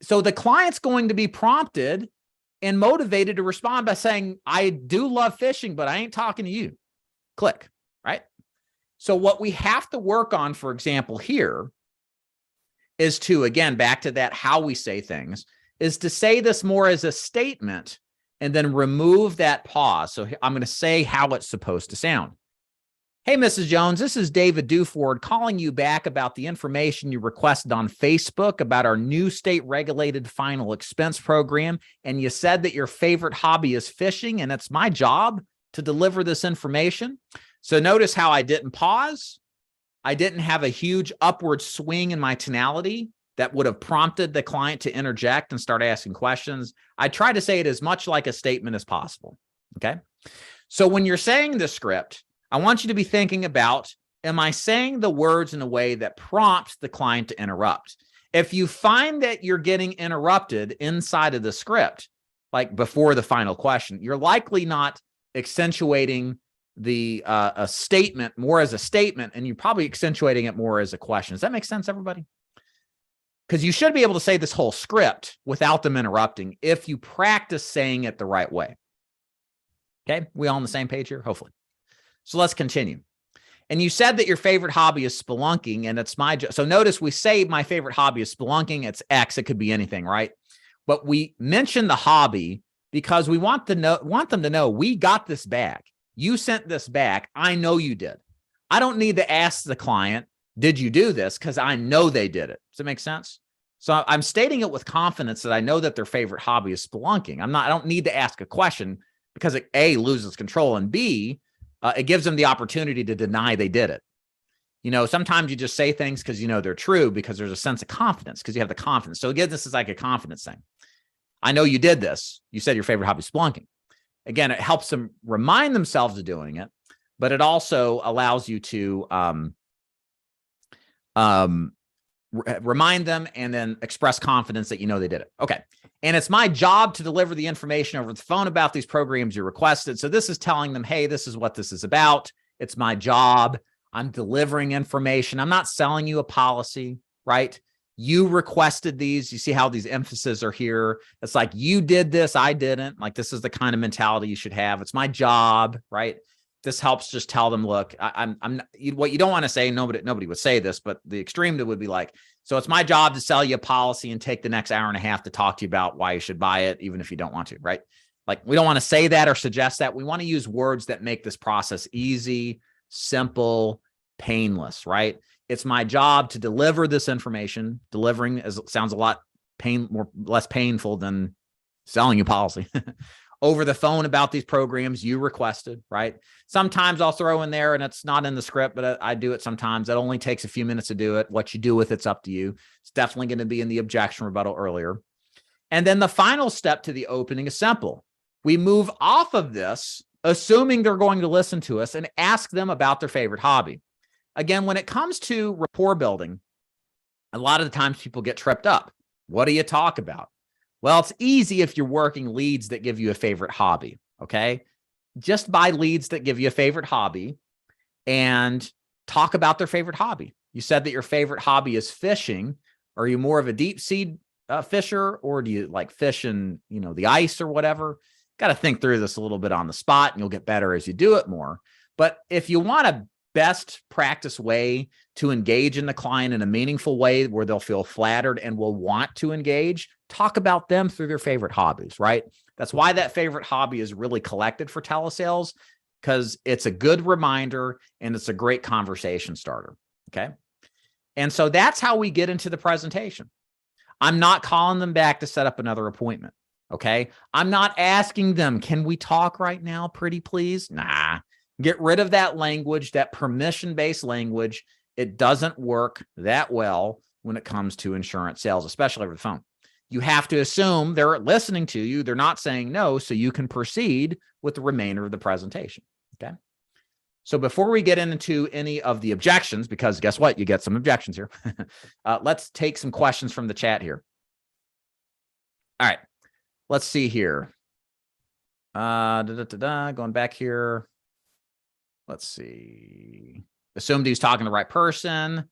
So the client's going to be prompted and motivated to respond by saying, I do love fishing, but I ain't talking to you. Click, right? So what we have to work on, for example, here is to, again, back to that how we say things, is to say this more as a statement and then remove that pause. So I'm going to say how it's supposed to sound. Hey, Mrs. Jones, this is David Duford calling you back about the information you requested on Facebook about our new state-regulated final expense program, and you said that your favorite hobby is fishing, and it's my job to deliver this information. So notice how I didn't pause. I didn't have a huge upward swing in my tonality that would have prompted the client to interject and start asking questions. I try to say it as much like a statement as possible, okay? So when you're saying the script, I want you to be thinking about, am I saying the words in a way that prompts the client to interrupt? If you find that you're getting interrupted inside of the script, like before the final question, you're likely not accentuating the a statement more as a statement, and you're probably accentuating it more as a question. Does that make sense, everybody? Because you should be able to say this whole script without them interrupting if you practice saying it the right way. Okay, we all on the same page here, hopefully. So let's continue. And you said that your favorite hobby is spelunking, and it's my job. So notice we say my favorite hobby is spelunking. It's X. It could be anything, right? But we mention the hobby because we want them to know we got this back. You sent this back. I know you did. I don't need to ask the client, did you do this? Because I know they did it. Does that make sense? So I'm stating it with confidence that I know that their favorite hobby is spelunking. I don't need to ask a question because it A, loses control, and B, it gives them the opportunity to deny they did it. You know, sometimes you just say things because you know they're true because there's a sense of confidence because you have the confidence. So again, this is like a confidence thing. I know you did this. You said your favorite hobby is spelunking. Again, it helps them remind themselves of doing it, but it also allows you to remind them and then express confidence that you know they did it. Okay. And it's my job to deliver the information over the phone about these programs you requested. So this is telling them, hey, this is what this is about. It's my job. I'm delivering information. I'm not selling you a policy, right? You requested these. You see how these emphases are here. It's like you did this, I didn't. Like this is the kind of mentality you should have. It's my job, right? This helps just tell them, look, what you don't want to say, nobody would say this, but the extreme would be like, so it's my job to sell you a policy and take the next hour and a half to talk to you about why you should buy it, even if you don't want to, right? Like we don't want to say that or suggest that. We want to use words that make this process easy, simple, painless, right? It's my job to deliver this information. Delivering sounds a lot less painful than selling you policy. Over the phone about these programs you requested, right? Sometimes I'll throw in there, and it's not in the script, but I do it sometimes. It only takes a few minutes to do it. What you do with it's up to you. It's definitely going to be in the objection rebuttal earlier. And then the final step to the opening is simple. We move off of this, assuming they're going to listen to us, and ask them about their favorite hobby. Again, when it comes to rapport building, a lot of the times people get tripped up. What do you talk about? Well, it's easy if you're working leads that give you a favorite hobby, okay? Just buy leads that give you a favorite hobby and talk about their favorite hobby. You said that your favorite hobby is fishing. Are you more of a deep sea fisher, or do you like fish in, the ice or whatever? Got to think through this a little bit on the spot, and you'll get better as you do it more. But if you want to best practice way to engage in the client in a meaningful way where they'll feel flattered and will want to engage. Talk about them through their favorite hobbies, right? That's why that favorite hobby is really collected for telesales, because it's a good reminder and it's a great conversation starter. Okay. And so that's how we get into the presentation. I'm not calling them back to set up another appointment. Okay. I'm not asking them, can we talk right now, pretty please? Nah. Get rid of that language, that permission-based language. It doesn't work that well when it comes to insurance sales, especially over the phone. You have to assume they're listening to you. They're not saying no, so you can proceed with the remainder of the presentation. Okay. So before we get into any of the objections, because guess what? You get some objections here. Let's take some questions from the chat here. All right. Let's see here. Going back here. Let's see. Assumed he's talking to the right person.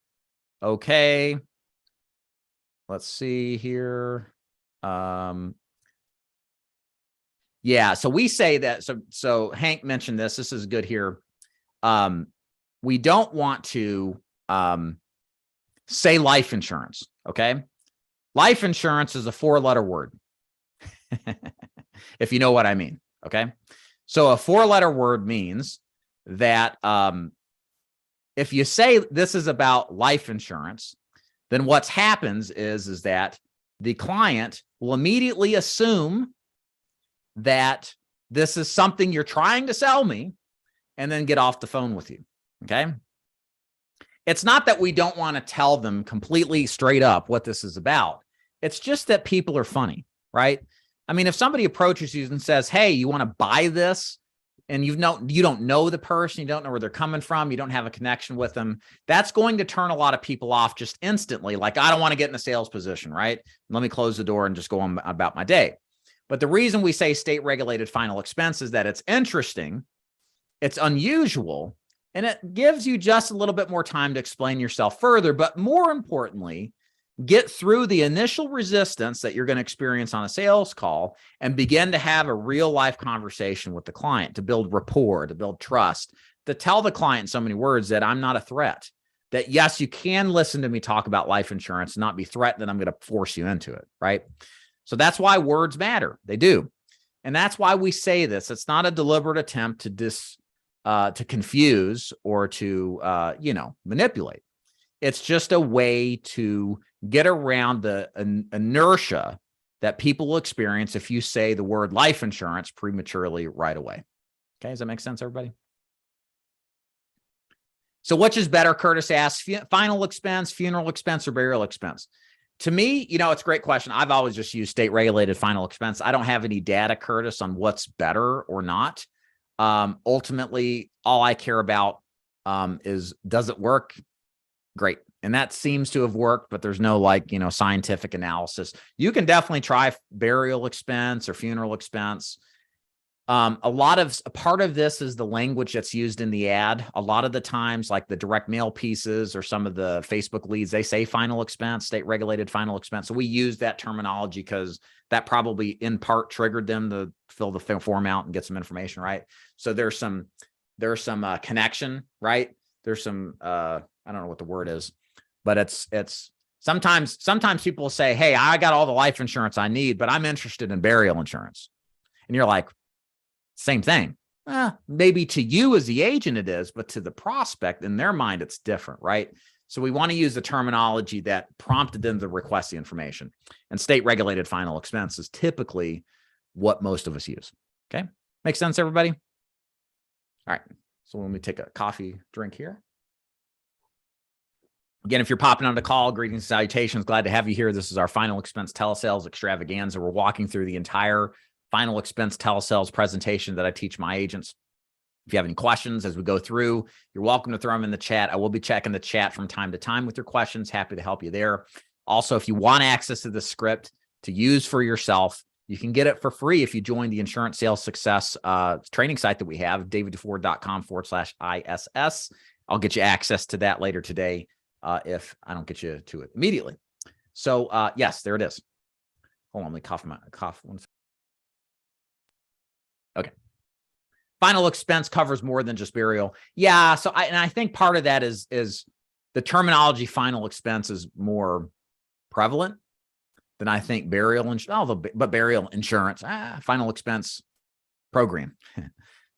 Okay. Let's see here. Yeah, so we say that. So Hank mentioned this. This is good here. We don't want to say life insurance. Okay. Life insurance is a 4-letter word. If you know what I mean. Okay. So a 4-letter word means that if you say this is about life insurance, then what happens is that the client will immediately assume that this is something you're trying to sell me and then get off the phone with you. Okay. It's not that we don't want to tell them completely straight up what this is about. It's just that people are funny, right? I mean, if somebody approaches you and says, hey, you want to buy this? And you don't know the person, you don't know where they're coming from, you don't have a connection with them, that's going to turn a lot of people off just instantly. Like, I don't want to get in a sales position, right? Let me close the door and just go on about my day. But the reason we say state regulated final expense is that it's interesting, it's unusual, and it gives you just a little bit more time to explain yourself further. But more importantly, get through the initial resistance that you're going to experience on a sales call and begin to have a real life conversation with the client, to build rapport, to build trust, to tell the client in so many words that I'm not a threat, that yes, you can listen to me talk about life insurance, not be threatened that I'm going to force you into it. Right. So that's why words matter. They do. And that's why we say this. It's not a deliberate attempt to confuse or to, manipulate. It's just a way to get around the inertia that people will experience if you say the word life insurance prematurely right away. Okay, does that make sense, everybody? So which is better, Curtis asks, final expense, funeral expense, or burial expense? To me, it's a great question. I've always just used state-regulated final expense. I don't have any data, Curtis, on what's better or not. Ultimately, all I care about is, does it work? Great. And that seems to have worked, but there's no scientific analysis. You can definitely try burial expense or funeral expense. A part of this is the language that's used in the ad. A lot of the times, like the direct mail pieces or some of the Facebook leads, they say final expense, state regulated final expense. So we use that terminology because that probably in part triggered them to fill the form out and get some information, right? So there's some connection, right? There's some, I don't know what the word is, but it's sometimes people will say, hey, I got all the life insurance I need, but I'm interested in burial insurance. And you're like, same thing. Maybe to you as the agent it is, but to the prospect, in their mind, it's different, right? So we want to use the terminology that prompted them to request the information. And state-regulated final expense is typically what most of us use. Okay? Make sense, everybody? All right. So let me take a coffee drink here. Again, if you're popping on the call, greetings and salutations. Glad to have you here. This is our final expense telesales extravaganza. We're walking through the entire final expense telesales presentation that I teach my agents. If you have any questions as we go through, you're welcome to throw them in the chat. I will be checking the chat from time to time with your questions. Happy to help you there. Also, if you want access to the script to use for yourself, you can get it for free if you join the Insurance Sales Success training site that we have, daviddeford.com/ISS. I'll get you access to that later today if I don't get you to it immediately. So yes, there it is. Hold on, let me cough one second. Okay. Final expense covers more than just burial. Yeah. So I think part of that is the terminology final expense is more prevalent than I think burial insurance. But burial insurance, final expense program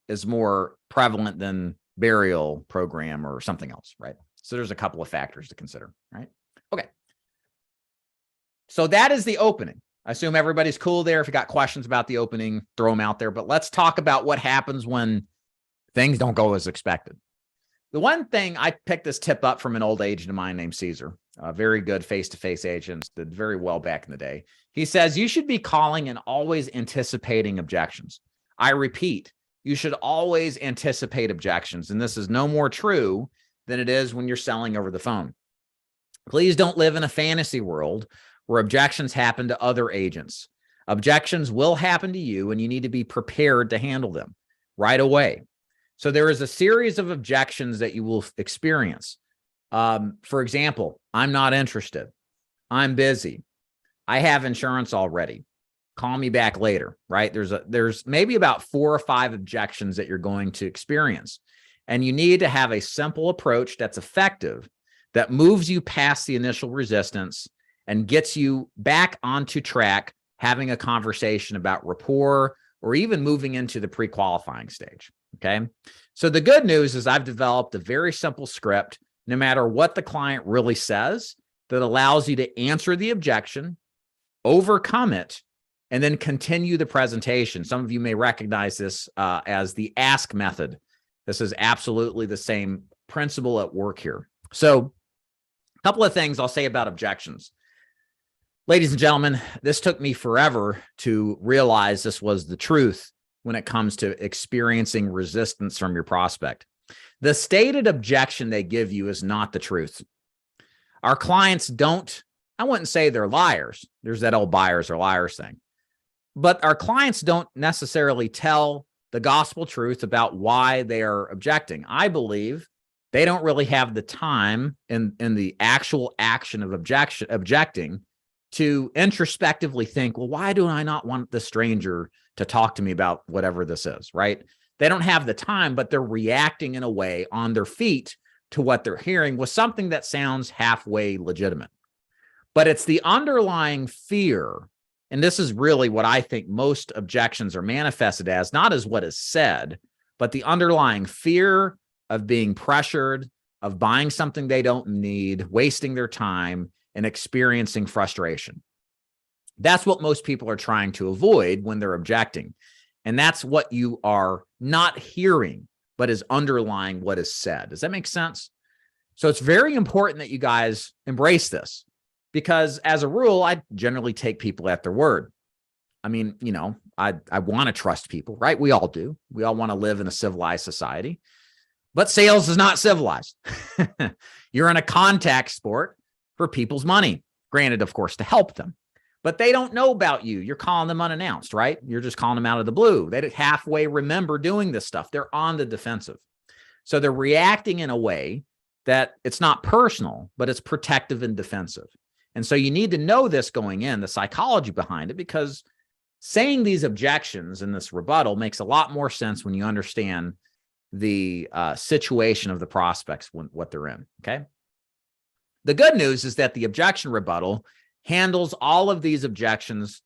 is more prevalent than burial program or something else, right? So there's a couple of factors to consider, right? Okay. So that is the opening. I assume everybody's cool there. If you got questions about the opening, throw them out there. But let's talk about what happens when things don't go as expected. The one thing, I picked this tip up from an old agent of mine named Caesar, a very good face-to-face agent, did very well back in the day. He says, you should be calling and always anticipating objections. I repeat, you should always anticipate objections. And this is no more true than it is when you're selling over the phone. Please don't live in a fantasy world where objections happen to other agents. Objections will happen to you, and you need to be prepared to handle them right away. So there is a series of objections that you will experience. For example, I'm not interested. I'm busy. I have insurance already. Call me back later, right? There's maybe about 4 or 5 objections that you're going to experience. And you need to have a simple approach that's effective, that moves you past the initial resistance and gets you back onto track, having a conversation about rapport, or even moving into the pre-qualifying stage, okay? So the good news is I've developed a very simple script, no matter what the client really says, that allows you to answer the objection, overcome it, and then continue the presentation. Some of you may recognize this as the ask method. This is absolutely the same principle at work here. So a couple of things I'll say about objections. Ladies and gentlemen, this took me forever to realize this was the truth when it comes to experiencing resistance from your prospect. The stated objection they give you is not the truth. Our clients don't, I wouldn't say they're liars. There's that old buyers are liars thing. But our clients don't necessarily tell the gospel truth about why they are objecting. I believe they don't really have the time in the actual action of objecting to introspectively think, well, why do I not want the stranger to talk to me about whatever this is, right? They don't have the time, but they're reacting in a way on their feet to what they're hearing with something that sounds halfway legitimate. But it's the underlying fear, and this is really what I think most objections are manifested as, not as what is said, but the underlying fear of being pressured, of buying something they don't need, wasting their time, and experiencing frustration. That's what most people are trying to avoid when they're objecting. And that's what you are not hearing, but is underlying what is said. Does that make sense? So it's very important that you guys embrace this, because as a rule, I generally take people at their word. I mean, you know, I want to trust people, right? We all do. We all want to live in a civilized society, but sales is not civilized. You're in a contact sport for people's money, granted, of course, to help them, but they don't know about you. You're calling them unannounced, right? You're just calling them out of the blue. They halfway remember doing this stuff. They're on the defensive. So they're reacting in a way that it's not personal, but it's protective and defensive. And so you need to know this going in, the psychology behind it, because saying these objections in this rebuttal makes a lot more sense when you understand the situation of the prospects, what they're in, okay? The good news is that the objection rebuttal handles all of these objections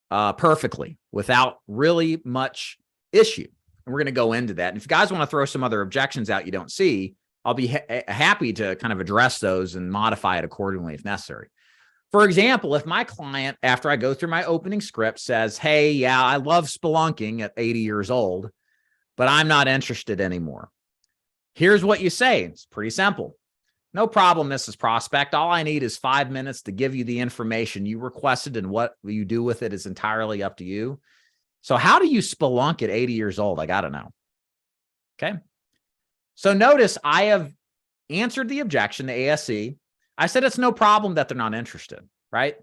perfectly without really much issue. And we're going to go into that. And if you guys want to throw some other objections out you don't see, I'll be happy to kind of address those and modify it accordingly if necessary. For example, if my client, after I go through my opening script, says, hey, yeah, I love spelunking at 80 years old, but I'm not interested anymore. Here's what you say. It's pretty simple. No problem, Mrs. Prospect. All I need is 5 minutes to give you the information you requested, and what you do with it is entirely up to you. So how do you spelunk at 80 years old? I got to know. Okay. So notice I have answered the objection, the ASE. I said it's no problem that they're not interested, right?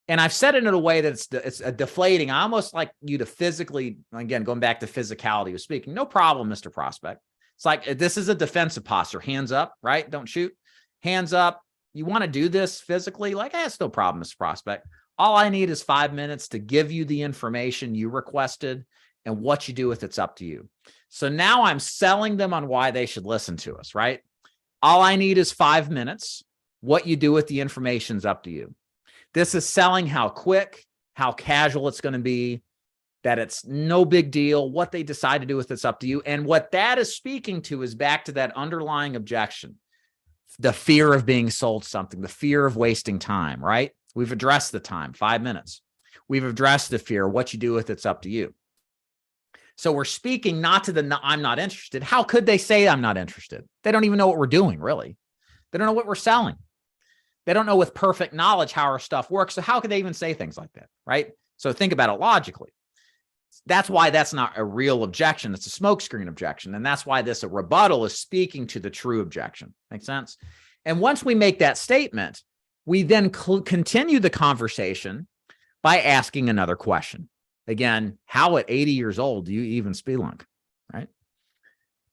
And I've said it in a way that it's a deflating. I almost like you to physically, again, going back to physicality of speaking, no problem, Mr. Prospect. It's like, this is a defensive posture. Hands up, right? Don't shoot. Hands up. You want to do this physically? Like, it's no problem, Mr. Prospect. All I need is 5 minutes to give you the information you requested, and what you do with it's up to you. So now I'm selling them on why they should listen to us, right? All I need is 5 minutes. What you do with the information is up to you. This is selling how quick, how casual it's going to be, that it's no big deal. What they decide to do with it's up to you. And what that is speaking to is back to that underlying objection, the fear of being sold something, the fear of wasting time, right? We've addressed the time, 5 minutes. We've addressed the fear. What you do with it's up to you. So we're speaking not to the I'm not interested. How could they say I'm not interested? They don't even know what we're doing, really. They don't know what we're selling. They don't know with perfect knowledge how our stuff works. So how could they even say things like that, right? So think about it logically. That's why that's not a real objection. It's a smokescreen objection. And that's why this a rebuttal is speaking to the true objection. Make sense? And once we make that statement, we then continue the conversation by asking another question. Again, how at 80 years old do you even spelunk, right?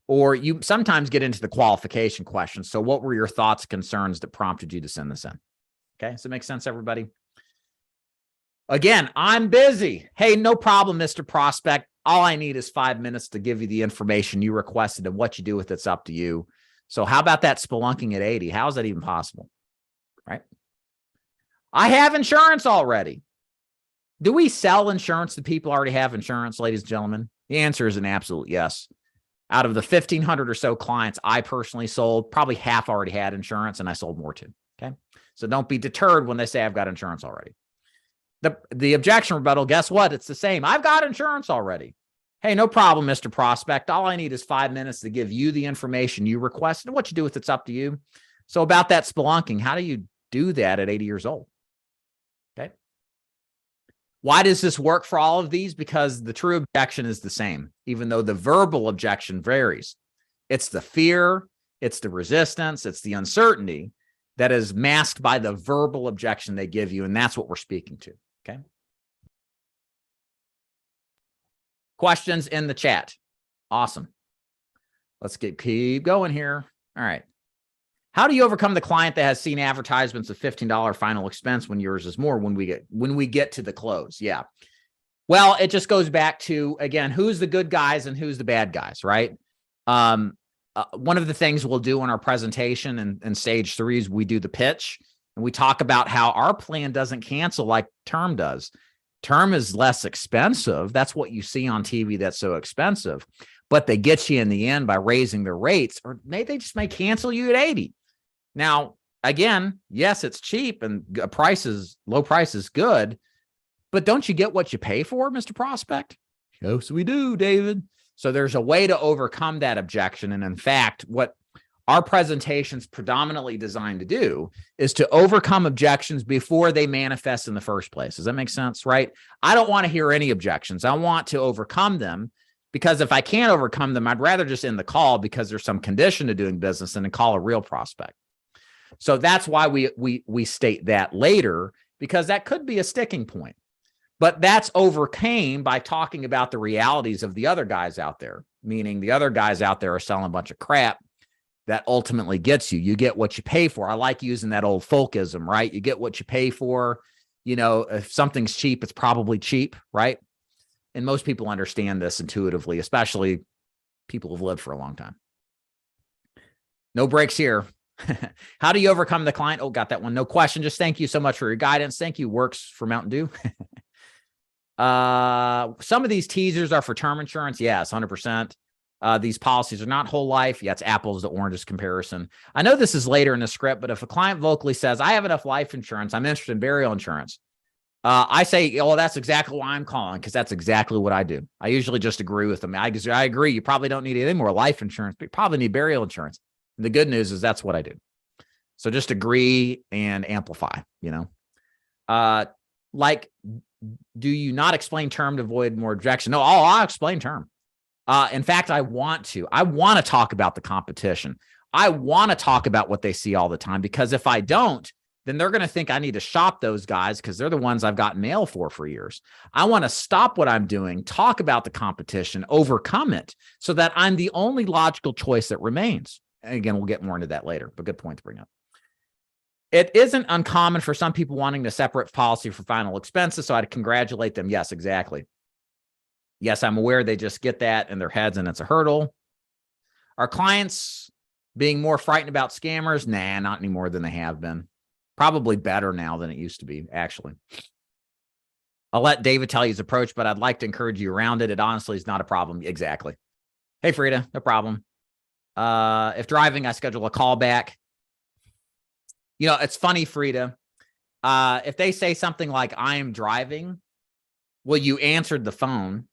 Or you sometimes get into the qualification question. So what were your thoughts, concerns that prompted you to send this in? Okay, does it make sense, everybody? Again, I'm busy. Hey, no problem, Mr. Prospect. All I need is 5 minutes to give you the information you requested, and what you do with it's up to you. So how about that spelunking at 80? How is that even possible, right? I have insurance already. Do we sell insurance to people who already have insurance, ladies and gentlemen? The answer is an absolute yes. Out of the 1,500 or so clients I personally sold, probably half already had insurance, and I sold more too, okay? So don't be deterred when they say I've got insurance already. The objection rebuttal, guess what? It's the same. I've got insurance already. Hey, no problem, Mr. Prospect. All I need is 5 minutes to give you the information you requested, and what you do with it's up to you. So about that spelunking, how do you do that at 80 years old? Okay. Why does this work for all of these? Because the true objection is the same, even though the verbal objection varies. It's the fear, it's the resistance, it's the uncertainty that is masked by the verbal objection they give you, and that's what we're speaking to, okay? Questions in the chat. Awesome. Let's keep going here. All right. How do you overcome the client that has seen advertisements of $15 final expense when yours is more when we get to the close? Yeah. Well, it just goes back to, again, who's the good guys and who's the bad guys, right? One of the things we'll do in our presentation and stage 3 is we do the pitch, and we talk about how our plan doesn't cancel like term does. Term is less expensive. That's what you see on TV that's so expensive, but they get you in the end by raising their rates, or they just may cancel you at 80. Now, again, yes, it's cheap and low price is good, but don't you get what you pay for, Mr. Prospect? Yes, we do, David. So there's a way to overcome that objection. And in fact, what our presentation's predominantly designed to do is to overcome objections before they manifest in the first place. Does that make sense, right? I don't want to hear any objections. I want to overcome them, because if I can't overcome them, I'd rather just end the call because there's some condition to doing business than to call a real prospect. So that's why we state that later, because that could be a sticking point. But that's overcame by talking about the realities of the other guys out there, meaning the other guys out there are selling a bunch of crap that ultimately gets you. You get what you pay for. I like using that old folkism, right? You get what you pay for. You know, if something's cheap, it's probably cheap, right? And most people understand this intuitively, especially people who've lived for a long time. No breaks here. How do you overcome the client? Oh, got that one. No question. Just thank you so much for your guidance. Thank you, Works for Mountain Dew. Some of these teasers are for term insurance. Yes, 100%. These policies are not whole life. Yeah, it's apples to oranges comparison. I know this is later in the script, but if a client vocally says, I have enough life insurance, I'm interested in burial insurance, I say, oh, that's exactly why I'm calling, because that's exactly what I do. I usually just agree with them. I agree. You probably don't need any more life insurance, but you probably need burial insurance. And the good news is that's what I do. So just agree and amplify, you know, like, do you not explain term to avoid more objection? No, I'll explain term. In fact, I want to talk about the competition. I want to talk about what they see all the time, because if I don't, then they're going to think I need to shop those guys because they're the ones I've gotten mail for years. I want to stop what I'm doing, talk about the competition, overcome it so that I'm the only logical choice that remains. And again, we'll get more into that later, but good point to bring up. It isn't uncommon for some people wanting to separate policy for final expenses, so I'd congratulate them. Yes, exactly. Yes, I'm aware they just get that in their heads and it's a hurdle. Are clients being more frightened about scammers? Nah, not any more than they have been. Probably better now than it used to be, actually. I'll let David tell you his approach, but I'd like to encourage you around it. It honestly is not a problem. Exactly. Hey, Frida, no problem. If driving, I schedule a call back. You know, it's funny, Frida. If they say something like, I am driving, well, you answered the phone.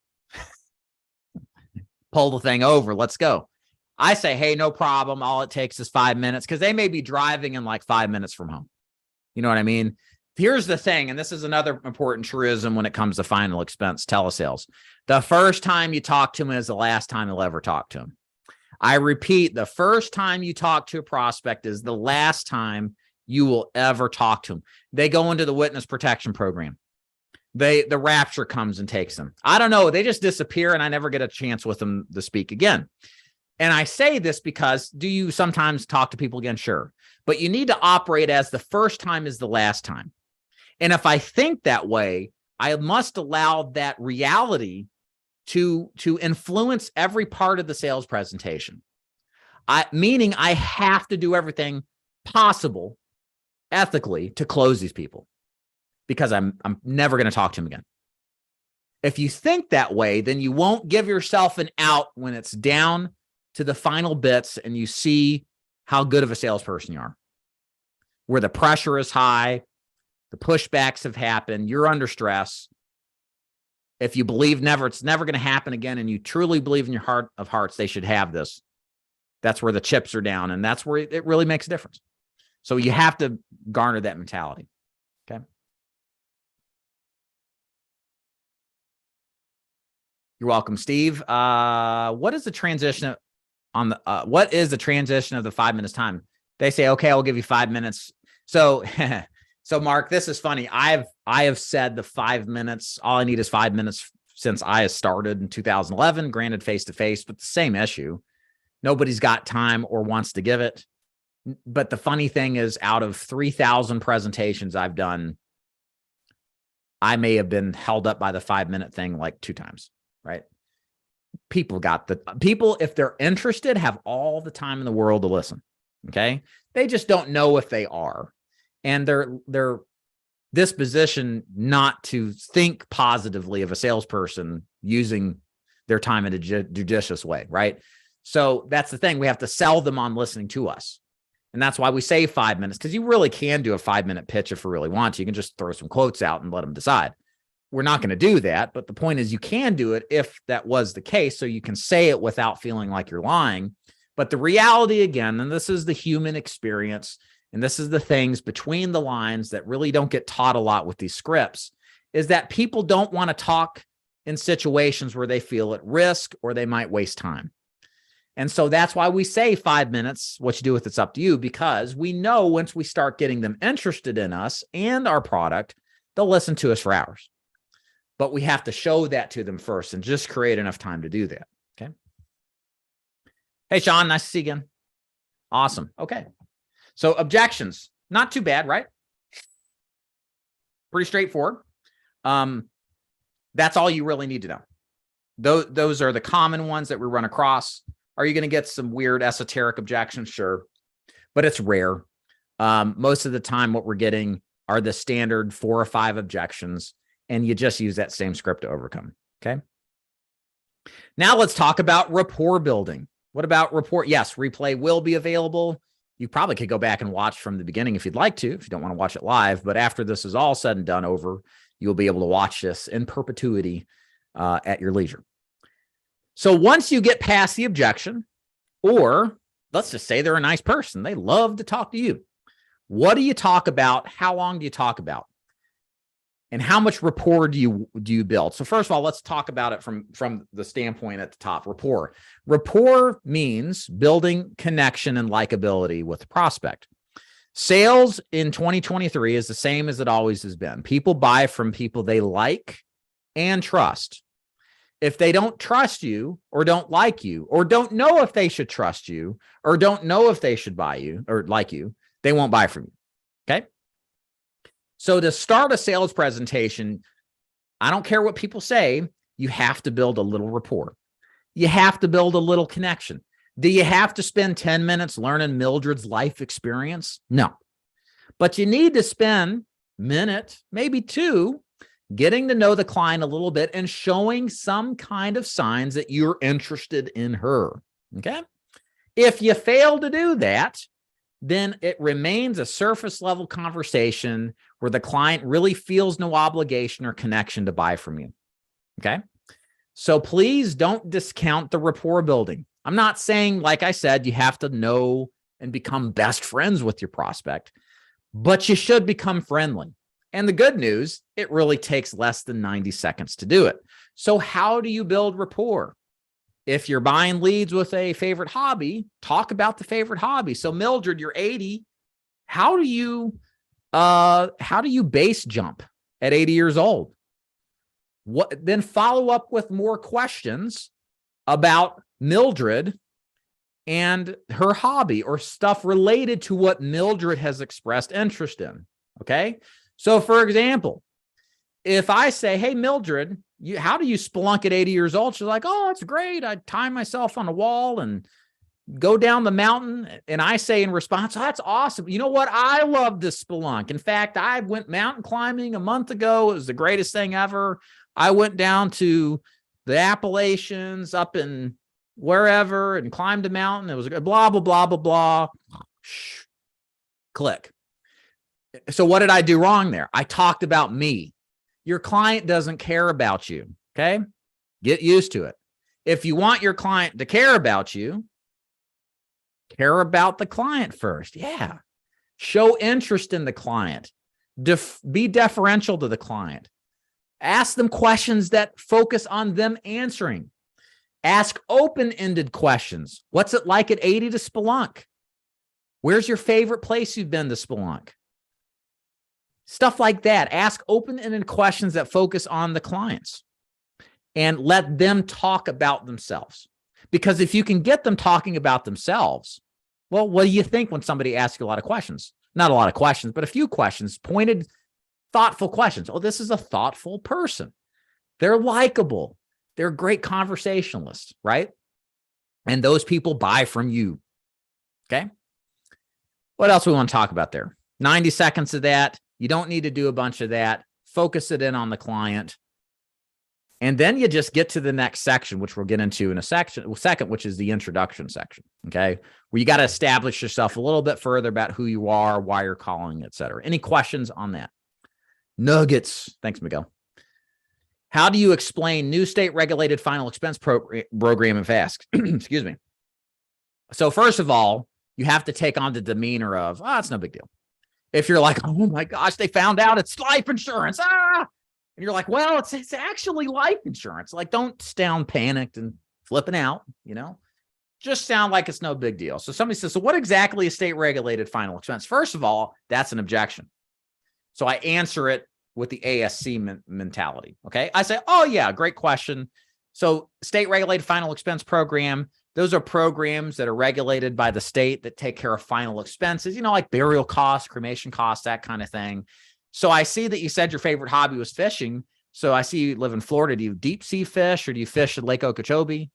Pull the thing over. Let's go. I say, hey, no problem. All it takes is 5 minutes, because they may be driving in like 5 minutes from home. You know what I mean? Here's the thing, and this is another important truism when it comes to final expense telesales. The first time you talk to him is the last time you'll ever talk to him. I repeat, the first time you talk to a prospect is the last time you will ever talk to them. They go into the witness protection program. The rapture comes and takes them. I don't know. They just disappear, and I never get a chance with them to speak again. And I say this because, do you sometimes talk to people again? Sure. But you need to operate as the first time is the last time. And if I think that way, I must allow that reality to influence every part of the sales presentation. Meaning I have to do everything possible ethically to close these people, because I'm never going to talk to them again. If you think that way, then you won't give yourself an out when it's down to the final bits and you see how good of a salesperson you are, where the pressure is high, the pushbacks have happened, you're under stress. If you believe it's never going to happen again, and you truly believe in your heart of hearts they should have this, that's where the chips are down, and that's where it really makes a difference. So you have to garner that mentality. Okay. You're welcome, Steve. What is the transition what is the transition of the 5 minutes time? They say, okay, I'll give you 5 minutes. So, so Mark, this is funny. I have said the 5 minutes, all I need is 5 minutes since I started in 2011, granted face-to-face, but the same issue. Nobody's got time or wants to give it. But the funny thing is, out of 3,000 presentations I've done, I may have been held up by the 5 minute thing like 2 times, right? People, if they're interested, have all the time in the world to listen. Okay. They just don't know if they are. And they're disposition not to think positively of a salesperson using their time in a judicious way, right? So that's the thing. We have to sell them on listening to us. And that's why we say 5 minutes, because you really can do a 5 minute pitch if you really want to. You can just throw some quotes out and let them decide. We're not going to do that. But the point is, you can do it if that was the case. So you can say it without feeling like you're lying. But the reality, again, and this is the human experience, and this is the things between the lines that really don't get taught a lot with these scripts, is that people don't want to talk in situations where they feel at risk or they might waste time. And so that's why we say 5 minutes. What you do with it's up to you, because we know once we start getting them interested in us and our product, they'll listen to us for hours. But we have to show that to them first and just create enough time to do that. Okay. Hey, Sean, nice to see you again. Awesome. Okay. So objections, not too bad, right? Pretty straightforward. That's all you really need to know. Those are the common ones that we run across. Are you going to get some weird esoteric objections? Sure. But it's rare. Most of the time, what we're getting are the standard 4 or 5 objections, and you just use that same script to overcome. Okay. Now let's talk about rapport building. What about rapport? Yes, replay will be available. You probably could go back and watch from the beginning if you'd like to, if you don't want to watch it live. But after this is all said and done over, you'll be able to watch this in perpetuity at your leisure. So once you get past the objection, or let's just say they're a nice person, they love to talk to you. What do you talk about? How long do you talk about? And how much rapport do you build? So first of all, let's talk about it from the standpoint at the top, rapport. Rapport means building connection and likability with the prospect. Sales in 2023 is the same as it always has been. People buy from people they like and trust. If they don't trust you or don't like you or don't know if they should trust you or don't know if they should buy you or like you, they won't buy from you. Okay. So to start a sales presentation, I don't care what people say. you have to build a little rapport. You have to build a little connection. Do you have to spend 10 minutes learning Mildred's life experience? No. But you need to spend a minute, maybe two, getting to know the client a little bit and showing some kind of signs that you're interested in her. Okay? If you fail to do that, then it remains a surface level conversation where the client really feels no obligation or connection to buy from you. Okay? So please don't discount the rapport building. I'm not saying, like I said, you have to know and become best friends with your prospect, but you should become friendly. And the good news, it really takes less than 90 seconds to do it. So how do you build rapport? If you're buying leads with a favorite hobby, talk about the favorite hobby. So Mildred, you're 80. How do you base jump at 80 years old? Then follow up with more questions about Mildred and her hobby or stuff related to what Mildred has expressed interest in. Okay. So for example, if I say, hey, Mildred, how do you spelunk at 80 years old? She's like, oh, it's great. I tie myself on a wall and go down the mountain. And I say in response, oh, that's awesome. You know what? I love this spelunk. In fact, I went mountain climbing a month ago. It was the greatest thing ever. I went down to the Appalachians up in wherever and climbed a mountain. It was blah, blah, blah, blah, blah. Click. So what did I do wrong there? I talked about me. Your client doesn't care about you. Okay. Get used to it. If you want your client to care about you, care about the client first. Yeah. Show interest in the client. Be deferential to the client. Ask them questions that focus on them answering. Ask open-ended questions. What's it like at 80 to spelunk? Where's your favorite place you've been to spelunk? Stuff like that. Ask open-ended questions that focus on the clients and let them talk about themselves. Because if you can get them talking about themselves, well, what do you think when somebody asks you a lot of questions? Not a lot of questions, but a few questions, pointed, thoughtful questions. Oh, this is a thoughtful person. They're likable. They're great conversationalists, right? And those people buy from you. Okay. What else we want to talk about there? 90 seconds of that. You don't need to do a bunch of that. Focus it in on the client. And then you just get to the next section, which we'll get into in a second, which is the introduction section. Okay. Where you got to establish yourself a little bit further about who you are, why you're calling, et cetera. Any questions on that? Nuggets. Thanks, Miguel. How do you explain new state regulated final expense program and fast? Excuse me. So first of all, you have to take on the demeanor of, it's no big deal. If you're like, oh my gosh, they found out it's life insurance. And you're like, well, it's actually life insurance. Like, don't sound panicked and flipping out, just sound like it's no big deal. So somebody says, so what exactly is state regulated final expense? First of all, that's an objection. So I answer it with the ASC mentality. Okay. I say, oh yeah, great question. So state regulated final expense program, those are programs that are regulated by the state that take care of final expenses, like burial costs, cremation costs, that kind of thing. So I see that you said your favorite hobby was fishing. So I see you live in Florida. Do you deep sea fish or do you fish at Lake Okeechobee?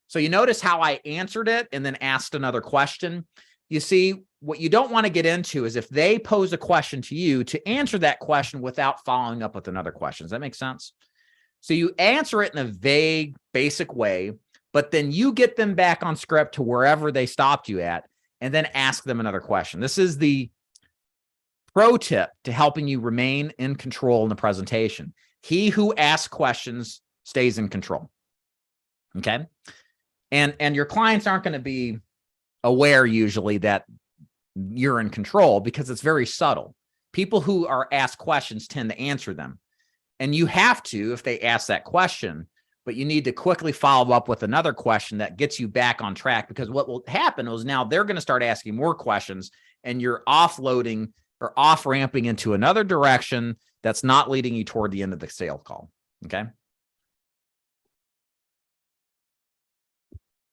So you notice how I answered it and then asked another question. You see, what you don't want to get into is if they pose a question to you, to answer that question without following up with another question. Does that make sense? So you answer it in a vague, basic way, but then you get them back on script to wherever they stopped you at and then ask them another question. This is the pro tip to helping you remain in control in the presentation. He who asks questions stays in control. Okay. And your clients aren't going to be aware usually that you're in control because it's very subtle. People who are asked questions tend to answer them. And you have to, if they ask that question, but you need to quickly follow up with another question that gets you back on track, because what will happen is now they're going to start asking more questions and you're offloading or off-ramping into another direction that's not leading you toward the end of the sales call. Okay.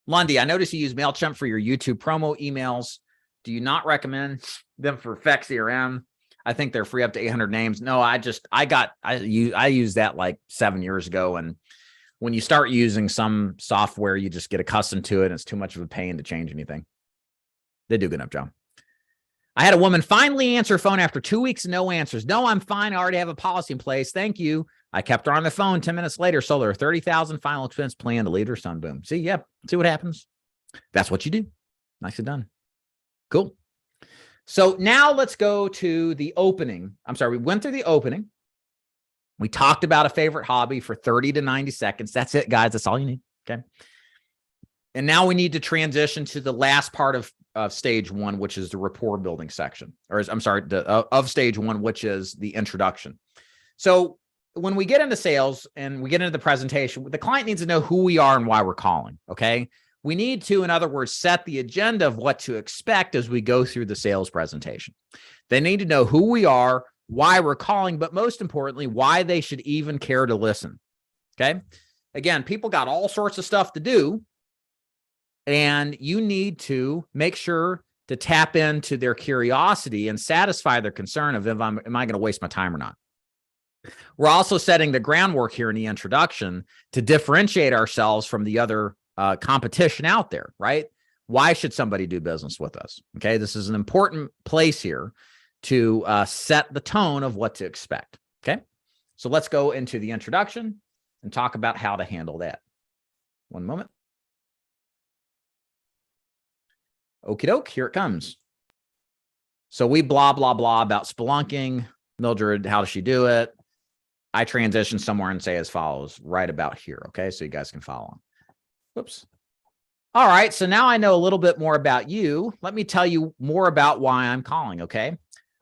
Lundy, I noticed you use MailChimp for your YouTube promo emails. Do you not recommend them for fax CRM? I think they're free up to 800 names. No, I used that like 7 years ago. And when you start using some software, you just get accustomed to it, and it's too much of a pain to change anything. They do a good enough job. I had a woman finally answer her phone after 2 weeks and no answers. No, I'm fine. I already have a policy in place. Thank you. I kept her on the phone. 10 minutes later, sold her a $30,000 final expense plan to lead her son. Boom. See, yep. See what happens. That's what you do. Nicely done. Cool. So now let's go to the opening. I'm sorry. We went through the opening. We talked about a favorite hobby for 30 to 90 seconds. That's it, guys. That's all you need. Okay. And now we need to transition to the last part of stage one, which is the rapport building section, or I'm sorry, of stage one, which is the introduction. So when we get into sales and we get into the presentation, the client needs to know who we are and why we're calling. Okay. We need to, in other words, set the agenda of what to expect as we go through the sales presentation. They need to know who we are, why we're calling, but most importantly, why they should even care to listen. Okay. Again, people got all sorts of stuff to do, and you need to make sure to tap into their curiosity and satisfy their concern of am I going to waste my time or not? We're also setting the groundwork here in the introduction to differentiate ourselves from the other competition out there, right? Why should somebody do business with us? Okay, this is an important place here to set the tone of what to expect. Okay, so let's go into the introduction and talk about how to handle that. One moment. Okie doke, here it comes. So we blah, blah, blah about spelunking. Mildred, how does she do it? I transition somewhere and say as follows, right about here. Okay, so you guys can follow. Whoops. All right, so now I know a little bit more about you. Let me tell you more about why I'm calling, okay?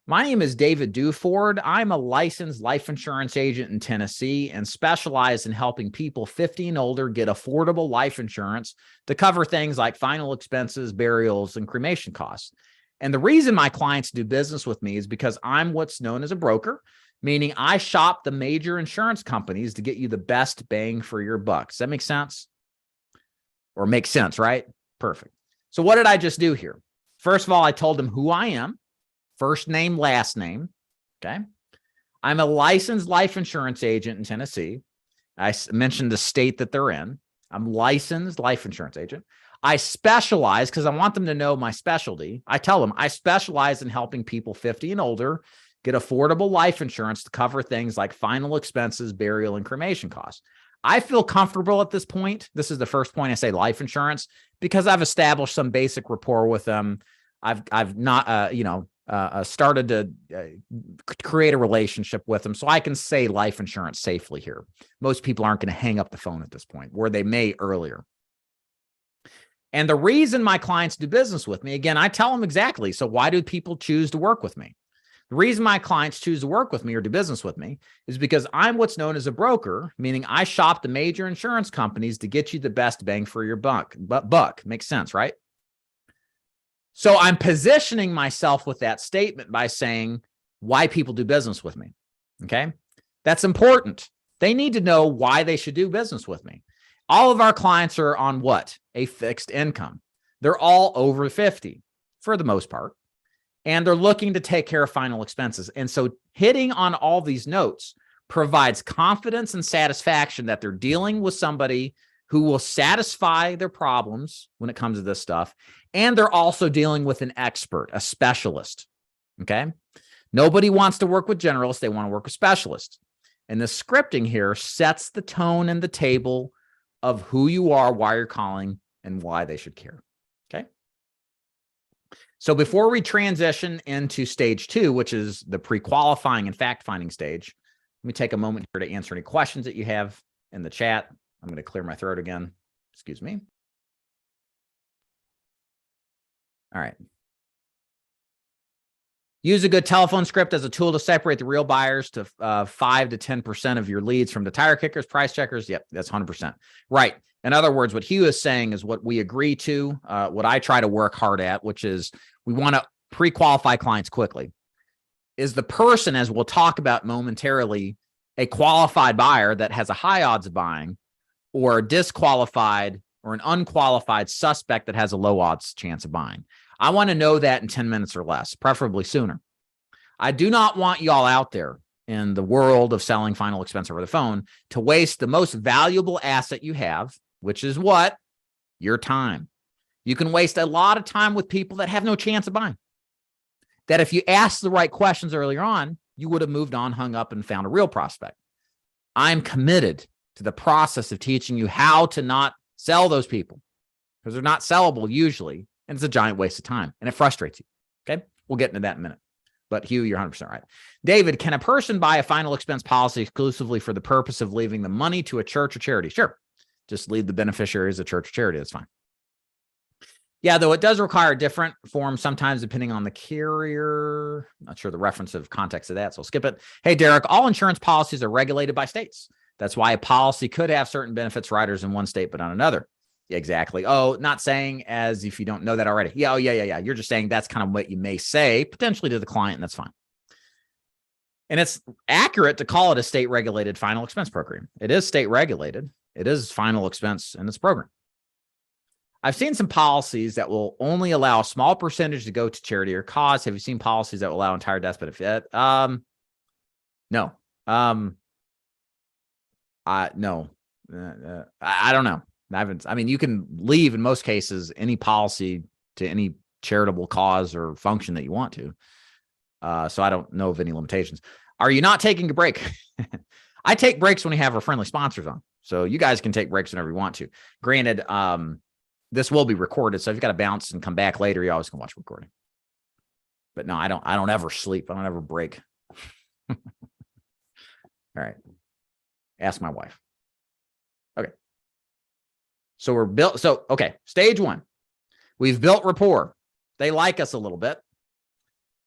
My name is David Duford. I'm a licensed life insurance agent in Tennessee and specialize in helping people 50 and older get affordable life insurance to cover things like final expenses, burials, and cremation costs. And the reason my clients do business with me is because I'm what's known as a broker, meaning I shop the major insurance companies to get you the best bang for your buck. Does that make sense? Or make sense, right? Perfect. So what did I just do here? First of all, I told them who I am. First name, last name. Okay. I'm a licensed life insurance agent in Tennessee. I mentioned the state that they're in. I'm licensed life insurance agent. I specialize because I want them to know my specialty. I tell them I specialize in helping people 50 and older get affordable life insurance to cover things like final expenses, burial, and cremation costs. I feel comfortable at this point. This is the first point I say life insurance because I've established some basic rapport with them. I've not, started to create a relationship with them, so I can say life insurance safely here. Most people aren't going to hang up the phone at this point, where they may earlier. And the reason my clients do business with me, again, I tell them exactly. So why do people choose to work with me? The reason my clients choose to work with me or do business with me is because I'm what's known as a broker, meaning I shop the major insurance companies to get you the best bang for your buck. Makes sense, right? So I'm positioning myself with that statement by saying why people do business with me. Okay. That's important. They need to know why they should do business with me. All of our clients are on what? A fixed income. They're all over 50 for the most part. And they're looking to take care of final expenses. And so hitting on all these notes provides confidence and satisfaction that they're dealing with somebody who will satisfy their problems when it comes to this stuff. And they're also dealing with an expert, a specialist. Okay. Nobody wants to work with generalists. They want to work with specialists. And the scripting here sets the tone and the table of who you are, why you're calling, and why they should care. Okay. So before we transition into stage two, which is the pre-qualifying and fact-finding stage, let me take a moment here to answer any questions that you have in the chat. I'm going to clear my throat again. Excuse me. All right. Use a good telephone script as a tool to separate the real buyers to 5 to 10% of your leads from the tire kickers, price checkers. Yep, that's 100%. Right. In other words, what Hugh is saying is what we agree to, what I try to work hard at, which is we want to pre-qualify clients quickly. Is the person, as we'll talk about momentarily, a qualified buyer that has a high odds of buying, or a disqualified or an unqualified suspect that has a low odds chance of buying? I want to know that in 10 minutes or less, preferably sooner. I do not want y'all out there in the world of selling final expense over the phone to waste the most valuable asset you have, which is what? Your time. You can waste a lot of time with people that have no chance of buying. That if you asked the right questions earlier on, you would have moved on, hung up, and found a real prospect. I'm committed to the process of teaching you how to not sell those people because they're not sellable usually, and it's a giant waste of time, and it frustrates you. Okay? We'll get into that in a minute. But Hugh, you're 100% right. David, can a person buy a final expense policy exclusively for the purpose of leaving the money to a church or charity? Sure. Just leave the beneficiary as a church or charity. That's fine. Yeah, though it does require a different form sometimes depending on the carrier. Not sure the reference of context of that, so I'll skip it. Hey, Derek, all insurance policies are regulated by states. That's why a policy could have certain benefits riders in one state, but not another. Yeah, exactly. Oh, not saying as if you don't know that already. Yeah. Oh, yeah. You're just saying that's kind of what you may say potentially to the client, and that's fine. And it's accurate to call it a state regulated final expense program. It is state regulated. It is final expense in its program. I've seen some policies that will only allow a small percentage to go to charity or cause. Have you seen policies that will allow entire death benefit? No. No. I don't know. I mean, you can leave in most cases any policy to any charitable cause or function that you want to. So I don't know of any limitations. Are you not taking a break? I take breaks when we have our friendly sponsors on. So you guys can take breaks whenever you want to. Granted, this will be recorded. So if you got to bounce and come back later, you always can watch recording. But no, I don't ever sleep. I don't ever break. All right. Ask my wife. Okay. So we're built. So, okay. Stage one, we've built rapport. They like us a little bit.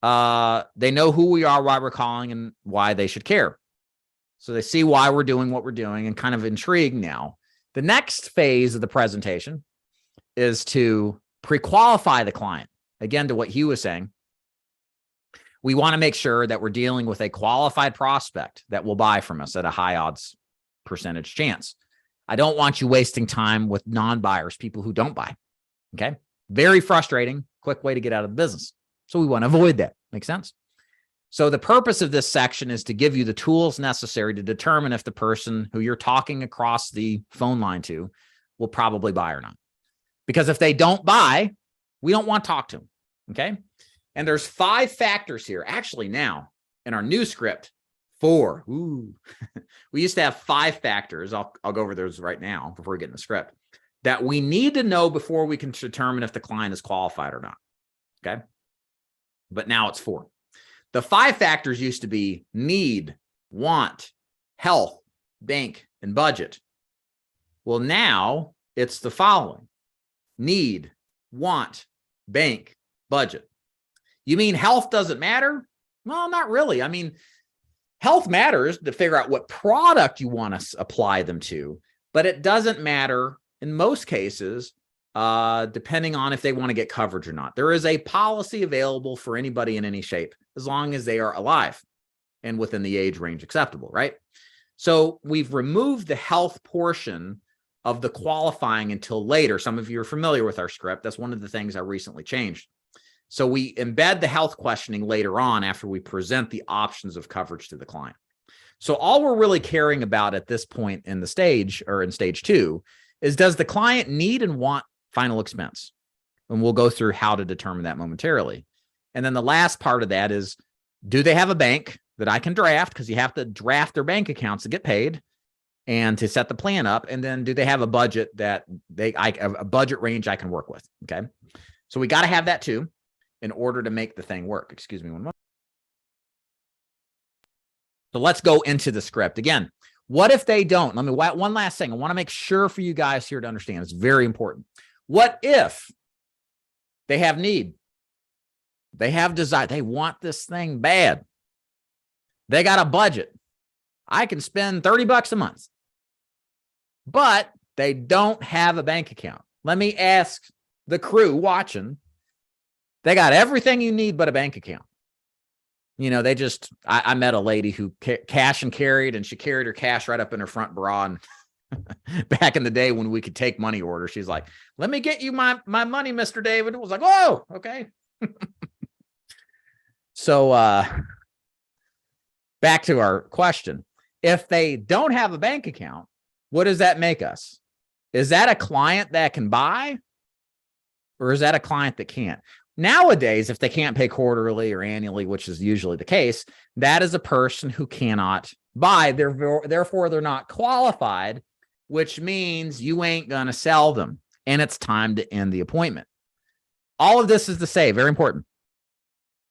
They know who we are, why we're calling, and why they should care. So they see why we're doing what we're doing and kind of intrigued now. The next phase of the presentation is to pre-qualify the client. Again, to what Hugh was saying, we want to make sure that we're dealing with a qualified prospect that will buy from us at a high odds percentage chance. I don't want you wasting time with non-buyers, people who don't buy. Okay. Very frustrating, quick way to get out of the business. So we want to avoid that. Make sense? So the purpose of this section is to give you the tools necessary to determine if the person who you're talking across the phone line to will probably buy or not. Because if they don't buy, we don't want to talk to them. Okay. And there's 5 factors here. Actually, now in our new script, 4. Ooh. We used to have 5 factors. I'll go over those right now before we get in the script that we need to know before we can determine if the client is qualified or not. Okay. But now it's 4. The 5 factors used to be need, want, health, bank, and budget. Well, now it's the following: need, want, bank, budget. You mean health doesn't matter? Well, not really. I mean, health matters to figure out what product you want to apply them to, but it doesn't matter in most cases, depending on if they want to get coverage or not. There is a policy available for anybody in any shape, as long as they are alive and within the age range acceptable, right? So we've removed the health portion of the qualifying until later. Some of you are familiar with our script. That's one of the things I recently changed. So we embed the health questioning later on after we present the options of coverage to the client. So all we're really caring about at this point in the stage, or in stage 2, is does the client need and want final expense? And we'll go through how to determine that momentarily. And then the last part of that is, do they have a bank that I can draft? Because you have to draft their bank accounts to get paid and to set the plan up. And then do they have a budget that a budget range I can work with? Okay. So we got to have that too in order to make the thing work. Excuse me one moment. So let's go into the script. Again, what if they don't? Let me, one last thing. I want to make sure for you guys here to understand. It's very important. What if they have need? They have desire. They want this thing bad. They got a budget. I can spend $30 a month, but they don't have a bank account. Let me ask the crew watching. They got everything you need but a bank account. You know, they just, I met a lady who cash and carried, and she carried her cash right up in her front bra. And back in the day when we could take money orders, she's like, let me get you my money, Mr. David. It was like, oh, okay. So back to our question. If they don't have a bank account, what does that make us? Is that a client that can buy? Or is that a client that can't? Nowadays, if they can't pay quarterly or annually, which is usually the case, that is a person who cannot buy. Therefore, they're not qualified, which means you ain't going to sell them. And it's time to end the appointment. All of this is to say, very important.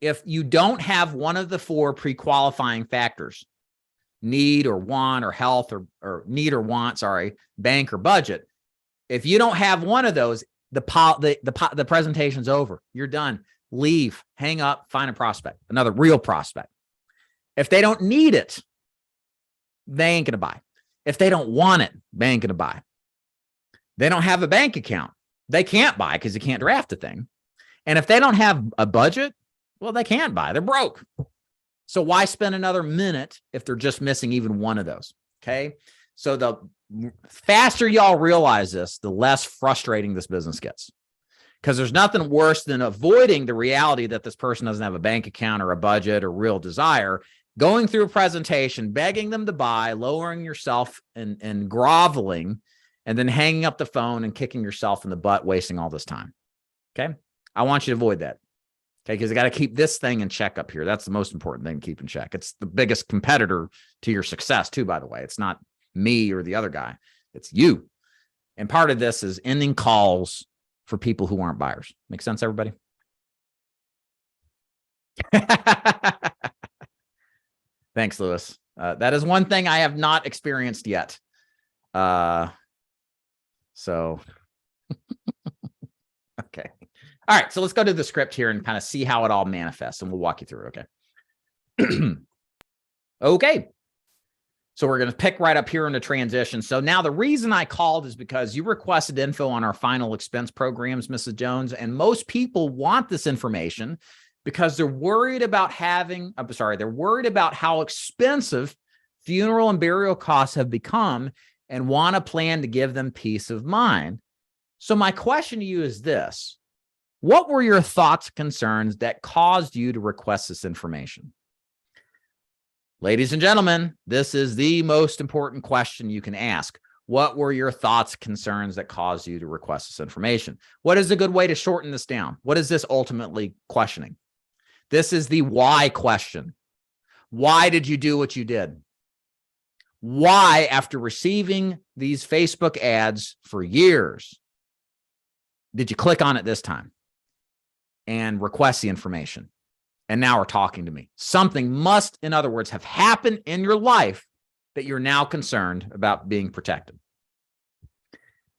If you don't have one of the 4 pre-qualifying factors, need or want or health or need or want, bank or budget, if you don't have one of those, the presentation's over. You're done. Leave, hang up, find a prospect, another real prospect. If they don't need it, they ain't going to buy. If they don't want it, they ain't going to buy. They don't have a bank account. They can't buy because you can't draft a thing. And if they don't have a budget, well, they can't buy. They're broke. So why spend another minute if they're just missing even one of those? Okay. So the faster y'all realize this, the less frustrating this business gets. Because there's nothing worse than avoiding the reality that this person doesn't have a bank account or a budget or real desire, going through a presentation, begging them to buy, lowering yourself and groveling, and then hanging up the phone and kicking yourself in the butt, wasting all this time. Okay. I want you to avoid that. Okay. Because I got to keep this thing in check up here. That's the most important thing to keep in check. It's the biggest competitor to your success too, by the way. It's not me or the other guy. It's you. And part of this is ending calls for people who aren't buyers. Make sense, everybody? Thanks, Lewis. That is one thing I have not experienced yet. So, okay. All right. So let's go to the script here and kind of see how it all manifests, and we'll walk you through it. Okay. Okay. So we're going to pick right up here in the transition. So now the reason I called is because you requested info on our final expense programs, Mrs. Jones, and most people want this information because they're worried about they're worried about how expensive funeral and burial costs have become and want a plan to give them peace of mind. So my question to you is this: what were your thoughts, concerns that caused you to request this information? Ladies and gentlemen, this is the most important question you can ask. What were your thoughts, concerns that caused you to request this information? What is a good way to shorten this down? What is this ultimately questioning? This is the why question. Why did you do what you did? Why, after receiving these Facebook ads for years, did you click on it this time and request the information? And now are talking to me. Something must, in other words, have happened in your life that you're now concerned about being protected.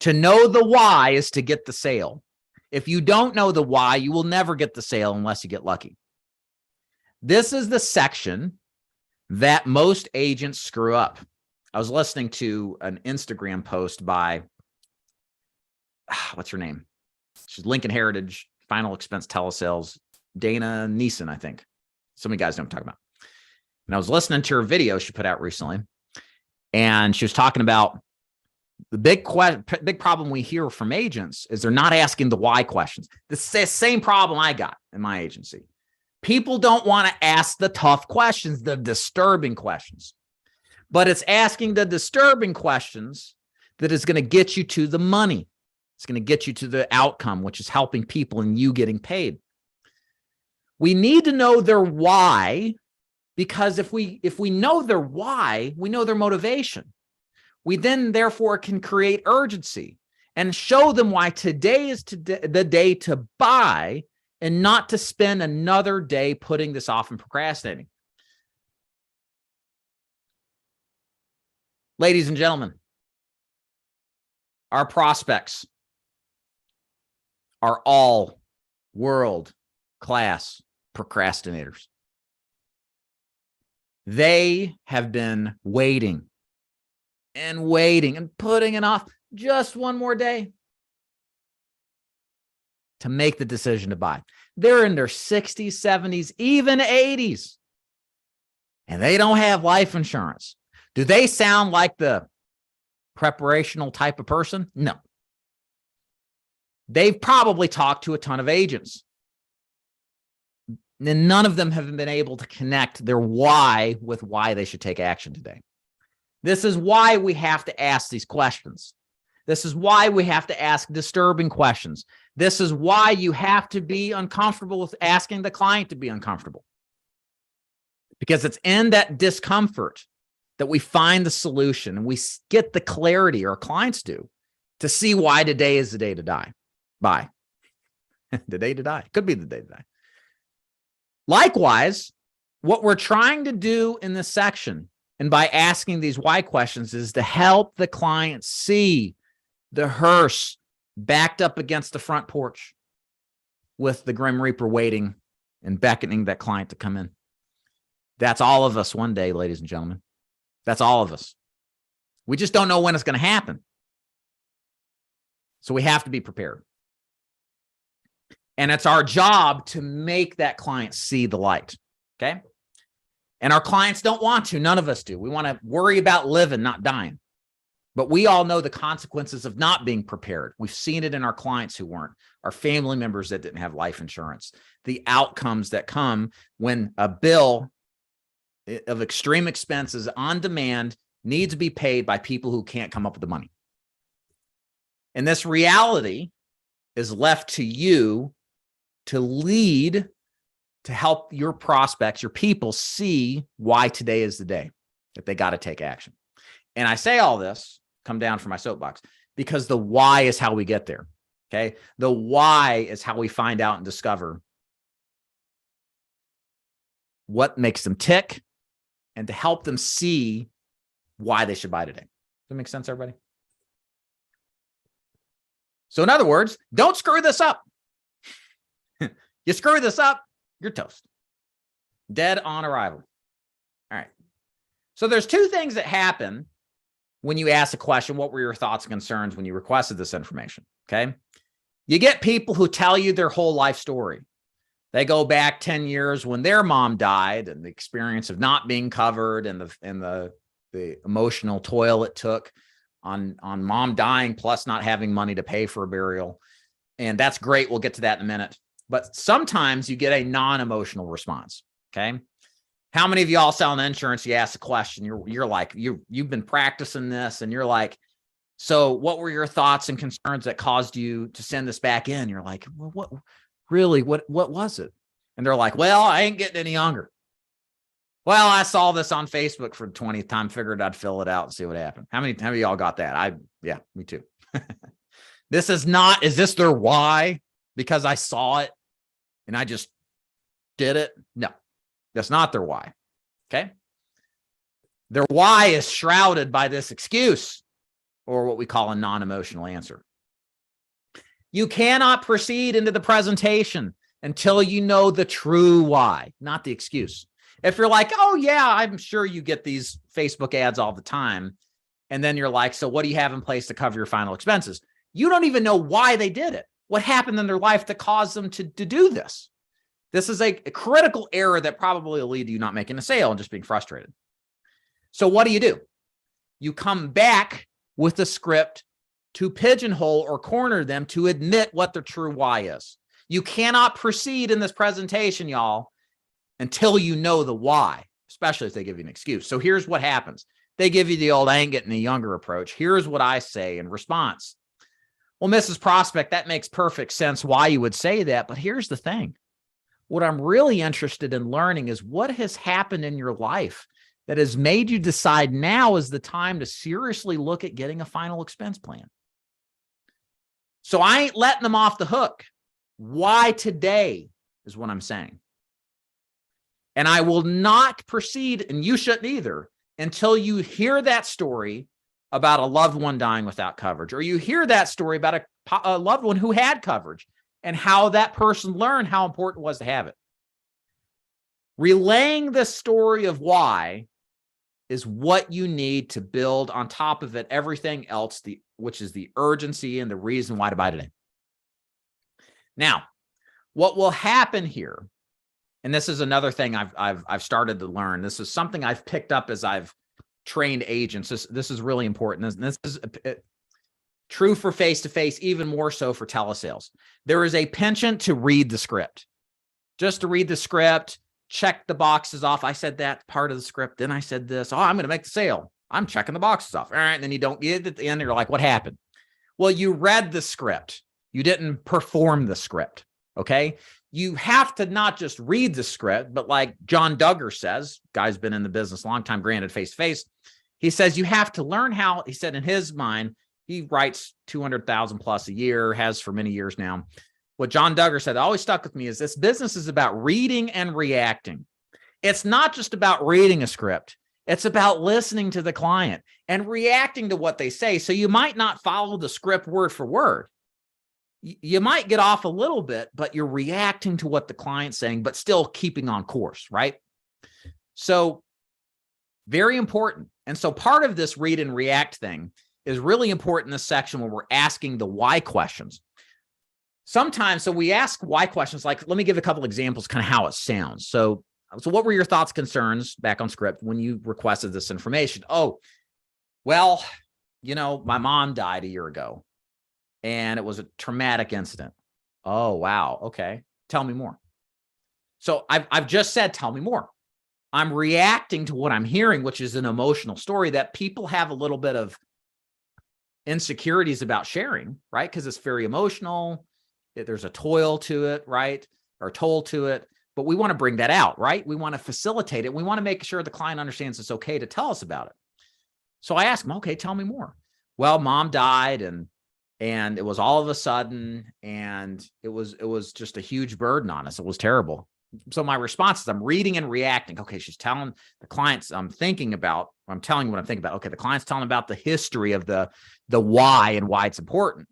To know the why is to get the sale. If you don't know the why, you will never get the sale unless you get lucky. This is the section that most agents screw up. I was listening to an Instagram post by, what's her name? She's Lincoln Heritage, Final Expense Telesales, Dana Neeson, I think. Some of you guys know what I'm talking about. And I was listening to her video she put out recently, and she was talking about the big problem we hear from agents is they're not asking the why questions. The same problem I got in my agency. People don't want to ask the tough questions, the disturbing questions. But it's asking the disturbing questions that is going to get you to the money. It's going to get you to the outcome, which is helping people and you getting paid. We need to know their why, because if we know their why, we know their motivation. We then therefore can create urgency and show them why today is the day to buy and not to spend another day putting this off and procrastinating. Ladies and gentlemen, our prospects are all world-class procrastinators. They have been waiting and waiting and putting it off just one more day to make the decision to buy. They're in their 60s, 70s, even 80s, and they don't have life insurance. Do they sound like the preparational type of person? No. They've probably talked to a ton of agents. And none of them have been able to connect their why with why they should take action today. This is why we have to ask these questions. This is why we have to ask disturbing questions. This is why you have to be uncomfortable with asking the client to be uncomfortable. Because it's in that discomfort that we find the solution and we get the clarity, our clients do, to see why today is the day to die. Bye. The day to die. Could be the day to die. Likewise, what we're trying to do in this section, and by asking these why questions, is to help the client see the hearse backed up against the front porch with the Grim Reaper waiting and beckoning that client to come in. That's all of us one day, ladies and gentlemen. That's all of us. We just don't know when it's going to happen. So we have to be prepared. And it's our job to make that client see the light, okay? And our clients don't want to. None of us do. We want to worry about living, not dying. But we all know the consequences of not being prepared. We've seen it in our clients who weren't, our family members that didn't have life insurance, the outcomes that come when a bill of extreme expenses on demand needs to be paid by people who can't come up with the money. And this reality is left to you to lead, to help your prospects, your people see why today is the day that they got to take action. And I say all this, come down from my soapbox, because the why is how we get there, okay? The why is how we find out and discover what makes them tick and to help them see why they should buy today. Does that make sense, everybody? So in other words, don't screw this up. You screw this up, you're toast. Dead on arrival. All right. So there's two things that happen when you ask a question. What were your thoughts and concerns when you requested this information? Okay. You get people who tell you their whole life story. They go back 10 years when their mom died and the experience of not being covered and the emotional toil it took on mom dying, plus not having money to pay for a burial. And that's great. We'll get to that in a minute. But sometimes you get a non-emotional response. Okay. How many of y'all selling insurance, you ask a question, you're like, you've been practicing this and you're like, so what were your thoughts and concerns that caused you to send this back in? You're like, well, what was it? And they're like, well, I ain't getting any younger. Well, I saw this on Facebook for the 20th time, figured I'd fill it out and see what happened. How many of y'all got that? Yeah, me too. Is this their why? Because I saw it and I just did it? No, that's not their why. Okay. Their why is shrouded by this excuse, or what we call a non-emotional answer. You cannot proceed into the presentation until you know the true why, not the excuse. If you're like, oh yeah, I'm sure you get these Facebook ads all the time. And then you're like, so what do you have in place to cover your final expenses? You don't even know why they did it. What happened in their life that caused them to do this? This is a critical error that probably will lead to you not making a sale and just being frustrated. So what do? You come back with a script to pigeonhole or corner them to admit what their true why is. You cannot proceed in this presentation, y'all, until you know the why, especially if they give you an excuse. So here's what happens. They give you the old, I ain't getting any younger approach. Here's what I say in response. Well, Mrs. Prospect, that makes perfect sense why you would say that. But here's the thing. What I'm really interested in learning is what has happened in your life that has made you decide now is the time to seriously look at getting a final expense plan. So I ain't letting them off the hook. Why today is what I'm saying. And I will not proceed, and you shouldn't either, until you hear that story about a loved one dying without coverage, or you hear that story about a loved one who had coverage and how that person learned how important it was to have it. Relaying the story of why is what you need to build on top of it everything else, which is the urgency and the reason why to buy today. Now, what will happen here, and this is another thing I've started to learn. This is something I've picked up as I've trained agents. This is really important. This is true for face-to-face, even more so for telesales. There is a penchant to read the script. just to read the script, check the boxes off. I said that part of the script. Then I said this. Oh, I'm going to make the sale. I'm checking the boxes off. All right. And then you don't get it at the end. You're like, what happened? Well, you read the script. You didn't perform the script. Okay. You have to not just read the script, but like John Duggar says, guy's been in the business a long time, granted face to face. He says you have to learn how, he said in his mind, he writes 200,000 plus a year, has for many years now. What John Duggar said that always stuck with me is this business is about reading and reacting. It's not just about reading a script. It's about listening to the client and reacting to what they say. So you might not follow the script word for word. You might get off a little bit, but you're reacting to what the client's saying, but still keeping on course, right? So very important. And so part of this read and react thing is really important in this section where we're asking the why questions. Sometimes, so we ask why questions, like, let me give a couple examples, kind of how it sounds. So what were your thoughts, concerns back on script when you requested this information? Oh, well, my mom died a year ago and it was a traumatic incident. Oh, wow. Okay. Tell me more. So I've just said, tell me more. I'm reacting to what I'm hearing, which is an emotional story that people have a little bit of insecurities about sharing, right? Because it's very emotional. There's a toil to it, right? Or toll to it. But we want to bring that out, right? We want to facilitate it. We want to make sure the client understands it's okay to tell us about it. So I asked him, okay, tell me more. Well, mom died and it was all of a sudden, and it was just a huge burden on us. It was terrible. So my response is I'm reading and reacting. Okay, she's telling the clients I'm telling what I'm thinking about. Okay, the client's telling about the history of the why and why it's important.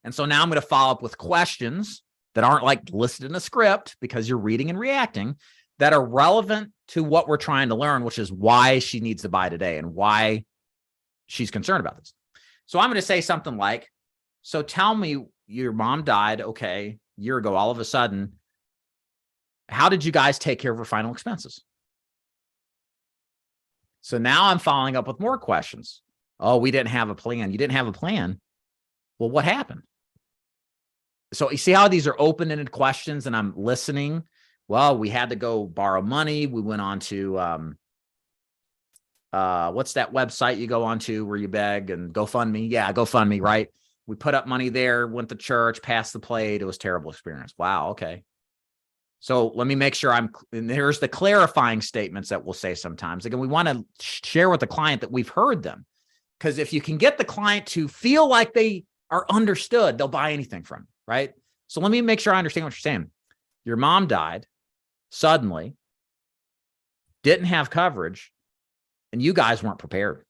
And so now I'm going to follow up with questions that aren't like listed in a script because you're reading and reacting, that are relevant to what we're trying to learn, which is why she needs to buy today and why she's concerned about this. So I'm going to say something like, so tell me, your mom died, okay, a year ago, all of a sudden, how did you guys take care of her final expenses? So now I'm following up with more questions. Oh, we didn't have a plan. You didn't have a plan. Well, what happened? So you see how these are open-ended questions and I'm listening? Well, we had to go borrow money. We went on to, what's that website you go on to where you beg, and GoFundMe? Yeah, GoFundMe, right? We put up money there, went to church, passed the plate. It was a terrible experience. Wow, okay. So let me make sure and there's the clarifying statements that we'll say sometimes. Again, we want to share with the client that we've heard them. Because if you can get the client to feel like they are understood, they'll buy anything from you, right? So let me make sure I understand what you're saying. Your mom died suddenly, didn't have coverage, and you guys weren't prepared.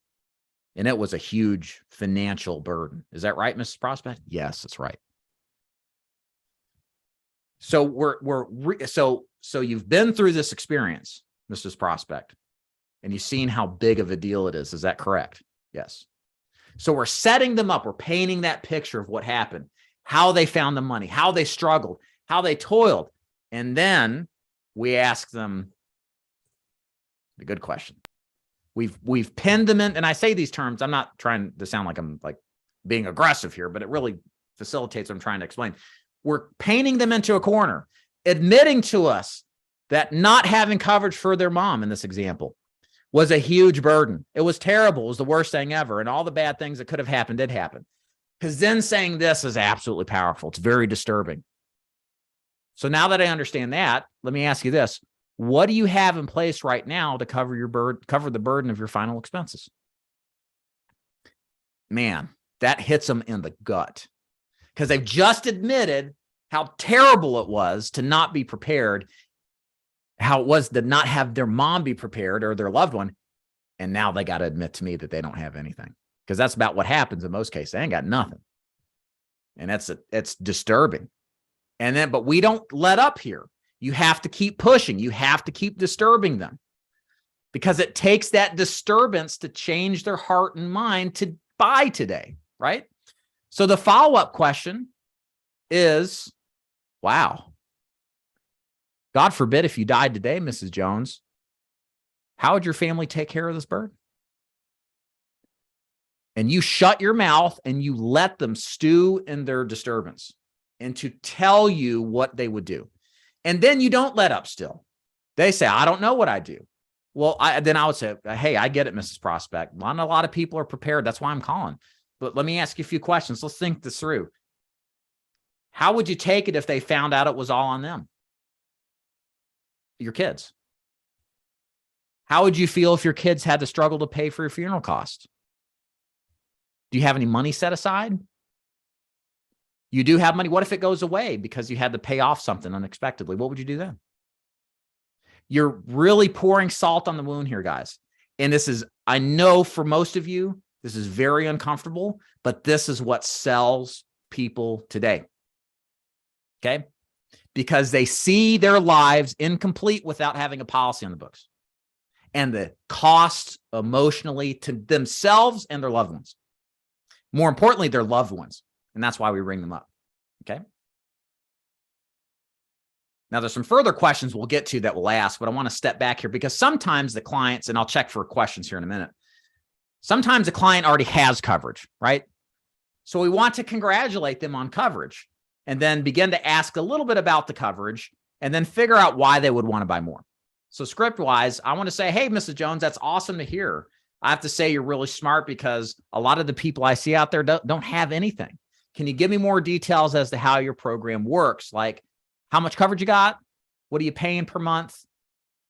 And it was a huge financial burden. Is that right, Mrs. Prospect? Yes, that's right. So so you've been through this experience, Mrs. Prospect, and you've seen how big of a deal it is. Is that correct? Yes. So we're setting them up. We're painting that picture of what happened, how they found the money, how they struggled, how they toiled. And then we ask them the good question. We've pinned them in, and I say these terms, I'm not trying to sound like I'm like being aggressive here, but it really facilitates what I'm trying to explain. We're painting them into a corner, admitting to us that not having coverage for their mom in this example was a huge burden. It was terrible. It was the worst thing ever. And all the bad things that could have happened did happen. Because then saying this is absolutely powerful. It's very disturbing. So now that I understand that, let me ask you this. What do you have in place right now to cover the burden of your final expenses? Man, that hits them in the gut. Because they've just admitted how terrible it was to not be prepared, how it was to not have their mom be prepared or their loved one. And now they got to admit to me that they don't have anything. Because that's about what happens in most cases. They ain't got nothing. And it's disturbing. But we don't let up here. You have to keep pushing. You have to keep disturbing them. Because it takes that disturbance to change their heart and mind to buy today, right? So the follow-up question is, wow, God forbid if you died today, Mrs. Jones, how would your family take care of this burden? And you shut your mouth and you let them stew in their disturbance and to tell you what they would do. And then you don't let up still. They say, I don't know what I do. Well, then I would say, hey, I get it, Mrs. Prospect. Not a lot of people are prepared. That's why I'm calling. But let me ask you a few questions. Let's think this through. How would you take it if they found out it was all on them? Your kids. How would you feel if your kids had to struggle to pay for your funeral costs? Do you have any money set aside? You do have money. What if it goes away because you had to pay off something unexpectedly? What would you do then? You're really pouring salt on the wound here, guys. And this is, I know for most of you, this is very uncomfortable, but this is what sells people today. Okay? Because they see their lives incomplete without having a policy on the books. And the cost emotionally to themselves and their loved ones. More importantly, their loved ones. And that's why we ring them up. Okay. Now, there's some further questions we'll get to that we'll ask, but I want to step back here because sometimes the clients, and I'll check for questions here in a minute. Sometimes the client already has coverage, right? So we want to congratulate them on coverage and then begin to ask a little bit about the coverage and then figure out why they would want to buy more. So script wise, I want to say, hey, Mrs. Jones, that's awesome to hear. I have to say you're really smart because a lot of the people I see out there don't have anything. Can you give me more details as to how your program works? Like how much coverage you got? What are you paying per month?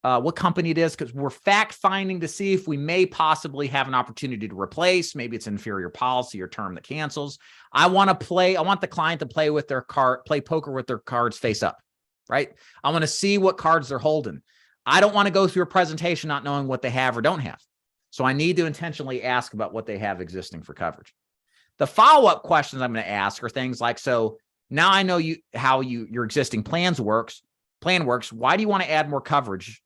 What company it is? Because we're fact finding to see if we may possibly have an opportunity to replace. Maybe it's inferior policy or term that cancels. I want the client to play with their card, play poker with their cards face up, right? I want to see what cards they're holding. I don't want to go through a presentation not knowing what they have or don't have. So I need to intentionally ask about what they have existing for coverage. The follow-up questions I'm going to ask are things like, so now I know how your existing plan works. Why do you want to add more coverage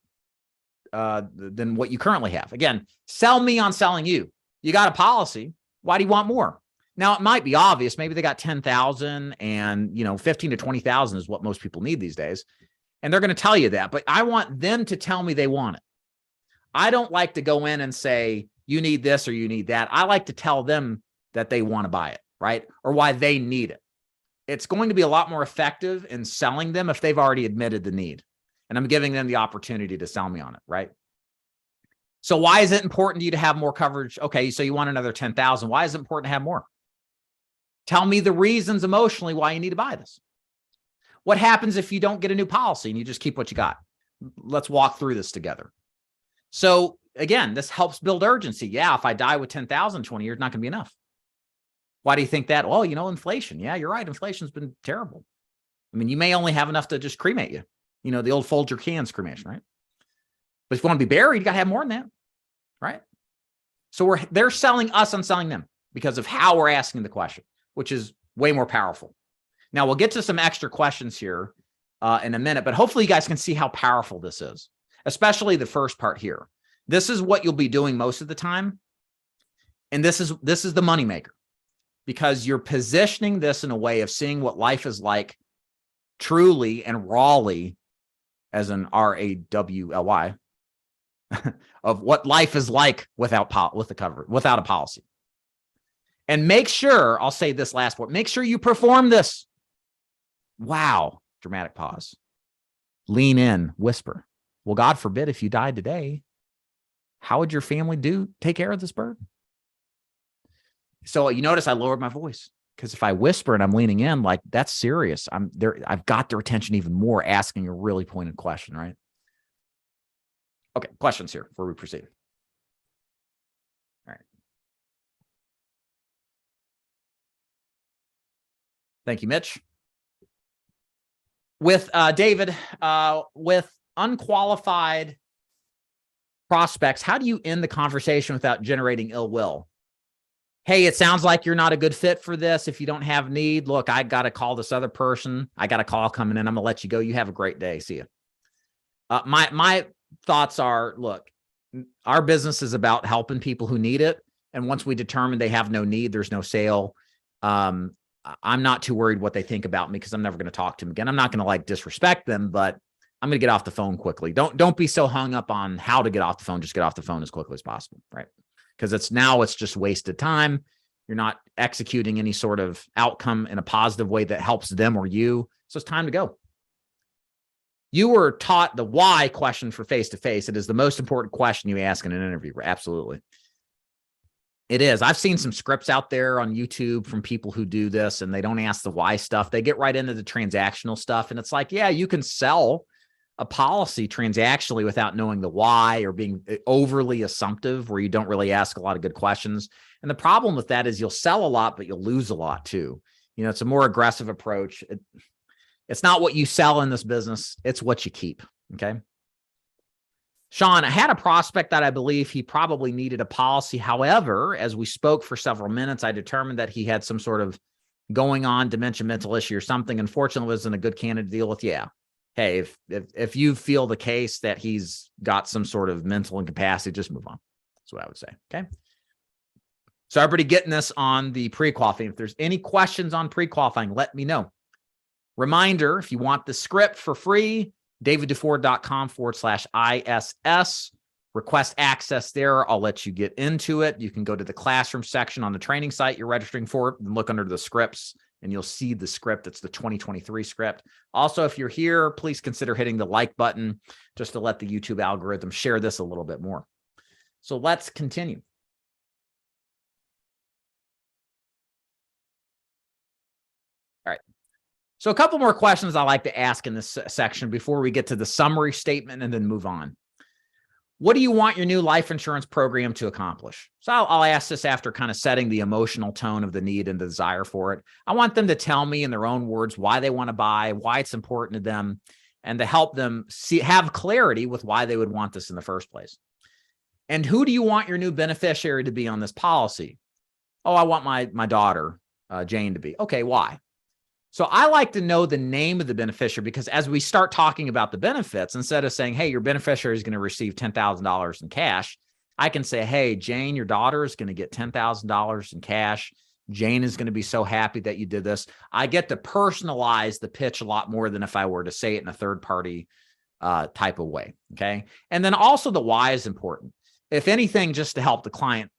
than what you currently have? Again, sell me on selling you. You got a policy. Why do you want more? Now, it might be obvious. Maybe they got 10,000 and 15 to 20,000 is what most people need these days. And they're going to tell you that, but I want them to tell me they want it. I don't like to go in and say, you need this or you need that. I like to tell them that they want to buy it, right? Or why they need it. It's going to be a lot more effective in selling them if they've already admitted the need. And I'm giving them the opportunity to sell me on it, right? So why is it important to you to have more coverage? Okay, so you want another 10,000. Why is it important to have more? Tell me the reasons emotionally why you need to buy this. What happens if you don't get a new policy and you just keep what you got? Let's walk through this together. So again, this helps build urgency. Yeah, if I die with 10,000 in 20 years, not going to be enough. Why do you think that? Well, inflation. Yeah, you're right. Inflation's been terrible. I mean, you may only have enough to just cremate you. The old fold your cans cremation, right? But if you want to be buried, you got to have more than that, right? So they're selling us on selling them because of how we're asking the question, which is way more powerful. Now, we'll get to some extra questions here in a minute, but hopefully you guys can see how powerful this is, especially the first part here. This is what you'll be doing most of the time. And this is the moneymaker because you're positioning this in a way of seeing what life is like truly and rawly, as an RAWLY, of what life is like without a policy. And make sure, I'll say this last part, make sure you perform this. Wow. Dramatic pause. Lean in, whisper. Well, God forbid if you died today, how would your family take care of this burden? So you notice I lowered my voice because if I whisper and I'm leaning in, like that's serious. I've got their attention even more, asking a really pointed question, right? Okay, questions here before we proceed. All right. Thank you, Mitch. With David, with unqualified prospects, how do you end the conversation without generating ill will? Hey, it sounds like you're not a good fit for this. If you don't have need, look, I got to call this other person. I got a call coming in. I'm going to let you go. You have a great day. See you. My thoughts are, look, our business is about helping people who need it. And once we determine they have no need, there's no sale. I'm not too worried what they think about me because I'm never going to talk to them again. I'm not going to disrespect them, but I'm going to get off the phone quickly. Don't be so hung up on how to get off the phone. Just get off the phone as quickly as possible, right? Because it's just wasted time. You're not executing any sort of outcome in a positive way that helps them or you. So it's time to go. You were taught the why question for face-to-face. It is the most important question you ask in an interview. Absolutely. It is. I've seen some scripts out there on YouTube from people who do this, and they don't ask the why stuff. They get right into the transactional stuff. And it's like, yeah, you can sell a policy transactionally without knowing the why or being overly assumptive, where you don't really ask a lot of good questions. And the problem with that is you'll sell a lot, but you'll lose a lot too. You know, it's a more aggressive approach. It's not what you sell in this business. It's what you keep. Okay. Sean, I had a prospect that I believe he probably needed a policy. However, as we spoke for several minutes, I determined that he had some sort of going on dementia mental issue or something. Unfortunately, wasn't a good candidate to deal with. Yeah. Hey, if you feel the case that he's got some sort of mental incapacity, just move on. That's what I would say. Okay. So everybody getting this on the pre-qualifying. If there's any questions on pre-qualifying, let me know. Reminder, if you want the script for free, daviddeford.com/ISS. Request access there. I'll let you get into it. You can go to the classroom section on the training site you're registering for and look under the scripts, and you'll see the script. It's the 2023 script. Also, if you're here, please consider hitting the like button just to let the YouTube algorithm share this a little bit more. So let's continue. All right. So a couple more questions I like to ask in this section before we get to the summary statement and then move on. What do you want your new life insurance program to accomplish? So I'll ask this after kind of setting the emotional tone of the need and the desire for it. I want them to tell me in their own words why they want to buy, why it's important to them, and to help them have clarity with why they would want this in the first place. And who do you want your new beneficiary to be on this policy? Oh, I want my daughter, Jane, to be. Okay, why? So I like to know the name of the beneficiary, because as we start talking about the benefits, instead of saying, hey, your beneficiary is going to receive $10,000 in cash, I can say, hey, Jane, your daughter is going to get $10,000 in cash. Jane is going to be so happy that you did this. I get to personalize the pitch a lot more than if I were to say it in a third party type of way. Okay. And then also the why is important. If anything, just to help the client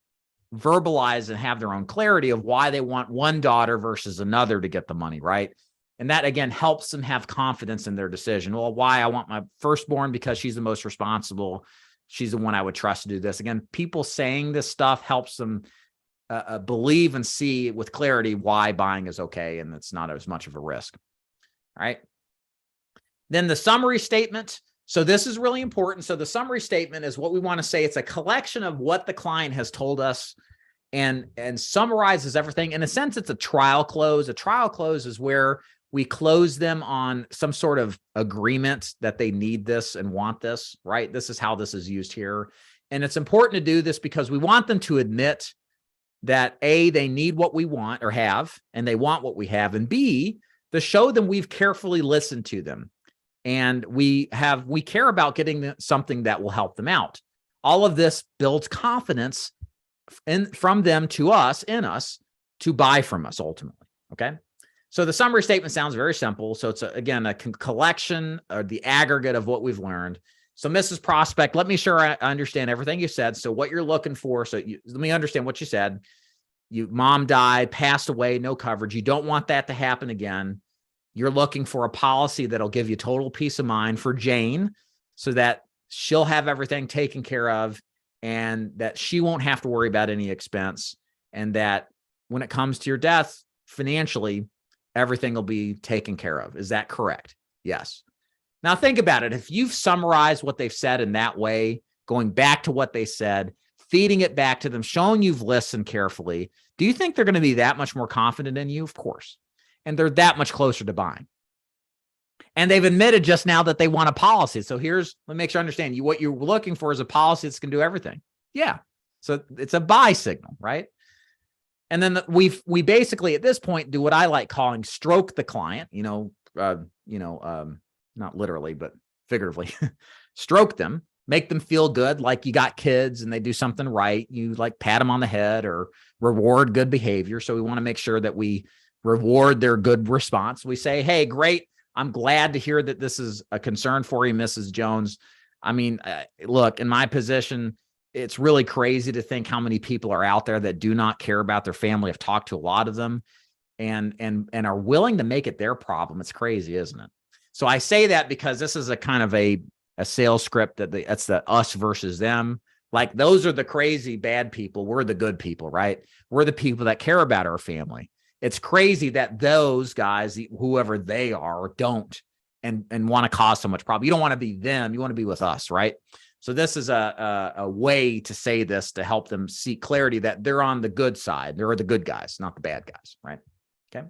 verbalize and have their own clarity of why they want one daughter versus another to get the money, right? And that, again, helps them have confidence in their decision. Well, why? I want my firstborn because she's the most responsible. She's the one I would trust to do this. Again, people saying this stuff helps them believe and see with clarity why buying is okay and it's not as much of a risk. All right. Then the summary statement. So this is really important. So the summary statement is what we want to say. It's a collection of what the client has told us and summarizes everything. In a sense, it's a trial close. A trial close is where we close them on some sort of agreement that they need this and want this, right? This is how this is used here. And it's important to do this because we want them to admit that A, they need what we want or have, and they want what we have, and B, to show them we've carefully listened to them. And we care about getting something that will help them out. All of this builds confidence from them to us, in us, to buy from us ultimately. Okay. So the summary statement sounds very simple. So it's again, a collection or the aggregate of what we've learned. So Mrs. Prospect, let me sure I understand everything you said. So what you're looking for. So let me understand what you said. Mom died, passed away, no coverage. You don't want that to happen again. You're looking for a policy that'll give you total peace of mind for Jane so that she'll have everything taken care of and that she won't have to worry about any expense. And that when it comes to your death, financially, everything will be taken care of. Is that correct? Yes. Now think about it. If you've summarized what they've said in that way, going back to what they said, feeding it back to them, showing you've listened carefully, do you think they're going to be that much more confident in you? Of course. And they're that much closer to buying. And they've admitted just now that they want a policy. So let me make sure I understand you. What you're looking for is a policy that's going to do everything. Yeah. So it's a buy signal, right? And then we basically at this point do what I like calling stroke the client, not literally, but figuratively, stroke them, make them feel good. Like you got kids and they do something right. You like pat them on the head or reward good behavior. So we want to make sure that we reward their good response. We say, hey, great. I'm glad to hear that this is a concern for you, Mrs. Jones. I mean, look, in my position, it's really crazy to think how many people are out there that do not care about their family. I've talked to a lot of them and are willing to make it their problem. It's crazy, isn't it? So I say that because this is a kind of a sales script that's the us versus them. Like those are the crazy bad people. We're the good people, right? We're the people that care about our family. It's crazy that those guys, whoever they are, don't and want to cause so much problem. You don't want to be them. You want to be with us, right? So this is a way to say this to help them see clarity that they're on the good side. They're the good guys, not the bad guys, right? Okay.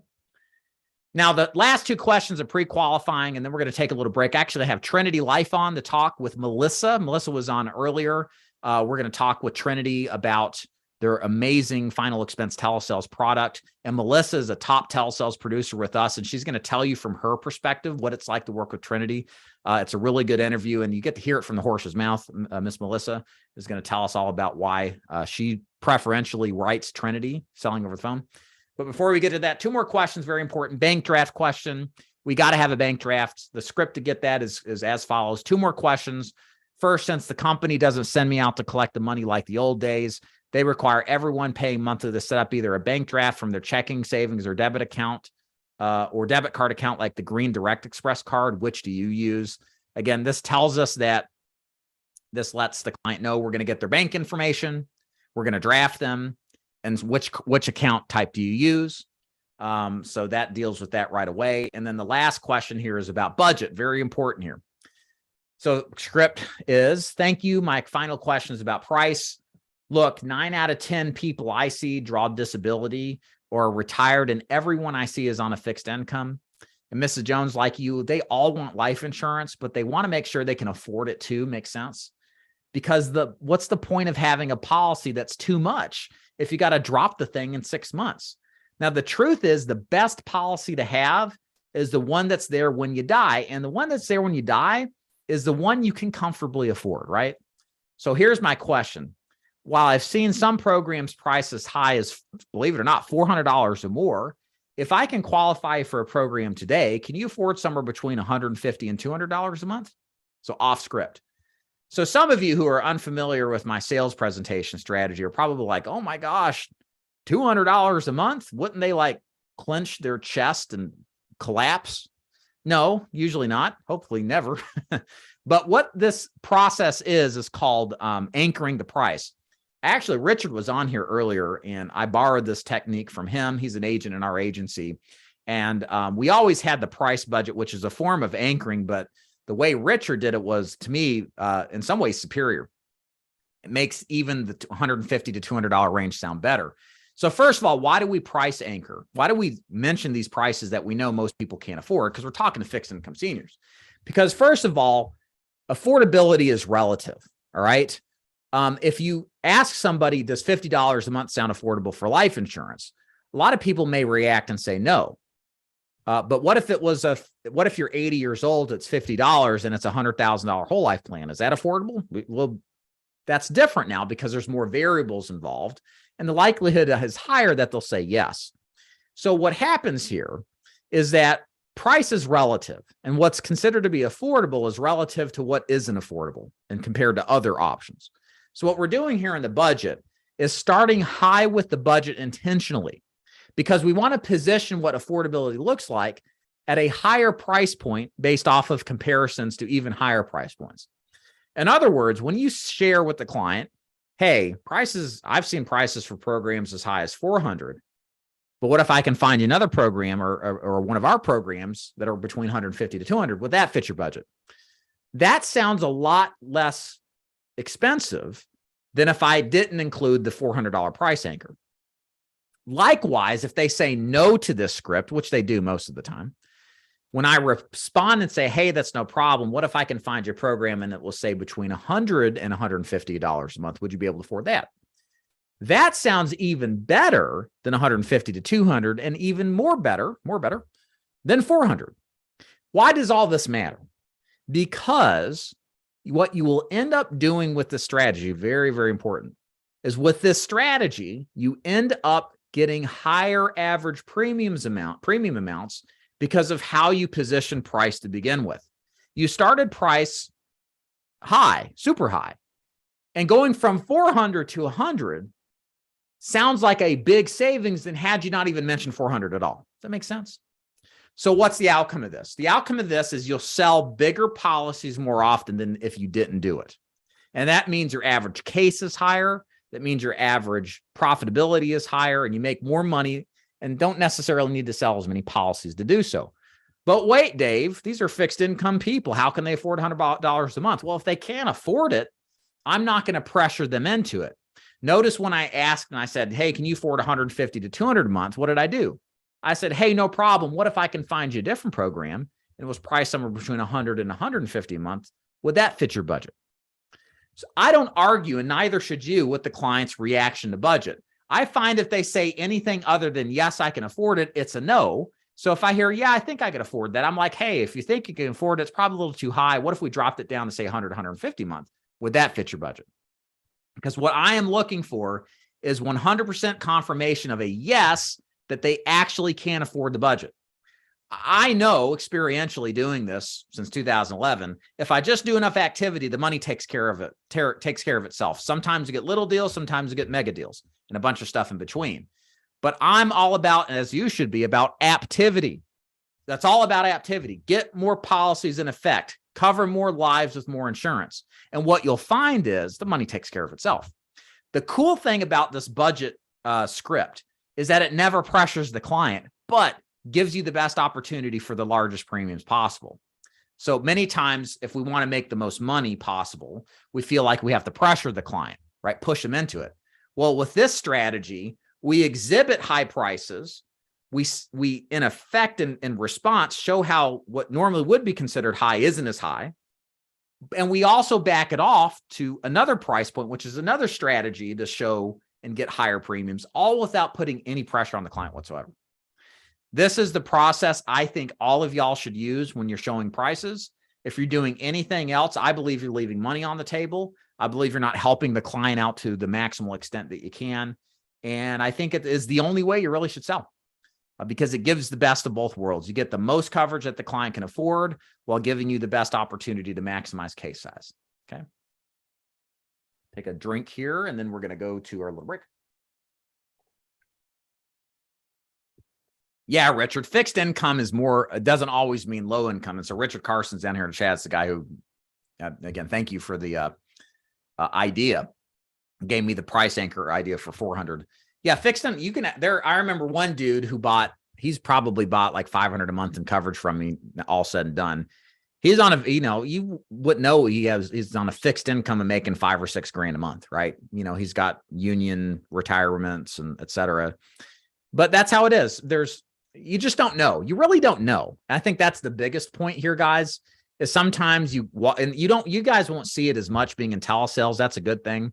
Now, the last two questions are pre-qualifying, and then we're going to take a little break. Actually, I have Trinity Life on to talk with Melissa. Melissa was on earlier. We're going to talk with Trinity about their amazing final expense telesales product. And Melissa is a top telesales producer with us, and she's going to tell you from her perspective what it's like to work with Trinity. It's a really good interview, and you get to hear it from the horse's mouth. Miss Melissa is going to tell us all about why she preferentially writes Trinity, selling over the phone. But before we get to that, two more questions, very important. Bank draft question. We got to have a bank draft. The script to get that is as follows. Two more questions. First, since the company doesn't send me out to collect the money like the old days, they require everyone paying monthly to set up either a bank draft from their checking, savings, or debit account, or debit card account like the Green Direct Express card. Which do you use? Again, this tells us that this lets the client know we're going to get their bank information, we're going to draft them, and which account type do you use? So that deals with that right away. And then the last question here is about budget. Very important here. So script is, thank you. My final question is about price. Look, 9 out of 10 people I see draw disability or are retired, and everyone I see is on a fixed income. And Mrs. Jones, like you, they all want life insurance, but they want to make sure they can afford it too. Makes sense? Because what's the point of having a policy that's too much if you got to drop the thing in 6 months? Now, the truth is the best policy to have is the one that's there when you die. And the one that's there when you die is the one you can comfortably afford, right? So here's my question. While I've seen some programs price as high as, believe it or not, $400 or more, if I can qualify for a program today, can you afford somewhere between $150 and $200 a month? So off script. So some of you who are unfamiliar with my sales presentation strategy are probably like, oh my gosh, $200 a month? Wouldn't they like clench their chest and collapse? No, usually not. Hopefully never. But what this process is called anchoring the price. Actually, Richard was on here earlier, and I borrowed this technique from him. He's an agent in our agency. And we always had the price budget, which is a form of anchoring, but the way Richard did it was, to me, in some ways superior. It makes even the $150 to $200 range sound better. So first of all, why do we price anchor? Why do we mention these prices that we know most people can't afford? Because we're talking to fixed income seniors. Because first of all, affordability is relative, all right? If you ask somebody, does $50 a month sound affordable for life insurance? A lot of people may react and say no. But what if you're 80 years old, it's $50 and it's a $100,000 whole life plan? Is that affordable? Well, that's different now because there's more variables involved, and the likelihood is higher that they'll say yes. So what happens here is that price is relative, and what's considered to be affordable is relative to what isn't affordable and compared to other options. So what we're doing here in the budget is starting high with the budget intentionally, because we want to position what affordability looks like at a higher price point based off of comparisons to even higher price points. In other words, when you share with the client, hey, I've seen prices for programs as high as $400, but what if I can find you another program or one of our programs that are between $150 to $200? Would that fit your budget? That sounds a lot less expensive than if I didn't include the $400 price anchor. Likewise, if they say no to this script, which they do most of the time, when I respond and say, hey, that's no problem, what if I can find your program and it will say between $100 and $150 a month? Would you be able to afford that? That sounds even better than $150 to $200, and even more better than $400. Why does all this matter? Because what you will end up doing with this strategy, very, very important, is with this strategy, you end up getting higher average premium amounts because of how you position price to begin with. You started price high, super high, and going from 400 to 100 sounds like a big savings than had you not even mentioned 400 at all. Does that make sense? So what's the outcome of this? The outcome of this is you'll sell bigger policies more often than if you didn't do it. And that means your average case is higher. That means your average profitability is higher and you make more money and don't necessarily need to sell as many policies to do so. But wait, Dave, these are fixed income people. How can they afford $100 a month? Well, if they can't afford it, I'm not going to pressure them into it. Notice when I asked and I said, hey, can you afford 150 to 200 a month? What did I do? I said, hey, no problem. What if I can find you a different program? And it was priced somewhere between 100 and 150 a month. Would that fit your budget? So I don't argue, and neither should you, with the client's reaction to budget. I find if they say anything other than, yes, I can afford it, it's a no. So if I hear, yeah, I think I can afford that, I'm like, hey, if you think you can afford it, it's probably a little too high. What if we dropped it down to say 100, 150 a month? Would that fit your budget? Because what I am looking for is 100% confirmation of a yes, that they actually can afford the budget. I know experientially doing this since 2011, if I just do enough activity, the money takes care of it, takes care of itself. Sometimes you get little deals, sometimes you get mega deals and a bunch of stuff in between. But I'm all about, as you should be, about aptivity. That's all about aptivity. Get more policies in effect, cover more lives with more insurance. And what you'll find is the money takes care of itself. The cool thing about this budget script is that it never pressures the client, but gives you the best opportunity for the largest premiums possible. So many times, if we want to make the most money possible, we feel like we have to pressure the client, right? Push them into it. Well, with this strategy, we exhibit high prices. We in effect, in response, show how what normally would be considered high isn't as high. And we also back it off to another price point, which is another strategy to show and get higher premiums, all without putting any pressure on the client whatsoever. This is the process I think all of y'all should use when you're showing prices. If you're doing anything else, I believe you're leaving money on the table. I believe you're not helping the client out to the maximal extent that you can. And I think it is the only way you really should sell because it gives the best of both worlds. You get the most coverage that the client can afford while giving you the best opportunity to maximize case size. Okay. Take a drink here, and then we're going to go to our little break. Yeah, Richard, fixed income is more, it doesn't always mean low income. And so Richard Carson's down here in the chat. It's the guy who, again, thank you for the idea. Gave me the price anchor idea for 400. Yeah, fixed income, you can, there, I remember one dude who he's probably bought like 500 a month in coverage from me, all said and done. He's on a, you wouldn't know he's on a fixed income and making $5 or $6 grand a month, right? He's got union retirements and et cetera. But that's how it is. You just don't know. You really don't know. I think that's the biggest point here, guys, is sometimes you guys won't see it as much being in telesales. That's a good thing.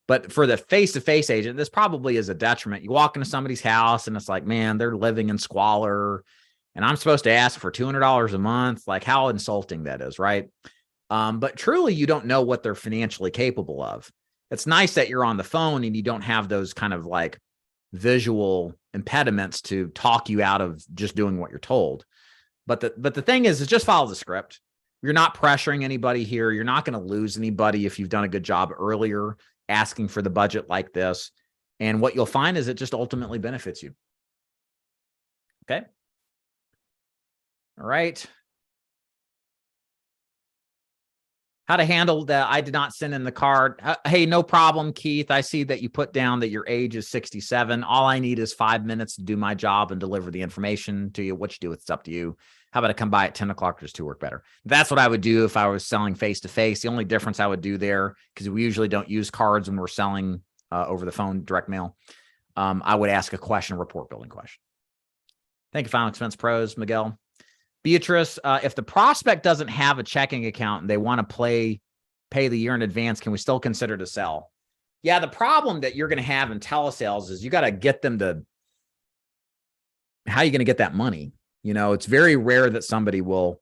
But for the face-to-face agent, this probably is a detriment. You walk into somebody's house and it's like, man, they're living in squalor and I'm supposed to ask for $200 a month. Like how insulting that is, right? But truly, you don't know what they're financially capable of. It's nice that you're on the phone and you don't have those kind of like visual impediments to talk you out of just doing what you're told. But the thing is just follow the script. You're not pressuring anybody here. You're not going to lose anybody if you've done a good job earlier asking for the budget like this. And what you'll find is it just ultimately benefits you. Okay. All right. How to handle that? I did not send in the card. Hey, no problem, Keith. I see that you put down that your age is 67. All I need is 5 minutes to do my job and deliver the information to you. What you do, it's up to you. How about I come by at 10 o'clock just to work better? That's what I would do if I was selling face-to-face. The only difference I would do there, because we usually don't use cards when we're selling over the phone, direct mail, I would ask a question, a report building question. Thank you, Final Expense Pros, Miguel. Beatrice, if the prospect doesn't have a checking account and they want to pay the year in advance, can we still consider to sell? Yeah, the problem that you're going to have in telesales is you got to get them to, how are you going to get that money? It's very rare that somebody will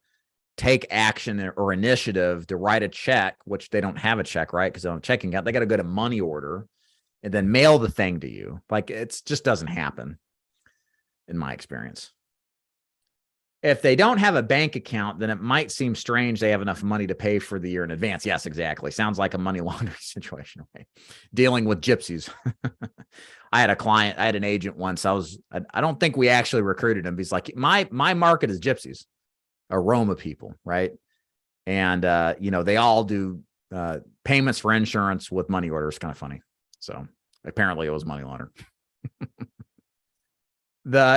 take action or initiative to write a check, which they don't have a check, right? Because they don't have a checking account. They got to go to money order and then mail the thing to you. Like it just doesn't happen in my experience. If they don't have a bank account, then it might seem strange they have enough money to pay for the year in advance. Yes, exactly. Sounds like a money laundering situation, right? Dealing with gypsies. I had a client, I had an agent once. I don't think we actually recruited him. He's like, my market is gypsies, or Roma people, right? And they all do payments for insurance with money orders. Kind of funny. So apparently it was money launderer.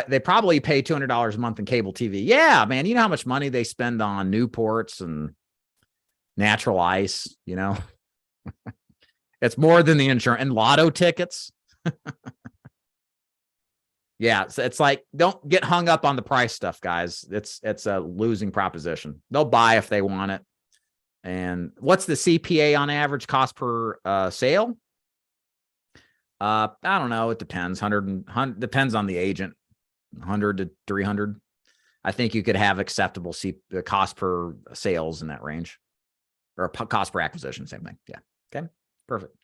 They probably pay $200 a month in cable TV. Yeah, man. You know how much money they spend on Newports and natural ice, It's more than the insurance and lotto tickets. Yeah, so it's like, don't get hung up on the price stuff, guys. It's a losing proposition. They'll buy if they want it. And what's the CPA on average, cost per sale? I don't know. It depends. 100 depends on the agent. 100 to 300. I think you could have acceptable cost per sales in that range, or cost per acquisition. Same thing. Yeah. Okay. Perfect.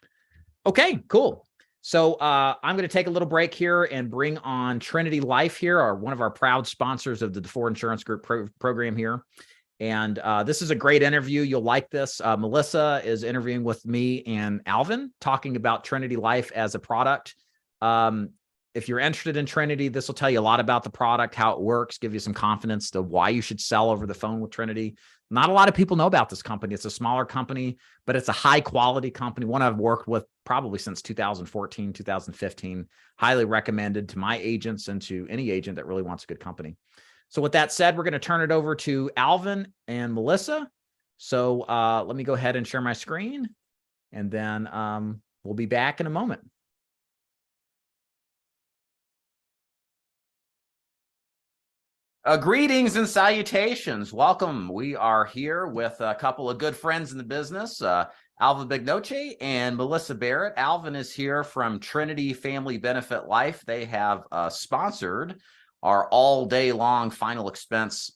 Okay. Cool. So I'm going to take a little break here and bring on Trinity Life here, one of our proud sponsors of the DeFord Insurance Group program here. And this is a great interview. You'll like this. Melissa is interviewing with me and Alvin, talking about Trinity Life as a product. If you're interested in Trinity, this will tell you a lot about the product, how it works, give you some confidence to why you should sell over the phone with Trinity. Not a lot of people know about this company. It's a smaller company, but it's a high quality company. One I've worked with probably since 2014, 2015, highly recommended to my agents and to any agent that really wants a good company. So with that said, we're going to turn it over to Alvin and Melissa. So let me go ahead and share my screen, and then we'll be back in a moment. Greetings and salutations. Welcome. We are here with a couple of good friends in the business, Alvin Bignoche and Melissa Barrett. Alvin is here from Trinity Family Benefit Life. They have sponsored our all-day long final expense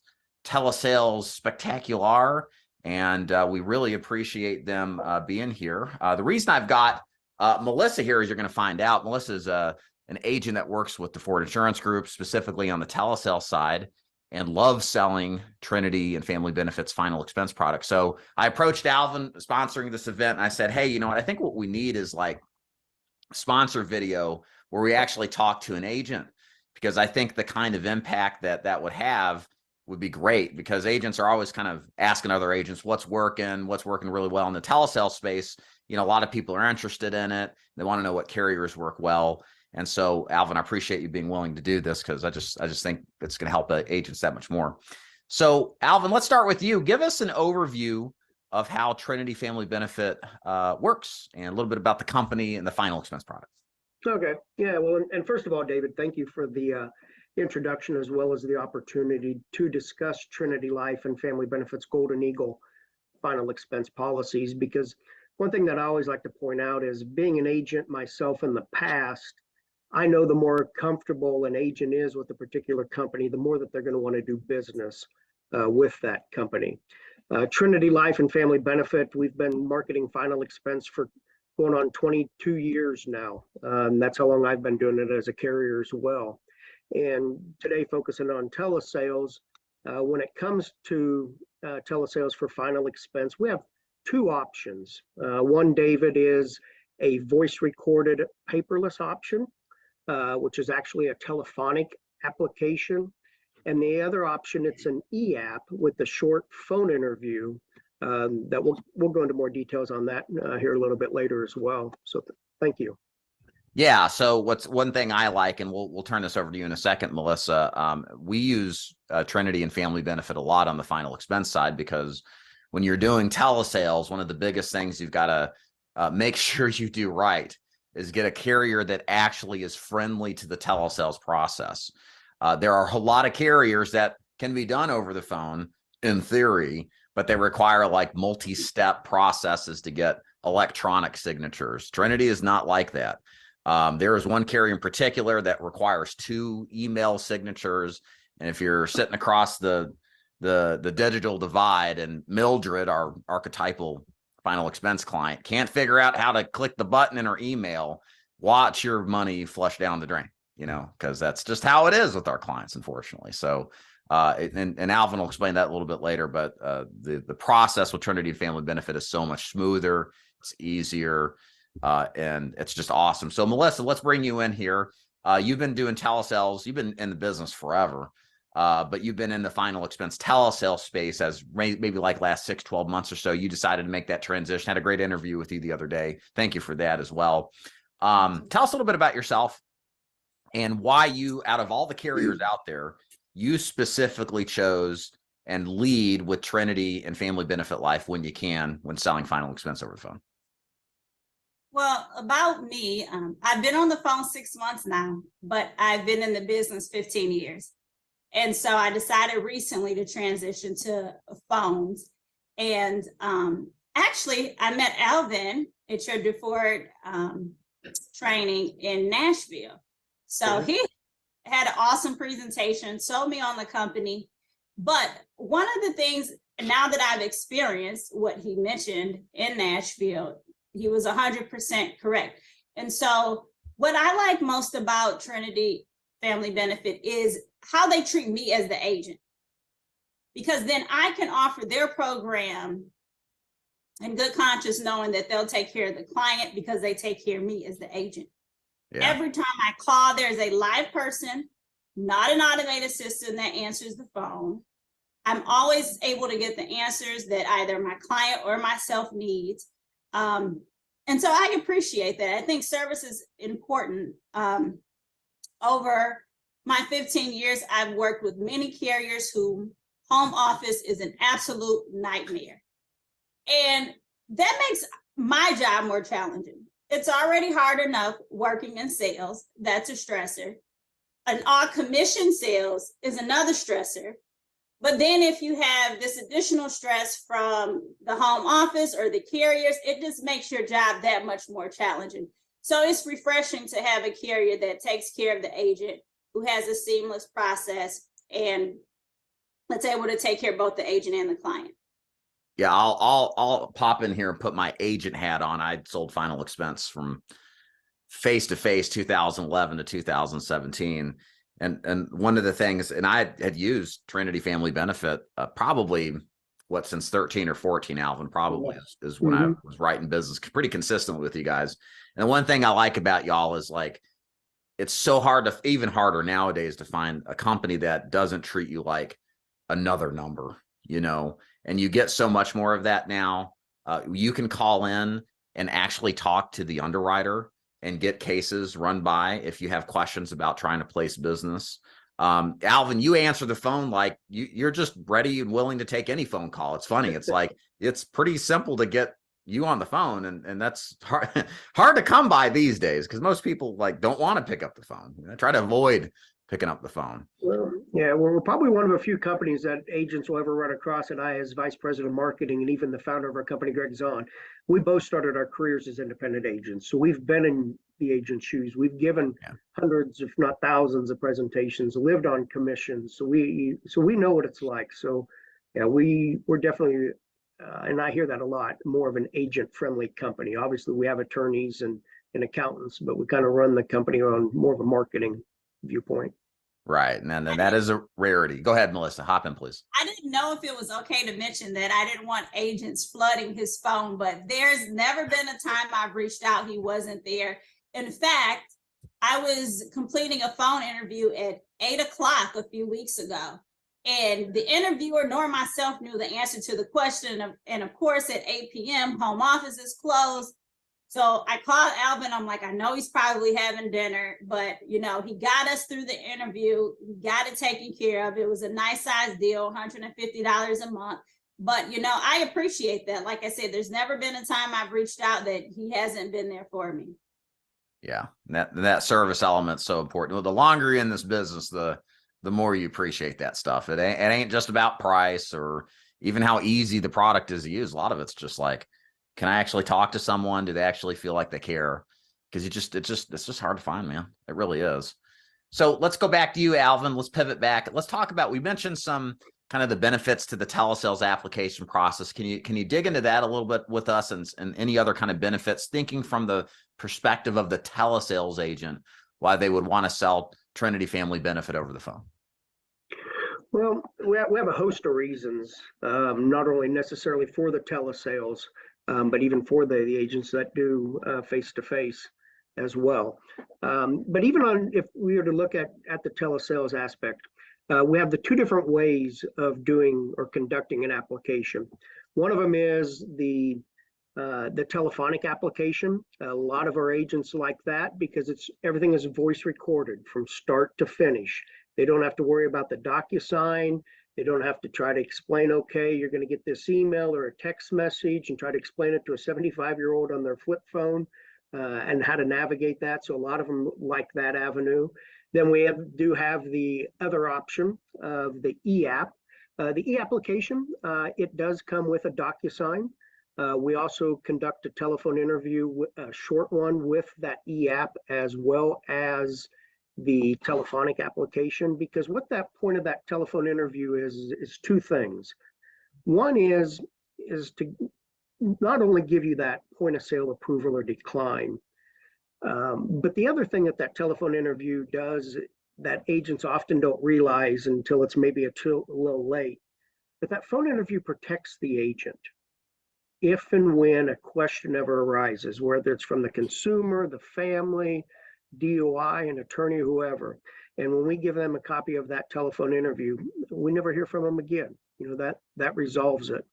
telesales spectacular, and we really appreciate them being here. The reason I've got Melissa here, as you're going to find out, Melissa is an agent that works with DeFord Insurance Group, specifically on the telesales side, and loves selling Trinity and Family Benefits final expense products. So I approached Alvin sponsoring this event, and I said, hey, you know what? I think what we need is like sponsor video where we actually talk to an agent, because I think the kind of impact that would have would be great, because agents are always kind of asking other agents what's working really well in the telesales space. A lot of people are interested in it. They want to know what carriers work well. And so, Alvin, I appreciate you being willing to do this, because I just think it's going to help agents that much more. So, Alvin, let's start with you. Give us an overview of how Trinity Family Benefit works, and a little bit about the company and the final expense product. Okay. Yeah. Well, and first of all, David, thank you for the introduction, as well as the opportunity to discuss Trinity Life and Family Benefits Golden Eagle final expense policies, because one thing that I always like to point out is, being an agent myself in the past, I know the more comfortable an agent is with a particular company, the more that they're going to want to do business with that company. Trinity Life and Family Benefit, we've been marketing final expense for going on 22 years now. That's how long I've been doing it as a carrier as well. And today, focusing on telesales. When it comes to telesales for final expense, we have two options. One, David, is a voice recorded paperless option, which is actually a telephonic application. And the other option, it's an e-app with a short phone interview that we'll go into more details on that here a little bit later as well. So thank you. Yeah. So what's one thing I like, and we'll turn this over to you in a second, Melissa. We use Trinity and Family Benefit a lot on the final expense side, because when you're doing telesales, one of the biggest things you've got to make sure you do right is get a carrier that actually is friendly to the telesales process. There are a lot of carriers that can be done over the phone in theory, but they require like multi-step processes to get electronic signatures. Trinity is not like that. There is one carrier in particular that requires 2 email signatures. And if you're sitting across the digital divide, and Mildred, our archetypal final expense client, can't figure out how to click the button in her email, watch your money flush down the drain, because that's just how it is with our clients, unfortunately. So, and Alvin will explain that a little bit later, but the process with Trinity Family Benefit is so much smoother. It's easier. And it's just awesome. So Melissa, let's bring you in here. You've been doing telesales. You've been in the business forever, but you've been in the final expense telesales space as maybe like last 6-12 months or so. You decided to make that transition. Had a great interview with you the other day. Thank you for that as well. Tell us a little bit about yourself and why you, out of all the carriers out there, you specifically chose and lead with Trinity and Family Benefit Life when you can, when selling final expense over the phone. Well, about me, I've been on the phone 6 months now, but I've been in the business 15 years. And so I decided recently to transition to phones. And actually, I met Alvin at your DeFord training in Nashville. So he had an awesome presentation, sold me on the company. But one of the things, now that I've experienced what he mentioned in Nashville, he was 100% correct. And so what I like most about Trinity Family Benefit is how they treat me as the agent, because then I can offer their program in good conscience, knowing that they'll take care of the client because they take care of me as the agent. Yeah. Every time I call, there's a live person, not an automated system that answers the phone. I'm always able to get the answers that either my client or myself needs. And so I appreciate that. I think service is important. Over my 15 years, I've worked with many carriers who home office is an absolute nightmare. And that makes my job more challenging. It's already hard enough working in sales. That's a stressor. And all commission sales is another stressor. But then if you have this additional stress from the home office or the carriers, it just makes your job that much more challenging. So it's refreshing to have a carrier that takes care of the agent, who has a seamless process and that's able to take care of both the agent and the client. Yeah, I'll pop in here and put my agent hat on. I sold final expense from face-to-face 2011 to 2017. And one of the things, and I had used Trinity Family Benefit probably since 13 or 14, Alvin, probably is when I was writing business pretty consistently with you guys. And one thing I like about y'all is like, it's so hard to, even harder nowadays, to find a company that doesn't treat you like another number, and you get so much more of that now. You can call in and actually talk to the underwriter and get cases run by if you have questions about trying to place business. Alvin, you answer the phone like you're just ready and willing to take any phone call. It's funny. It's like, it's pretty simple to get you on the phone, and that's hard to come by these days because most people don't want to pick up the phone. Try to avoid picking up the phone. Well, yeah, we're probably one of a few companies that agents will ever run across, and I, as vice president of marketing and even the founder of our company, Greg Zahn, we both started our careers as independent agents. So we've been in the agent's shoes. We've given hundreds, if not thousands, of presentations, lived on commissions. So we know what it's like. So yeah, we're definitely, and I hear that a lot, more of an agent-friendly company. Obviously, we have attorneys and accountants, but we kind of run the company on more of a marketing viewpoint. Right. And then that is a rarity. Go ahead, Melissa. Hop in, please. I didn't know if it was okay to mention that I didn't want agents flooding his phone, but there's never been a time I've reached out he wasn't there. In fact, I was completing a phone interview at 8:00 a few weeks ago, and the interviewer nor myself knew the answer to the question. And of course, at 8 p.m., home office is closed. So I called Alvin. I'm like, I know he's probably having dinner, but he got us through the interview. He got it taken care of. It was a nice size deal, $150 a month. But I appreciate that. Like I said, there's never been a time I've reached out that he hasn't been there for me. Yeah, that service element's so important. Well, the longer you're in this business, the more you appreciate that stuff. It ain't just about price or even how easy the product is to use. A lot of it's just like, can I actually talk to someone? Do they actually feel like they care? Because it's just hard to find, man. It really is. So let's go back to you, Alvin. Let's pivot back. Let's talk about, we mentioned some kind of the benefits to the telesales application process. Can you dig into that a little bit with us and any other kind of benefits, thinking from the perspective of the telesales agent, why they would want to sell Trinity Family Benefit over the phone? Well, we have a host of reasons, not only necessarily for the telesales, but even for the agents that do face-to-face as well. But even on, if we were to look at the telesales aspect, we have the two different ways of doing or conducting an application. One of them is the telephonic application. A lot of our agents like that because everything is voice recorded from start to finish. They don't have to worry about the DocuSign. They don't have to try to explain, okay, you're going to get this email or a text message and try to explain it to a 75-year-old on their flip phone and how to navigate that. So a lot of them like that avenue. Then we do have the other option of the e-app. The e-application, it does come with a DocuSign. We also conduct a telephone interview, a short one with that e-app as well as the telephonic application, because what that point of that telephone interview is two things. One is to not only give you that point of sale approval or decline, but the other thing that telephone interview does that agents often don't realize until it's maybe a little late, but that phone interview protects the agent. If and when a question ever arises, whether it's from the consumer, the family, DOI, an attorney, whoever, and when we give them a copy of that telephone interview, we never hear from them again. You know, that resolves it.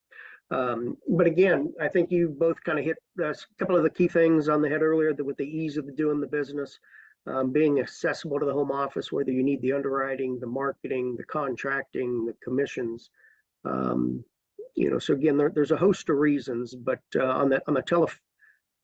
But again, I think you both kind of hit a couple of the key things on the head earlier, that with the ease of doing the business, being accessible to the home office, whether you need the underwriting, the marketing, the contracting, the commissions. You know, so again, there's a host of reasons, but on the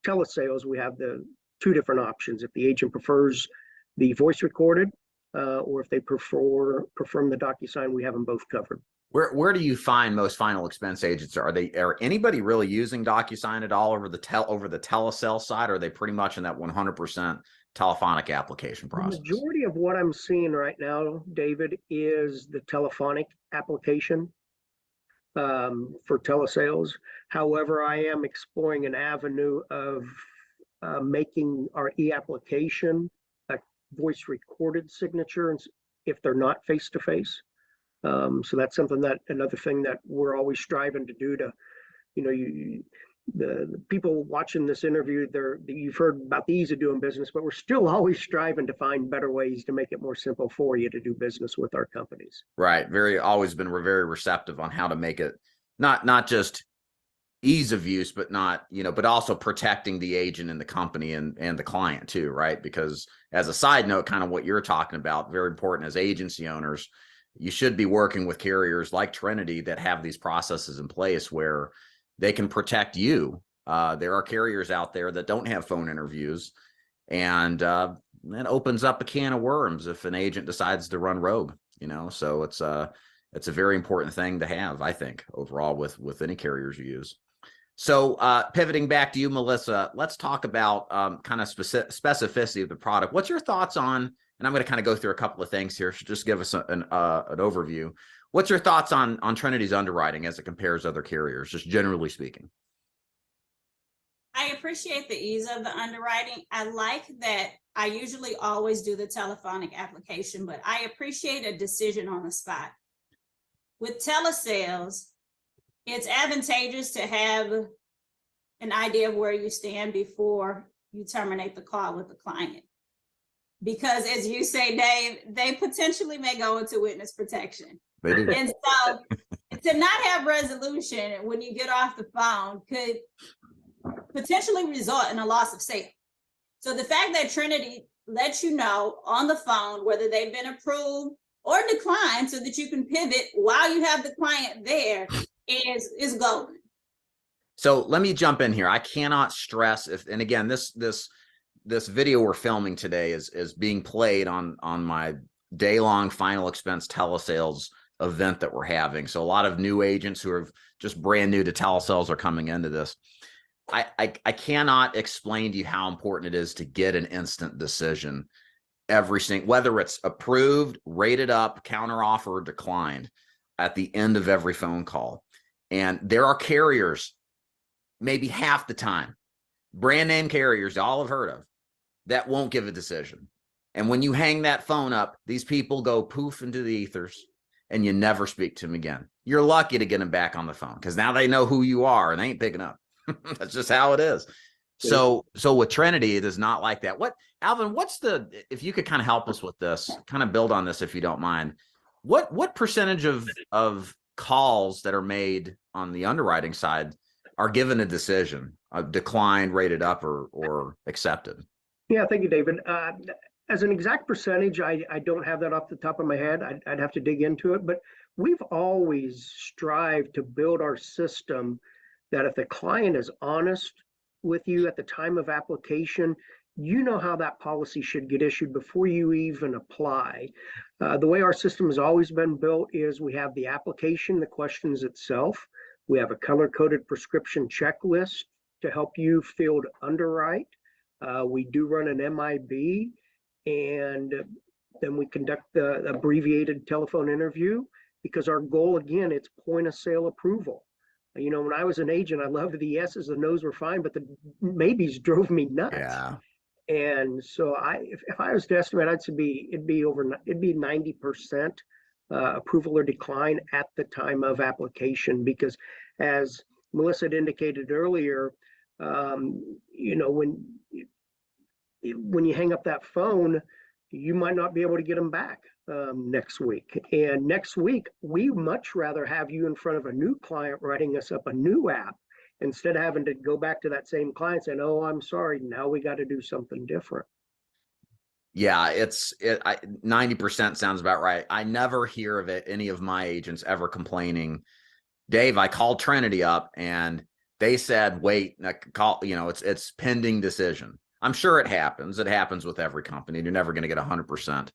telesales, we have the two different options. If the agent prefers the voice recorded, or if they prefer the DocuSign, we have them both covered. Where do you find most final expense agents? Are anybody really using DocuSign at all over the telesale side, or are they pretty much in that 100% telephonic application process? The majority of what I'm seeing right now, David, is the telephonic application for telesales. However, I am exploring an avenue of making our e-application a voice recorded signature if they're not face-to-face. So that's something another thing that we're always striving to do to, you know, the people watching this interview, you've heard about the ease of doing business, but we're still always striving to find better ways to make it more simple for you to do business with our companies. Right. Always been very receptive on how to make it not just ease of use, but but also protecting the agent and the company and the client too, right? Because as a side note, kind of what you're talking about, very important as agency owners, you should be working with carriers like Trinity that have these processes in place where they can protect you. There are carriers out there that don't have phone interviews, and that opens up a can of worms if an agent decides to run rogue, you know? So it's a very important thing to have, I think, overall with any carriers you use. So pivoting back to you, Melissa, let's talk about kind of specificity of the product. What's your thoughts on, and I'm going to kind of go through a couple of things here, so just give us an overview. What's your thoughts on Trinity's underwriting as it compares to other carriers, just generally speaking? I appreciate the ease of the underwriting. I like that I usually always do the telephonic application, but I appreciate a decision on the spot. With telesales, it's advantageous to have an idea of where you stand before you terminate the call with the client. Because as you say, Dave, they potentially may go into witness protection. They do. And so to not have resolution when you get off the phone could potentially result in a loss of sale. So the fact that Trinity lets you know on the phone whether they've been approved or declined so that you can pivot while you have the client there is golden. So let me jump in here. I cannot stress and again, this video we're filming today is being played on my day-long final expense telesales event that we're having. So a lot of new agents who are just brand new to telesales are coming into this. I cannot explain to you how important it is to get an instant decision every single, whether it's approved, rated up, counter offer, or declined at the end of every phone call. And there are carriers, maybe half the time, brand name carriers all have heard of, that won't give a decision. And when you hang that phone up, these people go poof into the ethers and you never speak to them again. You're lucky to get them back on the phone because now they know who you are and they ain't picking up. That's just how it is. So with Trinity, it is not like that. Alvin, if you could kind of help us with this, kind of build on this, if you don't mind, what percentage of calls that are made on the underwriting side are given a decision, declined, rated up, or accepted? Yeah, thank you, David. As an exact percentage, I don't have that off the top of my head. I'd have to dig into it, but we've always strived to build our system that if the client is honest with you at the time of application, you know how that policy should get issued before you even apply. The way our system has always been built is we have the application, the questions itself. We have a color-coded prescription checklist to help you field underwrite. We do run an MIB, and then we conduct the abbreviated telephone interview, because our goal, again, it's point of sale approval. You know, when I was an agent, I loved the yeses, the nos were fine, but the maybes drove me nuts. Yeah. And so if I was to estimate, it'd be 90% approval or decline at the time of application, because as Melissa had indicated earlier, you know, when you hang up that phone, you might not be able to get them back next week. And next week, we much rather have you in front of a new client writing us up a new app, instead of having to go back to that same client saying, oh, I'm sorry, now we got to do something different. Yeah, 90% sounds about right. I never hear of any of my agents ever complaining, Dave, I called Trinity up and they said, wait, call, you know, it's pending decision. I'm sure it happens. It happens with every company. You're never going to get 100%.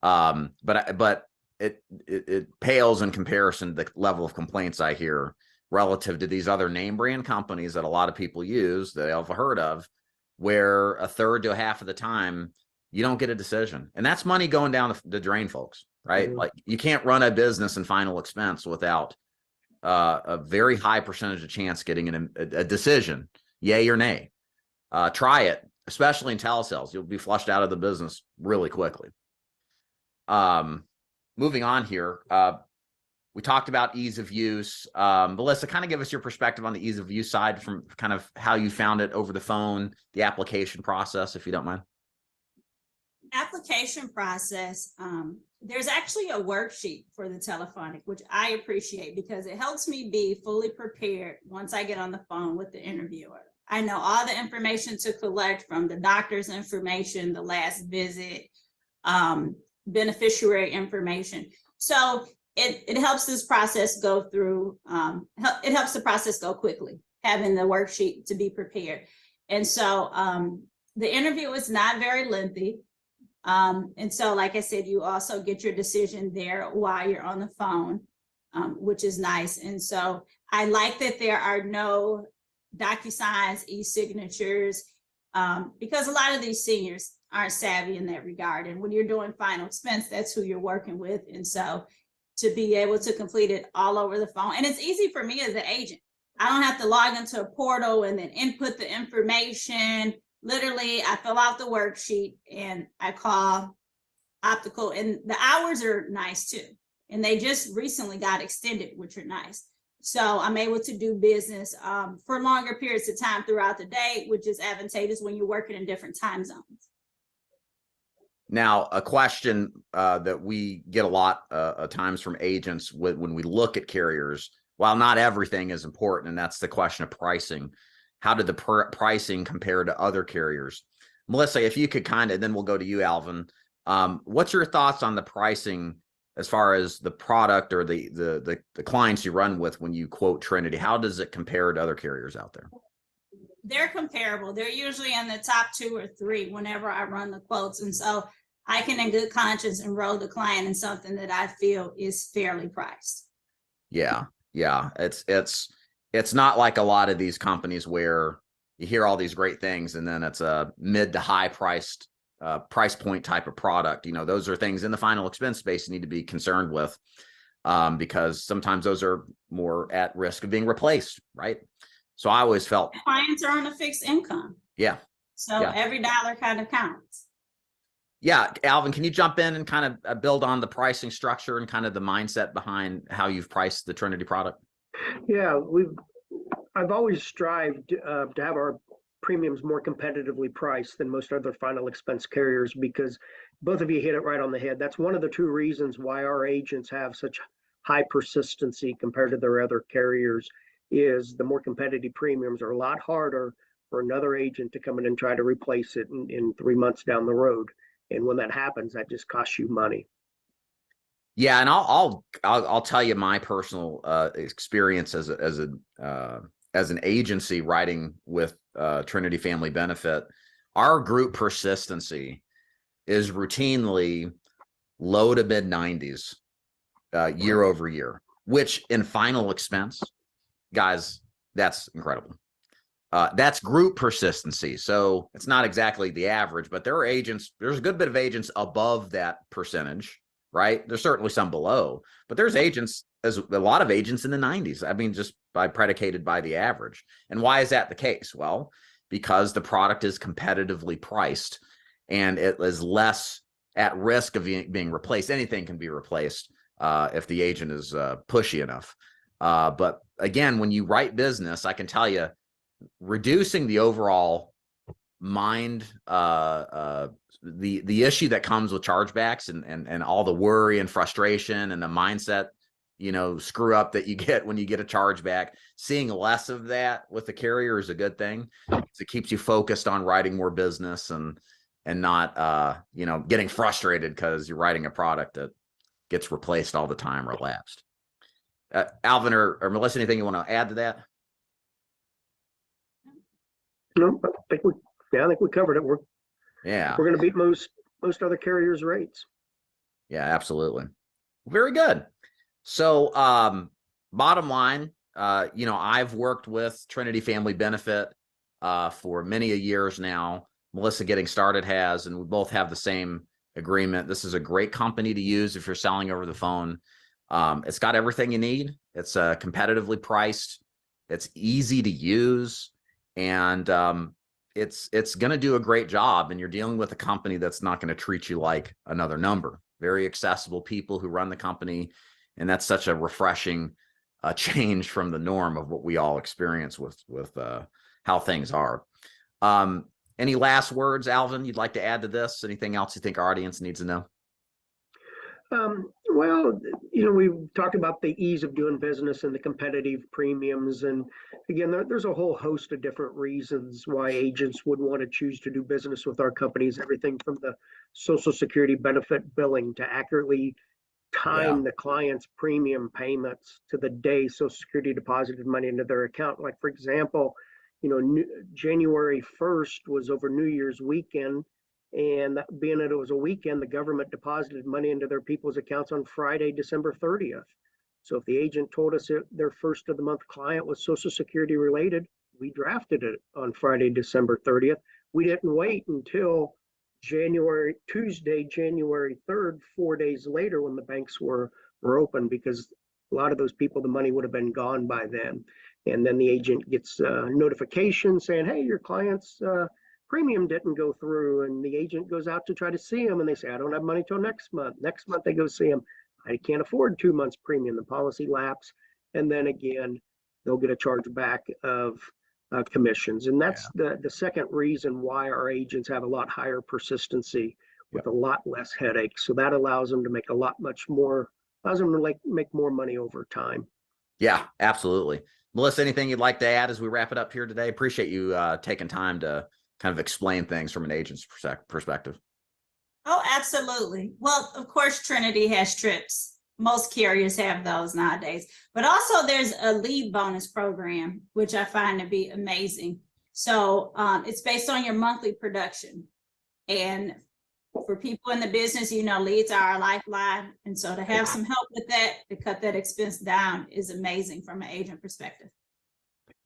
But it pales in comparison to the level of complaints I hear relative to these other name brand companies that a lot of people use that I've heard of, where a third to a half of the time you don't get a decision. And that's money going down the drain, folks, right? Mm-hmm. Like, you can't run a business in final expense without a very high percentage of chance getting a decision, yay or nay. Try it, especially in telesales. You'll be flushed out of the business really quickly. Moving on here, we talked about ease of use. Melissa, kind of give us your perspective on the ease of use side, from kind of how you found it over the phone, the application process, if you don't mind. Application process, there's actually a worksheet for the telephonic, which I appreciate because it helps me be fully prepared once I get on the phone with the interviewer. I know all the information to collect, from the doctor's information, the last visit, beneficiary information. So it helps this process go through, it helps the process go quickly, having the worksheet to be prepared. And so the interview is not very lengthy. And so, like I said, you also get your decision there while you're on the phone, which is nice. And so I like that there are no DocuSigns, e-signatures, because a lot of these seniors aren't savvy in that regard. And when you're doing final expense, that's who you're working with. And so to be able to complete it all over the phone, and it's easy for me as an agent. I don't have to log into a portal and then input the information. Literally, I fill out the worksheet and I call Optical, and the hours are nice too. And they just recently got extended, which are nice. So I'm able to do business for longer periods of time throughout the day, which is advantageous when you're working in different time zones. Now, a question that we get a lot of times from agents when we look at carriers, while not everything is important, and that's the question of pricing. How did the pricing compare to other carriers? Melissa, if you could then we'll go to you, Alvin. What's your thoughts on the pricing as far as the product or the clients you run with when you quote Trinity? How does it compare to other carriers out there? They're comparable. They're usually in the top 2 or 3 whenever I run the quotes. And so I can in good conscience enroll the client in something that I feel is fairly priced. Yeah. It's not like a lot of these companies where you hear all these great things and then it's a mid to high priced price point type of product. You know, those are things in the final expense space you need to be concerned with, because sometimes those are more at risk of being replaced, right? So I always felt clients are on a fixed income. Yeah. So every dollar kind of counts. Yeah. Alvin, can you jump in and kind of build on the pricing structure and kind of the mindset behind how you've priced the Trinity product? Yeah, I've always strived to have our premiums more competitively priced than most other final expense carriers, because both of you hit it right on the head. That's one of the two reasons why our agents have such high persistency compared to their other carriers, is the more competitive premiums are a lot harder for another agent to come in and try to replace it in 3 months down the road. And when that happens, that just costs you money. Yeah, and I'll tell you my personal experience as an agency writing with Trinity Family Benefit. Our group persistency is routinely low to mid 90s year over year, which in final expense, guys, that's incredible. That's group persistency. So it's not exactly the average, but there are agents, there's a good bit of agents above that percentage, right? There's certainly some below, but there's agents, as a lot of agents in the 90s. I mean, just predicated by the average. And why is that the case? Well, because the product is competitively priced and it is less at risk of being replaced. Anything can be replaced if the agent is pushy enough. But again, when you write business, I can tell you, reducing the overall mind, the issue that comes with chargebacks and all the worry and frustration and the mindset, screw up that you get when you get a chargeback, seeing less of that with the carrier is a good thing. It keeps you focused on writing more business and not, getting frustrated because you're writing a product that gets replaced all the time or lapsed. Alvin or Melissa, anything you want to add to that? No, I think we covered it. We're going to beat most other carriers' rates. Yeah, absolutely. Very good. So, bottom line, I've worked with Trinity Family Benefit for many years now. Melissa getting started has, and we both have the same agreement. This is a great company to use if you're selling over the phone. It's got everything you need. It's competitively priced. It's easy to use. And it's going to do a great job, and you're dealing with a company that's not going to treat you like another number. Very accessible people who run the company, and that's such a refreshing change from the norm of what we all experience with how things are. Any last words, Alvin, you'd like to add to this? Anything else you think our audience needs to know? Well, we've talked about the ease of doing business and the competitive premiums. And again, there's a whole host of different reasons why agents would want to choose to do business with our companies. Everything from the Social Security benefit billing to accurately time the client's premium payments to the day Social Security deposited money into their account. Like, for example, January 1st was over New Year's weekend. And being that it was a weekend, the government deposited money into their people's accounts on Friday, December 30th. So if the agent told us their first of the month client was Social Security related, we drafted it on Friday, December 30th. We didn't wait until Tuesday, January 3rd, 4 days later when the banks were open, because a lot of those people, the money would have been gone by then. And then the agent gets a notification saying, hey, your client's premium didn't go through, and the agent goes out to try to see them, and they say, I don't have money till next month. Next month they go see them. I can't afford 2 months premium. The policy lapse, and then again they'll get a charge back of commissions. And that's the second reason why our agents have a lot higher persistency with a lot less headaches. So that allows them to make make more money over time. Yeah, absolutely. Melissa, anything you'd like to add as we wrap it up here today? Appreciate you taking time to kind of explain things from an agent's perspective. Oh, absolutely. Well, of course, Trinity has trips. Most carriers have those nowadays, but also there's a lead bonus program, which I find to be amazing. So it's based on your monthly production. And for people in the business, leads are our lifeline. And so to have some help with that, to cut that expense down, is amazing from an agent perspective.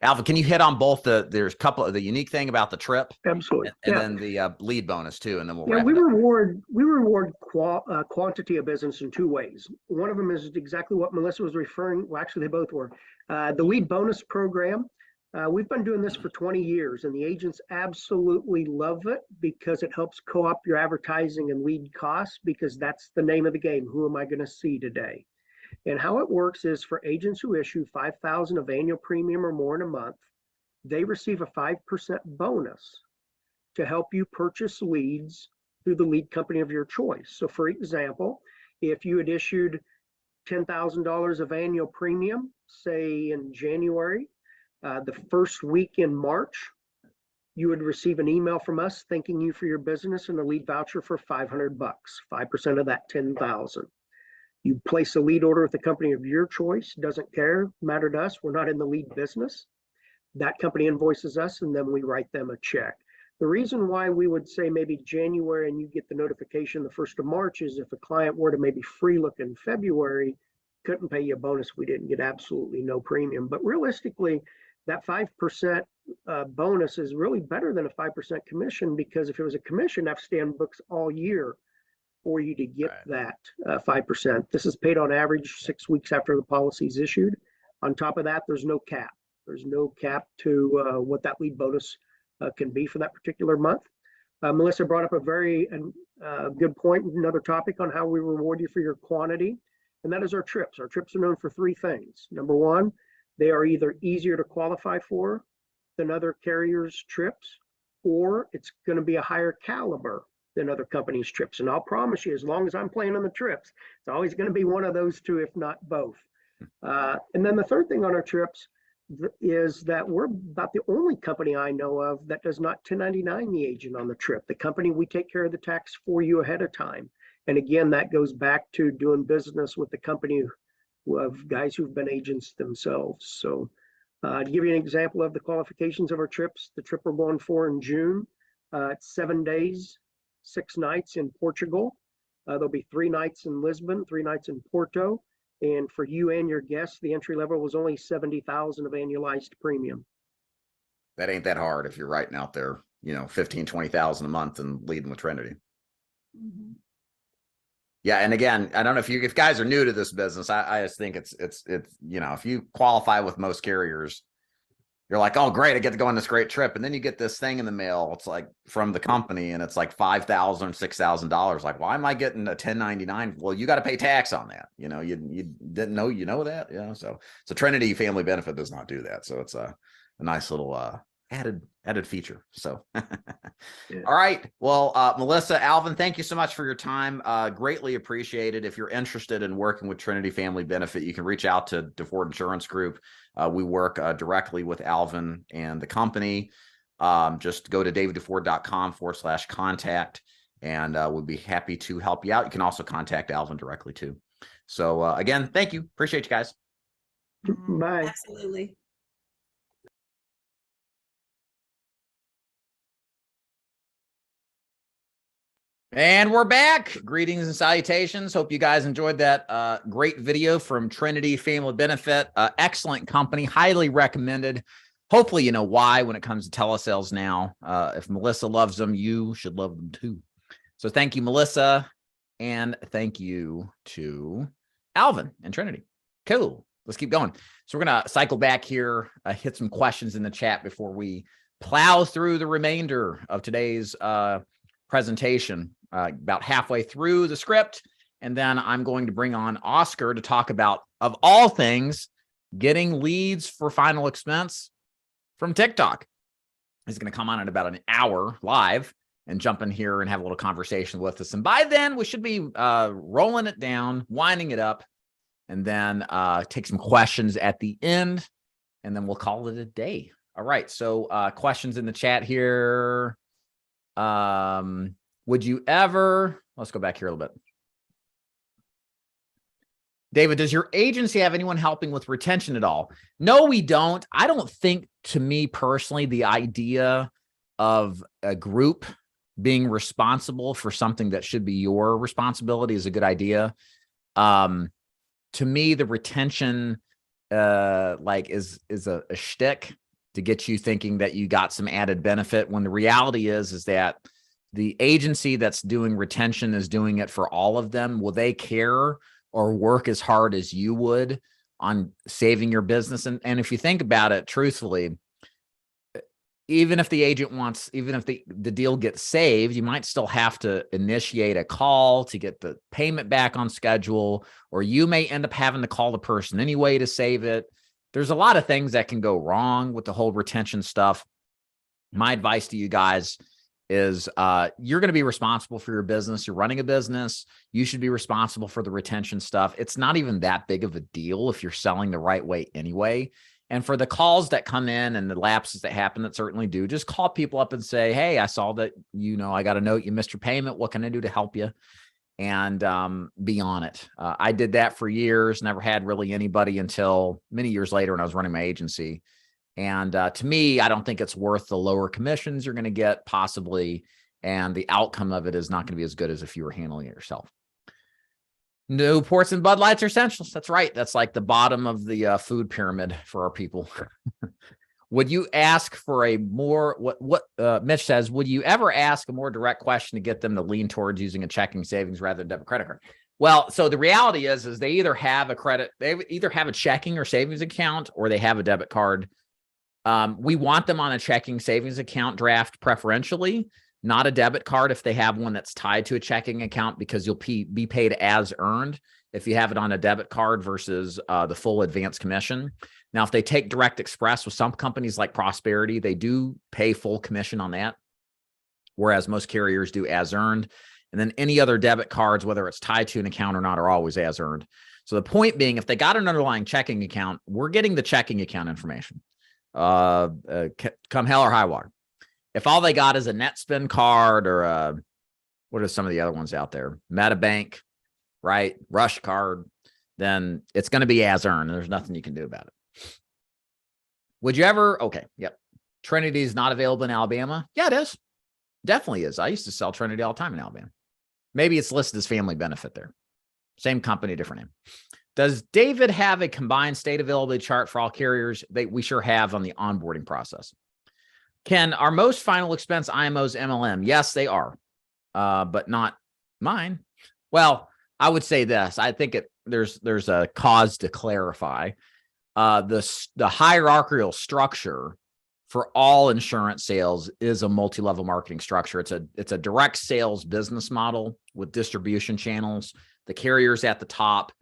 Alvin, can you hit on both there's a couple of the unique thing about the trip? Absolutely. And then the lead bonus too, and then we'll we reward quantity of business in two ways. One of them is exactly what Melissa was referring. Well, actually, they both were. The lead bonus program. We've been doing this for 20 years, and the agents absolutely love it because it helps co-op your advertising and lead costs, because that's the name of the game. Who am I going to see today? And how it works is for agents who issue $5,000 of annual premium or more in a month, they receive a 5% bonus to help you purchase leads through the lead company of your choice. So for example, if you had issued $10,000 of annual premium, say in January, the first week in March, you would receive an email from us thanking you for your business and a lead voucher for $500, 5% of that 10,000. You place a lead order with the company of your choice, doesn't matter to us. We're not in the lead business. That company invoices us and then we write them a check. The reason why we would say maybe January and you get the notification the 1st of March is if a client were to maybe free look in February, couldn't pay you a bonus, we didn't get absolutely no premium. But realistically, that 5% bonus is really better than a 5% commission, because if it was a commission, I have to stay on books all year for you to get that 5%. This is paid on average 6 weeks after the policy is issued. On top of that, there's no cap. There's no cap to what that lead bonus can be for that particular month. Melissa brought up a very good point, another topic on how we reward you for your quantity, and that is our trips. Our trips are known for 3 things. Number one, they are either easier to qualify for than other carriers' trips, or it's going to be a higher caliber than other companies' trips. And I'll promise you, as long as I'm playing on the trips, it's always going to be one of those 2, if not both. And then the third thing on our trips is that we're about the only company I know of that does not 1099 the agent on the trip. The company, we take care of the tax for you ahead of time. And again, that goes back to doing business with the company of guys who've been agents themselves. So to give you an example of the qualifications of our trips, the trip we're going for in June, it's 7 days, 6 nights in Portugal. There'll be 3 nights in Lisbon, 3 nights in Porto. And for you and your guests, the entry level was only $70,000 of annualized premium. That ain't that hard if you're writing out there, 15, 20,000 a month and leading with Trinity. Mm-hmm. Yeah. And again, I don't know if guys are new to this business, I just think it's, if you qualify with most carriers, you're like, oh, great, I get to go on this great trip. And then you get this thing in the mail. It's like from the company and it's like $5,000, $6,000. Like, why am I getting a 1099? Well, you got to pay tax on that. You didn't know, that. Yeah. So Trinity Family Benefit does not do that. So it's a nice little added feature. So, yeah. All right. Well, Melissa, Alvin, thank you so much for your time. Greatly appreciated. If you're interested in working with Trinity Family Benefit, you can reach out to DeFord Insurance Group. We work directly with Alvin and the company. Just go to daviddeford.com/contact and we'll be happy to help you out. You can also contact Alvin directly too. So again, thank you. Appreciate you guys. Bye. Absolutely. And we're back. Greetings and salutations. Hope you guys enjoyed that great video from Trinity Family Benefit. Excellent company, highly recommended. Hopefully you know why when it comes to telesales now. If Melissa loves them, you should love them too. So thank you, Melissa. And thank you to Alvin and Trinity. Cool. Let's keep going. So we're going to cycle back here, hit some questions in the chat before we plow through the remainder of today's presentation. About halfway through the script, and then I'm going to bring on Oscar to talk about, of all things, getting leads for final expense from TikTok. He's going to come on in about an hour live and jump in here and have a little conversation with us. And by then, we should be rolling it down, winding it up, and then take some questions at the end, and then we'll call it a day. All right. So questions in the chat here. Would you ever, let's go back here a little bit. David, does your agency have anyone helping with retention at all? No, we don't. I don't think, to me personally, the idea of a group being responsible for something that should be your responsibility is a good idea. To me, the retention is a shtick to get you thinking that you got some added benefit, when the reality is that the agency that's doing retention is doing it for all of them. Will they care or work as hard as you would on saving your business? And if you think about it truthfully, even if the agent wants, even if the deal gets saved, you might still have to initiate a call to get the payment back on schedule, or you may end up having to call the person anyway to save it. There's a lot of things that can go wrong with the whole retention stuff. My advice to you guys is you're going to be responsible for your business. You're running a business. You should be responsible for the retention stuff. It's not even that big of a deal if you're selling the right way anyway. And for the calls that come in and the lapses that happen, that certainly do, just call people up and say, hey, I saw that, I got a note, you missed your payment. What can I do to help you? And be on it. I did that for years, never had really anybody until many years later when I was running my agency. And to me, I don't think it's worth the lower commissions you're going to get possibly. And the outcome of it is not going to be as good as if you were handling it yourself. Newports and Bud Lights are essentials. That's right. That's like the bottom of the food pyramid for our people. Would you ask for a more, what Mitch says, would you ever ask a more direct question to get them to lean towards using a checking savings rather than debit credit card? Well, so the reality is they either have they either have a checking or savings account, or they have a debit card. We want them on a checking savings account draft preferentially, not a debit card if they have one that's tied to a checking account, because you'll be paid as earned if you have it on a debit card versus the full advance commission. Now, if they take Direct Express with some companies like Prosperity, they do pay full commission on that, whereas most carriers do as earned. And then any other debit cards, whether it's tied to an account or not, are always as earned. So the point being, if they got an underlying checking account, we're getting the checking account information, come hell or high water. If all they got is a NetSpend card or what are some of the other ones out there? MetaBank, right? Rush card, then it's going to be as earned. There's nothing you can do about it. Would you ever? Okay. Yep. Trinity is not available in Alabama. Yeah, it is. Definitely is. I used to sell Trinity all the time in Alabama. Maybe it's listed as family benefit there. Same company, different name. Does David have a combined state availability chart for all carriers? We sure have on the onboarding process. Ken, are most final expense IMOs MLM? Yes, they are, but not mine. Well, I would say this. I think there's a cause to clarify. The hierarchical structure for all insurance sales is a multi-level marketing structure. It's a direct sales business model with distribution channels. The carriers at the top,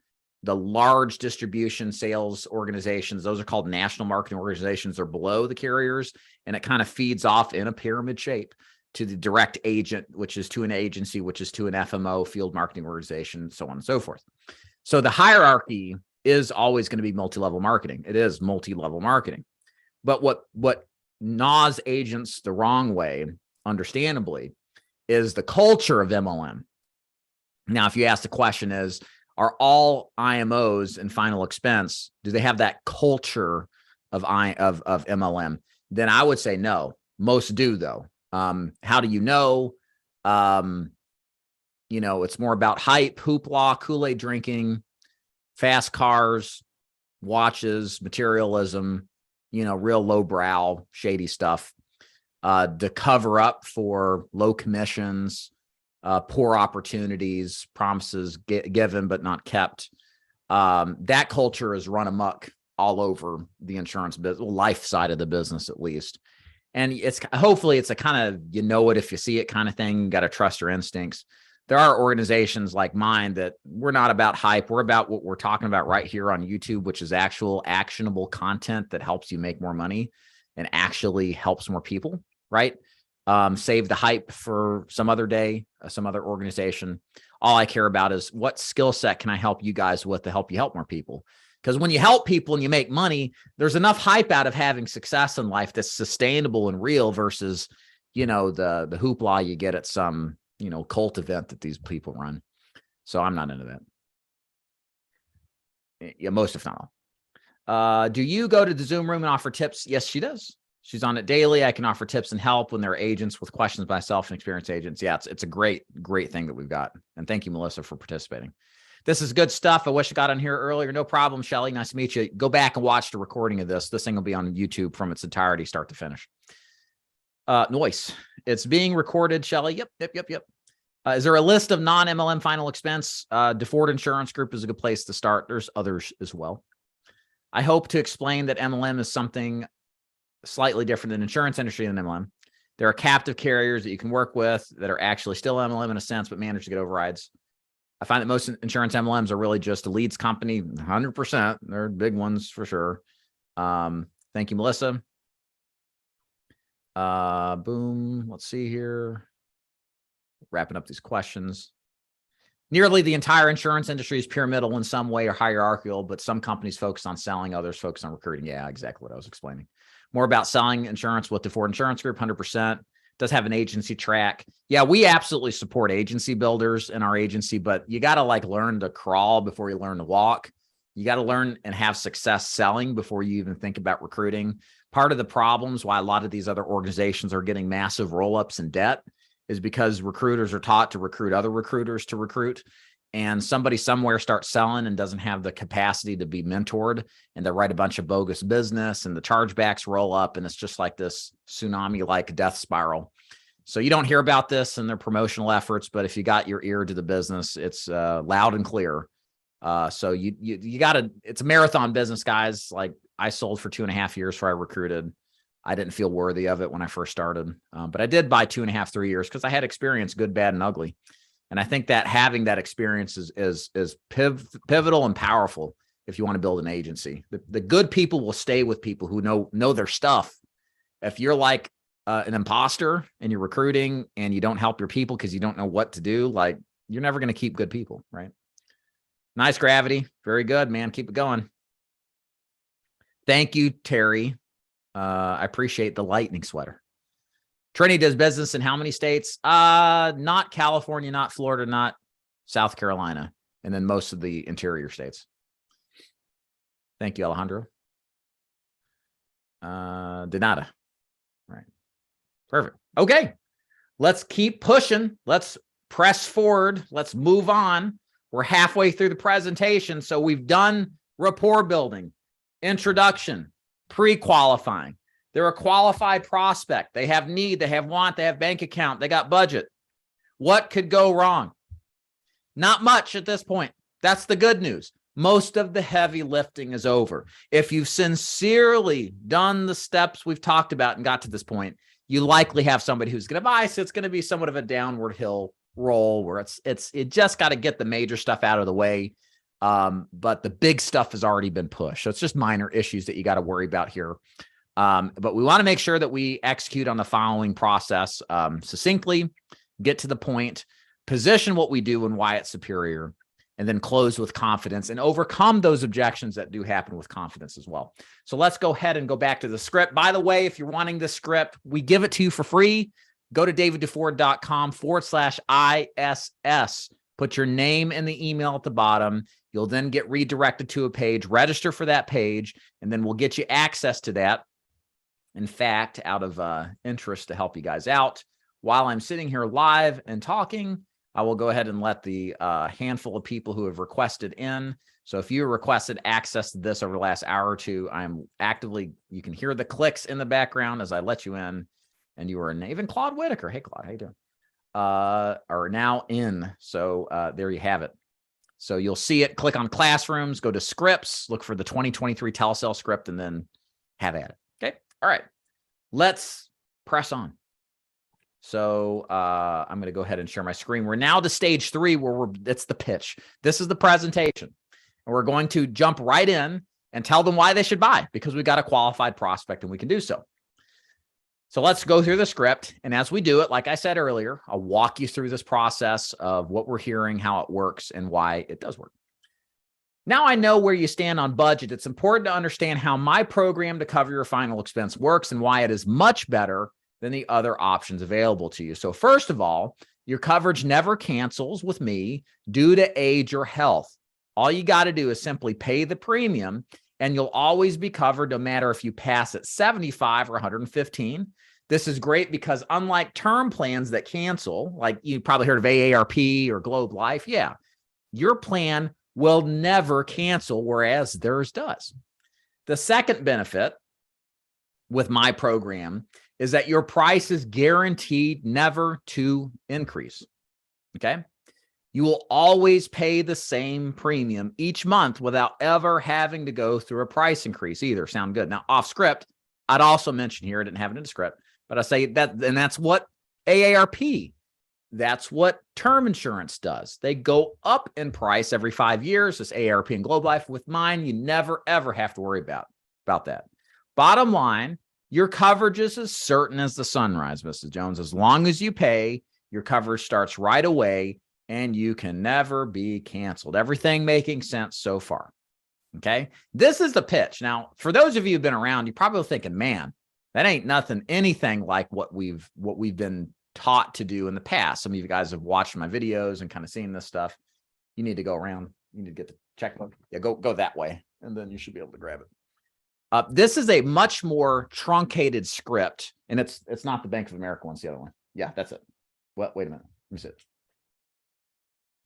the large distribution sales organizations, those are called national marketing organizations, are below the carriers, and it kind of feeds off in a pyramid shape to the direct agent, which is to an agency, which is to an FMO, field marketing organization, so on and so forth. So the hierarchy is always going to be multi-level marketing. It is multi-level marketing. But what gnaws agents the wrong way, understandably, is the culture of MLM. Now, if you ask the question is, are all IMOs and final expense, do they have that culture of MLM? Then I would say no. Most do, though. How do you know? It's more about hype, hoopla, Kool-Aid drinking, fast cars, watches, materialism, real lowbrow, shady stuff, to cover up for low commissions, poor opportunities, promises given but not kept. That culture is run amok all over the insurance business, life side of the business at least. And hopefully it's a kind of, it if you see it kind of thing. You got to trust your instincts. There are organizations like mine that we're not about hype. We're about what we're talking about right here on YouTube, which is actual actionable content that helps you make more money and actually helps more people, right? Save the hype for some other day, some other organization. All I care about is what skill set can I help you guys with to help you help more people? Because when you help people and you make money, there's enough hype out of having success in life that's sustainable and real versus, the hoopla you get at some, cult event that these people run. So I'm not into that. Yeah, most if not all. Do you go to the Zoom room and offer tips? Yes, she does. She's on it daily. I can offer tips and help when there are agents with questions, myself and experienced agents. Yeah, it's a great thing that we've got. And thank you, Melissa, for participating. This is good stuff. I wish I got on here earlier. No problem, Shelly. Nice to meet you. Go back and watch the recording of this. This thing will be on YouTube from its entirety, start to finish. Noise. It's being recorded, Shelly. Yep. Is there a list of non-MLM final expense? DeFord Insurance Group is a good place to start. There's others as well. I hope to explain that MLM is something slightly different than insurance industry and MLM. There are captive carriers that you can work with that are actually still MLM in a sense, but manage to get overrides. I find that most insurance MLMs are really just a leads company, 100%. They're big ones for sure. Thank you, Melissa. Boom. Let's see here. Wrapping up these questions. Nearly the entire insurance industry is pyramidal in some way or hierarchical, but some companies focus on selling, others focus on recruiting. Yeah, exactly what I was explaining. More about selling insurance with DeFord Insurance Group, 100%. Does have an agency track. Yeah, we absolutely support agency builders in our agency, but you got to like learn to crawl before you learn to walk. You got to learn and have success selling before you even think about recruiting. Part of the problems why a lot of these other organizations are getting massive roll-ups in debt is because recruiters are taught to recruit other recruiters to recruit. And somebody somewhere starts selling and doesn't have the capacity to be mentored, and they write a bunch of bogus business and the chargebacks roll up, and it's just like this tsunami-like death spiral. So you don't hear about this in their promotional efforts, but if you got your ear to the business, it's loud and clear. So you got to, it's a marathon business, guys. Like I sold for 2.5 years before I recruited. I didn't feel worthy of it when I first started, but I did buy 2.5, 3 years because I had experience, good, bad, and ugly. And I think that having that experience is pivotal and powerful if you want to build an agency. The good people will stay with people who know their stuff. If you're like an imposter and you're recruiting and you don't help your people because you don't know what to do, like you're never going to keep good people, right? Nice, Gravity. Very good, man. Keep it going. Thank you, Terry. I appreciate the lightning sweater. Trinity does business in how many states? Not California, not Florida, not South Carolina, and then most of the interior states. Thank you, Alejandro. De nada. All right. Perfect. Okay. Let's keep pushing. Let's press forward. Let's move on. We're halfway through the presentation. So we've done rapport building, introduction, pre-qualifying. They're a qualified prospect. They have need, they have want, they have bank account, they got budget. What could go wrong? Not much at this point. That's the good news. Most of the heavy lifting is over. If you've sincerely done the steps we've talked about and got to this point, you likely have somebody who's going to buy. So it's going to be somewhat of a downward hill roll where it just got to get the major stuff out of the way. But the big stuff has already been pushed. So it's just minor issues that you got to worry about here. But we want to make sure that we execute on the following process succinctly, get to the point, position what we do and why it's superior, and then close with confidence and overcome those objections that do happen with confidence as well. So let's go ahead and go back to the script. By the way, if you're wanting this script, we give it to you for free. Go to daviddeford.com/ISS. Put your name in the email at the bottom. You'll then get redirected to a page, register for that page, and then we'll get you access to that. In fact, out of interest to help you guys out, while I'm sitting here live and talking, I will go ahead and let the handful of people who have requested in. So if you requested access to this over the last hour or two, I'm actively, you can hear the clicks in the background as I let you in, and you are in. Even Claude Whitaker. Hey, Claude, how you doing? Are now in. So there you have it. So you'll see it, click on classrooms, go to scripts, look for the 2023 Telesales script, and then have at it. Okay. All right. Let's press on. So I'm going to go ahead and share my screen. We're now to stage 3 where it's the pitch. This is the presentation. And we're going to jump right in and tell them why they should buy because we've got a qualified prospect and we can do so. So let's go through the script. And as we do it, like I said earlier, I'll walk you through this process of what we're hearing, how it works, and why it does work. Now I know where you stand on budget. It's important to understand how my program to cover your final expense works and why it is much better than the other options available to you. So first of all, your coverage never cancels with me due to age or health. All you got to do is simply pay the premium and you'll always be covered no matter if you pass at 75 or 115. This is great because unlike term plans that cancel, like you probably heard of AARP or Globe Life, yeah, your plan will never cancel, whereas theirs does. The second benefit with my program is that your price is guaranteed never to increase, okay? You will always pay the same premium each month without ever having to go through a price increase either. Sound good? Now, off script, I'd also mention here, I didn't have it in the script, but I say that, and that's what AARP, that's what term insurance does. They go up in price every 5 years. This AARP and Globe Life. With mine, you never, ever have to worry about that. Bottom line, your coverage is as certain as the sunrise, Mrs. Jones. As long as you pay, your coverage starts right away and you can never be canceled. Everything making sense so far. Okay. This is the pitch. Now, for those of you who've been around, you're probably thinking, man, that ain't anything like what we've been taught to do in the past. Some of you guys have watched my videos and kind of seen this stuff. You need to go around. You need to get the checkbook. Yeah, go that way, and then you should be able to grab it. This is a much more truncated script, and it's not the Bank of America one. It's the other one. Yeah, that's it. What? Wait a minute. Let me see it.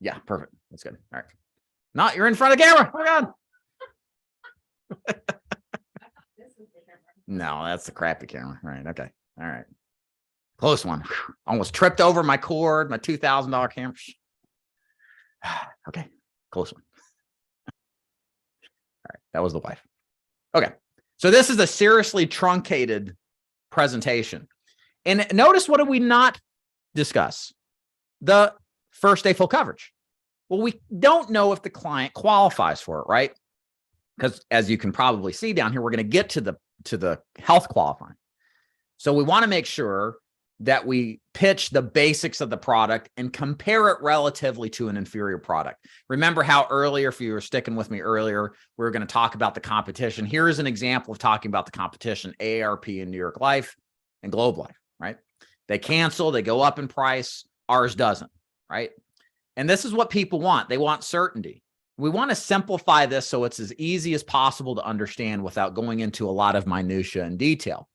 Yeah, perfect. That's good. All right. Not you're in front of the camera. Oh my God. No, that's the crappy camera. Right. Okay. All right. Close one. Almost tripped over my cord, my $2,000 camera. Okay. Close one. All right. That was the wife. Okay. So this is a seriously truncated presentation. And notice, what did we not discuss? The first day full coverage. Well, we don't know if the client qualifies for it, right? Because as you can probably see down here, we're going to get to the health qualifying. So we want to make sure that we pitch the basics of the product and compare it relatively to an inferior product. Remember how earlier, if you were sticking with me earlier, we were going to talk about the competition. Here's an example of talking about the competition: AARP and New York Life and Globe Life, right? They cancel, they go up in price. Ours doesn't, right? And this is what people want. They want certainty. We want to simplify this so it's as easy as possible to understand without going into a lot of minutia and detail.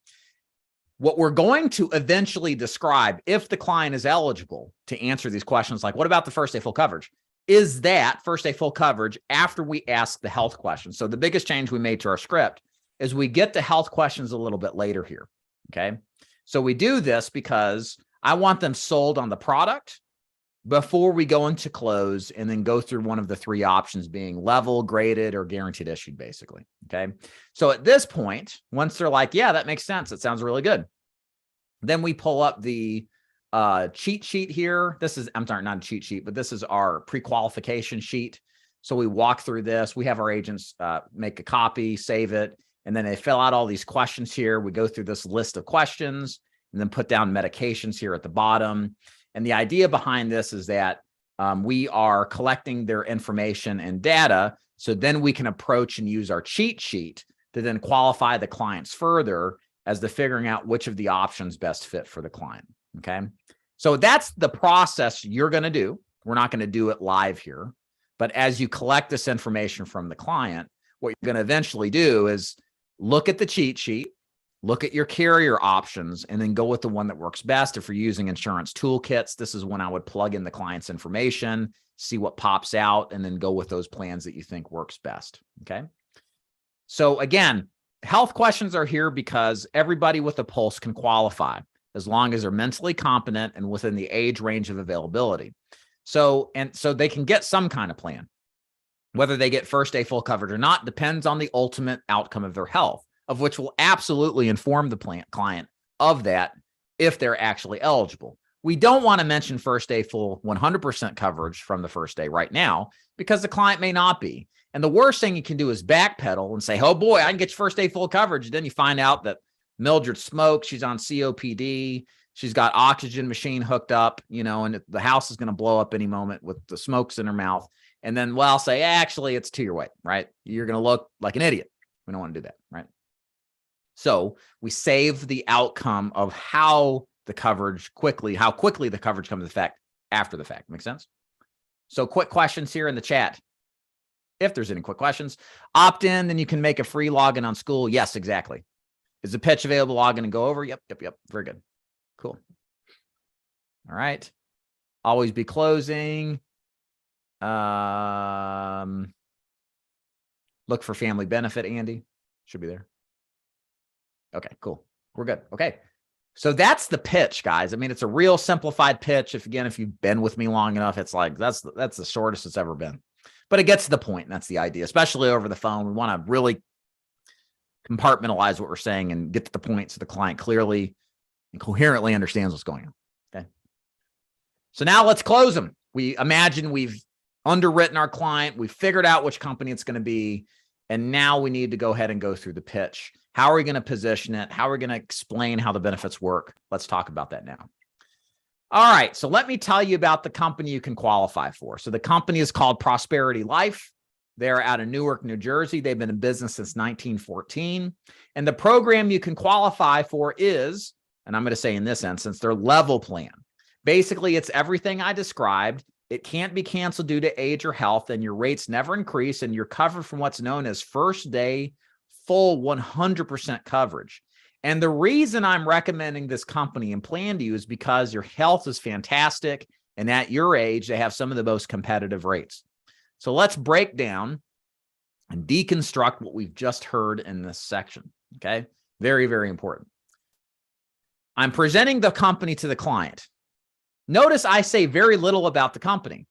What we're going to eventually describe, if the client is eligible to answer these questions, like what about the first day full coverage, is that first day full coverage after we ask the health questions. So the biggest change we made to our script is we get the health questions a little bit later here. Okay. So we do this because I want them sold on the product before we go into close, and then go through one of the three options being level, graded, or guaranteed issued, basically. Okay. So at this point, once they're like, yeah, that makes sense, it sounds really good, then we pull up the cheat sheet here. This is, I'm sorry, not a cheat sheet, but this is our pre-qualification sheet. So we walk through this. We have our agents make a copy, save it, and then they fill out all these questions here. We go through this list of questions and then put down medications here at the bottom. And the idea behind this is that we are collecting their information and data, so then we can approach and use our cheat sheet to then qualify the clients further as to figuring out which of the options best fit for the client. Okay. So that's the process you're going to do. We're not going to do it live here, but as you collect this information from the client, what you're going to eventually do is look at the cheat sheet, look at your carrier options, and then go with the one that works best. If you're using insurance toolkits, this is when I would plug in the client's information, see what pops out, and then go with those plans that you think works best. Okay. So again, health questions are here because everybody with a pulse can qualify as long as they're mentally competent and within the age range of availability. So they can get some kind of plan. Whether they get first day full coverage or not depends on the ultimate outcome of their health, of which will absolutely inform the client of that if they're actually eligible. We don't want to mention first day full 100% coverage from the first day right now because the client may not be. And the worst thing you can do is backpedal and say, oh boy, I can get your first day full coverage. Then you find out that Mildred smokes, she's on COPD, she's got oxygen machine hooked up, and the house is going to blow up any moment with the smokes in her mouth. And then, well, I'll say, actually, it's to your weight, right? You're going to look like an idiot. We don't want to do that, right? So we save the outcome of how quickly the coverage comes into effect after the fact. Make sense? So quick questions here in the chat. If there's any quick questions, opt in, then you can make a free login on school. Yes, exactly. Is the pitch available? Log in and go over? Yep. Very good. Cool. All right. Always be closing. Look for family benefit, Andy. Should be there. Okay, cool. We're good. Okay. So that's the pitch, guys. I mean, it's a real simplified pitch. If you've been with me long enough, it's like, that's the shortest it's ever been, but it gets to the point. And that's the idea, especially over the phone. We want to really compartmentalize what we're saying and get to the point so the client clearly and coherently understands what's going on. Okay. So now let's close them. We imagine we've underwritten our client. We've figured out which company it's going to be. And now we need to go ahead and go through the pitch. How are we going to position it? How are we going to explain how the benefits work? Let's talk about that now. All right. So let me tell you about the company you can qualify for. So the company is called Prosperity Life. They're out of Newark, New Jersey. They've been in business since 1914. And the program you can qualify for is, and I'm going to say in this instance, their level plan. Basically, it's everything I described. It can't be canceled due to age or health, and your rates never increase, and you're covered from what's known as first day full 100% coverage. And the reason I'm recommending this company and plan to you is because your health is fantastic, and at your age, they have some of the most competitive rates. So let's break down and deconstruct what we've just heard in this section, okay? Very, very important. I'm presenting the company to the client. Notice I say very little about the company,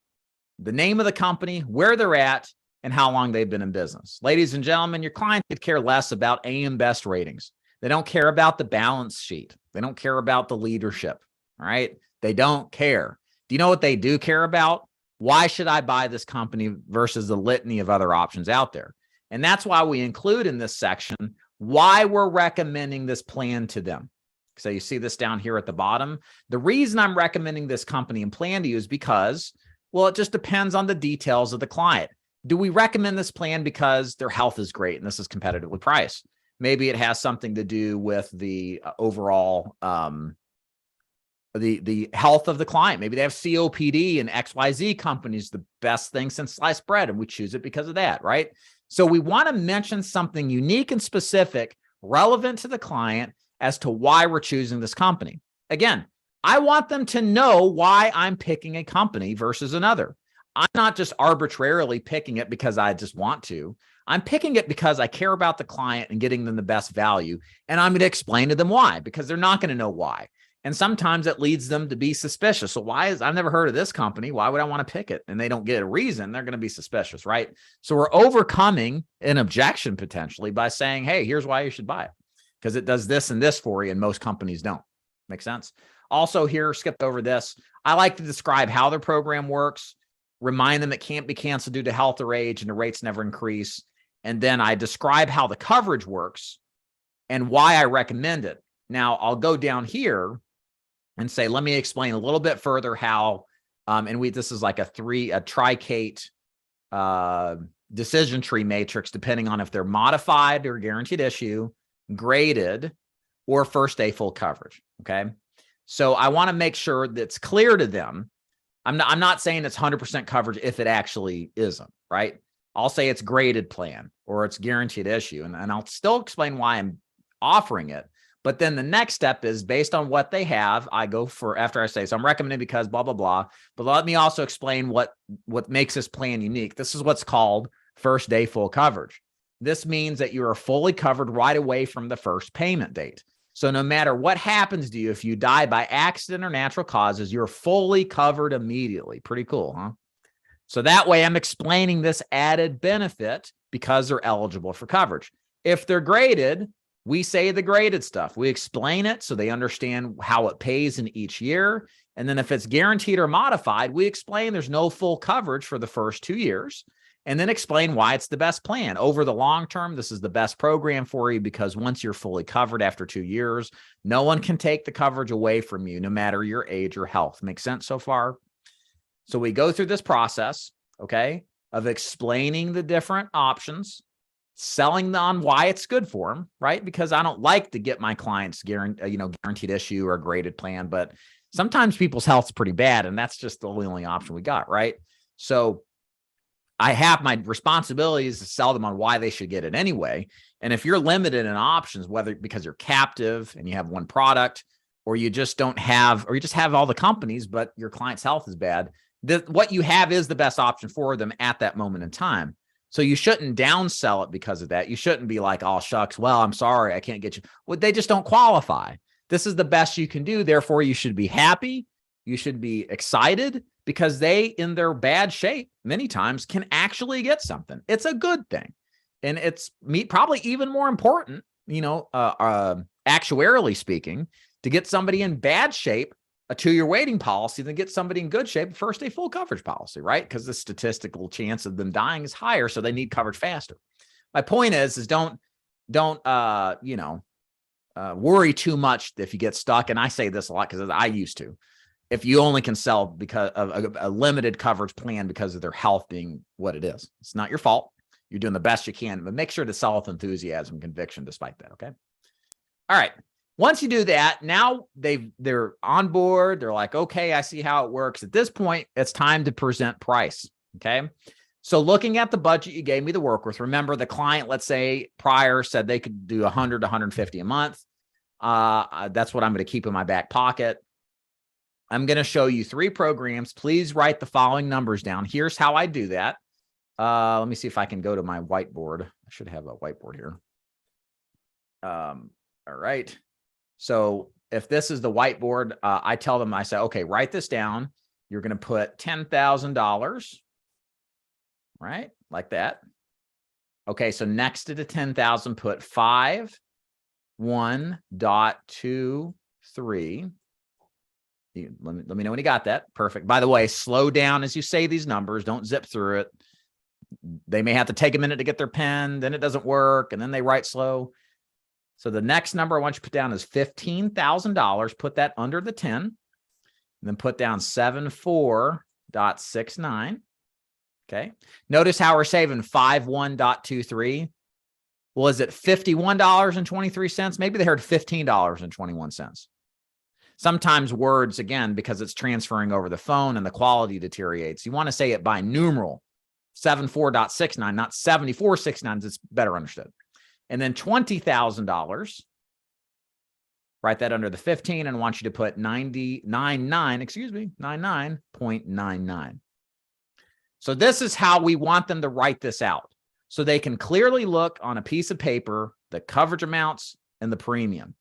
the name of the company, where they're at, and how long they've been in business. Ladies and gentlemen, your client could care less about AM Best ratings. They don't care about the balance sheet. They don't care about the leadership, all right? They don't care. Do you know what they do care about? Why should I buy this company versus the litany of other options out there? And that's why we include in this section why we're recommending this plan to them. So you see this down here at the bottom. The reason I'm recommending this company and plan to you is because, well, it just depends on the details of the client. Do we recommend this plan because their health is great and this is competitively priced? Maybe it has something to do with the overall the health of the client. Maybe they have COPD and XYZ companies, the best thing since sliced bread, and we choose it because of that, right? So we want to mention something unique and specific, relevant to the client as to why we're choosing this company. Again, I want them to know why I'm picking a company versus another. I'm not just arbitrarily picking it because I just want to. I'm picking it because I care about the client and getting them the best value. And I'm going to explain to them why, because they're not going to know why. And sometimes it leads them to be suspicious. So I've never heard of this company. Why would I want to pick it? And they don't get a reason. They're going to be suspicious, right? So we're overcoming an objection potentially by saying, hey, here's why you should buy it. Because it does this and this for you, and most companies don't. Make sense? Also here, skipped over this. I like to describe how their program works, remind them it can't be canceled due to health or age, and the rates never increase. And then I describe how the coverage works and why I recommend it. Now, I'll go down here and say, let me explain a little bit further how, this is like a tricate decision tree matrix, depending on if they're modified or guaranteed issue, graded, or first day full coverage. Okay. So I want to make sure that's clear to them. I'm not saying it's 100% coverage if it actually isn't, right? I'll say it's graded plan or it's guaranteed issue. And I'll still explain why I'm offering it. But then the next step is based on what they have, I go for, after I say, so I'm recommending because blah, blah, blah. But let me also explain what makes this plan unique. This is what's called first day full coverage. This means that you are fully covered right away from the first payment date. So no matter what happens to you, if you die by accident or natural causes, you're fully covered immediately. Pretty cool, huh? So that way I'm explaining this added benefit because they're eligible for coverage. If they're graded, we say the graded stuff. We explain it so they understand how it pays in each year. And then if it's guaranteed or modified, we explain there's no full coverage for the first 2 years. And then explain why it's the best plan. Over the long term, this is the best program for you because once you're fully covered after 2 years, no one can take the coverage away from you, no matter your age or health. Make sense so far? So we go through this process, okay, of explaining the different options, selling them on why it's good for them, right? Because I don't like to get my clients guaranteed issue or a graded plan, but sometimes people's health's pretty bad, and that's just the only option we got, right? So I have my responsibilities to sell them on why they should get it anyway. And if you're limited in options, whether because you're captive and you have one product, or you just don't have, or you just have all the companies, but your client's health is bad, what you have is the best option for them at that moment in time. So you shouldn't downsell it because of that. You shouldn't be like, oh, shucks, well, I'm sorry, I can't get you. Well, they just don't qualify. This is the best you can do. Therefore, you should be happy. You should be excited because they, in their bad shape, many times can actually get something. It's a good thing. And it's probably even more important, actuarially speaking, to get somebody in bad shape, a 2-year waiting policy, than get somebody in good shape, first day full coverage policy, right? Because the statistical chance of them dying is higher, so they need coverage faster. My point is don't worry too much if you get stuck. And I say this a lot because I used to. If you only can sell because of a limited coverage plan because of their health being what it is, it's not your fault. You're doing the best you can, but make sure to sell with enthusiasm and conviction despite that. Okay. All right. Once you do that, now they're on board. They're like, okay, I see how it works. At this point, it's time to present price. Okay. So looking at the budget you gave me to work with, remember the client, let's say prior said they could do 100 to 150 a month. That's what I'm going to keep in my back pocket. I'm going to show you 3 programs. Please write the following numbers down. Here's how I do that. Let me see if I can go to my whiteboard. I should have a whiteboard here. All right. So if this is the whiteboard, I tell them, I say, okay, write this down. You're going to put $10,000, right? Like that. Okay. So next to the 10,000, put 51.23. Let me know when you got that. Perfect. By the way, slow down as you say these numbers. Don't zip through it. They may have to take a minute to get their pen, then it doesn't work, and then they write slow. So the next number I want you to put down is $15,000. Put that under the 10, and then put down 74.69. Okay. Notice how we're saving 51.23. Well, is it $51.23? Maybe they heard $15.21. Sometimes words, again, because it's transferring over the phone and the quality deteriorates, you want to say it by numeral, 74.69, not 74.69. It's better understood. And then $20,000, write that under the 15, and I want you to put 99.99. So this is how we want them to write this out. So they can clearly look on a piece of paper, the coverage amounts and the premium,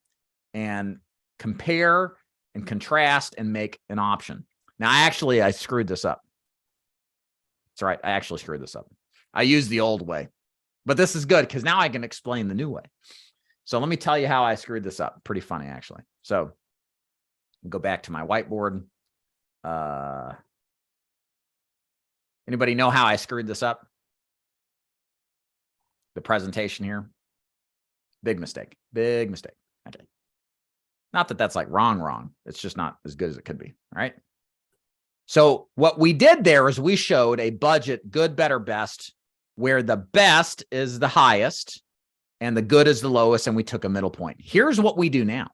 and compare and contrast and make an option. Now, I screwed this up. That's right. I actually screwed this up. I used the old way, but this is good because now I can explain the new way. So let me tell you how I screwed this up. Pretty funny, actually. So go back to my whiteboard. Anybody know how I screwed this up? The presentation here. Big mistake. Big mistake. Okay. Not that that's like wrong. It's just not as good as it could be. All right. So what we did there is we showed a budget, good, better, best, where the best is the highest and the good is the lowest, and we took a middle point. Here's what we do now.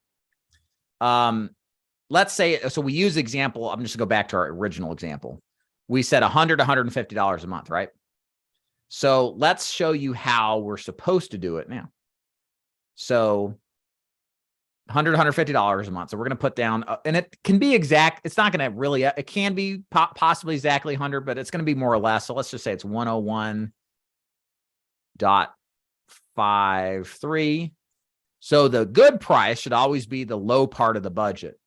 Let's say, so we use example. I'm just going to go back to our original example. We said $100, $150 a month, right? So let's show you how we're supposed to do it now. So $100, $150 a month. So we're going to put down, and it can be exact. It's not going to really, it can be possibly exactly 100, but it's going to be more or less. So let's just say it's 101.53. So the good price should always be the low part of the budget.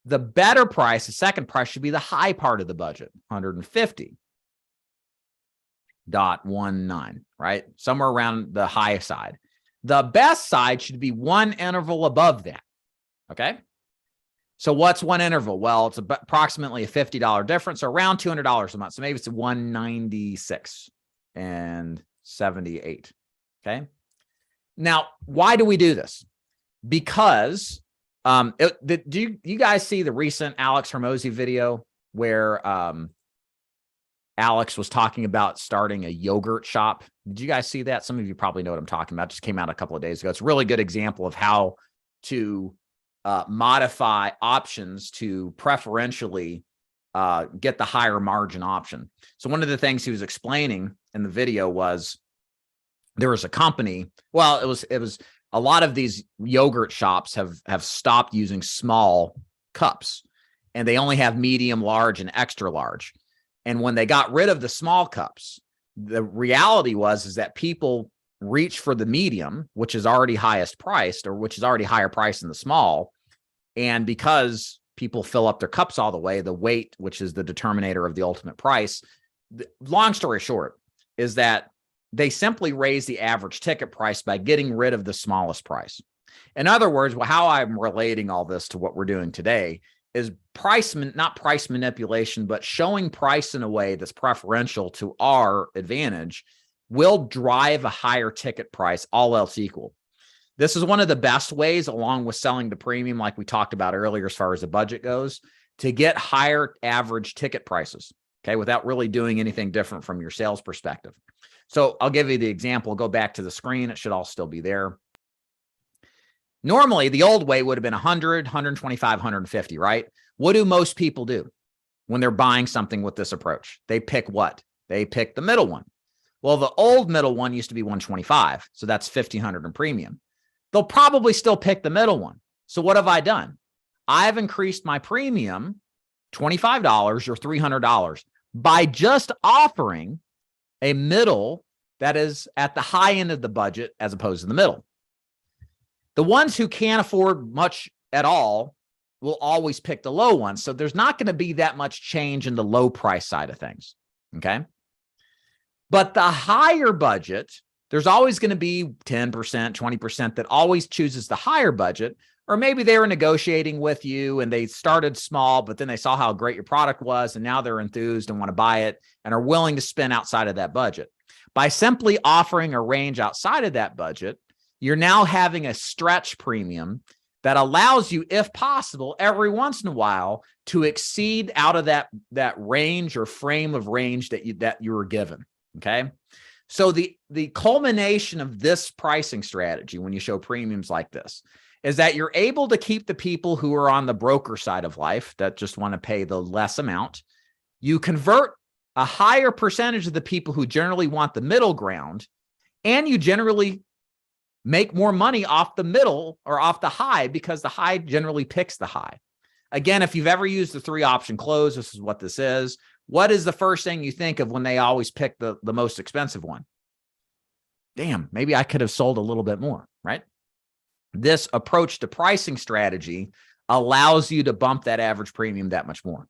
The better price, the second price, should be the high part of the budget, 150.19, right? Somewhere around the high side. The best side should be one interval above that, okay? So what's one interval? Well, it's approximately a $50 difference, so around $200 a month. So maybe it's 196.78, okay? Now, why do we do this? Because do you guys see the recent Alex Hermosi video where Alex was talking about starting a yogurt shop? Did you guys see that? Some of you probably know what I'm talking about. It just came out a couple of days ago. It's a really good example of how to modify options to preferentially get the higher margin option. So one of the things he was explaining in the video was there was a company. Well, it was a lot of these yogurt shops have stopped using small cups, and they only have medium, large, and extra large. And when they got rid of the small cups, the reality is that people reach for the medium, which is already highest priced, or which is already higher priced than the small. And because people fill up their cups all the way, the weight, which is the determinator of the ultimate price, long story short, is that they simply raise the average ticket price by getting rid of the smallest price. In other words, how I'm relating all this to what we're doing today is not price manipulation, but showing price in a way that's preferential to our advantage will drive a higher ticket price, all else equal. This is one of the best ways, along with selling the premium, like we talked about earlier, as far as the budget goes, to get higher average ticket prices, okay, without really doing anything different from your sales perspective. So I'll give you the example. Go back to the screen. It should all still be there. Normally, the old way would have been 100, 125, 150, right? What do most people do when they're buying something with this approach? They pick what? They pick the middle one. Well, the old middle one used to be 125, so that's 1,500 in premium. They'll probably still pick the middle one. So what have I done? I've increased my premium $25 or $300 by just offering a middle that is at the high end of the budget as opposed to the middle. The ones who can't afford much at all will always pick the low one. So there's not going to be that much change in the low price side of things. Okay. But the higher budget, there's always going to be 10%, 20% that always chooses the higher budget. Or maybe they were negotiating with you and they started small, but then they saw how great your product was and now they're enthused and want to buy it and are willing to spend outside of that budget. By simply offering a range outside of that budget, you're now having a stretch premium that allows you, if possible, every once in a while to exceed out of that range or frame of range that you were given. Okay. So the culmination of this pricing strategy, when you show premiums like this, is that you're able to keep the people who are on the broker side of life that just want to pay the less amount. You convert a higher percentage of the people who generally want the middle ground, and you generally make more money off the middle or off the high because the high generally picks the high. Again, if you've ever used the 3-option close, this is what this is. What is the first thing you think of when they always pick the most expensive one? Damn, maybe I could have sold a little bit more, right? This approach to pricing strategy allows you to bump that average premium that much more,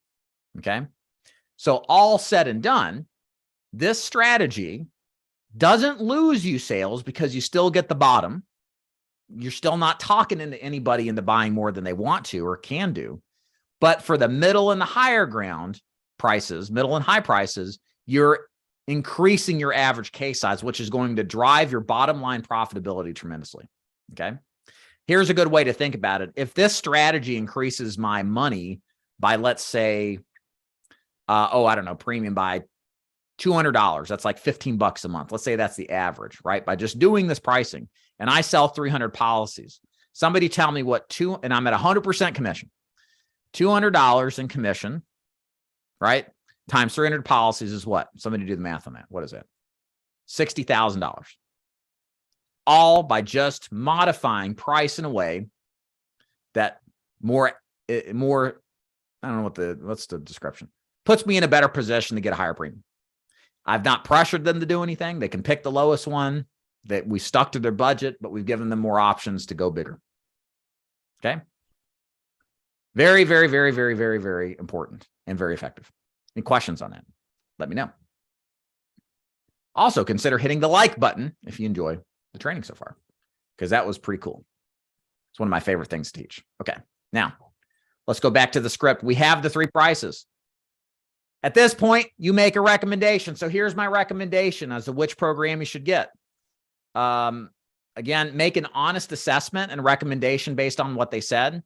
okay? So all said and done, this strategy doesn't lose you sales because you still get the bottom. You're still not talking into anybody into buying more than they want to or can do. But for the middle and the higher ground prices, middle and high prices, you're increasing your average case size, which is going to drive your bottom line profitability tremendously. Okay. Here's a good way to think about it. If this strategy increases my money by, let's say, premium by $200, that's like $15 a month. Let's say that's the average, right? By just doing this pricing, and I sell 300 policies. Somebody tell me and I'm at 100% commission. $200 in commission, right? Times 300 policies is what? Somebody do the math on that. What is that? $60,000. All by just modifying price in a way that more, I don't know what's the description, puts me in a better position to get a higher premium. I've not pressured them to do anything. They can pick the lowest one, that we stuck to their budget, but we've given them more options to go bigger. Okay. Very, very, very, very, very, very important and very effective. Any questions on that? Let me know. Also, consider hitting the like button if you enjoy the training so far, because that was pretty cool. It's one of my favorite things to teach. Okay. Now let's go back to the script. We have the 3 prices. At this point, you make a recommendation. So here's my recommendation as to which program you should get. Again, make an honest assessment and recommendation based on what they said.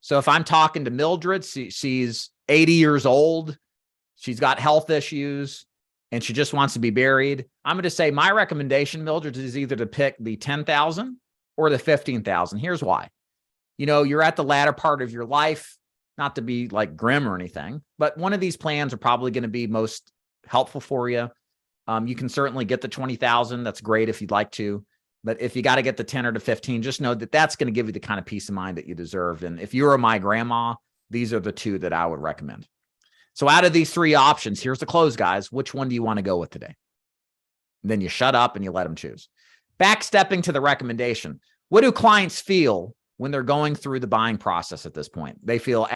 So if I'm talking to Mildred, she's 80 years old, she's got health issues, and she just wants to be buried, I'm going to say my recommendation, Mildred, is either to pick the 10,000 or the 15,000. Here's why. You're at the latter part of your life, not to be like grim or anything, but one of these plans are probably going to be most helpful for you. You can certainly get the 20,000. That's great if you'd like to. But if you got to get the 10 or the 15, just know that that's going to give you the kind of peace of mind that you deserve. And if you were my grandma, these are the 2 that I would recommend. So out of these 3 options, here's the close, guys. Which one do you want to go with today? And then you shut up and you let them choose. Backstepping to the recommendation. What do clients feel when they're going through the buying process at this point? They feel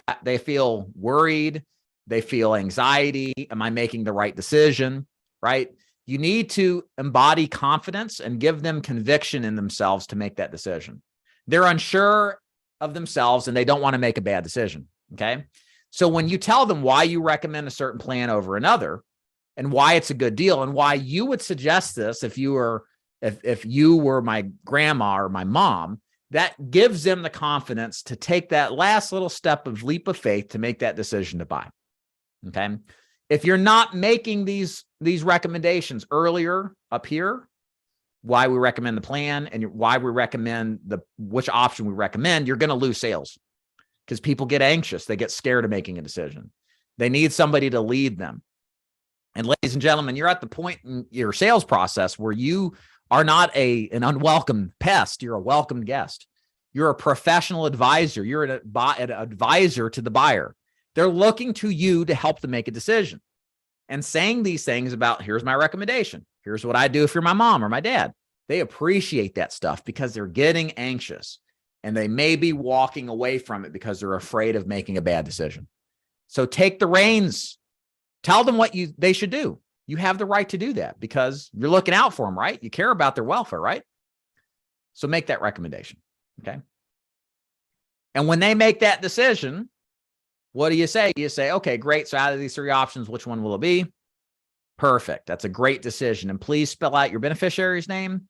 worried. They feel anxiety. Am I making the right decision? Right? You need to embody confidence and give them conviction in themselves to make that decision. They're unsure of themselves and they don't want to make a bad decision. Okay. So when you tell them why you recommend a certain plan over another and why it's a good deal and why you would suggest this if you were my grandma or my mom, that gives them the confidence to take that last little step of leap of faith to make that decision to buy. Okay. If you're not making these recommendations earlier up here, why we recommend the plan and why we recommend which option we recommend, you're going to lose sales because people get anxious. They get scared of making a decision. They need somebody to lead them. And ladies and gentlemen, you're at the point in your sales process where you are not an unwelcome pest. You're a welcome guest. You're a professional advisor. You're an advisor to the buyer. They're looking to you to help them make a decision and saying these things about, here's my recommendation. Here's what I do if you're my mom or my dad. They appreciate that stuff because they're getting anxious and they may be walking away from it because they're afraid of making a bad decision. So take the reins. Tell them what they should do. You have the right to do that because you're looking out for them, right? You care about their welfare, right? So make that recommendation, okay? And when they make that decision, what do you say? You say, okay, great. So out of these three options, which one will it be? Perfect. That's a great decision. And please spell out your beneficiary's name.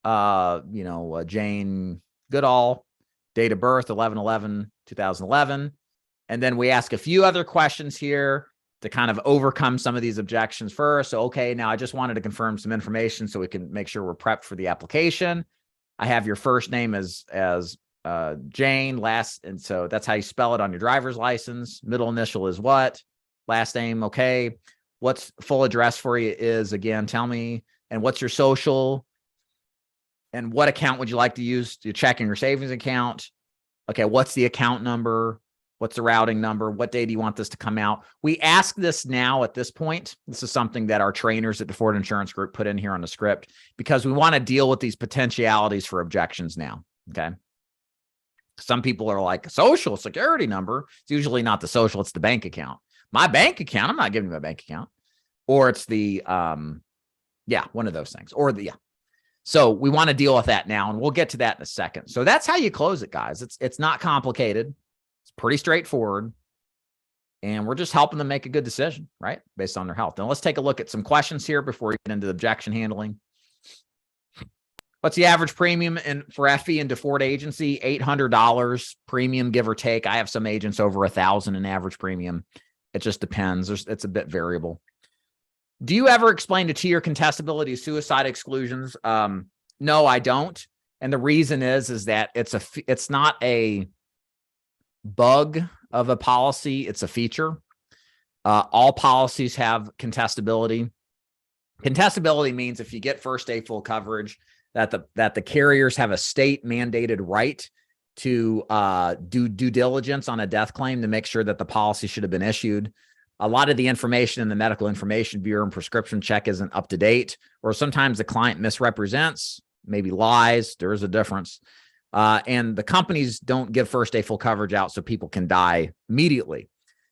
Jane Goodall, date of birth, 11/11/2011. And then we ask a few other questions here to kind of overcome some of these objections first. So, okay, now I just wanted to confirm some information so we can make sure we're prepped for the application. I have your first name as Jane, and so that's how you spell it on your driver's license. Middle initial is what? Last name, okay. What's full address for you is, again, tell me. And what's your social? And what account would you like to use? Your checking or savings account? Okay, what's the account number? What's the routing number? What day do you want this to come out? We ask this now at this point. This is something that our trainers at the Ford Insurance Group put in here on the script because we want to deal with these potentialities for objections now, okay? Some people are like, social security number. It's usually not the social, it's the bank account. My bank account, I'm not giving you my bank account. Or it's the, one of those things. So we want to deal with that now, and we'll get to that in a second. So that's how you close it, guys. It's not complicated. It's pretty straightforward. And we're just helping them make a good decision, right? Based on their health. Now let's take a look at some questions here before we get into the objection handling. What's the average premium for FE and DeFord agency? $800 premium, give or take. I have some agents over $1,000 in average premium. It just depends. It's a bit variable. Do you ever explain to tier contestability suicide exclusions? No, I don't. And the reason is that it's not a bug of a policy. It's a feature. All policies have contestability. Contestability means if you get first day full coverage, that the carriers have a state mandated right to do due diligence on a death claim to make sure that the policy should have been issued. A lot of the information in the Medical Information Bureau and prescription check isn't up to date, or sometimes the client misrepresents, maybe lies. There is a difference. And the companies don't give first day full coverage out so people can die immediately.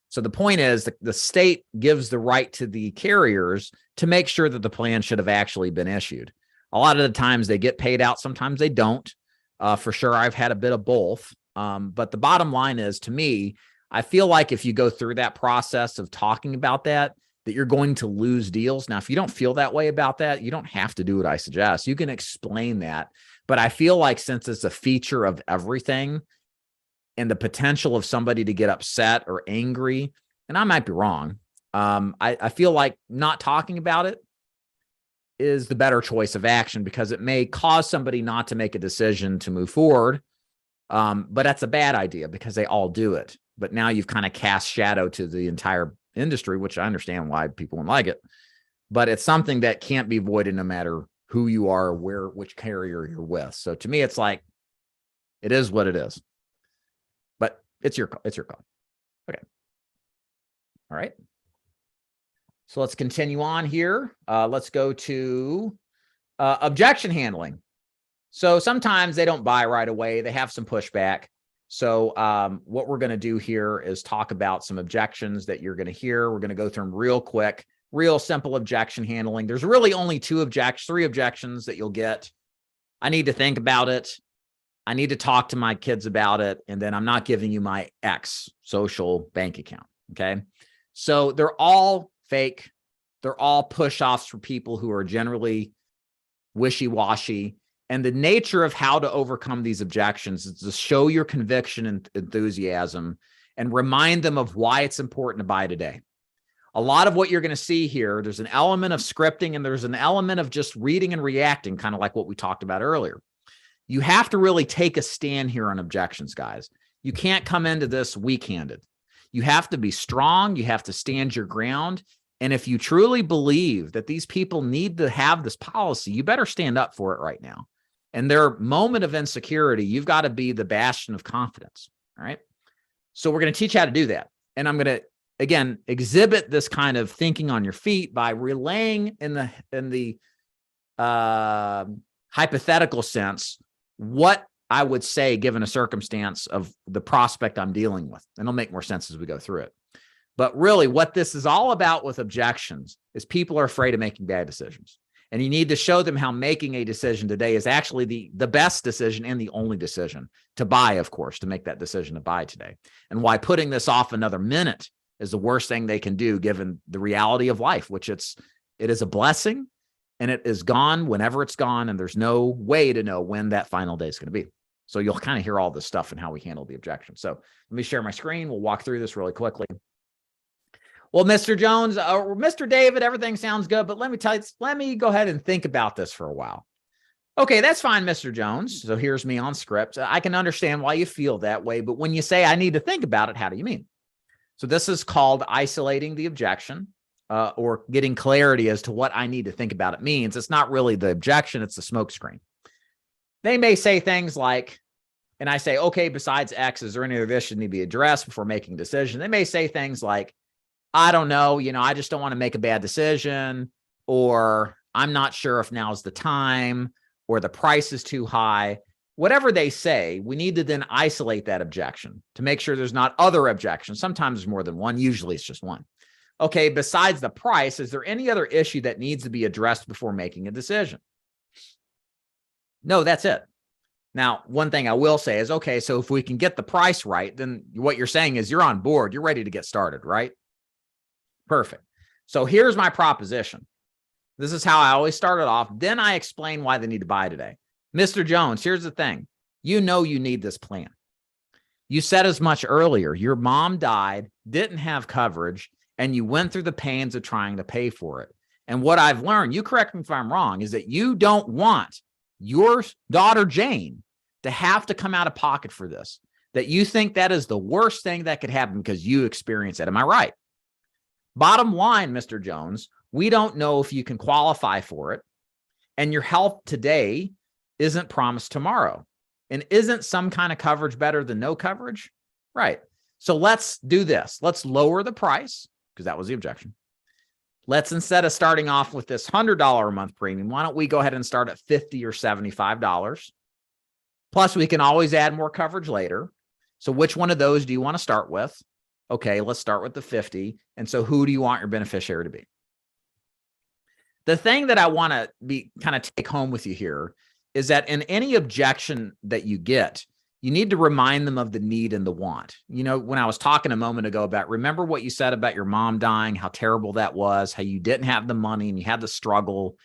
So the point is that the state gives the right to the carriers to make sure that the plan should have actually been issued. A lot of the times they get paid out. Sometimes they don't. For sure, I've had a bit of both. But the bottom line is, to me, I feel like if you go through that process of talking about that you're going to lose deals. Now, if you don't feel that way about that, you don't have to do what I suggest. You can explain that. But I feel like since it's a feature of everything and the potential of somebody to get upset or angry, and I might be wrong, I feel like not talking about it is the better choice of action because it may cause somebody not to make a decision to move forward. But that's a bad idea because they all do it. But now you've kind of cast shadow to the entire industry, which I understand why people don't like it. But it's something that can't be avoided no matter who you are, which carrier you're with. So to me, it's like, it is what it is. But it's your call. Okay. All right. So let's continue on here. Let's go to objection handling. So sometimes they don't buy right away. They have some pushback. So what we're going to do here is talk about some objections that you're going to hear. We're going to go through them real quick. real simple objection handling. There's really only three objections that you'll get. I need to think about it. I need to talk to my kids about it. And then I'm not giving you my X social bank account. Okay. So they're all fake. They're all push-offs for people who are generally wishy-washy. And the nature of how to overcome these objections is to show your conviction and enthusiasm and remind them of why it's important to buy today. A lot of what you're going to see here, there's an element of scripting and there's an element of just reading and reacting, kind of like what we talked about earlier. You have to really take a stand here on objections, guys. You can't come into this weak-handed. You have to be strong. You have to stand your ground. And if you truly believe that these people need to have this policy, you better stand up for it right now. And their moment of insecurity, you've got to be the bastion of confidence. All right. So we're going to teach you how to do that. And I'm going to, again, exhibit this kind of thinking on your feet by relaying in the hypothetical sense what I would say given a circumstance of the prospect I'm dealing with. And it'll make more sense as we go through it. But really what this is all about with objections is people are afraid of making bad decisions. And you need to show them how making a decision today is actually the best decision and the only decision to buy, of course, to make that decision to buy today. And why putting this off another minute is the worst thing they can do given the reality of life, which it is a blessing and it is gone whenever it's gone. And there's no way to know when that final day is going to be. So you'll kind of hear all this stuff and how we handle the objection. So let me share my screen. We'll walk through this really quickly. Well, Mr. Jones or Mr. David, everything sounds good, but let me go ahead and think about this for a while. Okay, that's fine, Mr. Jones. So here's me on script. I can understand why you feel that way, but when you say I need to think about it, how do you mean? So this is called isolating the objection or getting clarity as to what I need to think about it means. It's not really the objection, it's the smoke screen. They may say things like, and I say, okay, besides X, is there any other issue that need to be addressed before making a decision? They may say things like, I don't know, I just don't want to make a bad decision, or I'm not sure if now's the time, or the price is too high. Whatever they say, we need to then isolate that objection to make sure there's not other objections. Sometimes there's more than one. Usually it's just one. Okay, besides the price, is there any other issue that needs to be addressed before making a decision? No, that's it. Now, one thing I will say is, okay, so if we can get the price right, then what you're saying is you're on board. You're ready to get started, right? Perfect. So here's my proposition. This is how I always start it off. Then I explain why they need to buy today. Mr. Jones, here's the thing. You know you need this plan. You said as much earlier. Your mom died, didn't have coverage, and you went through the pains of trying to pay for it. And what I've learned, you correct me if I'm wrong, is that you don't want your daughter, Jane, to have to come out of pocket for this. That you think that is the worst thing that could happen because you experience it. Am I right? Bottom line, Mr. Jones, we don't know if you can qualify for it, and your health today isn't promised tomorrow. And isn't some kind of coverage better than no coverage? Right. So let's do this. Let's lower the price, because that was the objection. Let's, instead of starting off with this $100 a month premium, why don't we go ahead and start at $50 or $75? Plus, we can always add more coverage later. So which one of those do you want to start with? Okay, let's start with the 50. And so who do you want your beneficiary to be? The thing that I want to be kind of take home with you here is that in any objection that you get, you need to remind them of the need and the want. When I was talking a moment ago about, remember what you said about your mom dying, how terrible that was, how you didn't have the money and you had to struggle.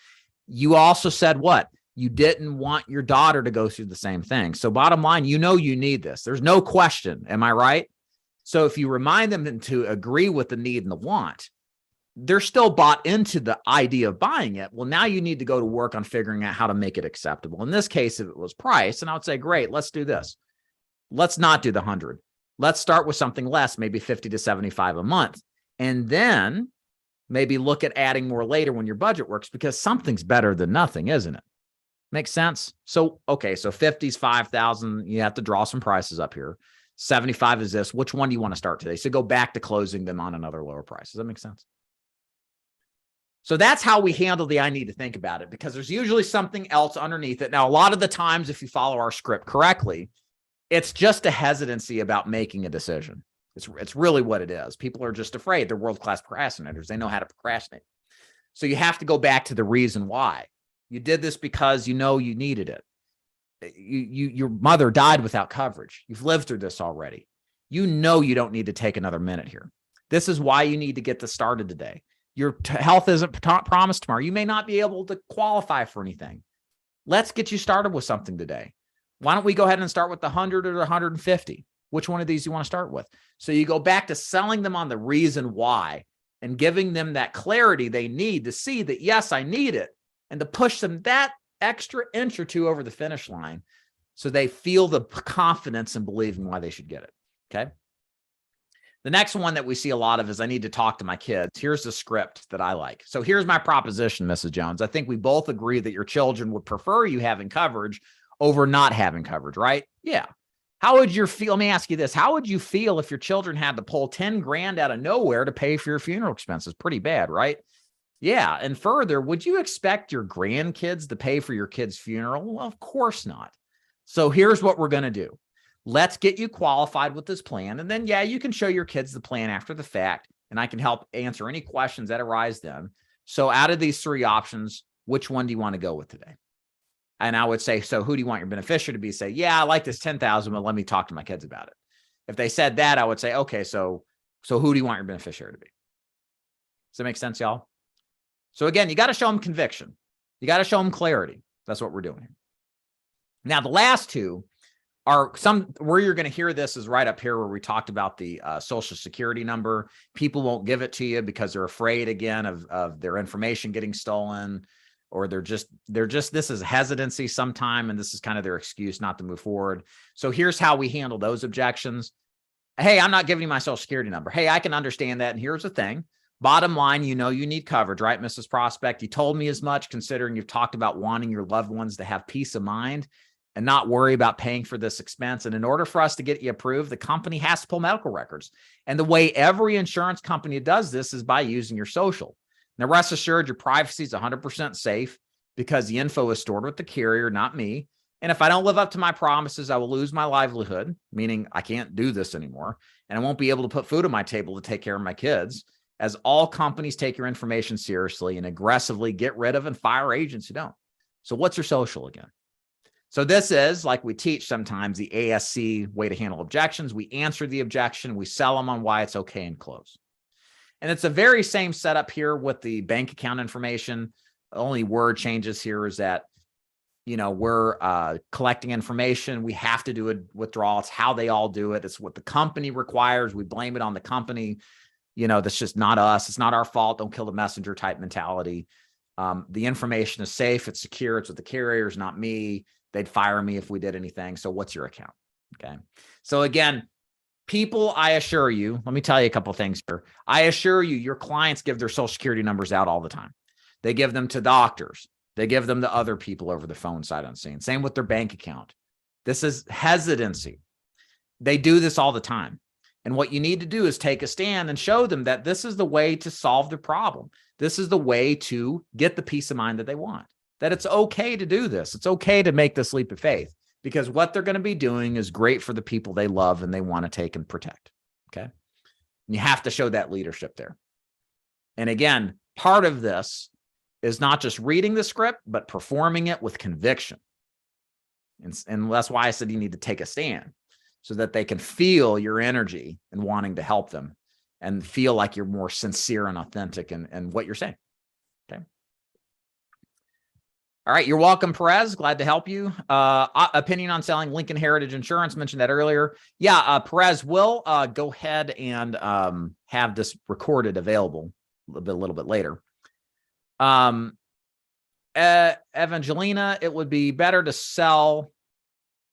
You also said what? You didn't want your daughter to go through the same thing. So bottom line, you need this. There's no question. Am I right? So if you remind them to agree with the need and the want, they're still bought into the idea of buying it. Well, now you need to go to work on figuring out how to make it acceptable. In this case, if it was price, and I would say, great, let's do this. Let's not do the 100. Let's start with something less, maybe 50 to 75 a month. And then maybe look at adding more later when your budget works, because something's better than nothing, isn't it? Makes sense? So, okay, so 50 is 5,000. You have to draw some prices up here. 75 is this. Which one do you want to start today? So go back to closing them on another lower price. Does that make sense? So that's how we handle the I need to think about it, because there's usually something else underneath it. Now, a lot of the times, if you follow our script correctly, it's just a hesitancy about making a decision. It's really what it is. People are just afraid. They're world-class procrastinators. They know how to procrastinate. So you have to go back to the reason why. You did this because you know you needed it. Your mother died without coverage. You've lived through this already. You know you don't need to take another minute here. This is why you need to get this started today. Your health isn't promised tomorrow. You may not be able to qualify for anything. Let's get you started with something today. Why don't we go ahead and start with the 100 or the 150? Which one of these you want to start with? So you go back to selling them on the reason why and giving them that clarity they need to see that, yes, I need it, and to push them that extra inch or two over the finish line so they feel the confidence and believing why they should get it. Okay. The next one that we see a lot of is I need to talk to my kids. Here's the script that I like. So here's my proposition, Mrs. Jones. I think we both agree that your children would prefer you having coverage over not having coverage, right? Yeah. How would you feel? Let me ask you this. How would you feel if your children had to pull 10 grand out of nowhere to pay for your funeral expenses? Pretty bad, right? Yeah. And further, would you expect your grandkids to pay for your kid's funeral? Well, of course not. So here's what we're going to do. Let's get you qualified with this plan. And then, yeah, you can show your kids the plan after the fact, and I can help answer any questions that arise then. So out of these three options, which one do you want to go with today? And I would say, so who do you want your beneficiary to be? Say, yeah, I like this 10,000, but let me talk to my kids about it. If they said that, I would say, okay, so who do you want your beneficiary to be? Does that make sense, y'all? So again, you got to show them conviction. You got to show them clarity. That's what we're doing here. Now, the last two are where you're going to hear this is right up here where we talked about the social security number. People won't give it to you because they're afraid again of their information getting stolen, or they're just, this is hesitancy sometime. And this is kind of their excuse not to move forward. So here's how we handle those objections. Hey, I'm not giving you my social security number. Hey, I can understand that. And here's the thing. Bottom line, you know, you need coverage, right, Mrs. Prospect? You told me as much, considering you've talked about wanting your loved ones to have peace of mind and not worry about paying for this expense. And in order for us to get you approved, the company has to pull medical records. And the way every insurance company does this is by using your social. Now, rest assured, your privacy is 100% safe because the info is stored with the carrier, not me. And if I don't live up to my promises, I will lose my livelihood, meaning I can't do this anymore. And I won't be able to put food on my table to take care of my kids, as all companies take your information seriously and aggressively get rid of and fire agents who don't. So what's your social again? So this is, like we teach sometimes, the ASC way to handle objections. We answer the objection, we sell them on why it's okay, and close. And it's the very same setup here with the bank account information. The only word changes here is that, you know, we're collecting information. We have to do a withdrawal. It's how they all do it. It's what the company requires. We blame it on the company. You know, that's just not us. It's not our fault. Don't kill the messenger type mentality. The information is safe. It's secure. It's with the carriers, not me. They'd fire me if we did anything. So what's your account? Okay. So again, people, I assure you, let me tell you a couple of things here. I assure you, your clients give their social security numbers out all the time. They give them to doctors. They give them to other people over the phone sight unseen. Same with their bank account. This is hesitancy. They do this all the time. And what you need to do is take a stand and show them that this is the way to solve the problem. This is the way to get the peace of mind that they want, that it's okay to do this. It's okay to make this leap of faith, because what they're going to be doing is great for the people they love and they want to take and protect. Okay. And you have to show that leadership there. And again, part of this is not just reading the script, but performing it with conviction. And that's why I said you need to take a stand, so that they can feel your energy and wanting to help them and feel like you're more sincere and authentic in what you're saying. Okay. All right. You're welcome, Perez. Glad to help you. Opinion on selling Lincoln Heritage Insurance. Mentioned that earlier. Yeah. Perez, will go ahead and have this recorded available a little bit later. Evangelina, it would be better to sell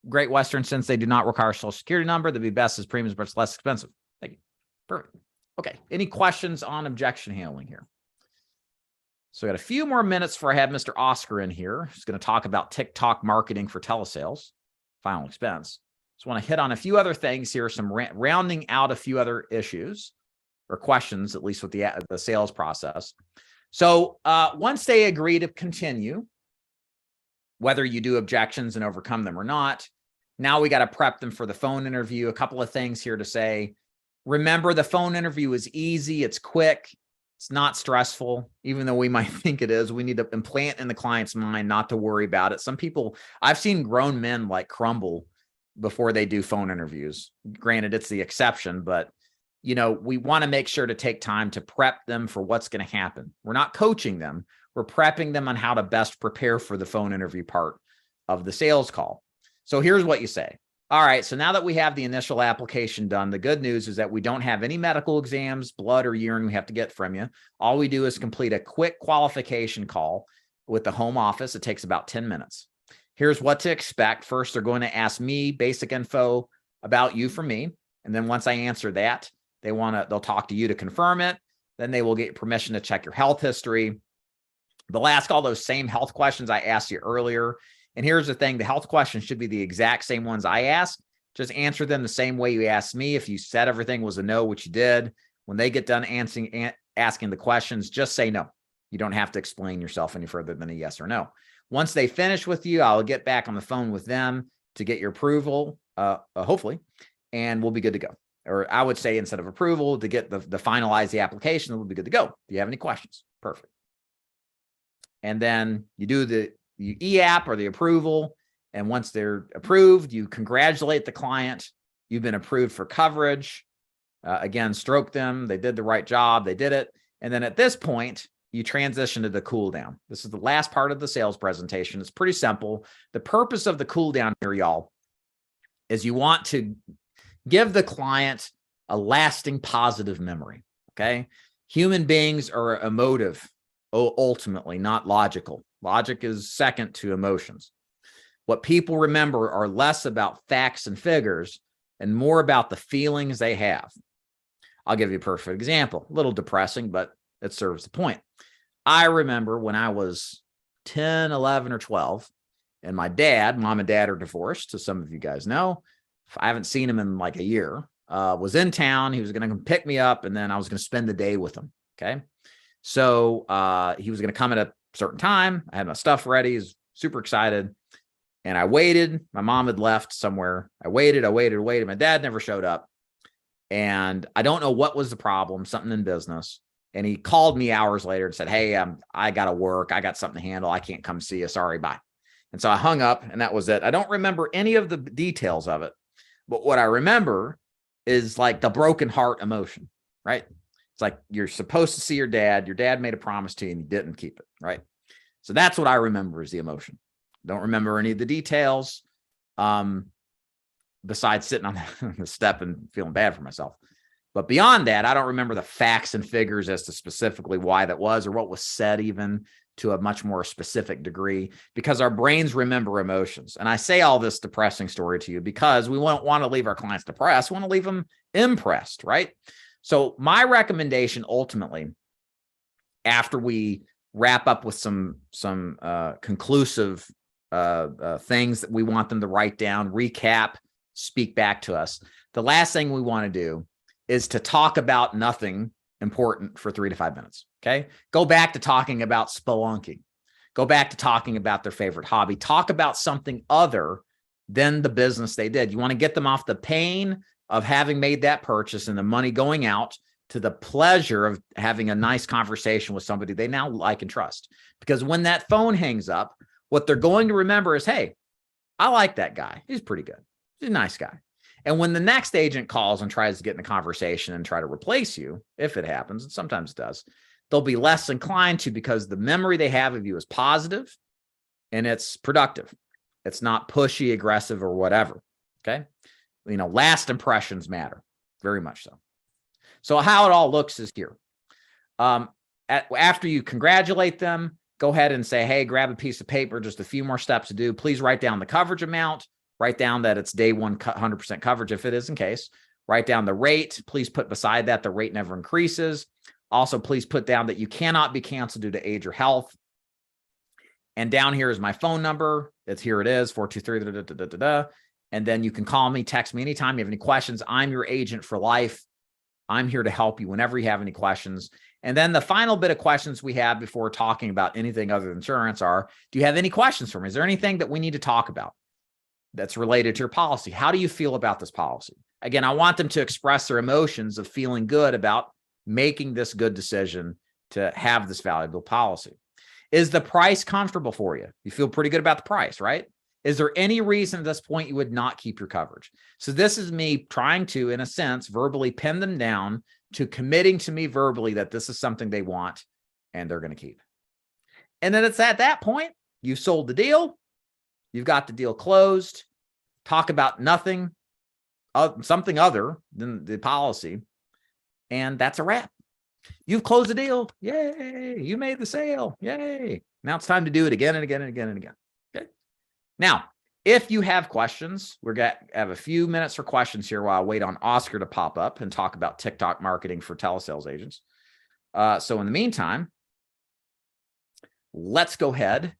Great Western since they do not require a social security number. That'd be best as premiums, but it's less expensive. Thank you. Perfect. Okay. Any questions on objection handling here? So we got a few more minutes before I have Mr. Oscar in here. He's going to talk about TikTok marketing for telesales, final expense. Just want to hit on a few other things here, some rounding out a few other issues or questions, at least with the sales process. So once they agree to continue, whether you do objections and overcome them or not, now we got to prep them for the phone interview. A couple of things here to say. Remember, the phone interview is easy. It's quick. It's not stressful, even though we might think it is. We need to implant in the client's mind not to worry about it. Some people, I've seen grown men like crumble before they do phone interviews. Granted, it's the exception, but you know, we want to make sure to take time to prep them for what's going to happen. We're not coaching them. We're prepping them on how to best prepare for the phone interview part of the sales call. So here's what you say. All right, so now that we have the initial application done, the good news is that we don't have any medical exams, blood, or urine we have to get from you. All we do is complete a quick qualification call with the home office. It takes about 10 minutes. Here's what to expect. First, they're going to ask me basic info about you from me. And then once I answer that, they'll talk to you to confirm it. Then they will get permission to check your health history. They'll ask all those same health questions I asked you earlier. And here's the thing, the health questions should be the exact same ones I asked. Just answer them the same way you asked me. If you said everything was a no, which you did, when they get done asking the questions, just say no. You don't have to explain yourself any further than a yes or no. Once they finish with you, I'll get back on the phone with them to get your approval, hopefully, and we'll be good to go. Or I would say instead of approval, to get the finalize the application, we'll be good to go. Do you have any questions? Perfect. And then you do the e-app or the approval. And once they're approved, you congratulate the client. You've been approved for coverage. Again, stroke them. They did the right job. They did it. And then at this point, you transition to the cool down. This is the last part of the sales presentation. It's pretty simple. The purpose of the cool down here, y'all, is you want to give the client a lasting positive memory. Okay. Human beings are emotive, ultimately, not logical. Logic is second to emotions. What people remember are less about facts and figures and more about the feelings they have. I'll give you a perfect example. A little depressing, but it serves the point. I remember when I was 10, 11, or 12, and my dad, mom and dad are divorced, so some of you guys know. I haven't seen him in like a year. Was in town. He was going to come pick me up, and then I was going to spend the day with him. Okay. So he was going to come at a certain time. I had my stuff ready. He's super excited. And I waited. My mom had left somewhere. I waited. My dad never showed up. And I don't know what was the problem, something in business. And he called me hours later and said, hey, I got to work. I got something to handle. I can't come see you. Sorry, bye. And so I hung up, and that was it. I don't remember any of the details of it. But what I remember is like the broken heart emotion, right? It's like you're supposed to see your dad. Your dad made a promise to you and you didn't keep it, right? So that's what I remember is the emotion. Don't remember any of the details besides sitting on the step and feeling bad for myself. But beyond that, I don't remember the facts and figures as to specifically why that was or what was said even to a much more specific degree, because our brains remember emotions. And I say all this depressing story to you because we won't want to leave our clients depressed. We want to leave them impressed, right? So my recommendation ultimately, after we wrap up with some conclusive things that we want them to write down, recap, speak back to us, the last thing we want to do is to talk about nothing important for 3 to 5 minutes. Okay. Go back to talking about spelunking. Go back to talking about their favorite hobby. Talk about something other than the business they did. You want to get them off the pain of having made that purchase and the money going out to the pleasure of having a nice conversation with somebody they now like and trust. Because when that phone hangs up, what they're going to remember is, hey, I like that guy. He's pretty good. He's a nice guy. And when the next agent calls and tries to get in a conversation and try to replace you, if it happens, and sometimes it does, they'll be less inclined to, because the memory they have of you is positive and it's productive. It's not pushy, aggressive, or whatever. Okay. You know, last impressions matter very much so. So how it all looks is here. After you congratulate them, go ahead and say, hey, grab a piece of paper, just a few more steps to do. Please write down the coverage amount. Write down that it's day one 100% coverage if it is in case. Write down the rate. Please put beside that the rate never increases. Also, please put down that you cannot be canceled due to age or health. And down here is my phone number. Here it is, 423. And then you can call me, text me anytime you have any questions. I'm your agent for life. I'm here to help you whenever you have any questions. And then the final bit of questions we have before talking about anything other than insurance are, do you have any questions for me? Is there anything that we need to talk about? that's related to your policy. How do you feel about this policy? Again, I want them to express their emotions of feeling good about making this good decision to have this valuable policy. Is the price comfortable for you? You feel pretty good about the price, right? Is there any reason at this point you would not keep your coverage? So this is me trying to, in a sense, verbally pin them down to committing to me verbally that this is something they want and they're going to keep. And then it's at that point, you've sold the deal. You've got the deal closed. Talk about nothing, something other than the policy. And that's a wrap. You've closed the deal. Yay. You made the sale. Yay. Now it's time to do it again and again and again and again. Okay. Now, if you have questions, we're going to have a few minutes for questions here while I wait on Oscar to pop up and talk about TikTok marketing for telesales agents. So in the meantime, let's go ahead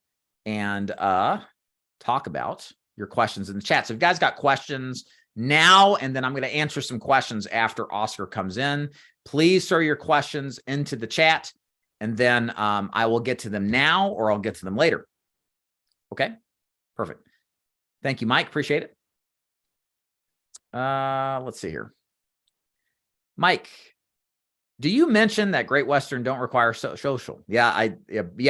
and talk about your questions in the chat. So if you guys got questions now, and then I'm going to answer some questions after Oscar comes in, please throw your questions into the chat, and then I will get to them now or I'll get to them later. Okay, perfect. Thank you, Mike. Appreciate it. Let's see here. Mike, do you mention that Great Western don't require social? Yeah,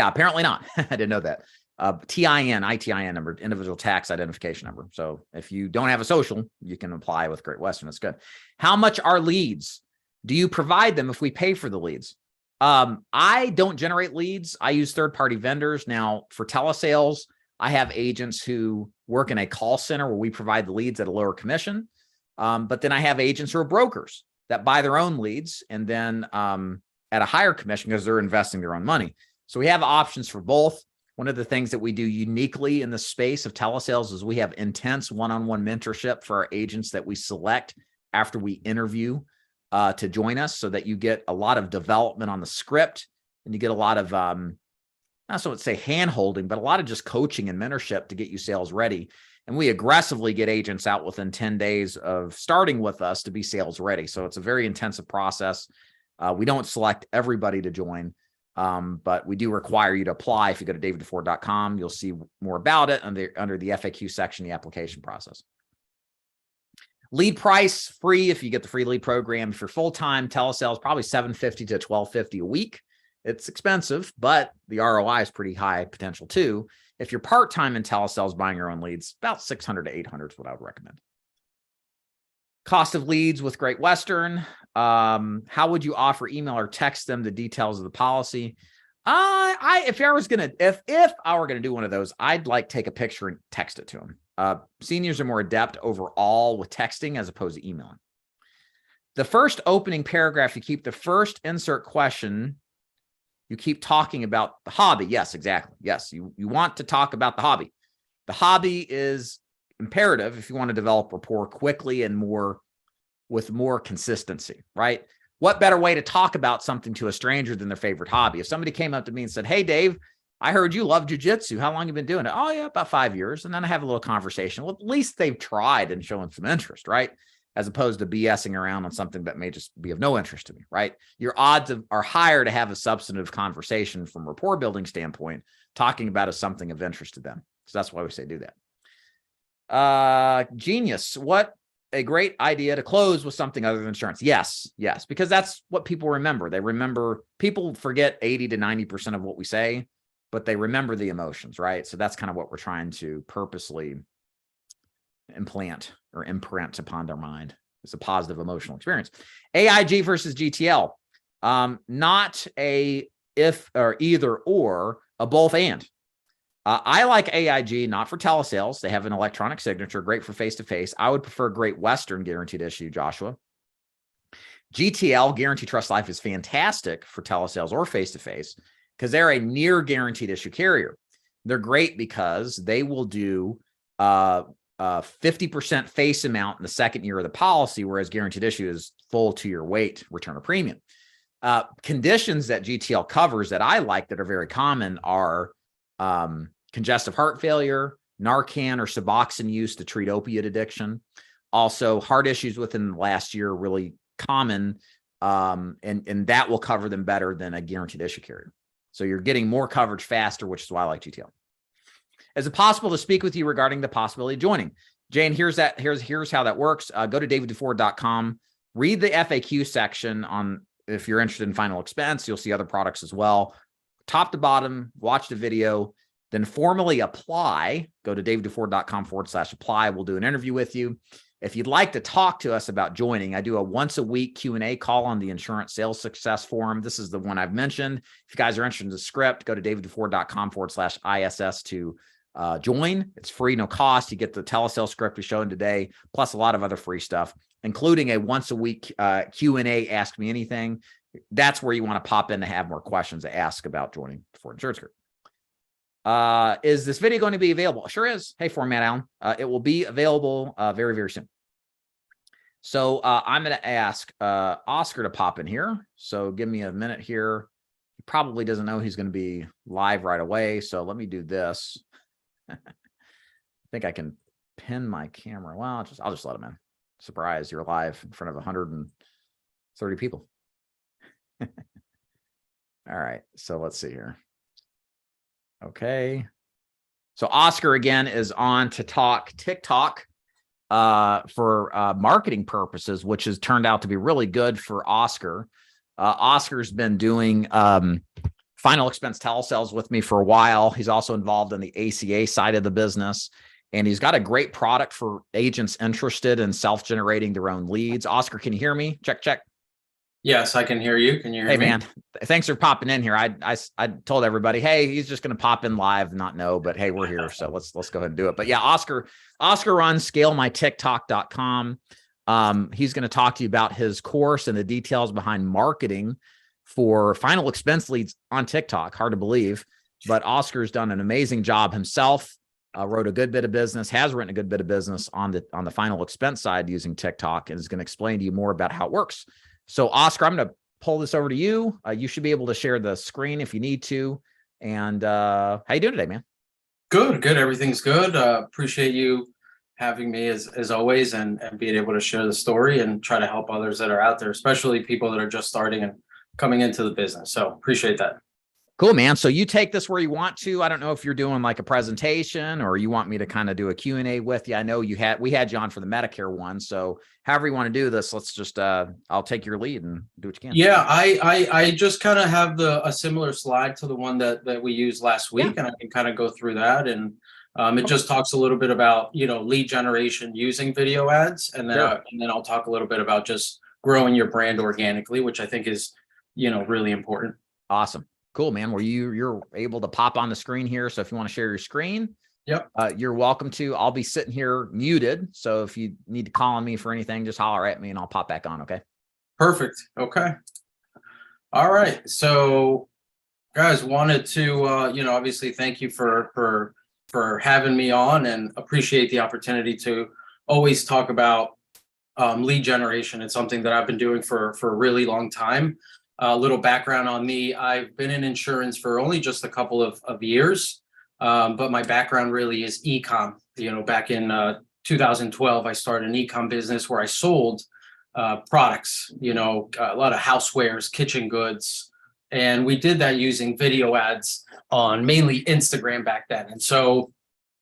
apparently not. I didn't know that. ITIN number, individual tax identification number. So if you don't have a social, you can apply with Great Western. That's good. How much are leads? Do you provide them if we pay for the leads? I don't generate leads. I use third-party vendors. Now, for telesales, I have agents who work in a call center where we provide the leads at a lower commission. But then I have agents who are brokers that buy their own leads and then at a higher commission because they're investing their own money. So we have options for both. One of the things that we do uniquely in the space of telesales is we have intense one-on-one mentorship for our agents that we select after we interview to join us, so that you get a lot of development on the script and you get a lot of, not so let's say hand-holding, but a lot of just coaching and mentorship to get you sales ready. And we aggressively get agents out within 10 days of starting with us to be sales ready. So it's a very intensive process. We don't select everybody to join. But we do require you to apply. If you go to daviddeford.com, you'll see more about it under the FAQ section, the application process. Lead price free if you get the free lead program. If you're full-time telesales, probably $750 to $1,250 a week. It's expensive, but the ROI is pretty high potential too. If you're part-time in telesales buying your own leads, about $600 to $800 is what I would recommend. Cost of leads with Great Western. How would you offer email or text them the details of the policy? If I were gonna do one of those, I'd take a picture and text it to them. Seniors are more adept overall with texting as opposed to emailing. The first opening paragraph, you keep the first insert question. You keep talking about the hobby. Yes, exactly. Yes, you want to talk about the hobby. The hobby is imperative if you want to develop rapport quickly and with more consistency, right? What better way to talk about something to a stranger than their favorite hobby? If somebody came up to me and said, "Hey, Dave, I heard you love jujitsu. How long have you been doing it?" "Oh, yeah, about 5 years." And then I have a little conversation. Well, at least they've tried and shown some interest, right? As opposed to BSing around on something that may just be of no interest to me, right? Your odds are higher to have a substantive conversation from a rapport building standpoint, talking about something of interest to them. So that's why we say do that. Genius. What a great idea to close with something other than insurance. Yes, because that's what people remember. People forget 80 to 90% of what we say, but they remember the emotions, right? So that's kind of what we're trying to purposely implant or imprint upon their mind. It's a positive emotional experience. AIG versus GTL. Not a if or either or, a both and. I like AIG, not for telesales. They have an electronic signature, great for face-to-face. I would prefer Great Western guaranteed issue, Joshua. GTL, Guaranteed Trust Life, is fantastic for telesales or face-to-face because they're a near guaranteed issue carrier. They're great because they will do 50% face amount in the second year of the policy, whereas guaranteed issue is full 2-year wait return of premium. Conditions that GTL covers that I like that are very common are congestive heart failure, Narcan or Suboxone use to treat opiate addiction. Also, heart issues within the last year are really common, and that will cover them better than a guaranteed issue carrier. So you're getting more coverage faster, which is why I like GTL. Is it possible to speak with you regarding the possibility of joining? Jane, here's how that works. Go to daviddeford.com, read the FAQ section on if you're interested in final expense. You'll see other products as well. Top to bottom, watch the video, then formally apply. Go to daviddeford.com/apply. We'll do an interview with you. If you'd like to talk to us about joining, I do a once a week Q&A call on the Insurance Sales Success Forum. This is the one I've mentioned. If you guys are interested in the script, go to daviddeford.com/ISS to join. It's free, no cost. You get the telesales script we showed today, plus a lot of other free stuff, including a once a week Q&A, Ask Me Anything. That's where you want to pop in to have more questions to ask about joining Ford Insurance Group. Is this video going to be available? Sure is. Hey, Format Alan. It will be available very, very soon. So I'm going to ask Oscar to pop in here. So give me a minute here. He probably doesn't know he's going to be live right away. So let me do this. I think I can pin my camera. Well, I'll just let him in. Surprise, you're live in front of 130 people. All right, so let's see here. Okay. So Oscar again is on to talk TikTok for marketing purposes, which has turned out to be really good for Oscar. Oscar's been doing final expense telesales with me for a while. He's also involved in the ACA side of the business, and he's got a great product for agents interested in self-generating their own leads. Oscar, can you hear me? Check, check. Yes, I can hear you. Can you hear me? Hey, man, thanks for popping in here. I told everybody, hey, he's just going to pop in live, not know, but hey, we're here. So let's go ahead and do it. But yeah, Oscar runs scalemytiktok.com. He's going to talk to you about his course and the details behind marketing for final expense leads on TikTok. Hard to believe, but Oscar's done an amazing job himself. Wrote a good bit of business, has written a good bit of business on the final expense side using TikTok, and is going to explain to you more about how it works. So Oscar, I'm going to pull this over to you. You should be able to share the screen if you need to. And how you doing today, man? Good. Everything's good. Appreciate you having me as always, and being able to share the story and try to help others that are out there, especially people that are just starting and coming into the business. So appreciate that. Cool, man. So you take this where you want to. I don't know if you're doing like a presentation or you want me to kind of do a Q&A with you. I know we had you on for the Medicare one. So however you want to do this, let's just, I'll take your lead and do what you can. Yeah, I just kind of have a similar slide to the one that we used last week, and I can kind of go through that. And it just talks a little bit about, lead generation using video ads. And then I'll talk a little bit about just growing your brand organically, which I think is, really important. Awesome. Cool, man. Well, you're able to pop on the screen here. So if you want to share your screen, yep, you're welcome to. I'll be sitting here muted. So if you need to call on me for anything, just holler at me and I'll pop back on. Okay. Perfect. Okay. All right. So guys, wanted to, obviously thank you for having me on, and appreciate the opportunity to always talk about lead generation. It's something that I've been doing for a really long time. A little background on me. I've been in insurance for only just a couple of years, but my background really is e-com. Back in 2012, I started an e-com business where I sold products, a lot of housewares, kitchen goods, and we did that using video ads on mainly Instagram back then. And so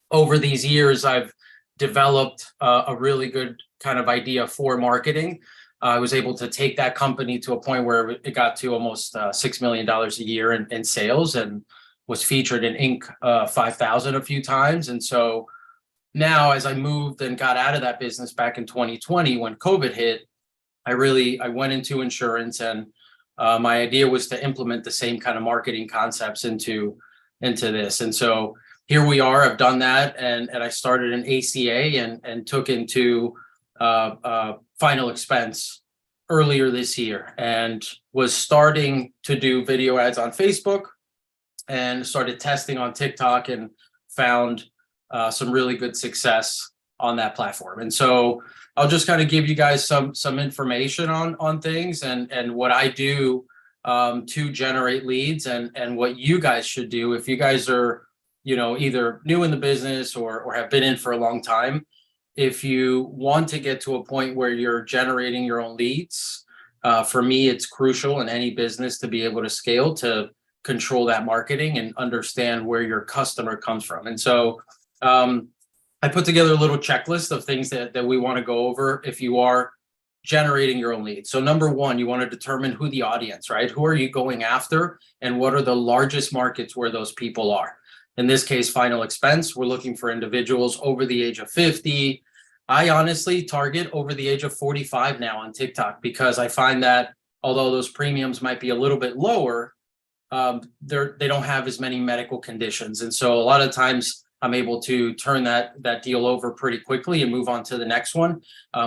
over these years, I've developed a really good kind of idea for marketing. I was able to take that company to a point where it got to almost $6 million a year in sales, and was featured in Inc. 5000 a few times. And so now, as I moved and got out of that business back in 2020, when COVID hit, I went into insurance, and my idea was to implement the same kind of marketing concepts into this. And so here we are. I've done that, and I started an ACA and took into final expense earlier this year, and was starting to do video ads on Facebook, and started testing on TikTok, and found some really good success on that platform. And so I'll just kind of give you guys some information on things and what I do to generate leads, and what you guys should do if you guys are either new in the business or have been in for a long time. If you want to get to a point where you're generating your own leads, for me, it's crucial in any business to be able to scale, to control that marketing and understand where your customer comes from. And so I put together a little checklist of things that we want to go over if you are generating your own leads. So number one, you want to determine who the audience, right? Who are you going after and what are the largest markets where those people are? In this case, final expense, we're looking for individuals over the age of 50. I honestly target over the age of 45 now on TikTok because I find that although those premiums might be a little bit lower, they don't have as many medical conditions. And so a lot of times I'm able to turn that deal over pretty quickly and move on to the next one,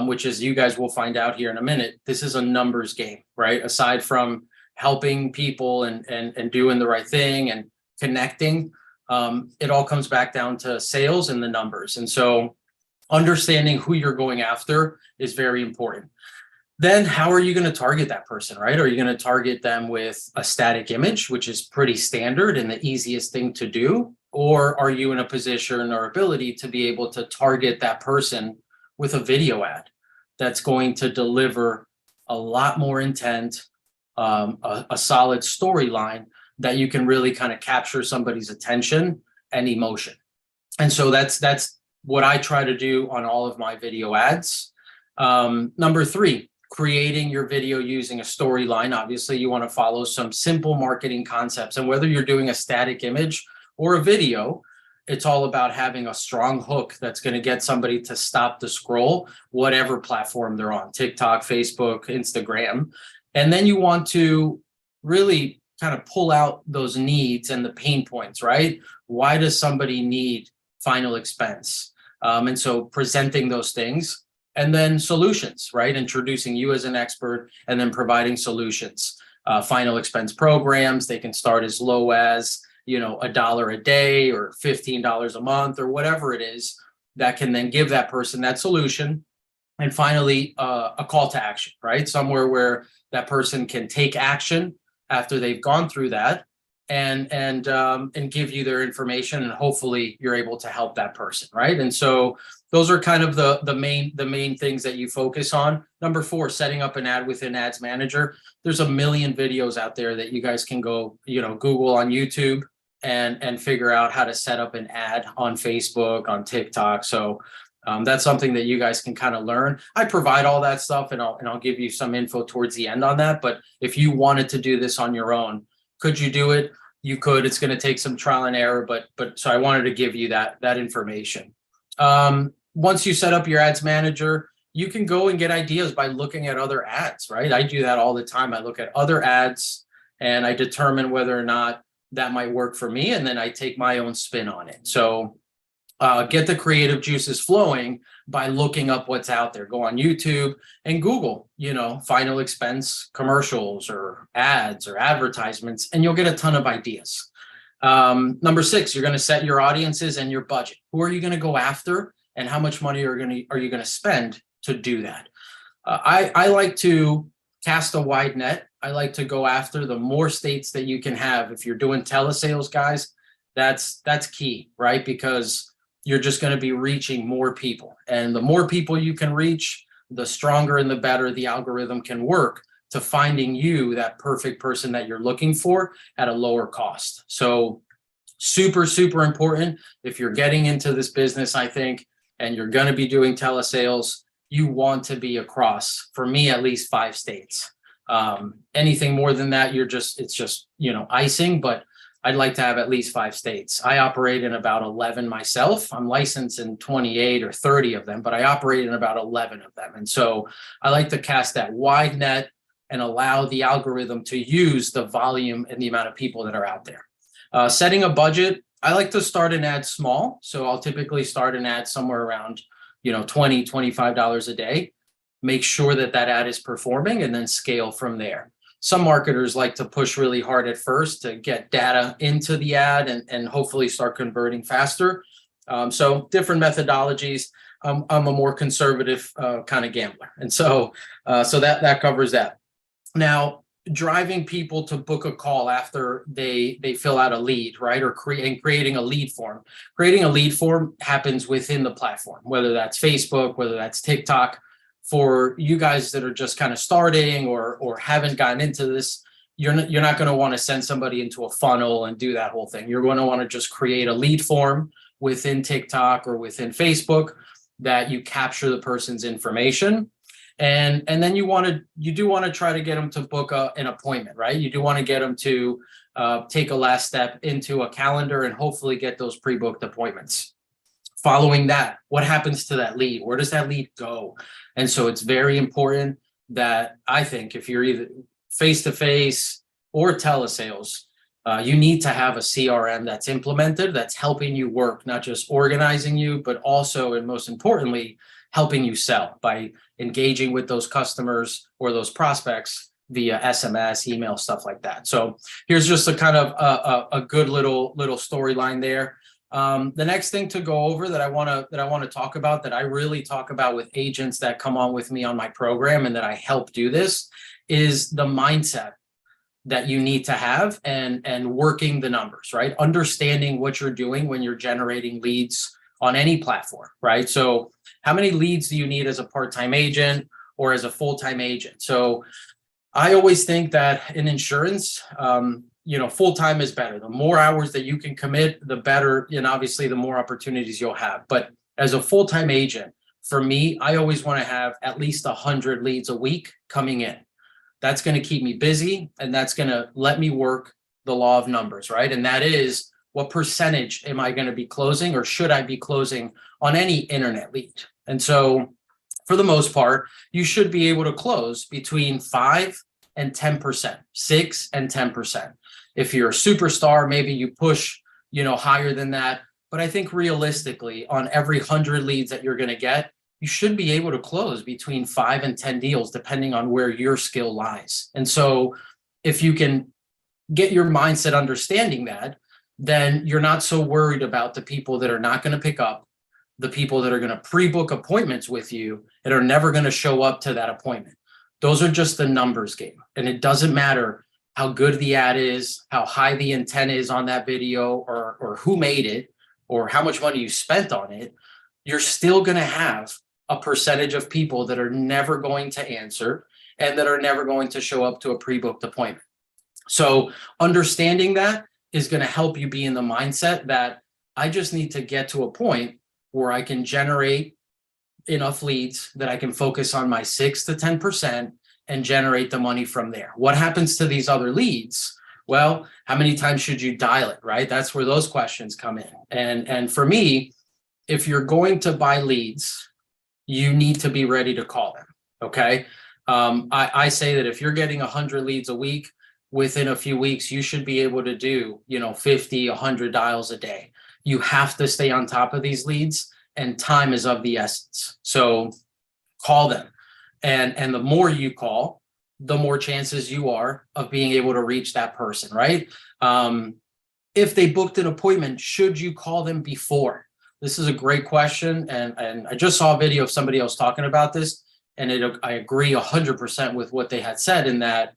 which is, you guys will find out here in a minute, this is a numbers game, right? Aside from helping people and doing the right thing and connecting, it all comes back down to sales and the numbers. And so understanding who you're going after is very important. Then how are you going to target that person, right? Are you going to target them with a static image, which is pretty standard and the easiest thing to do? Or are you in a position or ability to be able to target that person with a video ad that's going to deliver a lot more intent, a solid storyline that you can really kind of capture somebody's attention and emotion? And so that's what I try to do on all of my video ads. Number three, creating your video using a storyline. Obviously, you want to follow some simple marketing concepts. And whether you're doing a static image or a video, it's all about having a strong hook that's going to get somebody to stop the scroll, whatever platform they're on, TikTok, Facebook, Instagram. And then you want to really kind of pull out those needs and the pain points, right? Why does somebody need final expense? And so presenting those things. And then solutions, right? Introducing you as an expert and then providing solutions. Final expense programs, they can start as low as, $1 a day or $15 a month or whatever it is that can then give that person that solution. And finally, a call to action, right? Somewhere where that person can take action after they've gone through that and give you their information, and hopefully you're able to help that person, right? And so those are kind of the main things that you focus on. Number four, setting up an ad within Ads Manager. There's a million videos out there that you guys can go, Google on YouTube and figure out how to set up an ad on Facebook, on TikTok. So that's something that you guys can kind of learn. I provide all that stuff, and I'll give you some info towards the end on that. But if you wanted to do this on your own, could you do it? You could. It's going to take some trial and error, but so I wanted to give you that information. Once you set up your Ads Manager, you can go and get ideas by looking at other ads, right? I do that all the time. I look at other ads and I determine whether or not that might work for me, and then I take my own spin on it. So get the creative juices flowing by looking up what's out there. Go on YouTube and Google, final expense commercials or ads or advertisements, and you'll get a ton of ideas. Number six, you're going to set your audiences and your budget. Who are you going to go after, and how much money are you going to spend to do that? I like to cast a wide net. I like to go after the more states that you can have. If you're doing telesales, guys, that's key, right? Because you're just going to be reaching more people, and the more people you can reach, the stronger and the better the algorithm can work to finding you that perfect person that you're looking for at a lower cost. So super, super important. If you're getting into this business, I think, and you're going to be doing telesales, you want to be across, for me, at least 5 states. Anything more than that, it's just, icing, but I'd like to have at least 5 states. I operate in about 11 myself. I'm licensed in 28 or 30 of them, but I operate in about 11 of them. And so I like to cast that wide net and allow the algorithm to use the volume and the amount of people that are out there. Setting a budget, I like to start an ad small. So I'll typically start an ad somewhere around, $20, $25 a day. Make sure that ad is performing and then scale from there. Some marketers like to push really hard at first to get data into the ad and hopefully start converting faster. So different methodologies. I'm a more conservative kind of gambler. And so that covers that. Now, driving people to book a call after they fill out a lead, right? Or creating a lead form. Creating a lead form happens within the platform, whether that's Facebook, whether that's TikTok. For you guys that are just kind of starting or haven't gotten into this, you're not going to want to send somebody into a funnel and do that whole thing. You're going to want to just create a lead form within TikTok or within Facebook that you capture the person's information. And then you do want to try to get them to book an appointment, right? You do want to get them to take a last step into a calendar and hopefully get those pre-booked appointments. Following that, what happens to that lead? Where does that lead go? And so it's very important that, I think, if you're either face-to-face or telesales, you need to have a CRM that's implemented, that's helping you work, not just organizing you, but also, and most importantly, helping you sell by engaging with those customers or those prospects via SMS, email, stuff like that. So here's just a kind of a good little storyline there. The next thing to go over that I want to talk about, that I really talk about with agents that come on with me on my program and that I help do this, is the mindset that you need to have and working the numbers, right? Understanding what you're doing when you're generating leads on any platform, right? So how many leads do you need as a part-time agent or as a full-time agent? So I always think that in insurance, full-time is better. The more hours that you can commit, the better, and obviously the more opportunities you'll have. But as a full-time agent, for me, I always want to have at least 100 leads a week coming in. That's going to keep me busy, and that's going to let me work the law of numbers, right? And that is, what percentage am I going to be closing, or should I be closing on any internet lead? And so for the most part, you should be able to close between 5 and 10%, 6 and 10%. If you're a superstar, maybe you push, higher than that. But I think realistically, on every 100 leads that you're going to get, you should be able to close between 5 and 10 deals, depending on where your skill lies. And so if you can get your mindset understanding that, then you're not so worried about the people that are not going to pick up, the people that are going to pre-book appointments with you and are never going to show up to that appointment. Those are just the numbers game. And it doesn't matter how good the ad is, how high the intent is on that video, or who made it, or how much money you spent on it. You're still going to have a percentage of people that are never going to answer and that are never going to show up to a pre-booked appointment. So understanding that is going to help you be in the mindset that I just need to get to a point where I can generate enough leads that I can focus on my 6 to 10% and generate the money from there. What happens to these other leads? Well, how many times should you dial it, right? That's where those questions come in. And for me, if you're going to buy leads, you need to be ready to call them, okay? I say that if you're getting 100 leads a week, within a few weeks, you should be able to do, 50, 100 dials a day. You have to stay on top of these leads, and time is of the essence. So call them. And the more you call, the more chances you are of being able to reach that person, right? If they booked an appointment, should you call them before? This is a great question. And I just saw a video of somebody else talking about this, and I agree 100% with what they had said, in that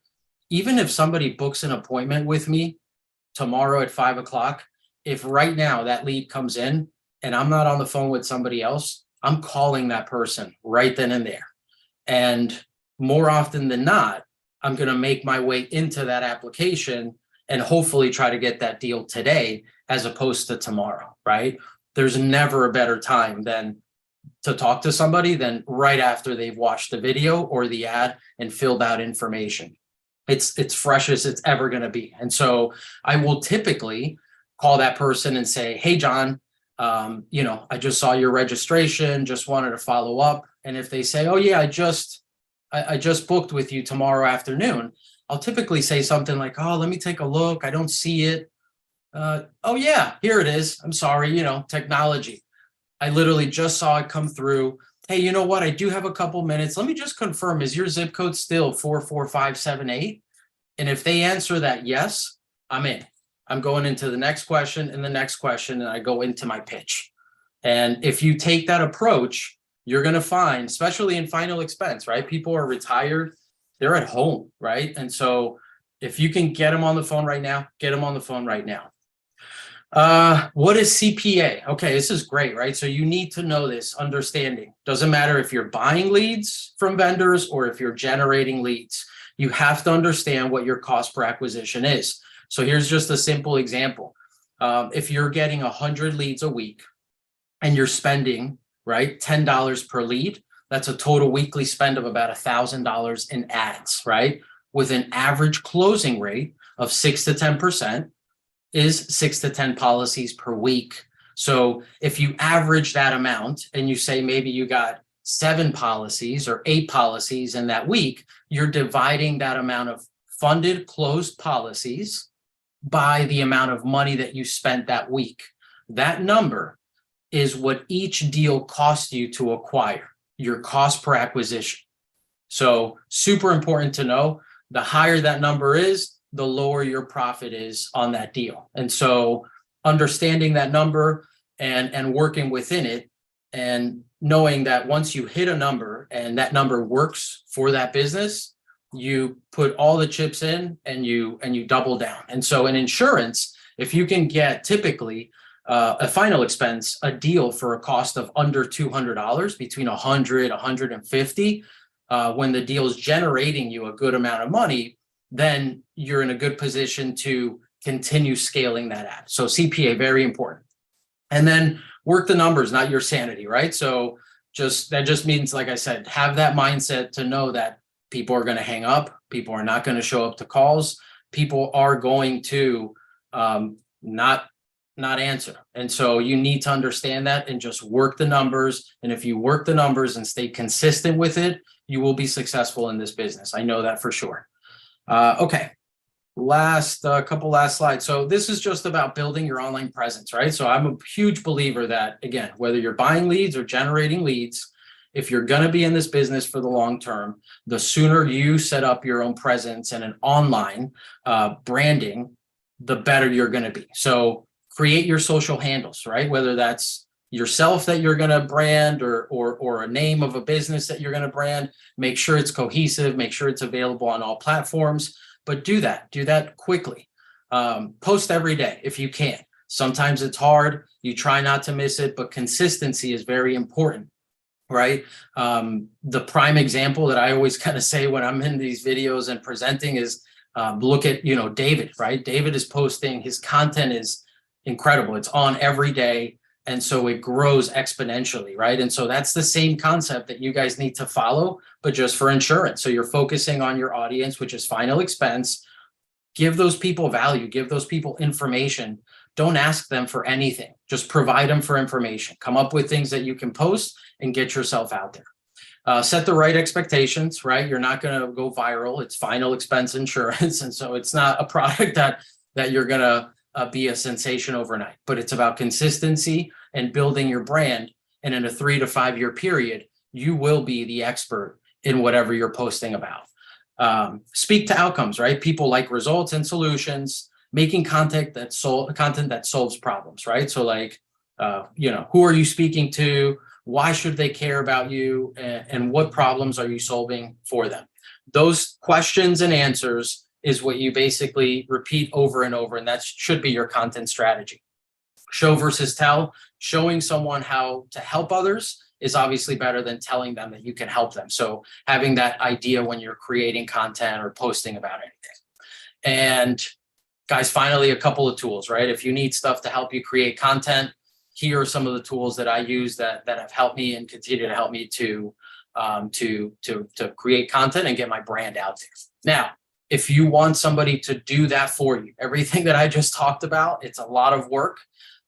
even if somebody books an appointment with me tomorrow at 5 o'clock, if right now that lead comes in and I'm not on the phone with somebody else, I'm calling that person right then and there. And more often than not, I'm going to make my way into that application and hopefully try to get that deal today as opposed to tomorrow, right? There's never a better time than to talk to somebody than right after they've watched the video or the ad and filled out information. It's fresh as it's ever going to be. And so I will typically call that person and say, hey, John, I just saw your registration, just wanted to follow up. And if they say, oh yeah, I just booked with you tomorrow afternoon, I'll typically say something like, oh, let me take a look. I don't see it. Oh yeah, here it is. I'm sorry, technology. I literally just saw it come through. Hey, you know what? I do have a couple minutes. Let me just confirm, is your zip code still 44578? And if they answer that yes, I'm in. I'm going into the next question and the next question, and I go into my pitch. And if you take that approach, you're going to find, especially in final expense, right? People are retired, they're at home, right? And so if you can get them on the phone right now, get them on the phone right now. What is CPA? Okay, this is great, right? So you need to know this understanding. Doesn't matter if you're buying leads from vendors or if you're generating leads. you have to understand what your cost per acquisition is. So here's just a simple example. If you're getting 100 leads a week and you're spending, right, $10 per lead, that's a total weekly spend of about $1,000 in ads, right? With an average closing rate of 6 to 10% is 6 to 10 policies per week. So if you average that amount and you say maybe you got 7 policies or 8 policies in that week, you're dividing that amount of funded closed policies by the amount of money that you spent that week. That number is what each deal cost you to acquire, your cost per acquisition. So super important to know, the higher that number is, the lower your profit is on that deal. And so understanding that number and working within it, and knowing that once you hit a number and that number works for that business, you put all the chips in and you double down. And so in insurance, if you can get typically a final expense, a deal for a cost of under $200, between $100, $150, when the deal is generating you a good amount of money, then you're in a good position to continue scaling that ad. So CPA, very important. And then work the numbers, not your sanity, right? So that just means, like I said, have that mindset to know that people are going to hang up, people are not going to show up to calls, people are going to not answer. And so you need to understand that and just work the numbers. And if you work the numbers and stay consistent with it, you will be successful in this business. I know that for sure. Okay. Couple last slides. So this is just about building your online presence, right? So I'm a huge believer that, again, whether you're buying leads or generating leads, if you're going to be in this business for the long term, the sooner you set up your own presence and an online branding, the better you're going to be. So create your social handles, right? Whether that's yourself that you're going to brand or a name of a business that you're going to brand, make sure it's cohesive, make sure it's available on all platforms, but do that quickly. Post every day if you can. Sometimes it's hard, you try not to miss it, but consistency is very important, right? The prime example that I always kind of say when I'm in these videos and presenting is look at, David, right? David is posting, his content is incredible. It's on every day. And so it grows exponentially, right? And so that's the same concept that you guys need to follow, but just for insurance. So you're focusing on your audience, which is final expense. Give those people value, give those people information. Don't ask them for anything. Just provide them for information. Come up with things that you can post and get yourself out there. Set the right expectations, right? You're not going to go viral. It's final expense insurance. And so it's not a product that you're going to be a sensation overnight, but it's about consistency and building your brand. And in a 3 to 5 year period, you will be the expert in whatever you're posting about. Speak to outcomes, right? People like results and solutions, making content that solves problems, right? So like, who are you speaking to? Why should they care about you? And what problems are you solving for them? Those questions and answers is what you basically repeat over and over, and that should be your content strategy. Show versus tell. Showing someone how to help others is obviously better than telling them that you can help them. So having that idea when you're creating content or posting about anything. And guys, finally, a couple of tools, right? If you need stuff to help you create content, here are some of the tools that I use that have helped me and continue to help me to create content and get my brand out there. Now, if you want somebody to do that for you, everything that I just talked about, it's a lot of work.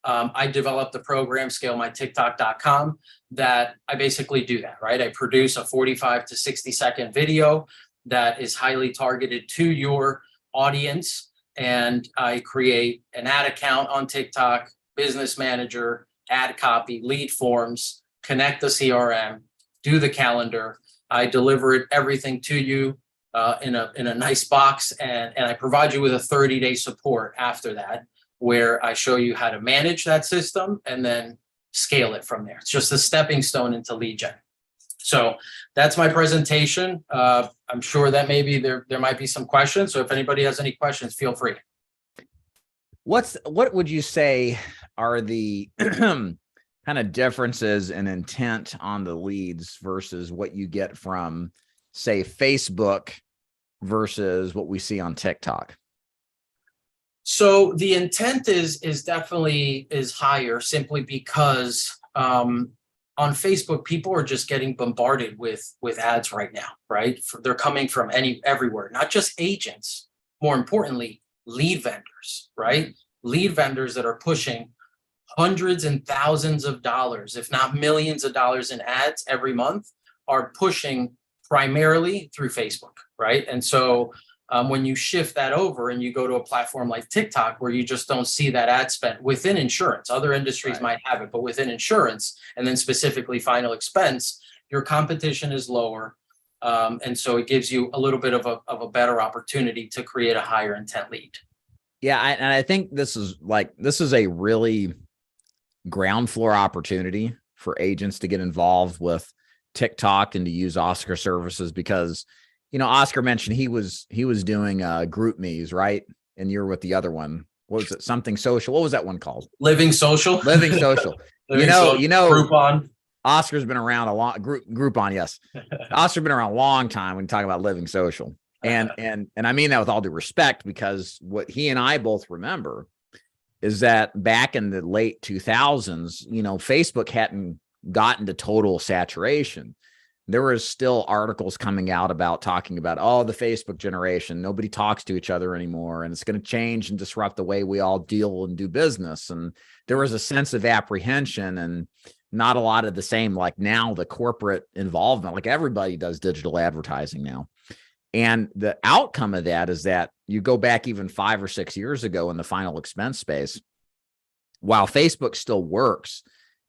I developed a program, ScaleMyTikTok.com, that I basically do that, right? I produce a 45 to 60 second video that is highly targeted to your audience. And I create an ad account on TikTok, business manager, ad copy, lead forms, connect the CRM, do the calendar. I deliver everything to you in a nice box, and I provide you with a 30-day support after that, where I show you how to manage that system and then scale it from there. It's just a stepping stone into lead gen. So that's my presentation. I'm sure that maybe there might be some questions. So if anybody has any questions, feel free. What would you say are the kind of differences in intent on the leads versus what you get from, say, Facebook versus what we see on TikTok? So the intent is definitely higher, simply because on Facebook, people are just getting bombarded with ads right now, right? They're coming from everywhere, not just agents, more importantly, lead vendors, right? Lead vendors that are pushing hundreds and thousands of dollars, if not millions of dollars in ads every month, are pushing primarily through Facebook, right? And so when you shift that over and you go to a platform like TikTok, where you just don't see that ad spend within insurance, other industries might have it, but within insurance, and then specifically final expense, your competition is lower. And so it gives you a little bit of a better opportunity to create a higher intent lead. Yeah. And I think this is a really ground floor opportunity for agents to get involved with TikTok and to use Oscar services, because, you know, Oscar mentioned he was doing group me's, right? And you're with the other one. What was it? Something social. What was that one called? Living Social. Living Social. Living Social. Groupon. Oscar's been around a long Groupon. Yes. Oscar's been around a long time when you talk about Living Social. And I mean that with all due respect, because what he and I both remember is that back in the late 2000s, you know, Facebook hadn't gotten to total saturation. There was still articles coming out talking about, oh, the Facebook generation, nobody talks to each other anymore, and it's going to change and disrupt the way we all deal and do business. And there was a sense of apprehension and not a lot of the same, like now the corporate involvement, like everybody does digital advertising now. And the outcome of that is that you go back even 5 or 6 years ago in the final expense space, while Facebook still works,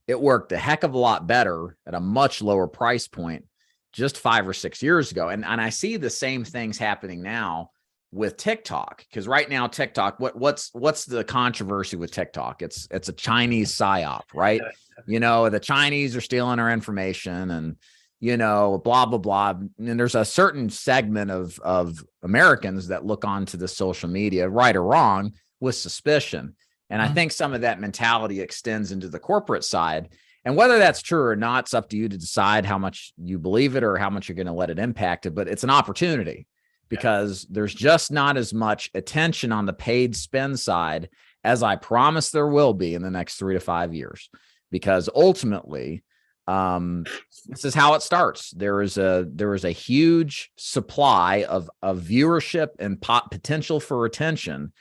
it worked a heck of a lot better at a much lower price point just 5 or 6 years ago. And I see the same things happening now with TikTok, because right now TikTok, what's the controversy with TikTok? It's a Chinese psyop, right? You know, the Chinese are stealing our information and, you know, blah, blah, blah. And there's a certain segment of Americans that look onto the social media, right or wrong, with suspicion. And I think some of that mentality extends into the corporate side. And whether that's true or not, it's up to you to decide how much you believe it or how much you're going to let it impact it. But it's an opportunity, because there's just not as much attention on the paid spend side as I promise there will be in the next 3 to 5 years. Because ultimately, this is how it starts. There is a huge supply of viewership and potential for retention,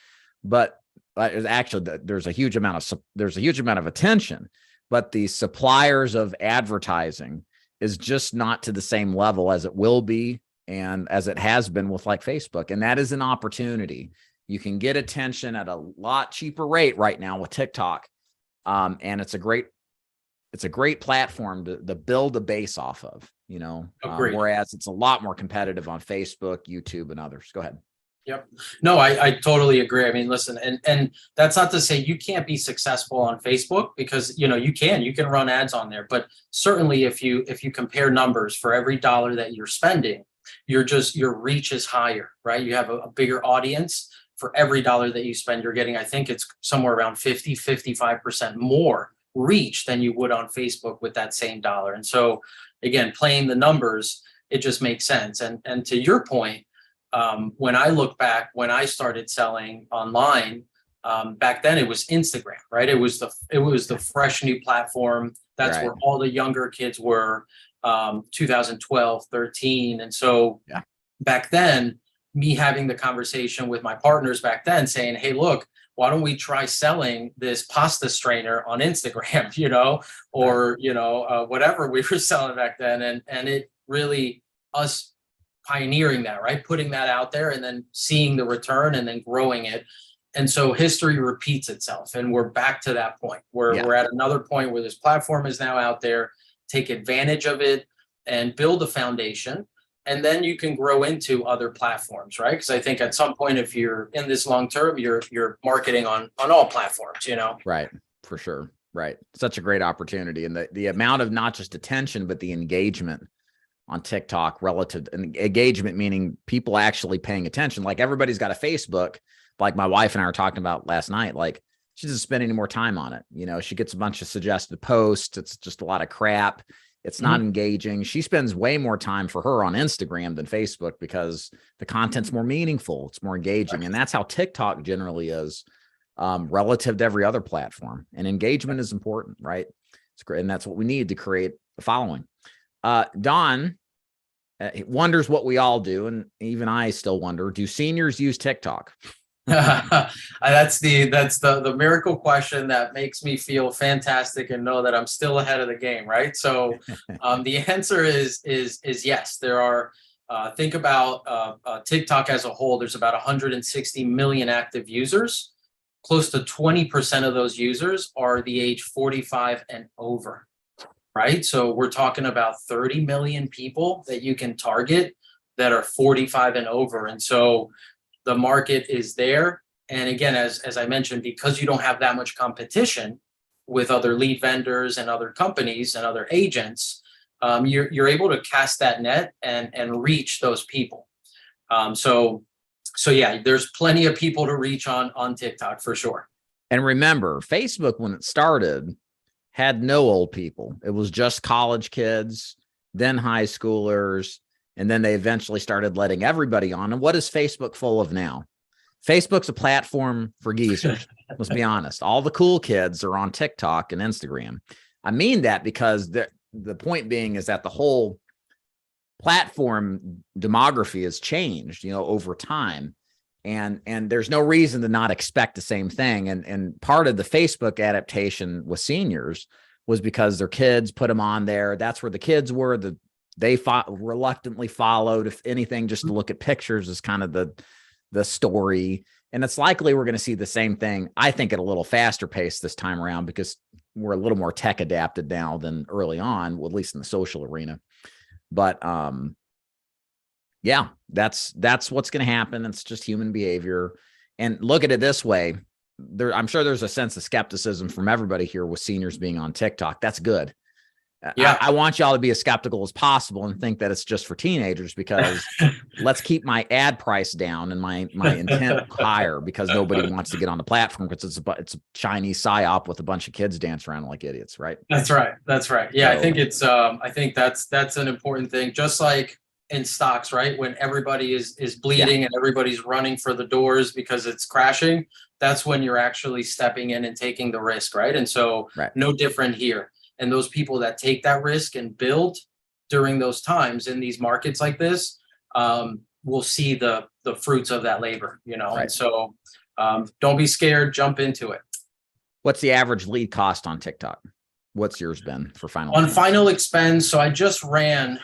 but actually there's a huge amount of attention, but the suppliers of advertising is just not to the same level as it will be and as it has been with like Facebook. And that is an opportunity. You can get attention at a lot cheaper rate right now with TikTok. And it's a great platform to build a base off of, you know, whereas it's a lot more competitive on Facebook, YouTube, and others. Go ahead. Yep. No, I totally agree. I mean, listen, and that's not to say you can't be successful on Facebook, because, you know, you can run ads on there, but certainly if you compare numbers for every dollar that you're spending, your reach is higher, right? You have a bigger audience. For every dollar that you spend, you're getting, I think it's somewhere around 55% more reach than you would on Facebook with that same dollar. And so again, playing the numbers, it just makes sense. And to your point, when I look back, when I started selling online, back then it was Instagram, right? It was the fresh new platform. That's where all the younger kids were, 2012, 13. And so back then, me having the conversation with my partners back then saying, hey, look, why don't we try selling this pasta strainer on Instagram, you know, or, you know, whatever we were selling back then. And it really, us pioneering that, right? Putting that out there and then seeing the return and then growing it. And so history repeats itself. And we're back to that point where we're at another point where this platform is now out there. Take advantage of it and build a foundation. And then you can grow into other platforms, right? Because I think at some point, if you're in this long term, you're marketing on all platforms, you know? Right, for sure. Right. Such a great opportunity. And the amount of not just attention, but the engagement on TikTok relative, and engagement meaning people actually paying attention. Like everybody's got a Facebook, like my wife and I were talking about last night, like she doesn't spend any more time on it. You know, she gets a bunch of suggested posts. It's just a lot of crap. It's not engaging. She spends way more time for her on Instagram than Facebook because the content's more meaningful. It's more engaging. And that's how TikTok generally is relative to every other platform. And engagement is important, right? It's great. And that's what we need to create the following. Don wonders what we all do. And even I still wonder, do seniors use TikTok? That's the miracle question that makes me feel fantastic and know that I'm still ahead of the game, right? So the answer is yes. There are think about TikTok as a whole. There's about 160 million active users. Close to 20% of those users are the age 45 and over, right? So we're talking about 30 million people that you can target that are 45 and over. And so the market is there. And again, as I mentioned, because you don't have that much competition with other lead vendors and other companies and other agents, you're able to cast that net and reach those people. So yeah, there's plenty of people to reach on TikTok for sure. And remember, Facebook, when it started, had no old people. It was just college kids, then high schoolers, and then they eventually started letting everybody on. And what is Facebook full of now? Facebook's a platform for geezers. Let's be honest. All the cool kids are on TikTok and Instagram. I mean that because the point being is that the whole platform demography has changed, over time. And there's no reason to not expect the same thing. And part of the Facebook adaptation with seniors was because their kids put them on there. That's where the kids were. They reluctantly followed, if anything, just to look at pictures is kind of the story. And it's likely we're going to see the same thing, I think, at a little faster pace this time around because we're a little more tech adapted now than early on, well, at least in the social arena. But yeah, that's what's going to happen. It's just human behavior. And look at it this way. I'm sure there's a sense of skepticism from everybody here with seniors being on TikTok. That's good. Yeah, I want y'all to be as skeptical as possible and think that it's just for teenagers because let's keep my ad price down and my intent higher because nobody wants to get on the platform because it's a Chinese psyop with a bunch of kids dance around like idiots, right? That's right. Yeah, so, I think that's an important thing. Just like in stocks, right? When everybody is bleeding and everybody's running for the doors because it's crashing, that's when you're actually stepping in and taking the risk, right? And so no different here. And those people that take that risk and build during those times in these markets like this will see the fruits of that labor, Right. And so don't be scared, jump into it. What's the average lead cost on TikTok? What's yours been for final? On final expense, so I just ran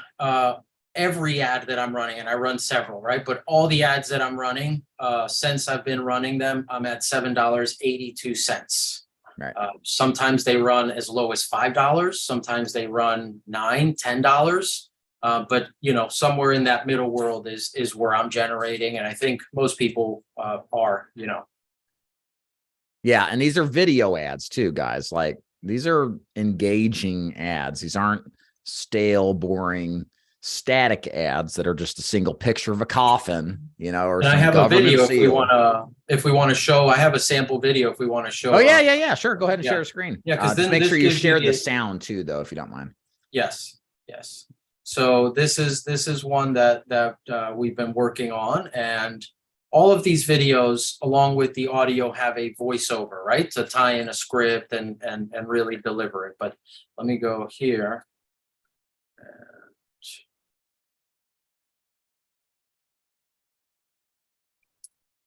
every ad that I'm running, and I run several, right? But all the ads that I'm running, since I've been running them, I'm at $7.82. Right. Sometimes they run as low as $5. Sometimes they run $9, $10. But somewhere in that middle world is where I'm generating, and I think most people are. Yeah, and these are video ads too, guys. Like these are engaging ads. These aren't stale, boring, static ads that are just a single picture of a coffin, or I have a video if we want to show. I have a sample video if we want to show. Oh yeah. Sure. Go ahead and share a screen. Yeah, because just make sure you share the sound too, though, if you don't mind. Yes. So this is one that we've been working on, and all of these videos, along with the audio, have a voiceover, right, to tie in a script and really deliver it. But let me go here.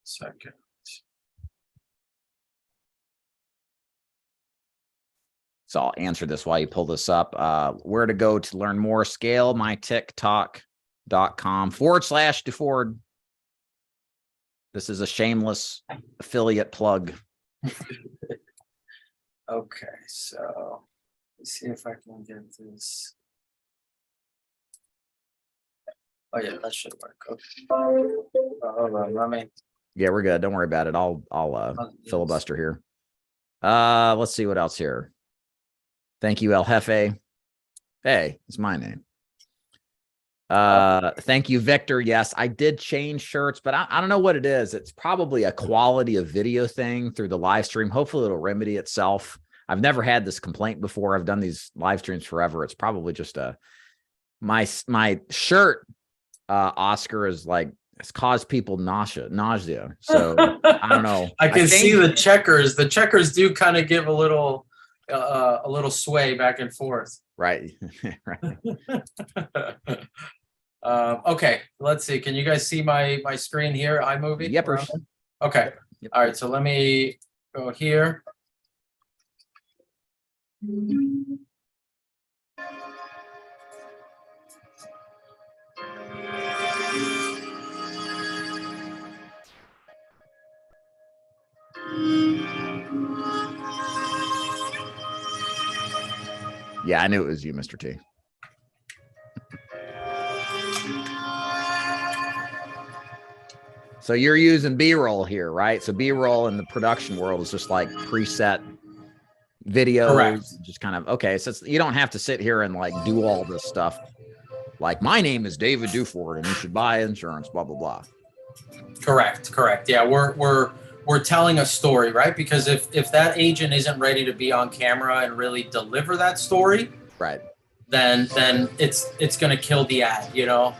Second. So I'll answer this while you pull this up. Where to go to learn more? Scale mytiktok.com/DeFord. This is a shameless affiliate plug. Okay, so let's see if I can get this. Oh yeah, that should work. Okay. Hold on, let me. Yeah, we're good. Don't worry about it. I'll filibuster here. Let's see what else here. Thank you, El Jefe. Hey, it's my name. Thank you, Victor. Yes, I did change shirts, but I don't know what it is. It's probably a quality of video thing through the live stream. Hopefully it'll remedy itself. I've never had this complaint before. I've done these live streams forever. It's probably just my shirt, Oscar, is like, it's caused people nausea. So I don't know. I can see the checkers. The checkers do kind of give a little sway back and forth. Right. Right. Okay, let's see. Can you guys see my screen here? iMovie? Yepers. Okay. Yep. All right. So let me go here. Yeah, I knew it was you, Mr. T. So you're using B-roll here, right? So B-roll in the production world is just like preset videos. Correct. Just kind of, okay. So you don't have to sit here and like do all this stuff. Like, my name is David Duford and you should buy insurance, blah, blah, blah. Correct. Yeah, we're telling a story, right? Because if that agent isn't ready to be on camera and really deliver that story, right, then it's going to kill the ad, you know.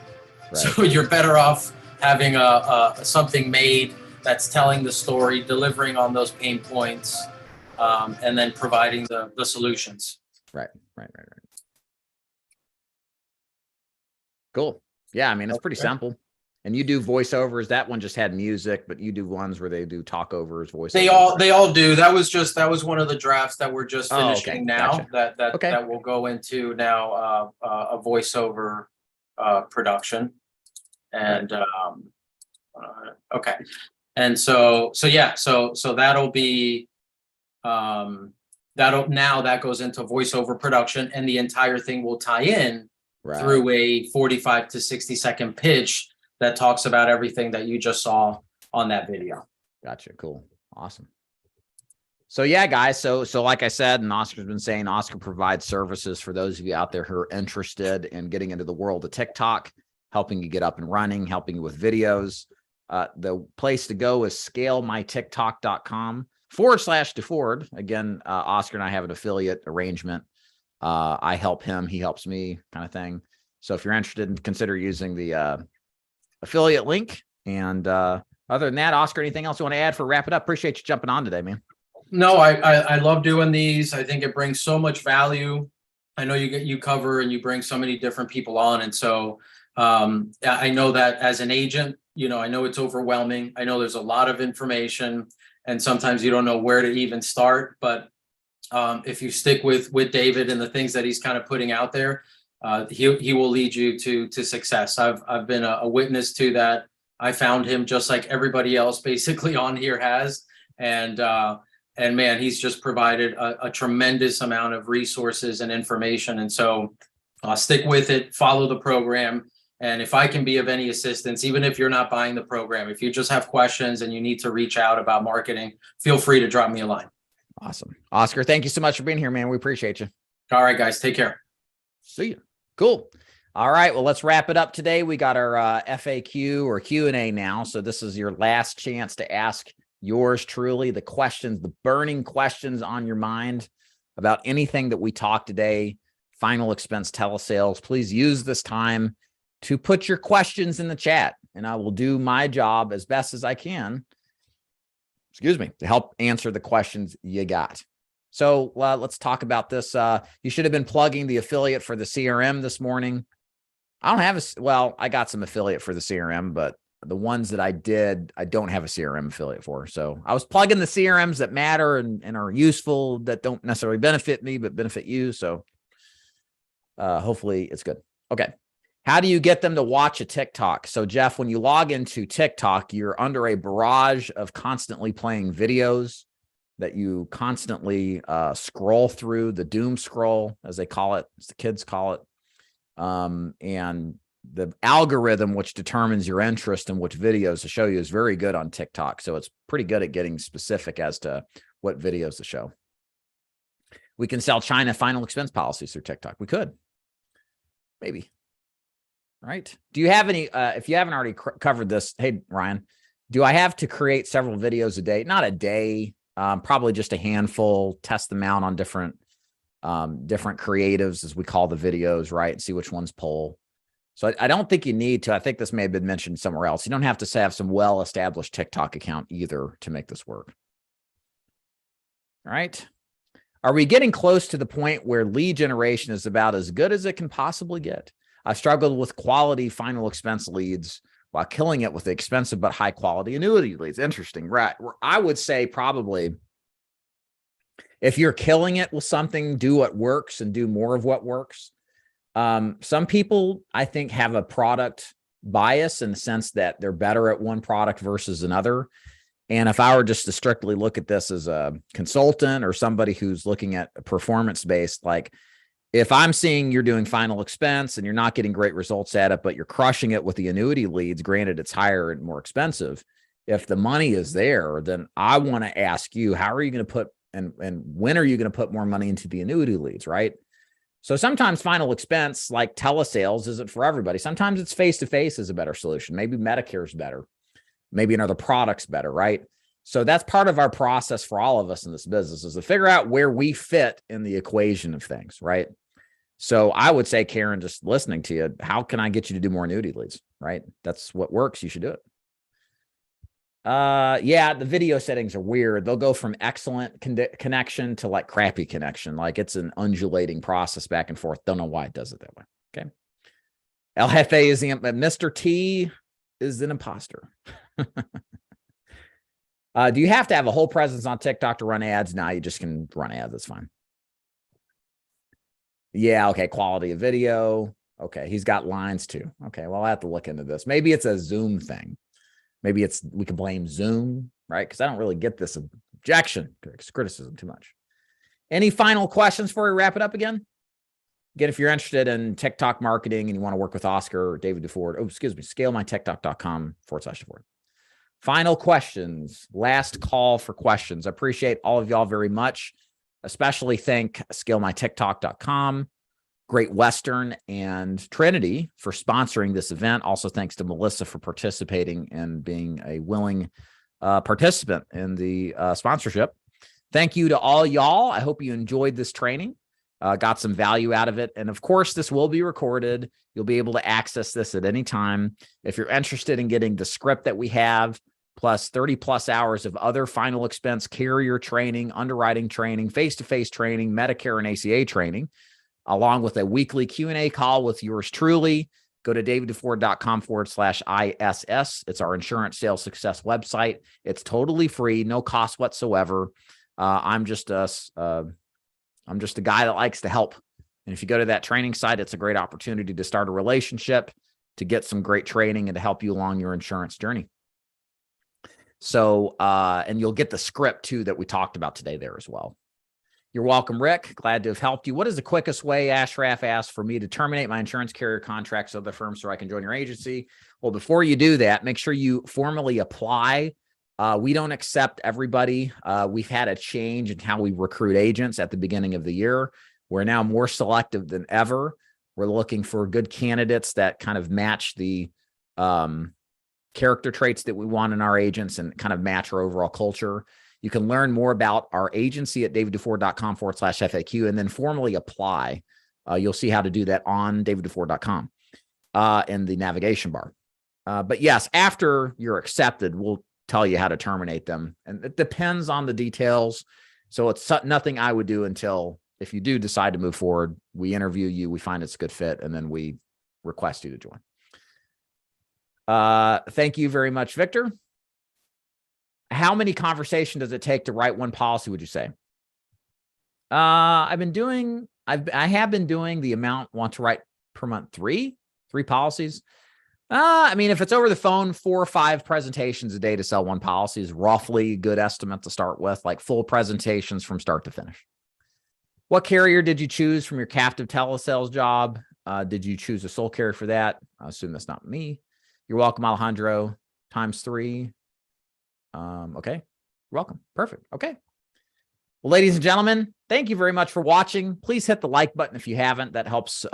Right. So you're better off having something made that's telling the story, delivering on those pain points, and then providing the solutions. Right. Cool. Yeah, I mean, it's pretty simple. And you do voiceovers. That one just had music, but you do ones where they do talkovers, voiceovers. They all do. That was one of the drafts that we're just finishing now. Gotcha. That will go into now a voiceover production. And okay. And so that'll be that goes into voiceover production, and the entire thing will tie in through a 45 to 60-second pitch that talks about everything that you just saw on that video. Gotcha. Cool. Awesome. So yeah, guys. So like I said, and Oscar's been saying, Oscar provides services for those of you out there who are interested in getting into the world of TikTok, helping you get up and running, helping you with videos. The place to go is scalemytiktok.com/DeFord. Again, Oscar and I have an affiliate arrangement. I help him, he helps me, kind of thing. So if you're interested, consider using the affiliate link. And other than that, Oscar, anything else you want to add for wrap it up? Appreciate you jumping on today, man. No, I love doing these. I think it brings so much value. I know you cover and you bring so many different people on. And so I know that as an agent, you know, I know it's overwhelming. I know there's a lot of information and sometimes you don't know where to even start. But if you stick with David and the things that he's kind of putting out there, he will lead you to success. I've been a witness to that. I found him just like everybody else basically on here has. And man, he's just provided a tremendous amount of resources and information. And so stick with it, follow the program. And if I can be of any assistance, even if you're not buying the program, if you just have questions and you need to reach out about marketing, feel free to drop me a line. Awesome. Oscar, thank you so much for being here, man. We appreciate you. All right, guys, take care. See you. Cool. All right. Well, let's wrap it up today. We got our FAQ or Q&A now. So this is your last chance to ask yours truly the questions, the burning questions on your mind about anything that we talked today. Final expense telesales. Please use this time to put your questions in the chat, and I will do my job as best as I can, to help answer the questions you got. So let's talk about this. You should have been plugging the affiliate for the CRM this morning. I don't have I got some affiliate for the CRM, but the ones that I did, I don't have a CRM affiliate for. So I was plugging the CRMs that matter and are useful, that don't necessarily benefit me, but benefit you. So hopefully it's good. Okay. How do you get them to watch a TikTok? So Jeff, when you log into TikTok, you're under a barrage of constantly playing videos that you constantly scroll through, the doom scroll, as they call it, as the kids call it. And the algorithm, which determines your interest in which videos to show you, is very good on TikTok. So it's pretty good at getting specific as to what videos to show. We can sell China final expense policies through TikTok. We could, maybe. Right. Do you have any, if you haven't already covered this, hey, Ryan, do I have to create several videos a day? Not a day, probably just a handful, test them out on different creatives, as we call the videos, right? And see which ones pull. So I don't think you need to. I think this may have been mentioned somewhere else. You don't have to have some well-established TikTok account either to make this work. All right. Are we getting close to the point where lead generation is about as good as it can possibly get? I've struggled with quality final expense leads while killing it with the expensive but high quality annuity leads. Interesting, right? I would say probably if you're killing it with something, do what works and do more of what works. Some people, I think, have a product bias in the sense that they're better at one product versus another. And if I were just to strictly look at this as a consultant or somebody who's looking at performance-based, like if I'm seeing you're doing final expense and you're not getting great results at it, but you're crushing it with the annuity leads, granted it's higher and more expensive. If the money is there, then I want to ask you, how are you going to put, and when are you going to put more money into the annuity leads, right? So sometimes final expense, like telesales, isn't for everybody. Sometimes it's face-to-face is a better solution. Maybe Medicare is better. Maybe another product's better, right? So that's part of our process for all of us in this business, is to figure out where we fit in the equation of things, right? So I would say, Karen, just listening to you, how can I get you to do more annuity leads, right? That's what works. You should do it. Yeah, the video settings are weird. They'll go from excellent connection to like crappy connection. Like it's an undulating process back and forth. Don't know why it does it that way. Okay. El Jefe is the Mr. T is an imposter. Do you have to have a whole presence on TikTok to run ads? No, you just can run ads. That's fine. Yeah. Okay. Quality of video. Okay. He's got lines too. Okay. Well, I have to look into this. Maybe it's a Zoom thing. Maybe we can blame Zoom, right? Because I don't really get this objection, criticism too much. Any final questions before we wrap it up again? Again, if you're interested in TikTok marketing and you want to work with Oscar or David DeFord, scalemytiktok.com/DeFord. Final questions, last call for questions. I appreciate all of y'all very much. Especially thank scalemytiktok.com, Great Western, and Trinity for sponsoring this event. Also, thanks to Melissa for participating and being a willing participant in the sponsorship. Thank you to all y'all. I hope you enjoyed this training, got some value out of it. And of course, this will be recorded. You'll be able to access this at any time. If you're interested in getting the script that we have, plus 30 plus hours of other final expense carrier training, underwriting training, face-to-face training, Medicare and ACA training, along with a weekly Q&A call with yours truly, go to daviddeford.com/ISS. It's our insurance sales success website. It's totally free, no cost whatsoever. I'm just a guy that likes to help. And if you go to that training site, it's a great opportunity to start a relationship, to get some great training, and to help you along your insurance journey. So, and you'll get the script too that we talked about today there as well. You're welcome, Rick. Glad to have helped you. What is the quickest way, Ashraf asked, for me to terminate my insurance carrier contracts with other firms so I can join your agency? Well, before you do that, make sure you formally apply. We don't accept everybody. We've had a change in how we recruit agents at the beginning of the year. We're now more selective than ever. We're looking for good candidates that kind of match the character traits that we want in our agents and kind of match our overall culture. You can learn more about our agency at daviddeford.com/FAQ and then formally apply. You'll see how to do that on daviddeford.com in the navigation bar. But yes, after you're accepted, we'll tell you how to terminate them. And it depends on the details. So it's nothing I would do until, if you do decide to move forward, we interview you, we find it's a good fit, and then we request you to join. Thank you very much, Victor. How many conversations does it take to write one policy, would you say? I have been doing the amount want to write per month, three policies. I mean, if it's over the phone, 4 or 5 presentations a day to sell one policy is roughly a good estimate to start with, like full presentations from start to finish. What carrier did you choose from your captive telesales job? Did you choose a sole carrier for that? I assume that's not me. You're welcome, Alejandro, ×3. Okay. You're welcome. Perfect. Okay. Well, ladies and gentlemen, thank you very much for watching. Please hit the like button if you haven't. That helps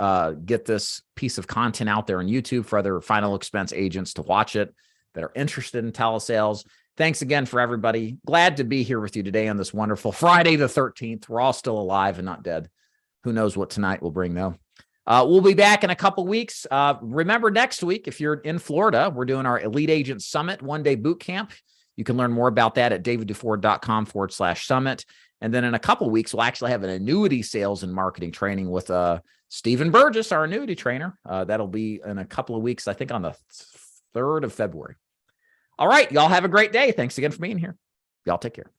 get this piece of content out there on YouTube for other final expense agents to watch it that are interested in telesales. Thanks again for everybody. Glad to be here with you today on this wonderful Friday the 13th. We're all still alive and not dead. Who knows what tonight will bring, though. We'll be back in a couple weeks. Remember, next week, if you're in Florida, we're doing our Elite Agent Summit one-day boot camp. You can learn more about that at davidduford.com/summit. And then in a couple weeks, we'll actually have an annuity sales and marketing training with Stephen Burgess, our annuity trainer. That'll be in a couple of weeks, I think on the 3rd of February. All right. Y'all have a great day. Thanks again for being here. Y'all take care.